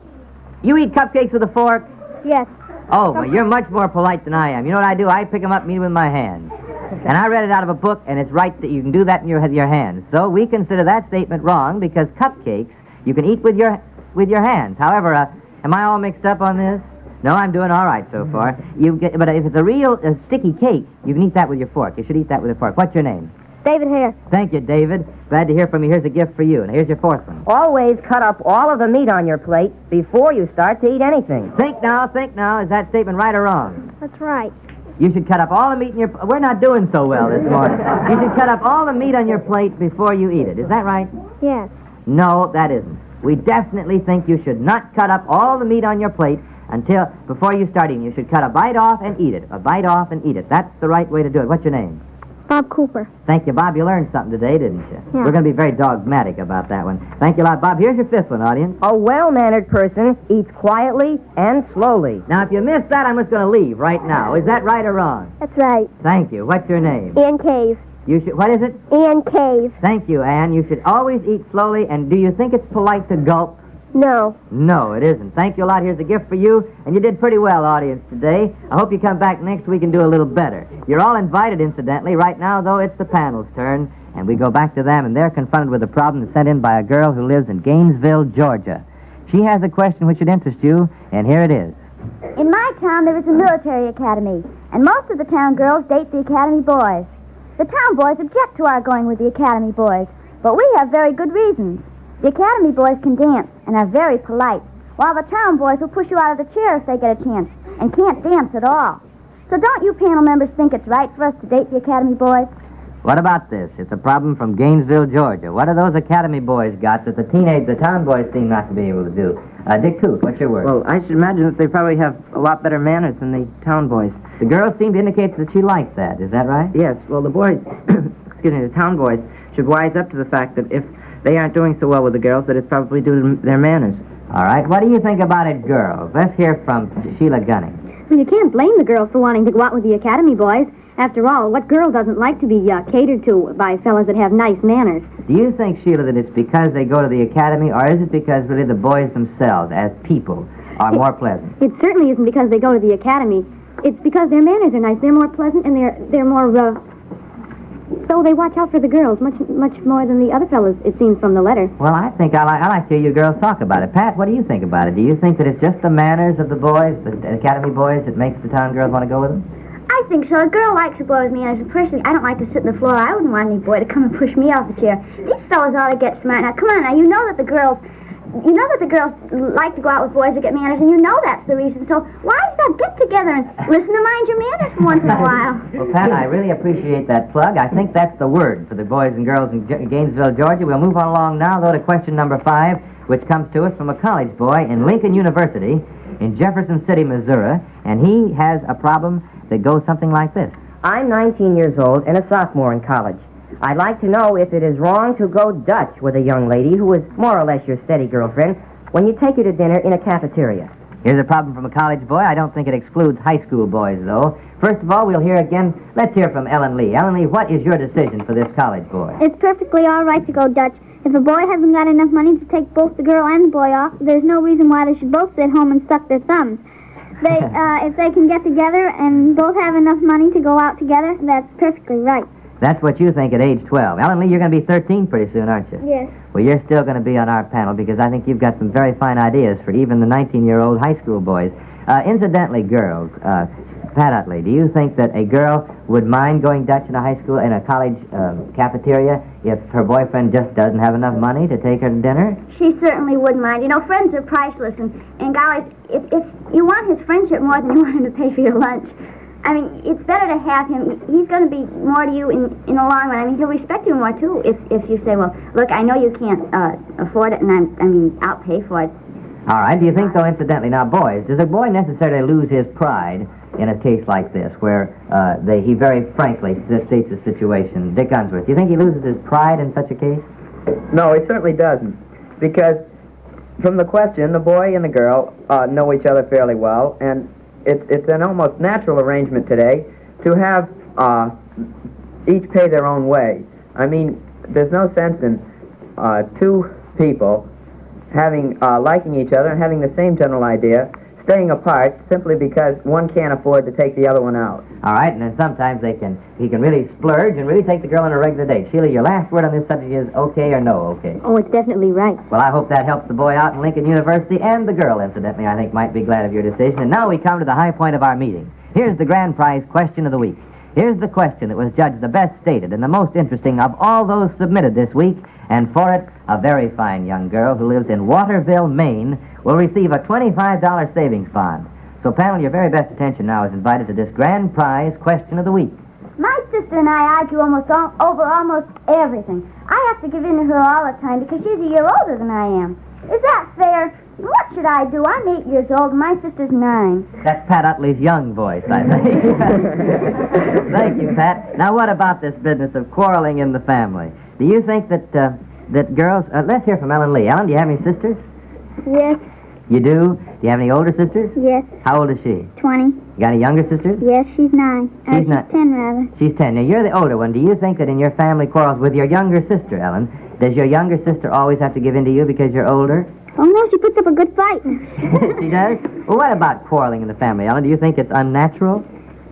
You eat cupcakes with a fork? Yes. Oh, well, you're much more polite than I am. You know what I do? I pick them up and eat them with my hands. And I read it out of a book, and it's right that you can do that in your hands. So we consider that statement wrong because cupcakes you can eat with your hands. However, am I all mixed up on this? No, I'm doing all right so far. But if it's a real sticky cake, you can eat that with your fork. You should eat that with a fork. What's your name? David Hare. Thank you, David. Glad to hear from you. Here's a gift for you. And here's your fourth one. Always cut up all of the meat on your plate before you start to eat anything. Think now. Is that statement right or wrong? That's right. You should cut up all the meat in your... We're not doing so well this morning. You should cut up all the meat on your plate before you eat it. Is that right? Yes. No, that isn't. We definitely think you should not cut up all the meat on your plate before you start eating. You should cut a bite off and eat it. A bite off and eat it. That's the right way to do it. What's your name? Bob Cooper. Thank you, Bob. You learned something today, didn't you? Yeah. We're going to be very dogmatic about that one. Thank you a lot, Bob. Here's your fifth one, audience. A well-mannered person eats quietly and slowly. Now, if you missed that, I'm just going to leave right now. Is that right or wrong? That's right. Thank you. What's your name? Ian Cave. What is it? Ian Cave. Thank you, Ann. You should always eat slowly, and do you think it's polite to gulp? No. No, it isn't. Thank you a lot. Here's a gift for you, and you did pretty well, audience, today. I hope you come back next week and do a little better. You're all invited, incidentally. Right now, though, it's the panel's turn, and we go back to them, and they're confronted with a problem sent in by a girl who lives in Gainesville, Georgia. She has a question which should interest you, and here it is. In my town, there is a military academy, and most of the town girls date the academy boys. The town boys object to our going with the academy boys, but we have very good reasons. The academy boys can dance and are very polite, while the town boys will push you out of the chair if they get a chance and can't dance at all. So don't you panel members think it's right for us to date the academy boys? What about this? It's a problem from Gainesville, Georgia. What do those academy boys got that the town boys seem not to be able to do? Dick Tooth, what's your word? Well, I should imagine that they probably have a lot better manners than the town boys. The girl seemed to indicate that she liked that. Is that right? Yes, well, the boys, the town boys should wise up to the fact that if they aren't doing so well with the girls, that it's probably due to their manners. All right. What do you think about it, girls? Let's hear from Sheila Gunning. Well, you can't blame the girls for wanting to go out with the academy boys. After all, what girl doesn't like to be catered to by fellas that have nice manners? Do you think, Sheila, that it's because they go to the academy, or is it because really the boys themselves, as people, are more pleasant? It certainly isn't because they go to the academy. It's because their manners are nice. They're more pleasant, and they're more, so they watch out for the girls much more than the other fellas, it seems from the letter. Well, I think I like to hear you girls talk about it. Pat, what do you think about it? Do you think that it's just the manners of the boys, the academy boys, that makes the town girls want to go with them? I think so. A girl likes a boy with me, and as a person, I don't like to sit on the floor. I wouldn't want any boy to come and push me off the chair. These fellas ought to get smart. Now, come on, now, you know that the girls like to go out with boys that get manners, and you know that's the reason. So why not get together and listen to Mind Your Manners for once in a while? Well, Pat, I really appreciate that plug. I think that's the word for the boys and girls in Gainesville, Georgia. We'll move on along now, though, to question number 5, which comes to us from a college boy in Lincoln University in Jefferson City, Missouri, and he has a problem that goes something like this. I'm 19 years old and a sophomore in college. I'd like to know if it is wrong to go Dutch with a young lady who is more or less your steady girlfriend when you take her to dinner in a cafeteria. Here's a problem from a college boy. I don't think it excludes high school boys, though. First of all, we'll hear again. Let's hear from Ellen Lee. Ellen Lee, what is your decision for this college boy? It's perfectly all right to go Dutch. If a boy hasn't got enough money to take both the girl and the boy off, there's no reason why they should both sit home and suck their thumbs. If they can get together and both have enough money to go out together, that's perfectly right. That's what you think at age 12. Ellen Lee, you're going to be 13 pretty soon, aren't you? Yes. Well, you're still going to be on our panel because I think you've got some very fine ideas for even the 19-year-old high school boys. Incidentally, girls, Pat Utley, do you think that a girl would mind going Dutch in a college cafeteria if her boyfriend just doesn't have enough money to take her to dinner? She certainly wouldn't mind. You know, friends are priceless, and golly, if you want his friendship more than you want him to pay for your lunch. I mean, it's better to have him. He's going to be more to you in the long run. I mean, he'll respect you more, too, if you say, well, look, I know you can't afford it, and I'll pay for it. All right. Do you think, though, incidentally, now, boys, does a boy necessarily lose his pride in a case like this, where he very frankly states the situation? Dick Unsworth, do you think he loses his pride in such a case? No, he certainly doesn't. Because from the question, the boy and the girl know each other fairly well, and it's an almost natural arrangement today to have each pay their own way. I mean, there's no sense in two people having liking each other and having the same general idea, staying apart simply because one can't afford to take the other one out. All right, and then sometimes he can really splurge and really take the girl on a regular date. Sheila, your last word on this subject is okay or no okay? Oh, it's definitely right. Well, I hope that helps the boy out in Lincoln University, and the girl, incidentally, I think might be glad of your decision. And now we come to the high point of our meeting. Here's the grand prize question of the week. Here's the question that was judged the best stated and the most interesting of all those submitted this week, and for it, a very fine young girl who lives in Waterville, Maine, will receive a $25 savings bond. So, panel, your very best attention now is invited to this grand prize question of the week. My sister and I argue over almost everything. I have to give in to her all the time because she's a year older than I am. Is that fair? What should I do? I'm 8 years old and my sister's 9. That's Pat Utley's young voice, I think. Thank you, Pat. Now, what about this business of quarreling in the family? Do you think that girls... let's hear from Ellen Lee. Ellen, do you have any sisters? Yes. You do? Do you have any older sisters? Yes. How old is she? 20. You got any younger sisters? Yes, she's 9. She's not... 10, rather. She's 10. Now, you're the older one. Do you think that in your family quarrels with your younger sister, Ellen, does your younger sister always have to give in to you because you're older? Oh, no, she puts up a good fight. She does? Well, what about quarreling in the family, Ellen? Do you think it's unnatural?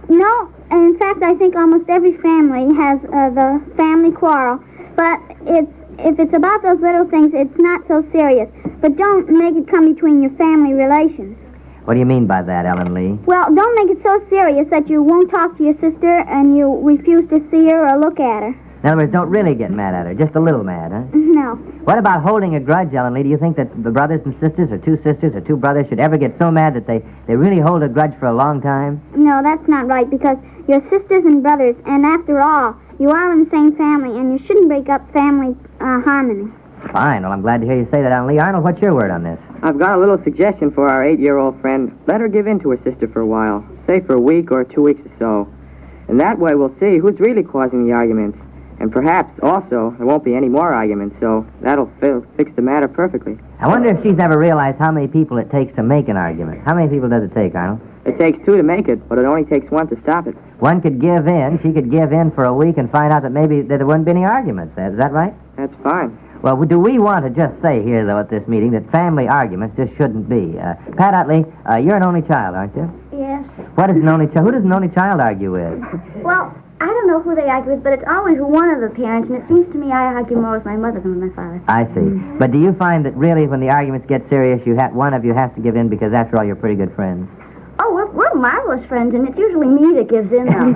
No, and in fact, I think almost every family has the family quarrel. But if it's about those little things, it's not so serious. But don't make it come between your family relations. What do you mean by that, Ellen Lee? Well, don't make it so serious that you won't talk to your sister and you refuse to see her or look at her. In other words, don't really get mad at her, just a little mad, huh? No. What about holding a grudge, Ellen Lee? Do you think that the brothers and sisters, or two sisters, or two brothers, should ever get so mad that they really hold a grudge for a long time? No, that's not right, because you're sisters and brothers, and after all, you are in the same family, and you shouldn't break up family harmony. Fine. Well, I'm glad to hear you say that, Ellen Lee. Arnold, what's your word on this? I've got a little suggestion for our 8-year-old friend. Let her give in to her sister for a while, say for a week or 2 weeks or so. And that way we'll see who's really causing the arguments. And perhaps, also, there won't be any more arguments, so that'll fix the matter perfectly. I wonder if she's ever realized how many people it takes to make an argument. How many people does it take, Arnold? It takes 2 to make it, but it only takes 1 to stop it. One could give in. She could give in for a week and find out that maybe that there wouldn't be any arguments. Is that right? That's fine. Well, do we want to just say here, though, at this meeting, that family arguments just shouldn't be? Pat Utley, you're an only child, aren't you? Yes. What is an only child? Who does an only child argue with? Well, I don't know who they argue with, but it's always one of the parents, and it seems to me I argue more with my mother than with my father. I see. But do you find that really when the arguments get serious, one of you has to give in because, after all, you're pretty good friends? Oh, we're marvelous friends, and it's usually me that gives in, though.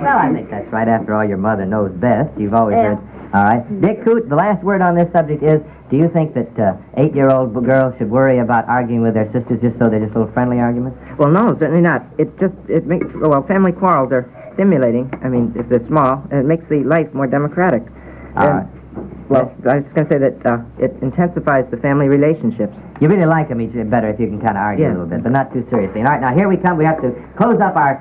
Well, I think that's right. After all, your mother knows best. You've always heard... All right. Dick Coote, the last word on this subject is, do you think that 8-year-old girls should worry about arguing with their sisters just so they're just little friendly arguments? Well, no, certainly not. It makes, family quarrels are stimulating. I mean, if they're small, and it makes the life more democratic. All right. Well, I was going to say that it intensifies the family relationships. You really like them each better if you can kind of argue a little bit, but not too seriously. All right, now here we come. We have to close up our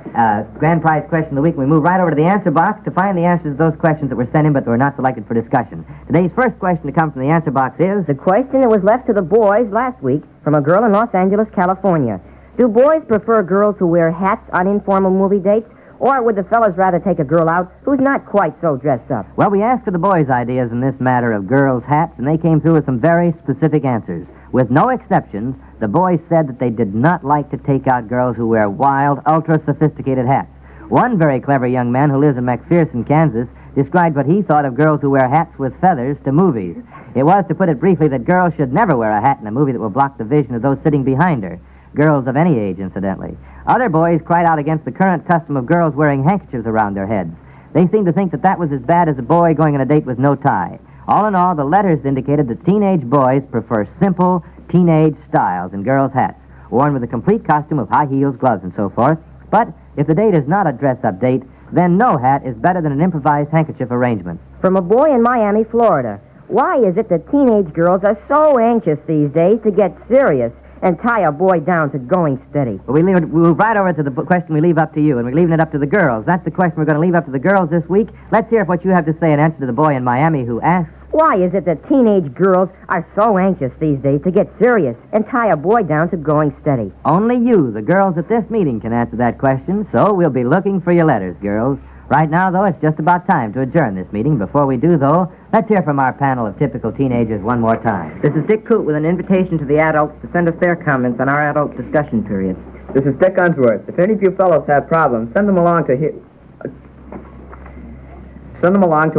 grand prize question of the week. We move right over to the answer box to find the answers to those questions that were sent in but were not selected for discussion. Today's first question to come from the answer box is... The question that was left to the boys last week from a girl in Los Angeles, California. Do boys prefer girls who wear hats on informal movie dates? Or would the fellas rather take a girl out who's not quite so dressed up? Well, we asked for the boys' ideas in this matter of girls' hats, and they came through with some very specific answers. With no exceptions, the boys said that they did not like to take out girls who wear wild, ultra-sophisticated hats. One very clever young man who lives in McPherson, Kansas, described what he thought of girls who wear hats with feathers to movies. It was, to put it briefly, that girls should never wear a hat in a movie that will block the vision of those sitting behind her. Girls of any age, incidentally. Other boys cried out against the current custom of girls wearing handkerchiefs around their heads. They seemed to think that that was as bad as a boy going on a date with no tie. All in all, the letters indicated that teenage boys prefer simple, teenage styles in girls' hats, worn with a complete costume of high heels, gloves, and so forth. But if the date is not a dress-up date, then no hat is better than an improvised handkerchief arrangement. From a boy in Miami, Florida. Why is it that teenage girls are so anxious these days to get serious and tie a boy down to going steady? Well, we move right over to the question we leave up to you, and we're leaving it up to the girls. That's the question we're going to leave up to the girls this week. Let's hear what you have to say in answer to the boy in Miami who asks, why is it that teenage girls are so anxious these days to get serious and tie a boy down to going steady? Only you, the girls at this meeting, can answer that question, so we'll be looking for your letters, girls. Right now, though, it's just about time to adjourn this meeting. Before we do, though, let's hear from our panel of typical teenagers one more time. This is Dick Coote with an invitation to the adults to send us their comments on our adult discussion period. This is Dick Unsworth. If any of you fellows have problems, send them along to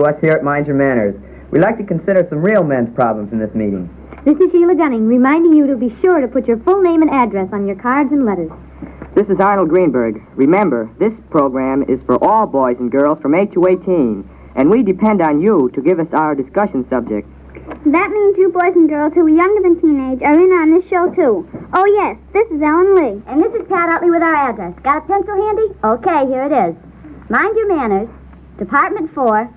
us here at Mind Your Manners. We'd like to consider some real men's problems in this meeting. This is Sheila Gunning, reminding you to be sure to put your full name and address on your cards and letters. This is Arnold Greenberg. Remember, this program is for all boys and girls from 8 to 18, and we depend on you to give us our discussion subject. That means you boys and girls who are younger than teenage are in on this show, too. Oh, yes, this is Ellen Lee. And this is Pat Utley with our address. Got a pencil handy? Okay, here it is. Mind Your Manners, Department 4,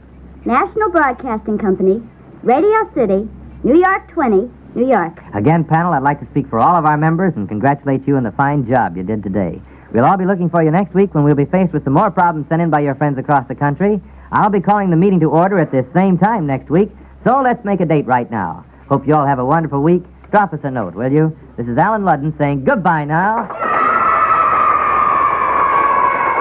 National Broadcasting Company, Radio City, New York 20, New York. Again, panel, I'd like to speak for all of our members and congratulate you on the fine job you did today. We'll all be looking for you next week when we'll be faced with some more problems sent in by your friends across the country. I'll be calling the meeting to order at this same time next week, so let's make a date right now. Hope you all have a wonderful week. Drop us a note, will you? This is Alan Ludden saying goodbye now.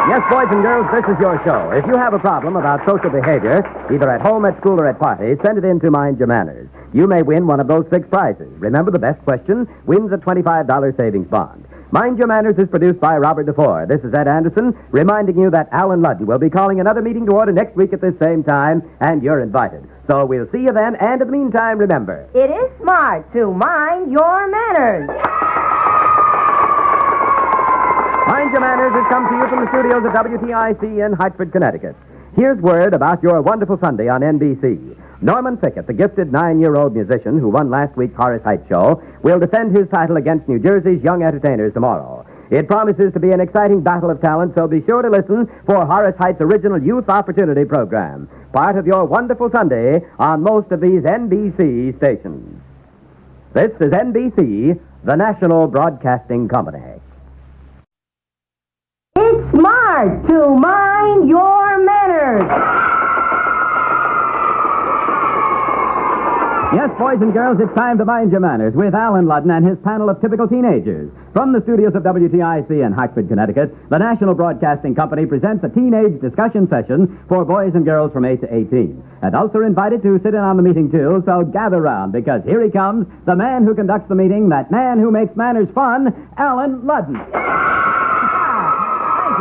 Yes, boys and girls, this is your show. If you have a problem about social behavior, either at home, at school, or at parties, send it in to Mind Your Manners. You may win one of those 6 prizes. Remember, the best question wins a $25 savings bond. Mind Your Manners is produced by Robert DeFore. This is Ed Anderson, reminding you that Alan Ludden will be calling another meeting to order next week at this same time, and you're invited. So we'll see you then, and in the meantime, remember, it is smart to mind your manners. Mind Your Manners has come to you from the studios of WTIC in Hartford, Connecticut. Here's word about your wonderful Sunday on NBC. Norman Fickett, the gifted 9-year-old musician who won last week's Horace Heights show, will defend his title against New Jersey's young entertainers tomorrow. It promises to be an exciting battle of talent, so be sure to listen for Horace Heights' original Youth Opportunity program, part of your wonderful Sunday on most of these NBC stations. This is NBC, the National Broadcasting Company. It's smart to mind your manners. Yes, boys and girls, it's time to Mind Your Manners with Alan Ludden and his panel of typical teenagers. From the studios of WTIC in Hartford, Connecticut, the National Broadcasting Company presents a teenage discussion session for boys and girls from 8 to 18. Adults are invited to sit in on the meeting, too, so gather round, because here he comes, the man who conducts the meeting, that man who makes manners fun, Alan Ludden.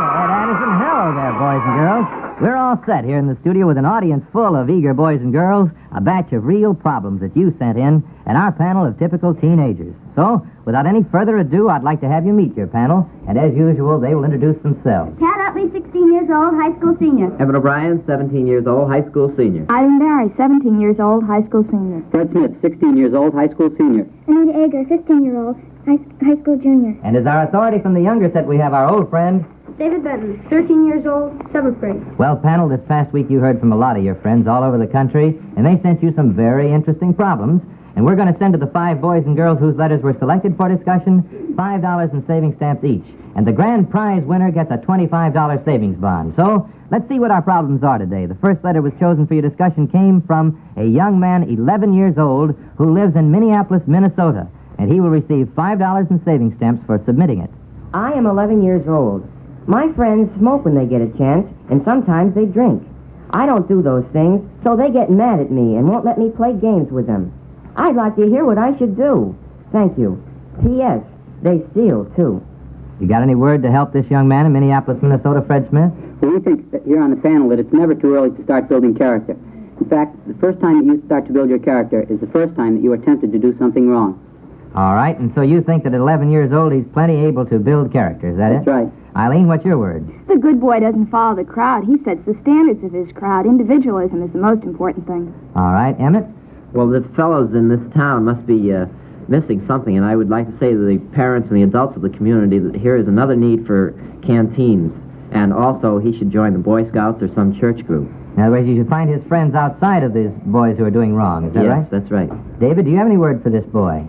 Ed Anderson. Hello there, boys and girls. We're all set here in the studio with an audience full of eager boys and girls, a batch of real problems that you sent in, and our panel of typical teenagers. So, without any further ado, I'd like to have you meet your panel, and as usual, they will introduce themselves. Pat Utley, 16 years old, high school senior. Evan O'Brien, 17 years old, high school senior. Eileen Barry, 17 years old, high school senior. Fred Smith, 16 years old, high school senior. Anita Ager, 15-year-old, high school junior. And as our authority from the younger set, we have our old friend... David Benton, 13 years old, 7th grade. Well, panel, this past week you heard from a lot of your friends all over the country, and they sent you some very interesting problems. And we're going to send to the 5 boys and girls whose letters were selected for discussion $5 in savings stamps each. And the grand prize winner gets a $25 savings bond. So, let's see what our problems are today. The first letter was chosen for your discussion came from a young man 11 years old who lives in Minneapolis, Minnesota. And he will receive $5 in savings stamps for submitting it. I am 11 years old. My friends smoke when they get a chance, and sometimes they drink. I don't do those things, so they get mad at me and won't let me play games with them. I'd like to hear what I should do. Thank you. P.S. They steal, too. You got any word to help this young man in Minneapolis, Minnesota, Fred Smith? Well, we think that here on the panel that it's never too early to start building character. In fact, the first time that you start to build your character is the first time that you are tempted to do something wrong. All right, and so you think that at 11 years old he's plenty able to build character, is that it? That's right. Eileen, what's your word? The good boy doesn't follow the crowd. He sets the standards of his crowd. Individualism is the most important thing. All right, Emmett? Well, the fellows in this town must be missing something, and I would like to say to the parents and the adults of the community that here is another need for canteens. And also, he should join the Boy Scouts or some church group. In other words, you should find his friends outside of these boys who are doing wrong. Is that right? Yes, that's right. David, do you have any word for this boy?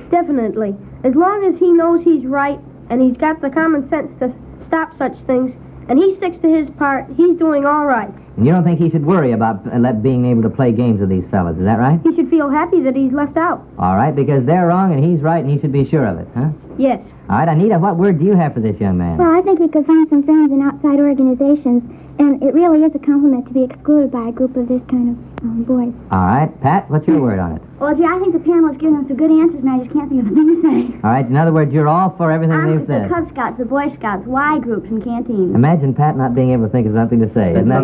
Definitely. As long as he knows he's right and he's got the common sense to stop such things, and he sticks to his part, he's doing all right. And you don't think he should worry about being able to play games with these fellas, is that right? He should feel happy that he's left out. All right, because they're wrong and he's right and he should be sure of it, huh? Yes. All right, Anita, what word do you have for this young man? Well, I think he could find some friends in outside organizations, and it really is a compliment to be excluded by a group of this kind of boys. All right, Pat, what's your word on it? Well, gee, I think the panel has given them some good answers, and I just can't think of a thing to say. All right, in other words, you're all for everything they've said. The Cub Scouts, the Boy Scouts, Y groups, and canteens. Imagine Pat not being able to think of something to say. Isn't that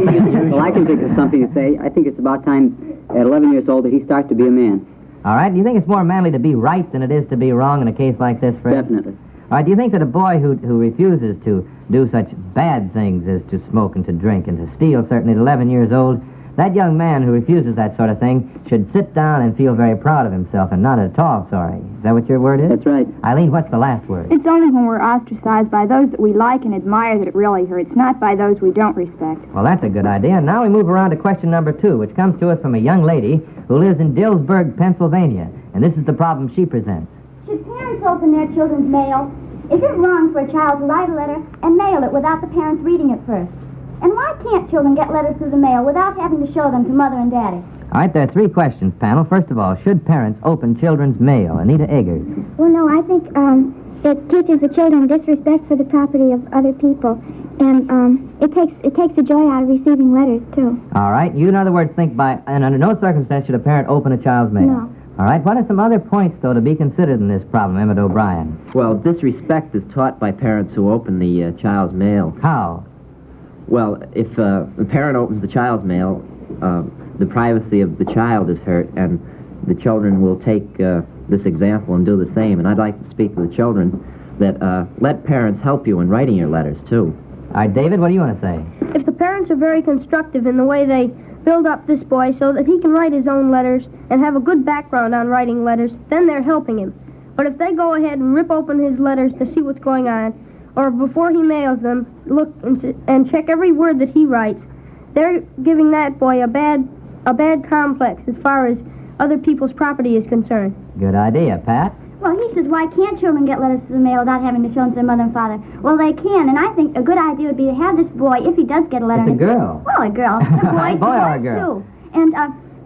Well, I can think of something to say. I think it's about time, at 11 years old, that he starts to be a man. All right, do you think it's more manly to be right than it is to be wrong in a case like this, Fred? Definitely. All right, do you think that a boy who refuses to do such bad things as to smoke and to drink and to steal, certainly at 11 years old, that young man who refuses that sort of thing should sit down and feel very proud of himself and not at all sorry? Is that what your word is? That's right. Eileen, what's the last word? It's only when we're ostracized by those that we like and admire that it really hurts, not by those we don't respect. Well, that's a good idea. And now we move around to question number 2, which comes to us from a young lady who lives in Dillsburg, Pennsylvania. And this is the problem she presents. Should parents open their children's mail? Is it wrong for a child to write a letter and mail it without the parents reading it first? And why can't children get letters through the mail without having to show them to mother and daddy? All right, there are 3 questions, panel. First of all, should parents open children's mail? Anita Eggers. Well, no, I think it teaches the children disrespect for the property of other people, and it takes the joy out of receiving letters too. All right, you, in other words, think and under no circumstance should a parent open a child's mail. No. All right, what are some other points, though, to be considered in this problem, Emmett O'Brien? Well, disrespect is taught by parents who open the child's mail. How? Well, if the parent opens the child's mail, the privacy of the child is hurt, and the children will take this example and do the same. And I'd like to speak to the children that let parents help you in writing your letters, too. All right, David, what do you want to say? If the parents are very constructive in the way they build up this boy so that he can write his own letters and have a good background on writing letters, then they're helping him. But if they go ahead and rip open his letters to see what's going on, or before he mails them, look and check every word that he writes, they're giving that boy a bad complex as far as other people's property is concerned. Good idea. Pat? Well, he says, why can't children get letters to the mail without having to show them to their mother and father? Well, they can, and I think a good idea would be to have this boy, if he does get a letter... It's a girl. Well, a girl. A boy, boy or a girl? Too. And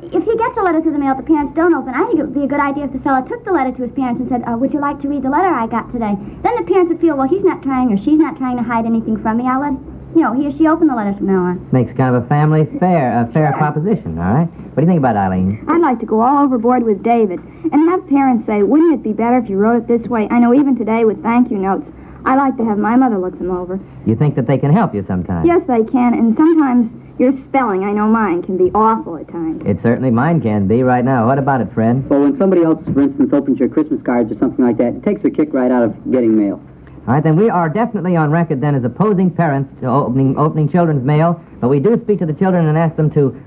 if he gets a letter to the mail that the parents don't open, I think it would be a good idea if the fellow took the letter to his parents and said, would you like to read the letter I got today? Then the parents would feel, well, he's not trying or she's not trying to hide anything from me. I'll let, he or she open the letters from now on. Makes kind of a family fair proposition, all right? What do you think about Eileen? I'd like to go all overboard with David and have parents say, wouldn't it be better if you wrote it this way? I know even today with thank you notes, I like to have my mother look them over. You think that they can help you sometimes? Yes, they can, and sometimes your spelling, I know mine, can be awful at times. It certainly mine can be right now. What about it, Fred? Well, when somebody else, for instance, opens your Christmas cards or something like that, it takes the kick right out of getting mail. All right, then we are definitely on record then as opposing parents to opening children's mail, but we do speak to the children and ask them to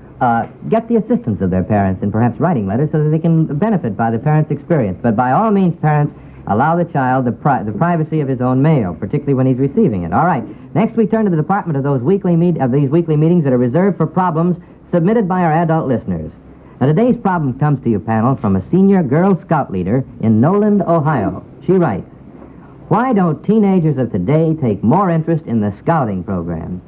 get the assistance of their parents in perhaps writing letters so that they can benefit by the parents' experience. But by all means, parents, allow the child the privacy of his own mail, particularly when he's receiving it. All right, next we turn to the department of these weekly meetings that are reserved for problems submitted by our adult listeners. Now, today's problem comes to you, panel, from a senior Girl Scout leader in Noland, Ohio. She writes, why don't teenagers of today take more interest in the scouting program?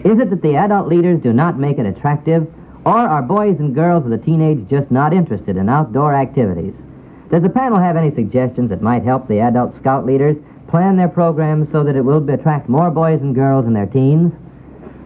Is it that the adult leaders do not make it attractive, or are boys and girls of the teenage just not interested in outdoor activities? Does the panel have any suggestions that might help the adult scout leaders plan their programs so that it will attract more boys and girls in their teens?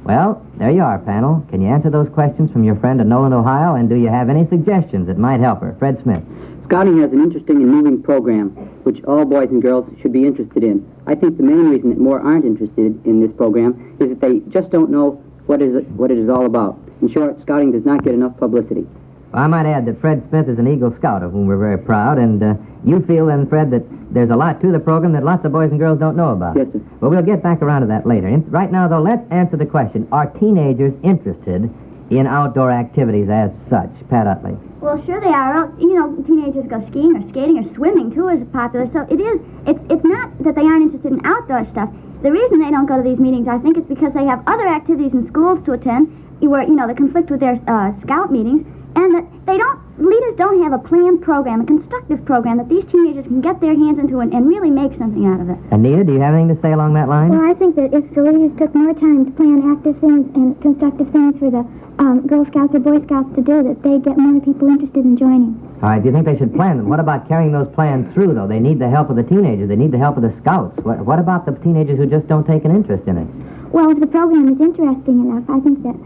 Well, there you are, panel. Can you answer those questions from your friend in Noland, Ohio, and do you have any suggestions that might help her? Fred Smith. Scouting has an interesting and moving program, which all boys and girls should be interested in. I think the main reason that more aren't interested in this program is that they just don't know what it is all about. In short, scouting does not get enough publicity. Well, I might add that Fred Smith is an Eagle Scout, of whom we're very proud, and you feel then, Fred, that there's a lot to the program that lots of boys and girls don't know about. Yes, sir. Well, we'll get back around to that later. Right now, though, let's answer the question, are teenagers interested in outdoor activities as such? Pat Utley. Well, sure they are. You know, teenagers go skiing or skating or swimming, too, is popular. So it's not that they aren't interested in outdoor stuff. The reason they don't go to these meetings, I think, is because they have other activities in schools to attend where, they conflict with their scout meetings, and that leaders don't have a planned program, a constructive program that these teenagers can get their hands into and really make something out of it. Anita, do you have anything to say along that line? Well, I think that if the leaders took more time to plan active things and constructive things for the Girl Scouts or Boy Scouts to do, that they'd get more people interested in joining. All right, do you think they should plan them? What about carrying those plans through, though? They need the help of the teenagers. They need the help of the scouts. What about the teenagers who just don't take an interest in it? Well, if the program is interesting enough, I think that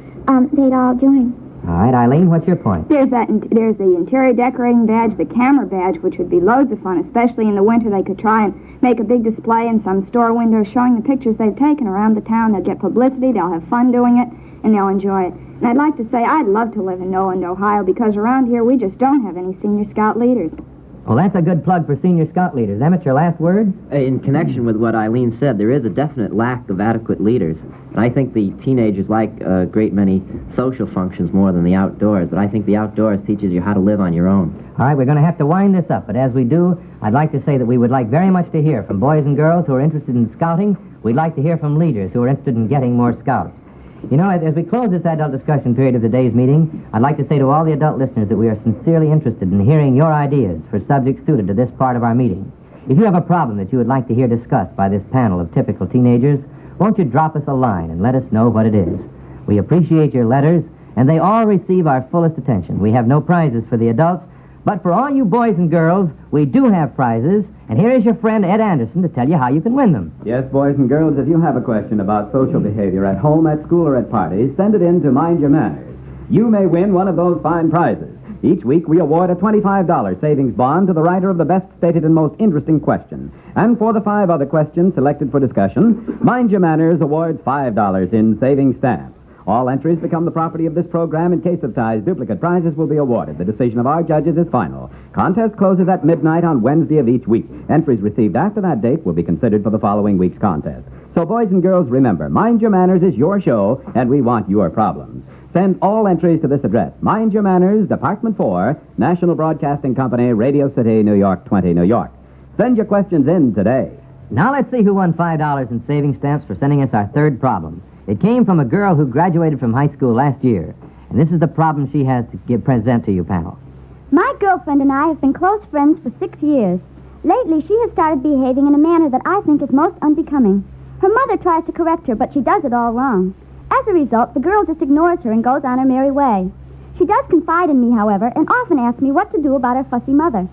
they'd all join. All right, Eileen, what's your point? There's the interior decorating badge, the camera badge, which would be loads of fun, especially in the winter. They could try and make a big display in some store windows showing the pictures they've taken around the town. They'll get publicity, they'll have fun doing it, and they'll enjoy it. And I'd like to say I'd love to live in Noland, Ohio, because around here we just don't have any senior scout leaders. Well, that's a good plug for senior scout leaders. Emmett, your last word? In connection with what Eileen said, there is a definite lack of adequate leaders. And I think the teenagers like a great many social functions more than the outdoors, but I think the outdoors teaches you how to live on your own. All right, we're going to have to wind this up, but as we do, I'd like to say that we would like very much to hear from boys and girls who are interested in scouting. We'd like to hear from leaders who are interested in getting more scouts. As we close this adult discussion period of today's meeting, I'd like to say to all the adult listeners that we are sincerely interested in hearing your ideas for subjects suited to this part of our meeting. If you have a problem that you would like to hear discussed by this panel of typical teenagers, won't you drop us a line and let us know what it is? We appreciate your letters, and they all receive our fullest attention. We have no prizes for the adults, but for all you boys and girls, we do have prizes, and here is your friend Ed Anderson to tell you how you can win them. Yes, boys and girls, if you have a question about social behavior at home, at school, or at parties, send it in to Mind Your Manners. You may win one of those fine prizes. Each week, we award a $25 savings bond to the writer of the best stated and most interesting question. And for the 5 other questions selected for discussion, Mind Your Manners awards $5 in savings stamps. All entries become the property of this program. In case of ties, duplicate prizes will be awarded. The decision of our judges is final. Contest closes at midnight on Wednesday of each week. Entries received after that date will be considered for the following week's contest. So, boys and girls, remember, Mind Your Manners is your show, and we want your problems. Send all entries to this address, Mind Your Manners, Department 4, National Broadcasting Company, Radio City, New York 20, New York. Send your questions in today. Now let's see who won $5 in savings stamps for sending us our third problem. It came from a girl who graduated from high school last year. And this is the problem she has to present to you, panel. My girlfriend and I have been close friends for 6 years. Lately, she has started behaving in a manner that I think is most unbecoming. Her mother tries to correct her, but she does it all wrong. As a result, the girl just ignores her and goes on her merry way. She does confide in me, however, and often asks me what to do about her fussy mother.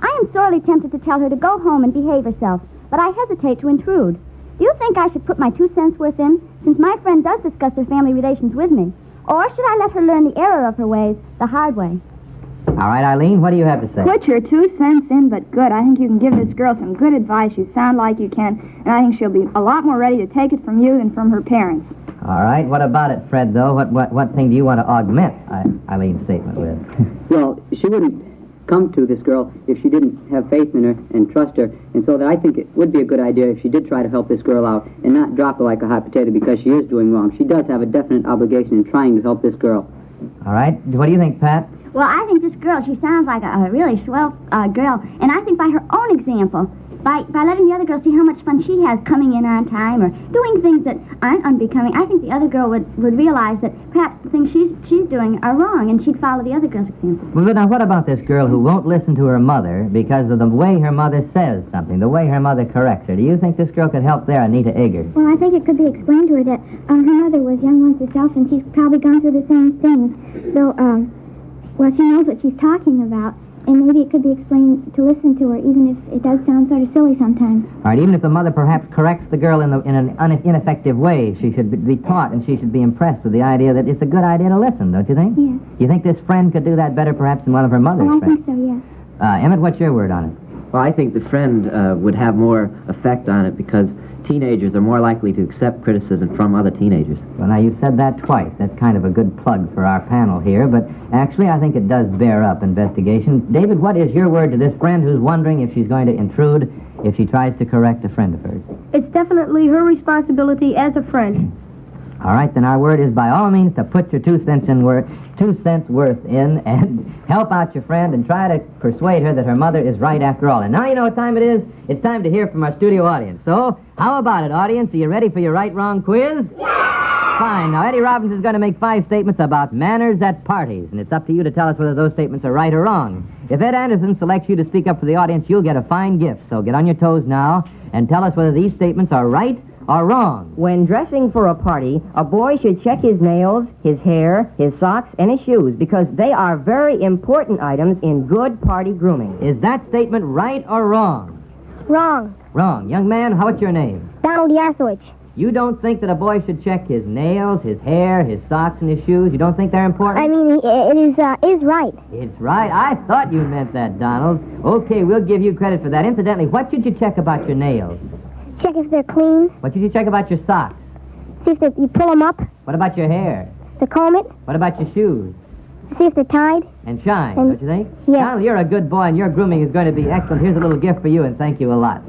I am sorely tempted to tell her to go home and behave herself, but I hesitate to intrude. Do you think I should put my 2 cents worth in, since my friend does discuss her family relations with me? Or should I let her learn the error of her ways the hard way? All right, Eileen, what do you have to say? Put your 2 cents in, but good. I think you can give this girl some good advice. You sound like you can, and I think she'll be a lot more ready to take it from you than from her parents. All right, what about it, Fred, though? What thing do you want to augment Eileen's statement with? Well, she wouldn't come to this girl if she didn't have faith in her and trust her, and so that I think it would be a good idea if she did try to help this girl out and not drop her like a hot potato because she is doing wrong. She does have a definite obligation in trying to help this girl. All right, what do you think, Pat? Well, I think this girl, she sounds like a really swell girl, and I think by her own example, by letting the other girl see how much fun she has coming in on time or doing things that aren't unbecoming, I think the other girl would realize that perhaps the things she's doing are wrong, and she'd follow the other girl's example. Well, now, what about this girl who won't listen to her mother because of the way her mother says something, the way her mother corrects her? Do you think this girl could help there, Anita Eager? Well, I think it could be explained to her that her mother was young once herself, and she's probably gone through the same things. So, well, she knows what she's talking about, and maybe it could be explained to listen to her, even if it does sound sort of silly sometimes. All right, even if the mother perhaps corrects the girl in an ineffective way, she should be taught and she should be impressed with the idea that it's a good idea to listen, don't you think? Yes. You think this friend could do that better perhaps than one of her mother's Oh, I friends? think so, yes. Emmett, what's your word on it? Well, I think the friend would have more effect on it because teenagers are more likely to accept criticism from other teenagers. Well, now, you said that twice. That's kind of a good plug for our panel here, but actually I think it does bear up investigation. David, what is your word to this friend who's wondering if she's going to intrude if she tries to correct a friend of hers? It's definitely her responsibility as a friend. All right, then our word is by all means to put your 2 cents in 2 cents worth in and help out your friend and try to persuade her that her mother is right after all. And now you know what time it is? It's time to hear from our studio audience. So, how about it, audience? Are you ready for your right-wrong quiz? Fine. Now, Eddie Robbins is going to make 5 statements about manners at parties, and it's up to you to tell us whether those statements are right or wrong. If Ed Anderson selects you to speak up for the audience, you'll get a fine gift. So get on your toes now and tell us whether these statements are right or wrong. When dressing for a party, a boy should check his nails, his hair, his socks, and his shoes because they are very important items in good party grooming. Is that statement right or wrong? Wrong. Wrong. Young man, what's your name? Donald Yarsowich. You don't think that a boy should check his nails, his hair, his socks, and his shoes? You don't think they're important? I mean, it is right. It's right. I thought you meant that, Donald. Okay, we'll give you credit for that. Incidentally, what should you check about your nails? Check if they're clean. What should you check about your socks? See if you pull them up. What about your hair? To comb it. What about your shoes? See if they're tied. And shine, don't you think? Yeah. Donald, you're a good boy, and your grooming is going to be excellent. Here's a little gift for you, and thank you a lot.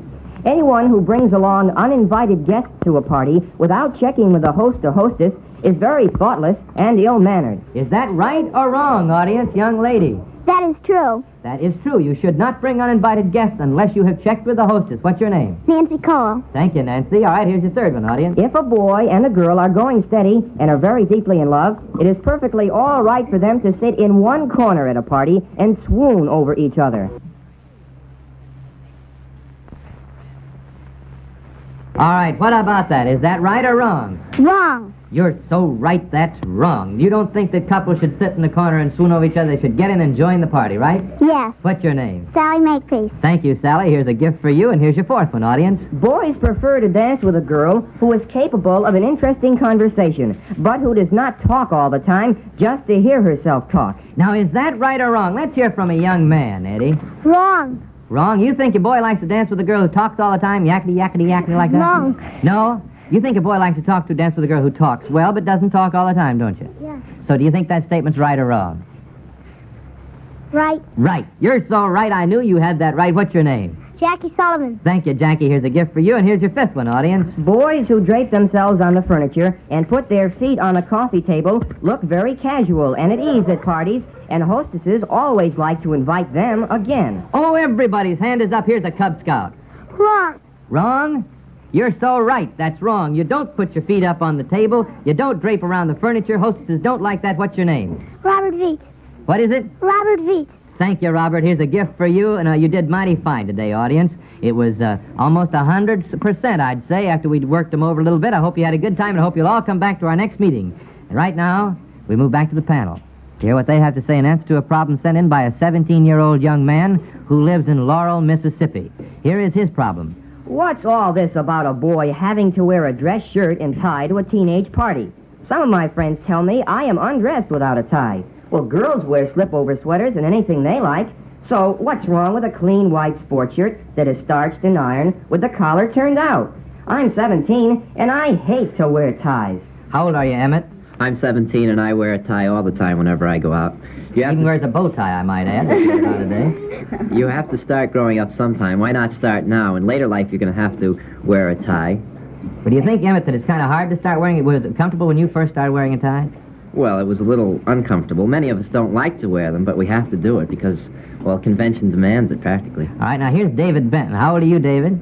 Anyone who brings along uninvited guests to a party without checking with the host or hostess is very thoughtless and ill-mannered. Is that right or wrong, audience, young lady? That is true. That is true. You should not bring uninvited guests unless you have checked with the hostess. What's your name? Nancy Cole. Thank you, Nancy. All right, here's your third one, audience. If a boy and a girl are going steady and are very deeply in love, it is perfectly all right for them to sit in one corner at a party and swoon over each other. All right, what about that? Is that right or wrong? Wrong. You're so right, that's wrong. You don't think that couples should sit in the corner and swoon over each other. They should get in and join the party, right? Yes. What's your name? Sally Makepeace. Thank you, Sally. Here's a gift for you, and here's your fourth one, audience. Boys prefer to dance with a girl who is capable of an interesting conversation, but who does not talk all the time just to hear herself talk. Now, is that right or wrong? Let's hear from a young man, Eddie. Wrong. Wrong? You think a boy likes to dance with a girl who talks all the time, yakety, yakety, yakety like that? Wrong. No? You think a boy likes to dance with a girl who talks well but doesn't talk all the time, don't you? Yes. So do you think that statement's right or wrong? Right. Right. You're so right, I knew you had that right. What's your name? Jackie Sullivan. Thank you, Jackie. Here's a gift for you, and here's your fifth one, audience. Boys who drape themselves on the furniture and put their feet on a coffee table look very casual and at ease at parties, and hostesses always like to invite them again. Oh, everybody's hand is up. Here's a Cub Scout. Wrong. Wrong? You're so right. That's wrong. You don't put your feet up on the table. You don't drape around the furniture. Hostesses don't like that. What's your name? Robert Veet. What is it? Robert Veet. Thank you, Robert. Here's a gift for you, and you did mighty fine today, audience. It was almost 100%, I'd say, after we'd worked them over a little bit. I hope you had a good time, and I hope you'll all come back to our next meeting. And right now, we move back to the panel to hear what they have to say in answer to a problem sent in by a 17-year-old young man who lives in Laurel, Mississippi. Here is his problem. What's all this about a boy having to wear a dress shirt and tie to a teenage party? Some of my friends tell me I am undressed without a tie. Well, girls wear slip-over sweaters and anything they like. So what's wrong with a clean white sports shirt that is starched and ironed with the collar turned out? I'm 17, and I hate to wear ties. How old are you, Emmett? I'm 17, and I wear a tie all the time whenever I go out. Even wears a bow tie, I might add. Today. You have to start growing up sometime. Why not start now? In later life, you're going to have to wear a tie. But do you think, Emmett, that it's kind of hard to start wearing it? Was it comfortable when you first started wearing a tie? Well, it was a little uncomfortable. Many of us don't like to wear them, but we have to do it because, well, convention demands it practically. All right, now here's David Benton. How old are you, David?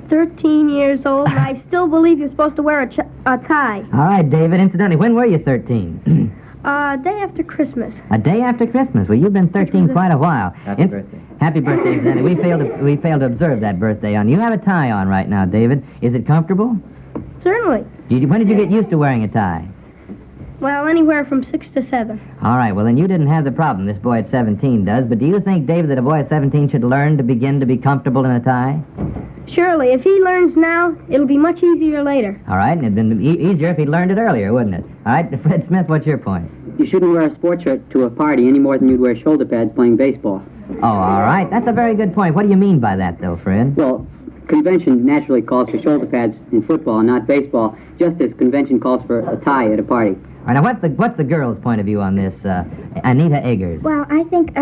13 years old, and I still believe you're supposed to wear a tie. All right, David. Incidentally, when were you 13? Day after Christmas. A day after Christmas. Well, you've been 13 quite a while. Happy birthday. Happy birthday, Danny. We failed to observe that birthday on you. You have a tie on right now, David. Is it comfortable? Certainly. When did you get used to wearing a tie? Well, anywhere from 6 to 7. All right, well, then you didn't have the problem this boy at 17 does. But do you think, David, that a boy at 17 should learn to begin to be comfortable in a tie? Surely. If he learns now, it'll be much easier later. All right, and it'd been easier if he'd learned it earlier, wouldn't it? All right, Fred Smith, what's your point? You shouldn't wear a sports shirt to a party any more than you'd wear shoulder pads playing baseball. Oh, all right. That's a very good point. What do you mean by that, though, Fred? Well, convention naturally calls for shoulder pads in football and not baseball, just as convention calls for a tie at a party. All right, now, what's the girl's point of view on this, Anita Eggers? Well, I think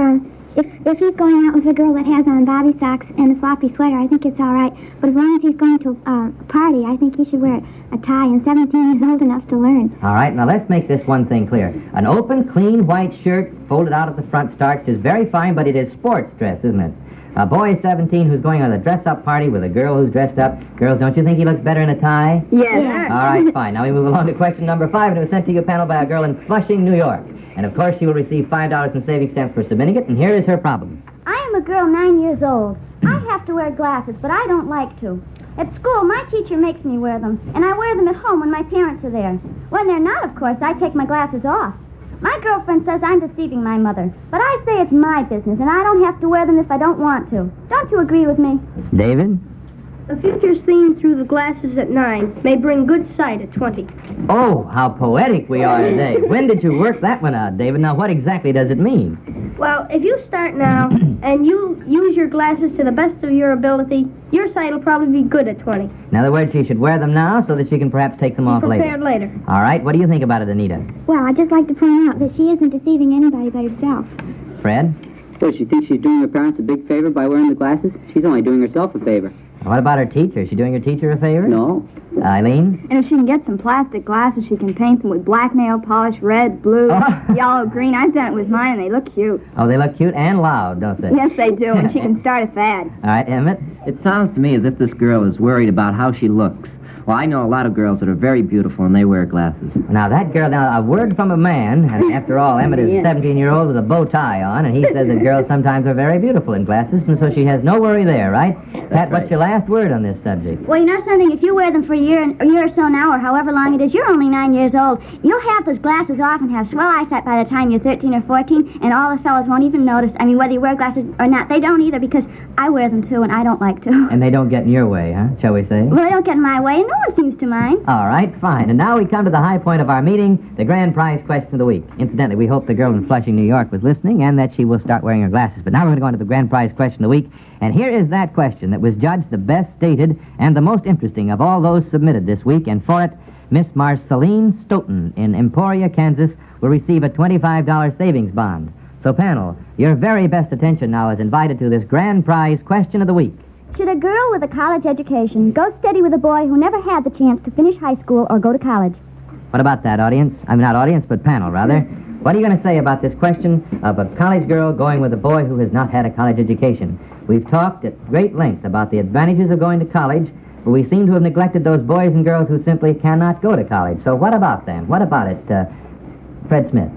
If he's going out with a girl that has on bobby socks and a floppy sweater, I think it's all right. But as long as he's going to a party, I think he should wear a tie, and 17 is old enough to learn. All right, now let's make this one thing clear. An open, clean white shirt folded out at the front starched is very fine, but it is sports dress, isn't it? A boy 17 who's going on a dress-up party with a girl who's dressed up. Girls, don't you think he looks better in a tie? Yes. All right, fine. Now we move along to question number 5, and it was sent to your panel by a girl in Flushing, New York. And, of course, she will receive $5 in savings stamps for submitting it, and here is her problem. I am a girl 9 years old. I have to wear glasses, but I don't like to. At school, my teacher makes me wear them, and I wear them at home when my parents are there. When they're not, of course, I take my glasses off. My girlfriend says I'm deceiving my mother, but I say it's my business, and I don't have to wear them if I don't want to. Don't you agree with me? David? A future seen through the glasses at 9 may bring good sight at 20. Oh, how poetic we are today. When did you work that one out, David? Now, what exactly does it mean? Well, if you start now and you use your glasses to the best of your ability, your sight will probably be good at 20. In other words, she should wear them now so that she can perhaps take them off later. Prepared later. All right, what do you think about it, Anita? Well, I'd just like to point out that she isn't deceiving anybody but herself. Fred? So she thinks she's doing her parents a big favor by wearing the glasses? She's only doing herself a favor. What about her teacher? Is she doing her teacher a favor? No. Eileen? And if she can get some plastic glasses, she can paint them with black nail polish, red, blue, yellow, green. I've done it with mine, and they look cute. Oh, they look cute and loud, don't they? Yes, they do, and she can start a fad. All right, Emmett? It sounds to me as if this girl is worried about how she looks. Well, I know a lot of girls that are very beautiful, and they wear glasses. Now, that girl, now, a word from a man, and after all, Emmett is 17-year-old with a bow tie on, and he says that girls sometimes are very beautiful in glasses, and so she has no worry there, right? Pat, what's your last word on this subject? Well, you know something? If you wear them for a year or so now, or however long it is, you're only 9 years old. You'll have those glasses off and have swell eyesight by the time you're 13 or 14, and all the fellas won't even notice. I mean, whether you wear glasses or not, they don't either, because I wear them too, and I don't like to. And they don't get in your way, huh, shall we say? Well, they don't get in my way, and no one seems to mind. All right, fine. And now we come to the high point of our meeting, the grand prize question of the week. Incidentally, we hope the girl in Flushing, New York was listening and that she will start wearing her glasses. But now we're going to go on to the grand prize question of the week. And here is that question that was judged the best stated and the most interesting of all those submitted this week. And for it, Miss Marceline Stoughton in Emporia, Kansas, will receive a $25 savings bond. So, panel, your very best attention now is invited to this grand prize question of the week. Should a girl with a college education go steady with a boy who never had the chance to finish high school or go to college? What about that, audience? I mean, not audience, but panel, rather. What are you going to say about this question of a college girl going with a boy who has not had a college education? We've talked at great length about the advantages of going to college, but we seem to have neglected those boys and girls who simply cannot go to college. So what about them? What about it, Fred Smith?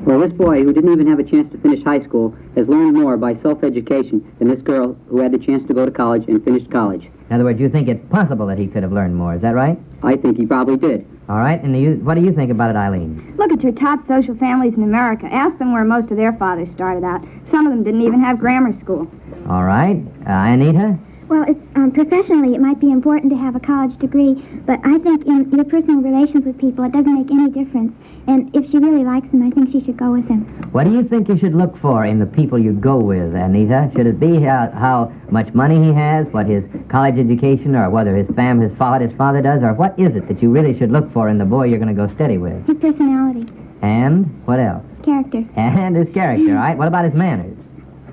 Well, this boy, who didn't even have a chance to finish high school, has learned more by self-education than this girl who had the chance to go to college and finished college. In other words, you think it's possible that he could have learned more. Is that right? I think he probably did. All right. And what do you think about it, Eileen? Look at your top social families in America. Ask them where most of their fathers started out. Some of them didn't even have grammar school. All right. Anita? Well, professionally, it might be important to have a college degree, but I think in your personal relations with people, it doesn't make any difference. And if she really likes him, I think she should go with him. What do you think you should look for in the people you go with, Anita? Should it be how much money he has, what his college education, or whether his father does, or what is it that you really should look for in the boy you're going to go steady with? His personality. And what else? Character. And his character, all right? What about his manners?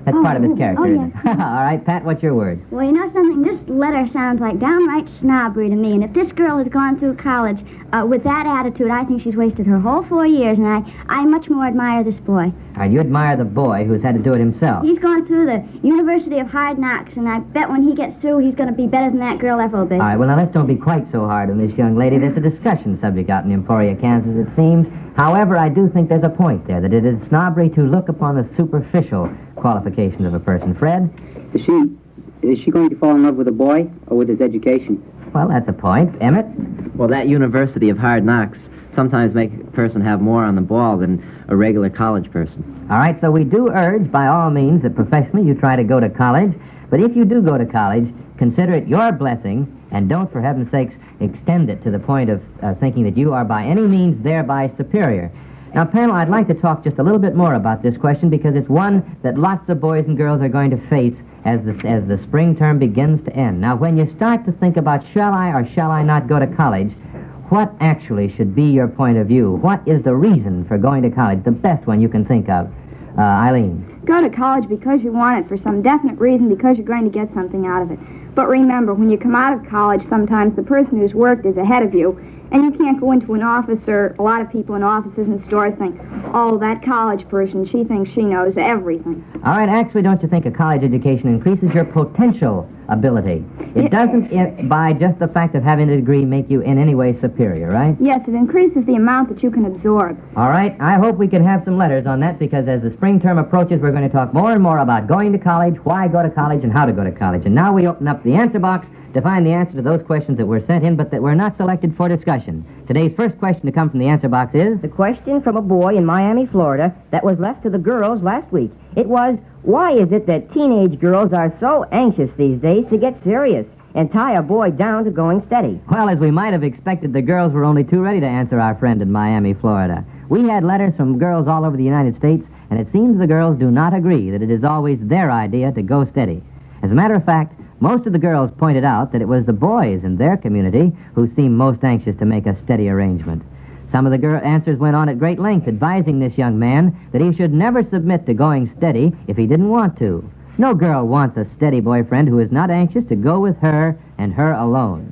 That's part of his character, isn't it? All right, Pat, what's your word? Well, you know something? This letter sounds like downright snobbery to me. And if this girl has gone through college with that attitude, I think she's wasted her whole 4 years. And I much more admire this boy. You admire the boy who's had to do it himself. He's gone through the University of Hard Knocks, and I bet when he gets through, he's going to be better than that girl ever will be. All right, well, now, let's don't be quite so hard on this young lady. There's a discussion subject out in Emporia, Kansas, it seems. However, I do think there's a point there, that it is snobbery to look upon the superficial qualifications of a person. Fred? Is she going to fall in love with a boy or with his education? Well, that's a point. Emmett? Well, that University of Hard Knocks sometimes make a person have more on the ball than a regular college person. All right, so we do urge, by all means, that professionally you try to go to college. But if you do go to college, consider it your blessing, and don't, for heaven's sakes, extend it to the point of thinking that you are by any means thereby superior. Now, panel, I'd like to talk just a little bit more about this question because it's one that lots of boys and girls are going to face as the spring term begins to end. Now, when you start to think about shall I or shall I not go to college, what actually should be your point of view? What is the reason for going to college, the best one you can think of? Eileen? Go to college because you want it for some definite reason, because you're going to get something out of it. But remember, when you come out of college, sometimes the person who's worked is ahead of you, and you can't go into an office, or a lot of people in offices and stores think, oh, that college person, she thinks she knows everything. All right, actually, don't you think a college education increases your potential ability? It doesn't, by just the fact of having a degree, make you in any way superior, right? Yes, it increases the amount that you can absorb. All right, I hope we can have some letters on that, because as the spring term approaches, we're going to talk more and more about going to college, why go to college, and how to go to college. And now we open up the answer box to find the answer to those questions that were sent in, but that were not selected for discussion. Today's first question to come from the answer box is... The question from a boy in Miami, Florida, that was left to the girls last week. It was, why is it that teenage girls are so anxious these days to get serious and tie a boy down to going steady? Well, as we might have expected, the girls were only too ready to answer our friend in Miami, Florida. We had letters from girls all over the United States, and it seems the girls do not agree that it is always their idea to go steady. As a matter of fact, most of the girls pointed out that it was the boys in their community who seemed most anxious to make a steady arrangement. Some of the answers went on at great length, advising this young man that he should never submit to going steady if he didn't want to. No girl wants a steady boyfriend who is not anxious to go with her and her alone.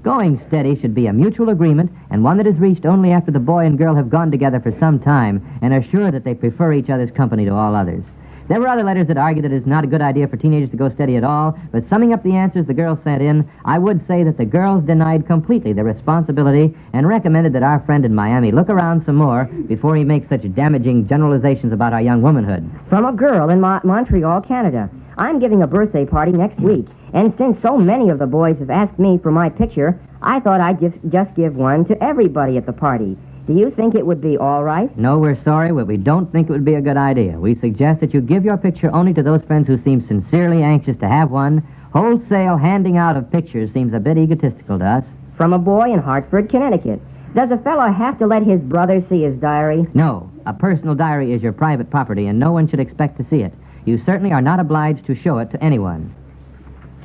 Going steady should be a mutual agreement, and one that is reached only after the boy and girl have gone together for some time and are sure that they prefer each other's company to all others. There were other letters that argued that it is not a good idea for teenagers to go steady at all, but summing up the answers the girls sent in, I would say that the girls denied completely their responsibility and recommended that our friend in Miami look around some more before he makes such damaging generalizations about our young womanhood. From a girl in Montreal, Canada. I'm giving a birthday party next week, and since so many of the boys have asked me for my picture, I thought I'd just give one to everybody at the party. Do you think it would be all right? No, we're sorry, but we don't think it would be a good idea. We suggest that you give your picture only to those friends who seem sincerely anxious to have one. Wholesale handing out of pictures seems a bit egotistical to us. From a boy in Hartford, Connecticut. Does a fellow have to let his brother see his diary? No. A personal diary is your private property, and no one should expect to see it. You certainly are not obliged to show it to anyone.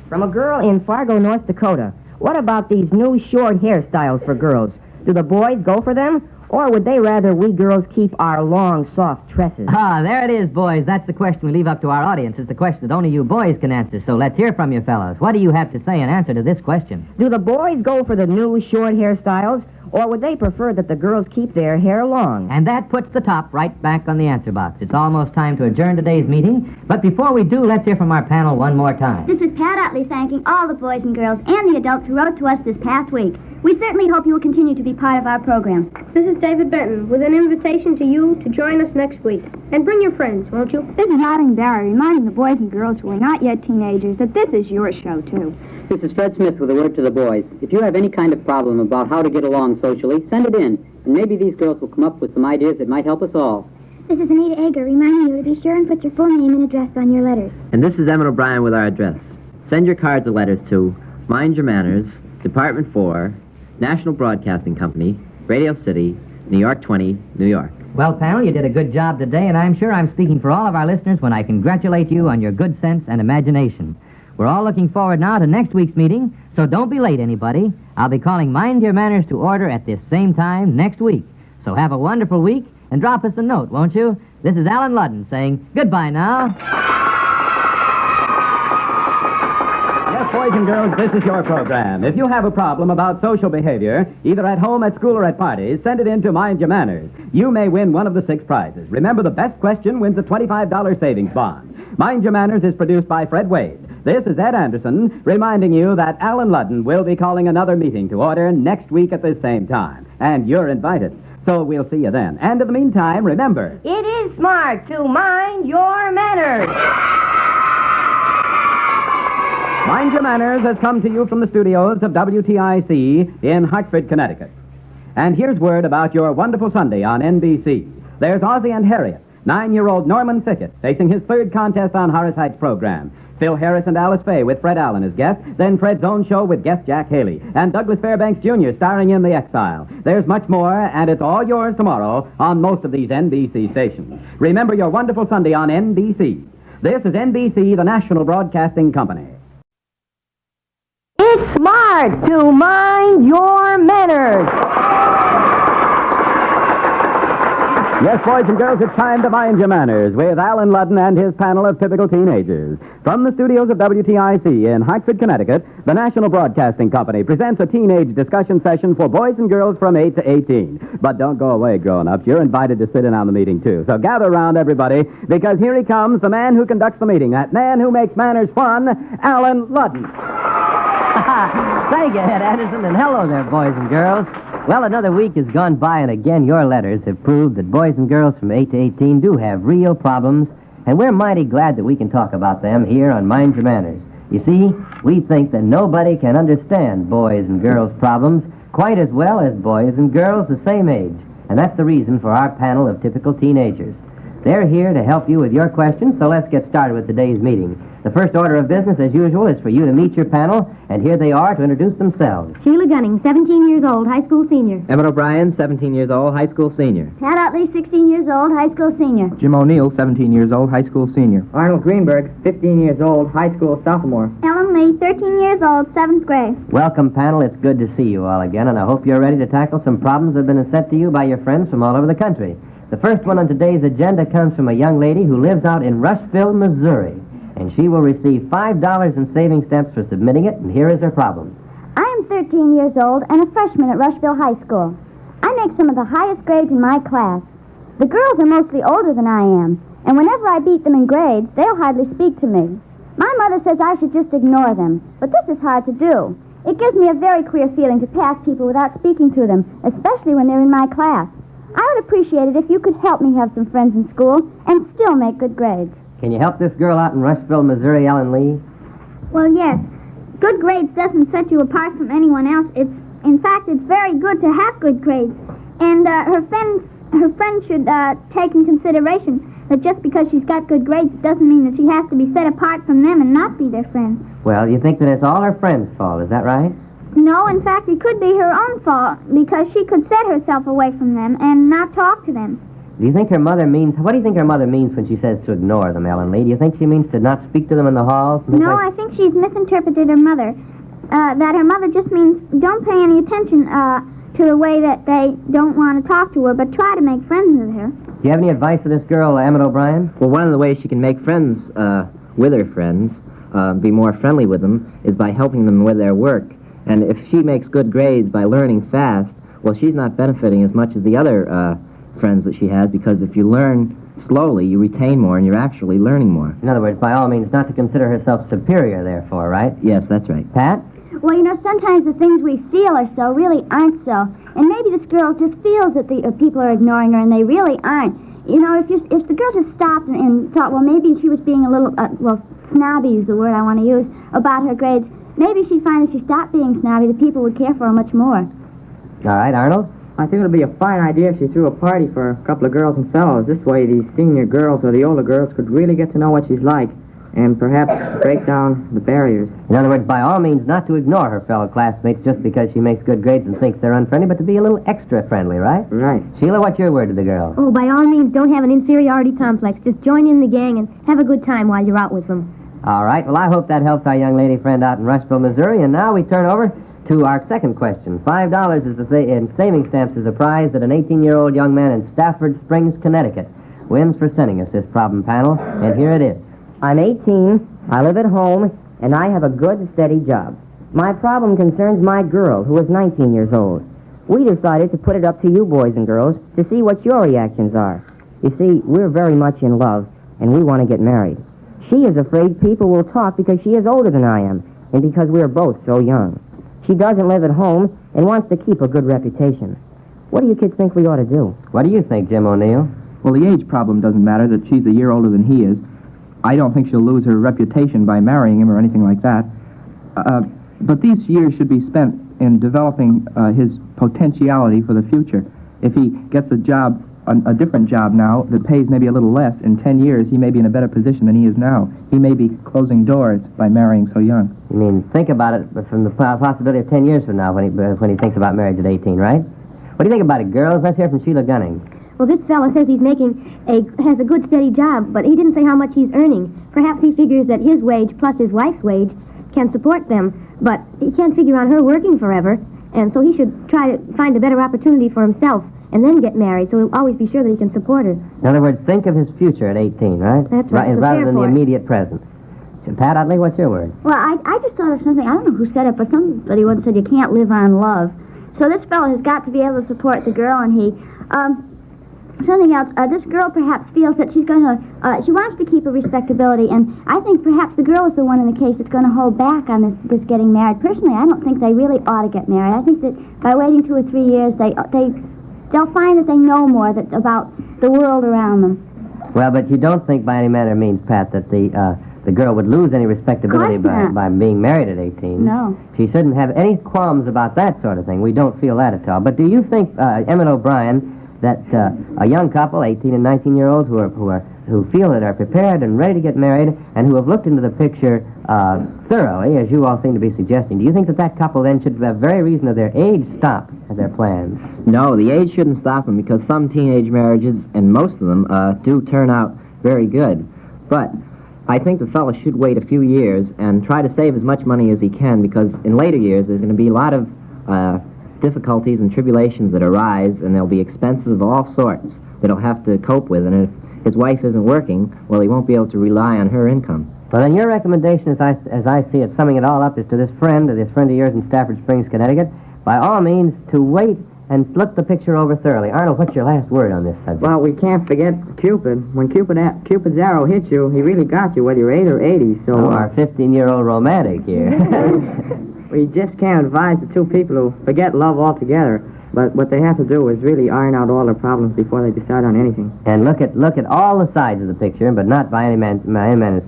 From a girl in Fargo, North Dakota. What about these new short hairstyles for girls? Do the boys go for them, or would they rather we girls keep our long, soft tresses? Ah, there it is, boys. That's the question we leave up to our audience. It's the question that only you boys can answer, so let's hear from you fellows. What do you have to say in answer to this question? Do the boys go for the new short hairstyles, or would they prefer that the girls keep their hair long? And that puts the top right back on the answer box. It's almost time to adjourn today's meeting, but before we do, let's hear from our panel one more time. This is Pat Utley thanking all the boys and girls and the adults who wrote to us this past week. We certainly hope you will continue to be part of our program. This is David Benton with an invitation to you to join us next week. And bring your friends, won't you? This is Notting Barry, reminding the boys and girls who are not yet teenagers that this is your show, too. This is Fred Smith with a word to the boys. If you have any kind of problem about how to get along socially, send it in, and maybe these girls will come up with some ideas that might help us all. This is Anita Egger reminding you to be sure and put your full name and address on your letters. And this is Emmett O'Brien with our address. Send your cards or letters to Mind Your Manners, Department 4, National Broadcasting Company, Radio City, New York 20, New York. Well, panel, you did a good job today, and I'm sure I'm speaking for all of our listeners when I congratulate you on your good sense and imagination. We're all looking forward now to next week's meeting, so don't be late, anybody. I'll be calling Mind Your Manners to order at this same time next week. So have a wonderful week, and drop us a note, won't you? This is Alan Ludden saying goodbye now. Yes, boys and girls, this is your program. If you have a problem about social behavior, either at home, at school, or at parties, send it in to Mind Your Manners. You may win one of the 6 prizes. Remember, the best question wins a $25 savings bond. Mind Your Manners is produced by Fred Wade. This is Ed Anderson reminding you that Alan Ludden will be calling another meeting to order next week at the same time. And you're invited. So we'll see you then. And in the meantime, remember... It is smart to mind your manners. Mind Your Manners has come to you from the studios of WTIC in Hartford, Connecticut. And here's word about your wonderful Sunday on NBC. There's Ozzie and Harriet, 9-year-old Norman Fickett, facing his 3rd contest on Horace Heights program. Phil Harris and Alice Faye with Fred Allen as guests, then Fred's own show with guest Jack Haley, and Douglas Fairbanks Jr. starring in The Exile. There's much more, and it's all yours tomorrow on most of these NBC stations. Remember your wonderful Sunday on NBC. This is NBC, the National Broadcasting Company. It's smart to mind your manners. Yes, boys and girls, it's time to mind your manners with Alan Ludden and his panel of typical teenagers. From the studios of WTIC in Hartford, Connecticut, the National Broadcasting Company presents a teenage discussion session for boys and girls from 8 to 18. But don't go away, grown-ups. You're invited to sit in on the meeting, too. So gather around, everybody, because here he comes, the man who conducts the meeting, that man who makes manners fun, Alan Ludden. Thank you, Ed Anderson, and hello there, boys and girls. Well, another week has gone by, and again, your letters have proved that boys and girls from 8 to 18 do have real problems, and we're mighty glad that we can talk about them here on Mind Your Manners. You see, we think that nobody can understand boys and girls' problems quite as well as boys and girls the same age, and that's the reason for our panel of typical teenagers. They're here to help you with your questions, so let's get started with today's meeting. The first order of business, as usual, is for you to meet your panel, and here they are to introduce themselves. Sheila Gunning, 17 years old, high school senior. Emmett O'Brien, 17 years old, high school senior. Pat Utley, 16 years old, high school senior. Jim O'Neill, 17 years old, high school senior. Arnold Greenberg, 15 years old, high school sophomore. Ellen Lee, 13 years old, 7th grade. Welcome, panel. It's good to see you all again, and I hope you're ready to tackle some problems that have been sent to you by your friends from all over the country. The first one on today's agenda comes from a young lady who lives out in Rushville, Missouri, and she will receive $5 in saving stamps for submitting it, and here is her problem. I am 13 years old and a freshman at Rushville High School. I make some of the highest grades in my class. The girls are mostly older than I am, and whenever I beat them in grades, they'll hardly speak to me. My mother says I should just ignore them, but this is hard to do. It gives me a very queer feeling to pass people without speaking to them, especially when they're in my class. I would appreciate it if you could help me have some friends in school and still make good grades. Can you help this girl out in Rushville, Missouri, Ellen Lee? Well, yes. Good grades doesn't set you apart from anyone else. In fact, it's very good to have good grades. And her friends should take in consideration that just because she's got good grades doesn't mean that she has to be set apart from them and not be their friend. Well, you think that it's all her friends' fault, is that right? No, in fact, it could be her own fault because she could set herself away from them and not talk to them. What do you think her mother means when she says to ignore them, Ellen Lee? Do you think she means to not speak to them in the halls? No, I think she's misinterpreted her mother. That her mother just means don't pay any attention to the way that they don't want to talk to her, but try to make friends with her. Do you have any advice for this girl, Emmett O'Brien? Well, one of the ways she can make friends with her friends, be more friendly with them, is by helping them with their work. And if she makes good grades by learning fast, well, she's not benefiting as much as the other friends that she has, because if you learn slowly, you retain more and you're actually learning more. In other words, by all means, not to consider herself superior, therefore, right? Yes, that's right. Pat? Well, you know, sometimes the things we feel are so really aren't so. And maybe this girl just feels that the people are ignoring her and they really aren't. You know, if the girl just stopped and thought, well, maybe she was being a little, snobby is the word I want to use, about her grades, maybe she'd find if she stopped being snobby, the people would care for her much more. All right, Arnold? I think it would be a fine idea if she threw a party for a couple of girls and fellows. This way, these senior girls or the older girls could really get to know what she's like and perhaps break down the barriers. In other words, by all means, not to ignore her fellow classmates just because she makes good grades and thinks they're unfriendly, but to be a little extra friendly, right? Right. Sheila, what's your word to the girl? Oh, by all means, don't have an inferiority complex. Just join in the gang and have a good time while you're out with them. All right, well, I hope that helps our young lady friend out in Rushville, Missouri. And now we turn over to our second question. $5 in saving stamps is a prize that an 18-year-old young man in Stafford Springs, Connecticut, wins for sending us this problem panel, and here it is. I'm 18, I live at home, and I have a good, steady job. My problem concerns my girl, who is 19 years old. We decided to put it up to you boys and girls to see what your reactions are. You see, we're very much in love, and we want to get married. She is afraid people will talk because she is older than I am, and because we are both so young. She doesn't live at home and wants to keep a good reputation. What do you kids think we ought to do? What do you think, Jim O'Neill? Well, the age problem doesn't matter, that she's a year older than he is. I don't think she'll lose her reputation by marrying him or anything like that. But these years should be spent in developing his potentiality for the future. If he gets a job, a different job now that pays maybe a little less, in 10 years he may be in a better position than he is now. He may be closing doors by marrying so young. I mean, think about it from the possibility of 10 years from now when he thinks about marriage at 18, right? What do you think about it, girls? Let's hear from Sheila Gunning. Well, this fella says he's has a good, steady job, but he didn't say how much he's earning. Perhaps he figures that his wage plus his wife's wage can support them, but he can't figure on her working forever, and so he should try to find a better opportunity for himself and then get married, so he'll always be sure that he can support her. In other words, think of his future at 18, right? That's right. Rather than the for it. immediate present. So, Pat Utley, what's your word? Well, I just thought of something. I don't know who said it, but somebody once said you can't live on love. So this fellow has got to be able to support the girl, and he... something else. This girl perhaps feels that she's going to... she wants to keep her respectability, and I think perhaps the girl is the one in the case that's going to hold back on this getting married. Personally, I don't think they really ought to get married. I think that by waiting 2 or 3 years, they'll find that they know more about the world around them. Well, but you don't think by any manner of means, Pat, that the girl would lose any respectability by being married at 18. No. She shouldn't have any qualms about that sort of thing. We don't feel that at all. But do you think, Emmett O'Brien, that a young couple, 18 and 19-year-olds, who feel that are prepared and ready to get married and who have looked into the picture thoroughly, as you all seem to be suggesting, do you think that couple then should, by very reason of their age, stop at their plans? No, the age shouldn't stop them because some teenage marriages, and most of them, do turn out very good. But I think the fellow should wait a few years and try to save as much money as he can, because in later years there's going to be a lot of difficulties and tribulations that arise, and there'll be expenses of all sorts that he'll have to cope with. And if his wife isn't working, well, he won't be able to rely on her income. Well, then your recommendation, as I see it, summing it all up, is to this friend of yours in Stafford Springs, Connecticut, by all means, to wait and look the picture over thoroughly. Arnold, what's your last word on this subject? Well, we can't forget Cupid. When Cupid's arrow hits you, he really got you, whether you're 8 or 80. So our 15-year-old romantic here. We just can't advise the two people who forget love altogether. But what they have to do is really iron out all their problems before they decide on anything. And look at all the sides of the picture, but not by any means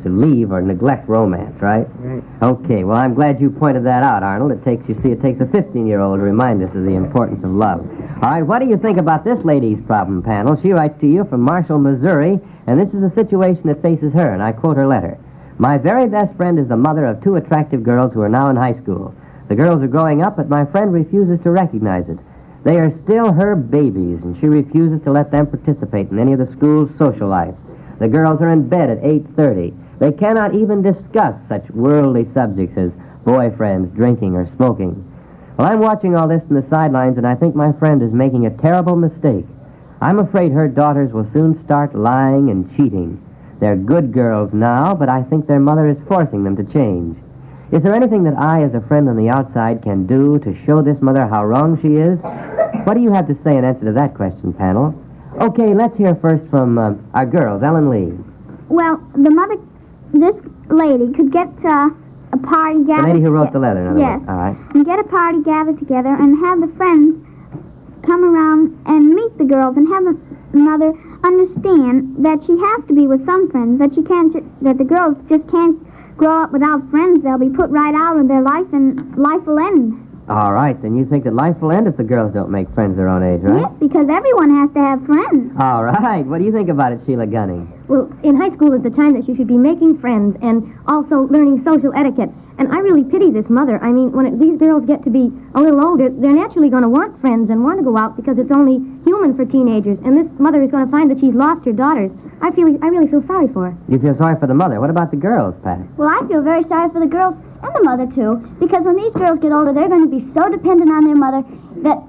to leave or neglect romance, right? Right. Okay, well, I'm glad you pointed that out, Arnold. It takes a 15-year-old to remind us of the importance of love. All right, what do you think about this lady's problem, panel? She writes to you from Marshall, Missouri, and this is a situation that faces her, and I quote her letter. My very best friend is the mother of 2 attractive girls who are now in high school. The girls are growing up, but my friend refuses to recognize it. They are still her babies, and she refuses to let them participate in any of the school's social life. The girls are in bed at 8:30. They cannot even discuss such worldly subjects as boyfriends, drinking, or smoking. Well, I'm watching all this from the sidelines, and I think my friend is making a terrible mistake. I'm afraid her daughters will soon start lying and cheating. They're good girls now, but I think their mother is forcing them to change. Is there anything that I, as a friend on the outside, can do to show this mother how wrong she is? What do you have to say in answer to that question, panel? Okay, let's hear first from our girls, Ellen Lee. Well, this lady could get a party gathered... The lady who wrote the letter, in other yes. words. All right. And get a party gathered together and have the friends come around and meet the girls and have the mother understand that she has to be with some friends, that the girls just can't grow up without friends. They'll be put right out of their life, and life will end. All right, then you think that life will end if the girls don't make friends their own age, right? Yes, because everyone has to have friends. All right. What do you think about it, Sheila Gunning? Well, in high school is the time that she should be making friends and also learning social etiquette. And I really pity this mother. I mean, when these girls get to be a little older, they're naturally going to want friends and want to go out because it's only human for teenagers. And this mother is going to find that she's lost her daughters. I really feel sorry for her. You feel sorry for the mother. What about the girls, Pat? Well, I feel very sorry for the girls and the mother, too, because when these girls get older, they're going to be so dependent on their mother that,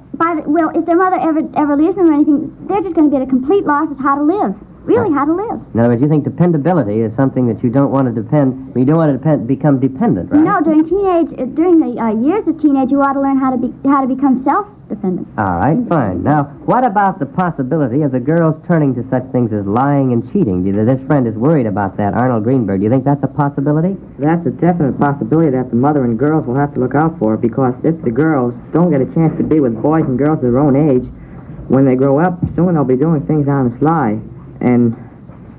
if their mother ever leaves them or anything, they're just going to get a complete loss of how to live. Really, how to live. In other words, you think dependability is something that you don't want to become dependent, right? No, during the years of teenage, you ought to learn how to become self-dependent. All right, fine. Now, what about the possibility of the girls turning to such things as lying and cheating? This friend is worried about that, Arnold Greenberg. Do you think that's a possibility? That's a definite possibility that the mother and girls will have to look out for, because if the girls don't get a chance to be with boys and girls of their own age, when they grow up, soon they'll be doing things on the sly. And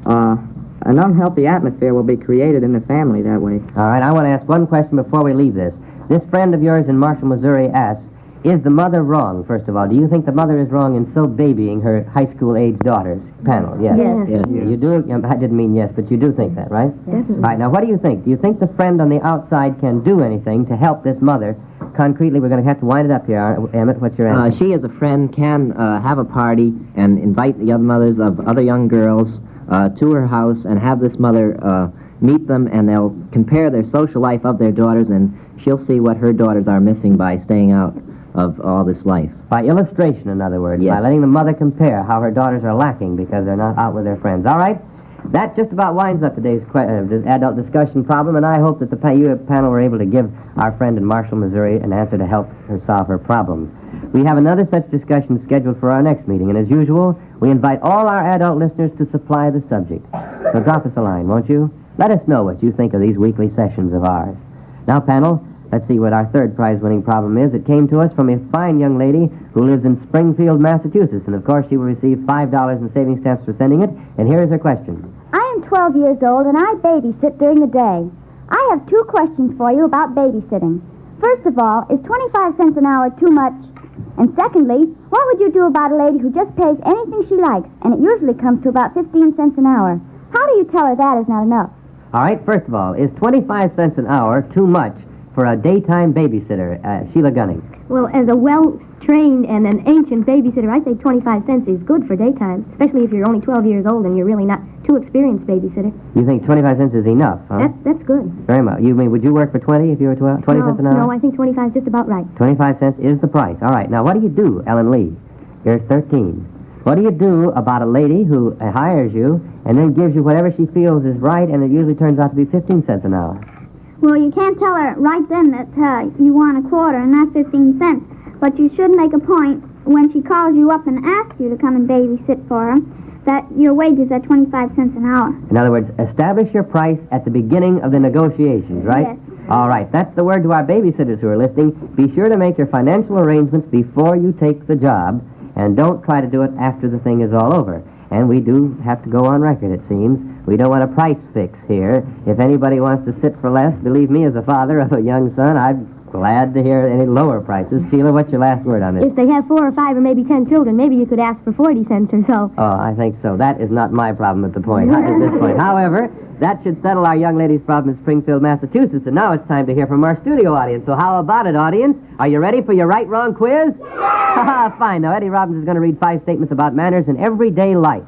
an unhealthy atmosphere will be created in the family that way. All right, I want to ask one question before we leave this. This friend of yours in Marshall, Missouri asks, is the mother wrong, first of all? Do you think the mother is wrong in so babying her high school-age daughters? Panel, yes. Yes. You do? I didn't mean yes, but you do think that, right? Definitely. All right, now what do you think? Do you think the friend on the outside can do anything to help this mother? Concretely, we're going to have to wind it up here. Emmett, what's your answer? She, as a friend, can have a party and invite the other mothers of other young girls to her house and have this mother meet them, and they'll compare their social life of their daughters, and she'll see what her daughters are missing by staying out of all this life. By illustration, in other words. Yes. By letting the mother compare how her daughters are lacking because they're not out with their friends. All right? That just about winds up today's adult discussion problem, and I hope that the panel were able to give our friend in Marshall, Missouri, an answer to help her solve her problems. We have another such discussion scheduled for our next meeting, and as usual, we invite all our adult listeners to supply the subject. So drop us a line, won't you? Let us know what you think of these weekly sessions of ours. Now, panel, let's see what our third prize-winning problem is. It came to us from a fine young lady who lives in Springfield, Massachusetts, and of course she will receive $5 in savings stamps for sending it. And here is her question. I am 12 years old and I babysit during the day. I have 2 questions for you about babysitting. First of all, is 25 cents an hour too much? And secondly, what would you do about a lady who just pays anything she likes, and it usually comes to about 15 cents an hour? How do you tell her that is not enough? All right, first of all, is 25 cents an hour too much for a daytime babysitter? Sheila Gunning. Well, as a well-trained and an ancient babysitter, I say 25 cents is good for daytime, especially if you're only 12 years old and you're really not too experienced babysitter. You think 25 cents is enough, huh? That's good. Very much. You mean, would you work for 20 if you were 20 cents an hour? No, I think 25 is just about right. 25 cents is the price. All right, now what do you do, Ellen Lee? You're 13. What do you do about a lady who hires you and then gives you whatever she feels is right, and it usually turns out to be 15 cents an hour? Well, you can't tell her right then that you want a quarter and not 15 cents. But you should make a point when she calls you up and asks you to come and babysit for her that your wage is at 25 cents an hour. In other words, establish your price at the beginning of the negotiations, right? Yes. All right, that's the word to our babysitters who are listening. Be sure to make your financial arrangements before you take the job, and don't try to do it after the thing is all over. And we do have to go on record, it seems. We don't want a price fix here. If anybody wants to sit for less, believe me, as a father of a young son, I'm glad to hear any lower prices. Sheila, what's your last word on this? If they have 4 or 5 or maybe 10 children, maybe you could ask for 40 cents or so. Oh, I think so. That is not my problem at this point. However, that should settle our young lady's problem in Springfield, Massachusetts. And now it's time to hear from our studio audience. So how about it, audience? Are you ready for your right-wrong quiz? Fine. Now, Eddie Robbins is going to read 5 statements about manners in everyday life.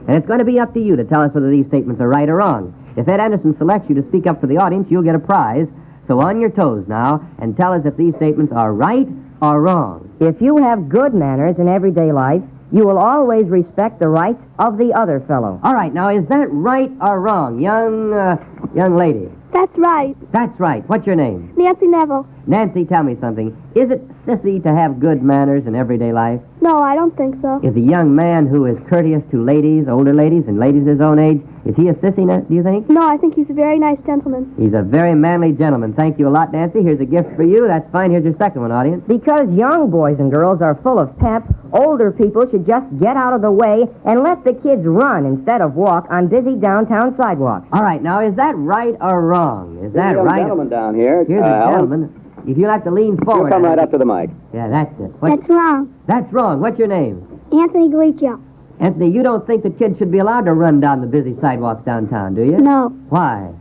And it's going to be up to you to tell us whether these statements are right or wrong. If Ed Anderson selects you to speak up for the audience, you'll get a prize. So on your toes now, and tell us if these statements are right or wrong. If you have good manners in everyday life, you will always respect the rights of the other fellow. All right, now, is that right or wrong, young lady? That's right. That's right. What's your name? Nancy Neville. Nancy, tell me something. Is it sissy to have good manners in everyday life? No, I don't think so. Is a young man who is courteous to ladies, older ladies, and ladies his own age, is he a sissy, do you think? No, I think he's a very nice gentleman. He's a very manly gentleman. Thank you a lot, Nancy. Here's a gift for you. That's fine. Here's your second one, audience. Because young boys and girls are full of pep, older people should just get out of the way and let the kids run instead of walk on busy downtown sidewalks. All right, now, is that right or wrong? Is that right? Gentleman down here. Here's a gentleman. If you'll have to lean forward. You come right up to the mic. Yeah, that's it. That's wrong. That's wrong. What's your name? Anthony Galicchio. Anthony, you don't think that kids should be allowed to run down the busy sidewalks downtown, do you? No. Why?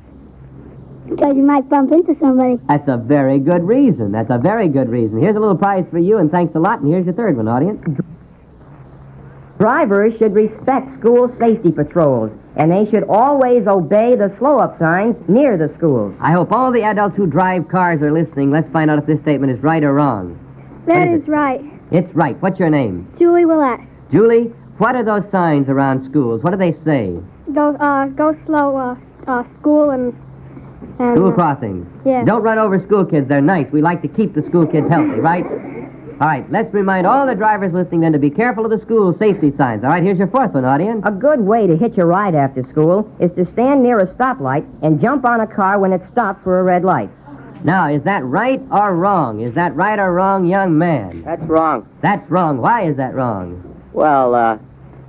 Because you might bump into somebody. That's a very good reason. That's a very good reason. Here's a little prize for you, and thanks a lot, and here's your third one, audience. Drivers should respect school safety patrols, and they should always obey the slow-up signs near the schools. I hope all the adults who drive cars are listening. Let's find out if this statement is right or wrong. That is right. It's right. What's your name? Julie Willett. Julie, what are those signs around schools? What do they say? Go slow, school and School crossings. Yeah. Don't run over school kids. They're nice. We like to keep the school kids healthy, right? All right, let's remind all the drivers listening then to be careful of the school safety signs. All right, here's your fourth one, audience. A good way to hitch a ride after school is to stand near a stoplight and jump on a car when it's stopped for a red light. Now, is that right or wrong? Is that right or wrong, young man? That's wrong. That's wrong. Why is that wrong? Well,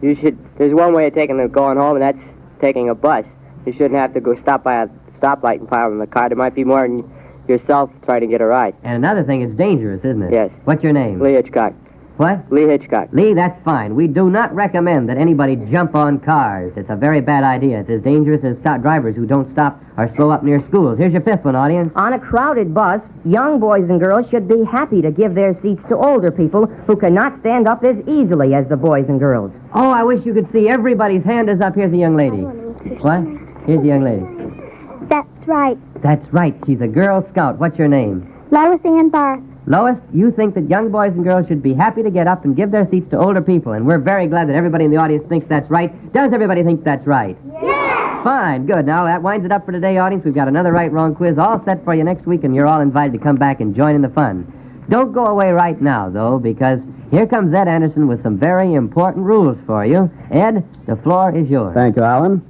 there's one way of going home, and that's taking a bus. You shouldn't have to go stop by a stoplight and pile in the car. There might be more than yourself trying to get a ride. And another thing, it's dangerous, isn't it? Yes. What's your name? Lee Hitchcock. What? Lee Hitchcock. Lee, that's fine. We do not recommend that anybody jump on cars. It's a very bad idea. It's as dangerous as drivers who don't stop or slow up near schools. Here's your fifth one, audience. On a crowded bus, young boys and girls should be happy to give their seats to older people who cannot stand up as easily as the boys and girls. Oh, I wish you could see everybody's hand is up. Here's the young lady. What? Here's the young lady. That's right. That's right. She's a Girl Scout. What's your name? Lois Ann Barth. Lois, you think that young boys and girls should be happy to get up and give their seats to older people, and we're very glad that everybody in the audience thinks that's right. Does everybody think that's right? Yes! Fine, good. Now, that winds it up for today, audience. We've got another right-wrong quiz all set for you next week, and you're all invited to come back and join in the fun. Don't go away right now, though, because here comes Ed Anderson with some very important rules for you. Ed, the floor is yours. Thank you, Alan.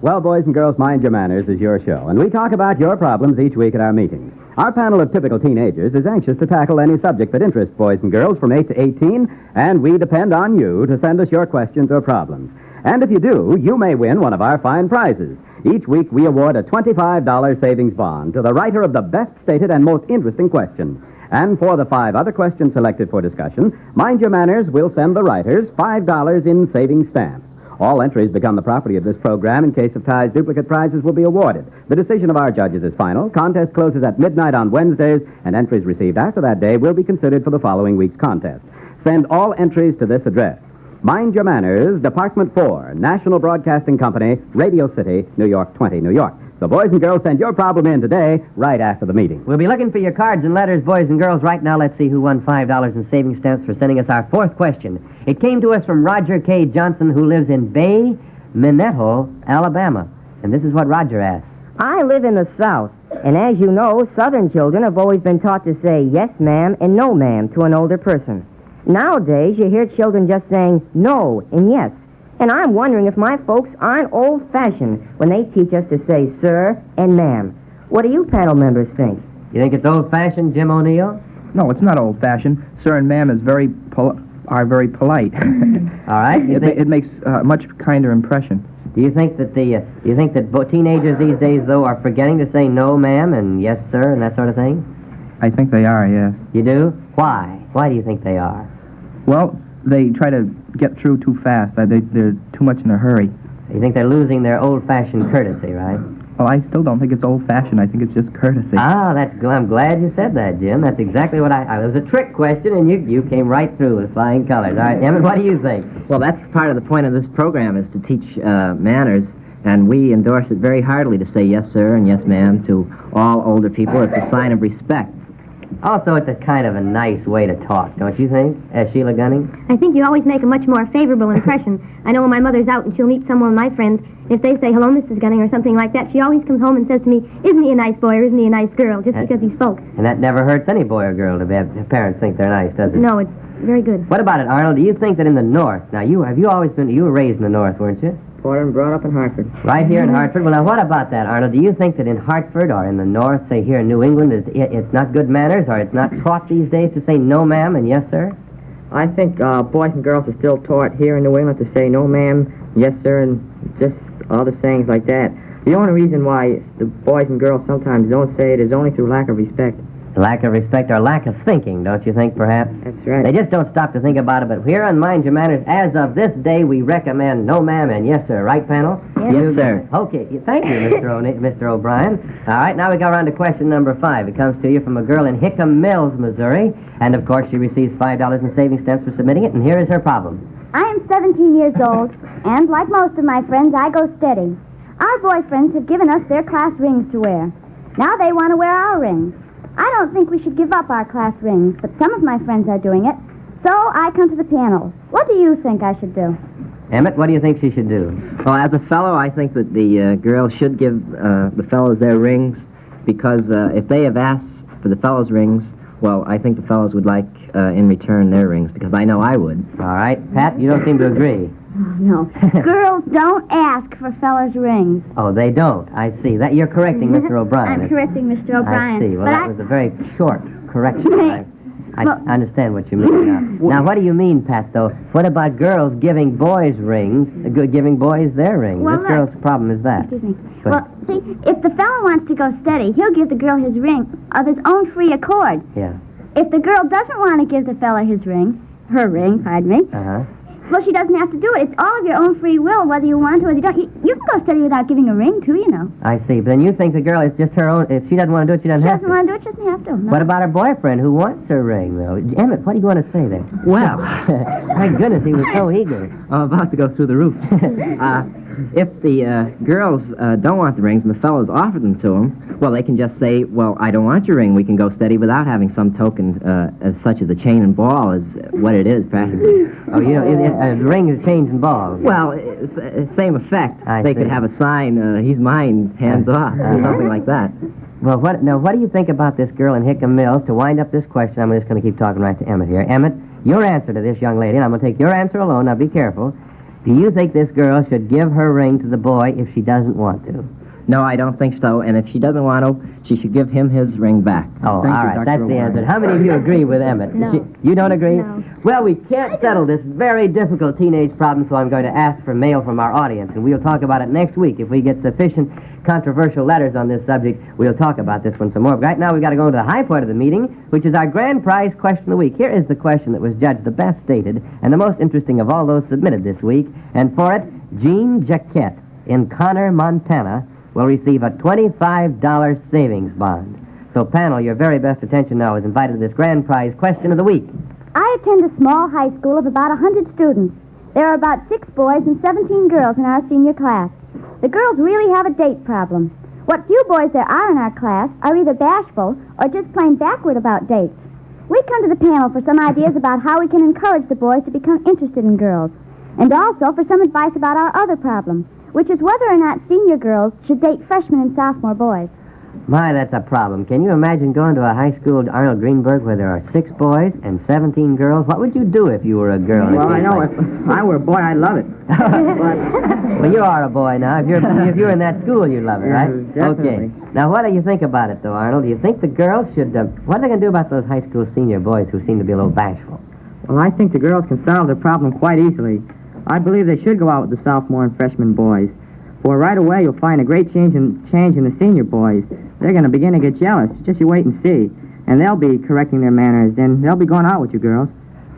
Well, boys and girls, Mind Your Manners is your show, and we talk about your problems each week at our meetings. Our panel of typical teenagers is anxious to tackle any subject that interests boys and girls from 8 to 18, and we depend on you to send us your questions or problems. And if you do, you may win one of our fine prizes. Each week, we award a $25 savings bond to the writer of the best stated and most interesting question. And for the 5 other questions selected for discussion, Mind Your Manners will send the writers $5 in savings stamps. All entries become the property of this program. In case of ties, duplicate prizes will be awarded. The decision of our judges is final. Contest closes at midnight on Wednesdays, and entries received after that day will be considered for the following week's contest. Send all entries to this address. Mind Your Manners, Department 4, National Broadcasting Company, Radio City, New York 20, New York. So, boys and girls, send your problem in today, right after the meeting. We'll be looking for your cards and letters, boys and girls. Right now, let's see who won $5 in savings stamps for sending us our 4th question. It came to us from Roger K. Johnson, who lives in Bay Minetto, Alabama. And this is what Roger asks. I live in the South, and as you know, Southern children have always been taught to say yes, ma'am, and no, ma'am to an older person. Nowadays, you hear children just saying no and yes. And I'm wondering if my folks aren't old-fashioned when they teach us to say sir and ma'am. What do you panel members think? You think it's old-fashioned, Jim O'Neill? No, it's not old-fashioned. Sir and ma'am are very polite. All right. It makes a much kinder impression. Do you think that teenagers these days, though, are forgetting to say no, ma'am, and yes, sir, and that sort of thing? I think they are, yes. You do? Why? Why do you think they are? Well, they try to get through too fast. They're too much in a hurry. You think they're losing their old-fashioned courtesy, right? Well, I still don't think it's old-fashioned. I think it's just courtesy. Ah, I'm glad you said that, Jim. That's exactly what it was a trick question, and you came right through with flying colors. All right, Emmett, what do you think? Well, that's part of the point of this program is to teach manners, and we endorse it very heartily to say yes, sir, and yes, ma'am to all older people. It's a sign of respect. Also, it's a kind of a nice way to talk, don't you think, Sheila Gunning? I think you always make a much more favorable impression. I know when my mother's out and she'll meet some of my friends, if they say, hello, Mrs. Gunning, or something like that, she always comes home and says to me, isn't he a nice boy or isn't he a nice girl, just because he spoke. And that never hurts any boy or girl to have parents think they're nice, does it? No, it's very good. What about it, Arnold? Do you think that in the North, now, you were raised in the North, weren't you? Born and brought up in Hartford. Right here in Hartford. Well, now, what about that, Arnold? Do you think that in Hartford or in the North, say here in New England, it's not good manners or it's not taught these days to say no, ma'am, and yes, sir? I think boys and girls are still taught here in New England to say no, ma'am, yes, sir, and just other sayings like that. The only reason why the boys and girls sometimes don't say it is only through lack of respect. Lack of respect or lack of thinking, don't you think, perhaps? That's right. They just don't stop to think about it, but here on Mind Your Manners, as of this day, we recommend no, ma'am, and yes, sir. Right, panel? Yes, sir. Okay, thank you, Mr. O'Brien. All right, now we go around to question number 5. It comes to you from a girl in Hickam Mills, Missouri, and, of course, she receives $5 in savings stamps for submitting it, and here is her problem. I am 17 years old, and like most of my friends, I go steady. Our boyfriends have given us their class rings to wear. Now they want to wear our rings. I don't think we should give up our class rings, but some of my friends are doing it, so I come to the panel. What do you think I should do? Emmett, what do you think she should do? Well, as a fellow, I think that the girls should give the fellows their rings, because if they have asked for the fellows' rings, well, I think the fellows would like in return their rings, because I know I would. All right. Pat, you don't seem to agree. No. Girls don't ask for fellas' rings. Oh, they don't. I see. That you're correcting Mr. O'Brien. I'm correcting Mr. O'Brien. I see. Well, that was a very short correction. I understand what you mean now. Now, what do you mean, Pat, though? What about girls giving boys rings, giving boys their rings? Well, What girl's problem is that? Excuse me. Well, see, if the fellow wants to go steady, he'll give the girl his ring of his own free accord. Yeah. If the girl doesn't want to give the fella his ring, her ring, pardon me, well, she doesn't have to do it. It's all of your own free will, whether you want to or you don't. You can go steady without giving a ring, too, you know. I see. But then you think the girl is just her own. If she doesn't want to do it, she doesn't have to. She doesn't want to do it, she doesn't have to. No. What about her boyfriend who wants her ring, though? Emmett, what do you want to say there? Well, my goodness, he was so eager. I'm about to go through the roof. if the girls don't want the rings and the fellows offer them to them, well, they can just say, well, I don't want your ring. We can go steady without having some token as such as a chain and ball is what it is, practically. Oh, you know, a ring is chains and balls. Well, same effect. They could have a sign, he's mine, hands off, or something like that. Well, what do you think about this girl in Hickam Mills? To wind up this question, I'm just going to keep talking right to Emmett here. Emmett, your answer to this young lady, and I'm going to take your answer alone. Now, be careful. Do you think this girl should give her ring to the boy if she doesn't want to? No, I don't think so. And if she doesn't want to, she should give him his ring back. Oh, all right. That's the answer. How many of you agree with Emmett? No. You don't agree? No. Well, we can't settle this very difficult teenage problem, so I'm going to ask for mail from our audience, and we'll talk about it next week. If we get sufficient controversial letters on this subject, we'll talk about this one some more. But right now, we've got to go into the high point of the meeting, which is our grand prize question of the week. Here is the question that was judged the best stated and the most interesting of all those submitted this week. And for it, Jean Jaquette in Connor, Montana, will receive a $25 savings bond. So, panel, your very best attention now is invited to this grand prize question of the week. I attend a small high school of about 100 students. There are about 6 boys and 17 girls in our senior class. The girls really have a date problem. What few boys there are in our class are either bashful or just plain backward about dates. We come to the panel for some ideas about how we can encourage the boys to become interested in girls, and also for some advice about our other problem, which is whether or not senior girls should date freshmen and sophomore boys. My, that's a problem. Can you imagine going to a high school, Arnold Greenberg, where there are 6 boys and 17 girls? What would you do if you were a girl? Well, I know. If I were a boy, I'd love it. Well, you are a boy now. If you're in that school, you'd love it, right? Definitely. Okay. Now, what do you think about it, though, Arnold? Do you think the girls should... what are they going to do about those high school senior boys who seem to be a little bashful? Well, I think the girls can solve their problem quite easily. I believe they should go out with the sophomore and freshman boys. For right away, you'll find a great change in the senior boys. They're going to begin to get jealous. Just you wait and see. And they'll be correcting their manners. Then they'll be going out with you girls.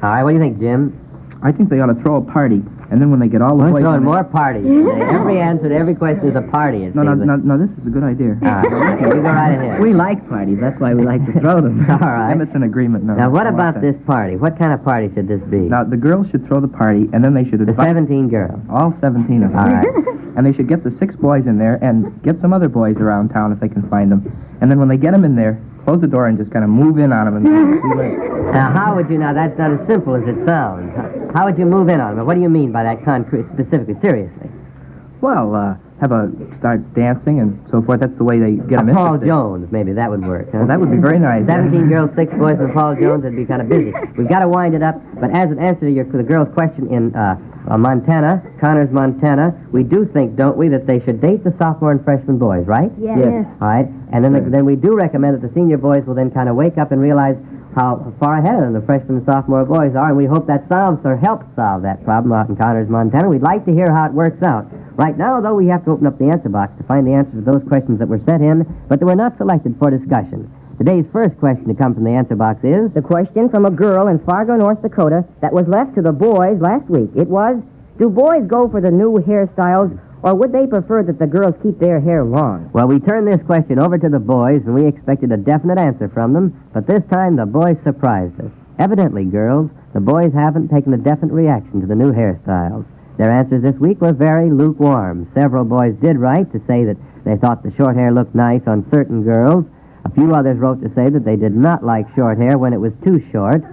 All right, what do you think, Jim? I think they ought to throw a party, and then when they get all the We're boys... throwing more parties. Every answer to every question is a party. No, this is a good idea. Okay, you go right ahead. We like parties. That's why we like to throw them. All right. Emmett's in agreement now. Now, what about this party? What kind of party should this be? Now, the girls should throw the party, and then they should The invite... 17 girls. All 17 of them. All right. And they should get the 6 boys in there and get some other boys around town if they can find them. And then when they get them in there, close the door and just kind of move in on them and see what... Now, how would you... Now, that's not as simple as it sounds. How would you move in on them? What do you mean by that concrete, specifically, seriously? Well, start dancing and so forth. That's the way they get them interested. Paul Jones, maybe. That would work. Huh? Well, that would be very nice. 17 girls, 6 boys, and Paul Jones would be kind of busy. We've got to wind it up. But as an answer to the girl's question in Montana, Connors, Montana, we do think, don't we, that they should date the sophomore and freshman boys, right? Yes. All right. And then we do recommend that the senior boys will then kind of wake up and realize how far ahead of them the freshman and sophomore boys are, and we hope that solves or helps solve that problem out in Connors, Montana. We'd like to hear how it works out. Right now, though, we have to open up the answer box to find the answers to those questions that were sent in, but that were not selected for discussion. Today's first question to come from the answer box is... The question from a girl in Fargo, North Dakota, that was left to the boys last week. It was, do boys go for the new hairstyles, or would they prefer that the girls keep their hair long? Well, we turned this question over to the boys, and we expected a definite answer from them, but this time the boys surprised us. Evidently, girls, the boys haven't taken a definite reaction to the new hairstyles. Their answers this week were very lukewarm. Several boys did write to say that they thought the short hair looked nice on certain girls. A few others wrote to say that they did not like short hair when it was too short,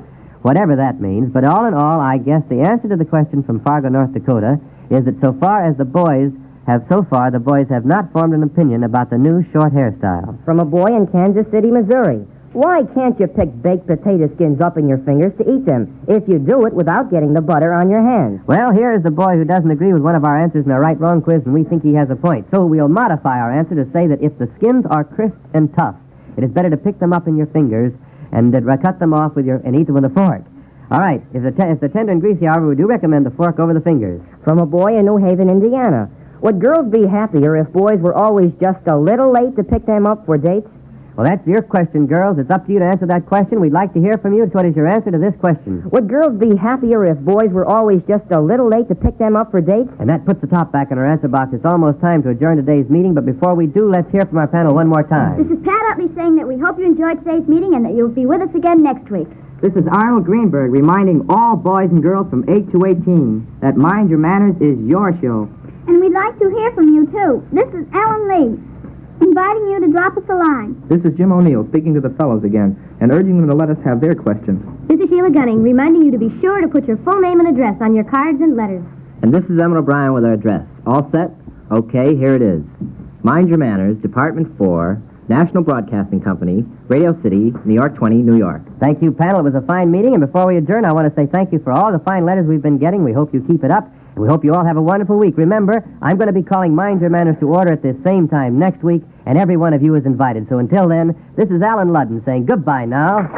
whatever that means. But all in all, I guess the answer to the question from Fargo, North Dakota, is that the boys have not formed an opinion about the new short hairstyle. From a boy in Kansas City, Missouri. Why can't you pick baked potato skins up in your fingers to eat them, if you do it without getting the butter on your hands? Well, here is the boy who doesn't agree with one of our answers in a right-wrong quiz, and we think he has a point. So we'll modify our answer to say that if the skins are crisp and tough, it is better to pick them up in your fingers and cut them off and eat them with a fork. All right. If they're tender and greasy, however, we do recommend the fork over the fingers. From a boy in New Haven, Indiana. Would girls be happier if boys were always just a little late to pick them up for dates? Well, that's your question, girls. It's up to you to answer that question. We'd like to hear from you. What is your answer to this question? Would girls be happier if boys were always just a little late to pick them up for dates? And that puts the top back in our answer box. It's almost time to adjourn today's meeting, but before we do, let's hear from our panel one more time. This is Pat Utley saying that we hope you enjoyed today's meeting and that you'll be with us again next week. This is Arnold Greenberg reminding all boys and girls from 8 to 18 that Mind Your Manners is your show. And we'd like to hear from you, too. This is Ellen Lee, inviting you to drop us a line. This is Jim O'Neill speaking to the fellows again and urging them to let us have their questions. This is Sheila Gunning, reminding you to be sure to put your full name and address on your cards and letters. And this is Emmett O'Brien with our address. All set? Okay, here it is. Mind Your Manners, Department 4, National Broadcasting Company, Radio City, New York 20, New York. Thank you, panel. It was a fine meeting, and before we adjourn, I want to say thank you for all the fine letters we've been getting. We hope you keep it up, and we hope you all have a wonderful week. Remember, I'm going to be calling Mind Your Manners to order at this same time next week, and every one of you is invited. So until then, this is Alan Ludden saying goodbye now.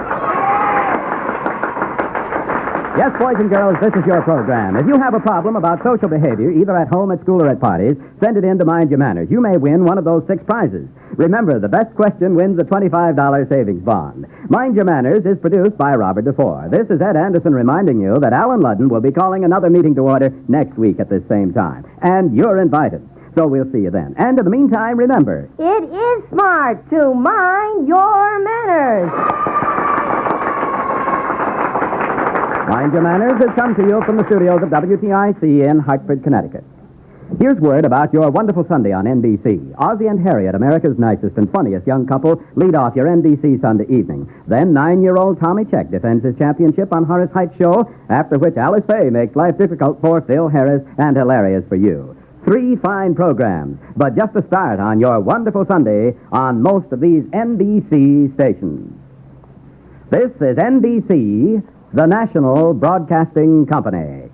Yes, boys and girls, this is your program. If you have a problem about social behavior, either at home, at school, or at parties, send it in to Mind Your Manners. You may win one of those 6 prizes. Remember, the best question wins a $25 savings bond. Mind Your Manners is produced by Robert DeFore. This is Ed Anderson reminding you that Alan Ludden will be calling another meeting to order next week at this same time. And you're invited. So we'll see you then. And in the meantime, remember, It is smart to mind your manners. Mind Your Manners has come to you from the studios of WTIC in Hartford, Connecticut. Here's word about your wonderful Sunday on NBC. Ozzie and Harriet, America's nicest and funniest young couple, lead off your NBC Sunday evening. Then 9-year-old Tommy Check defends his championship on Horace Heights' show, after which Alice Faye makes life difficult for Phil Harris and hilarious for you. 3 fine programs, but just a start on your wonderful Sunday on most of these NBC stations. This is NBC, the National Broadcasting Company.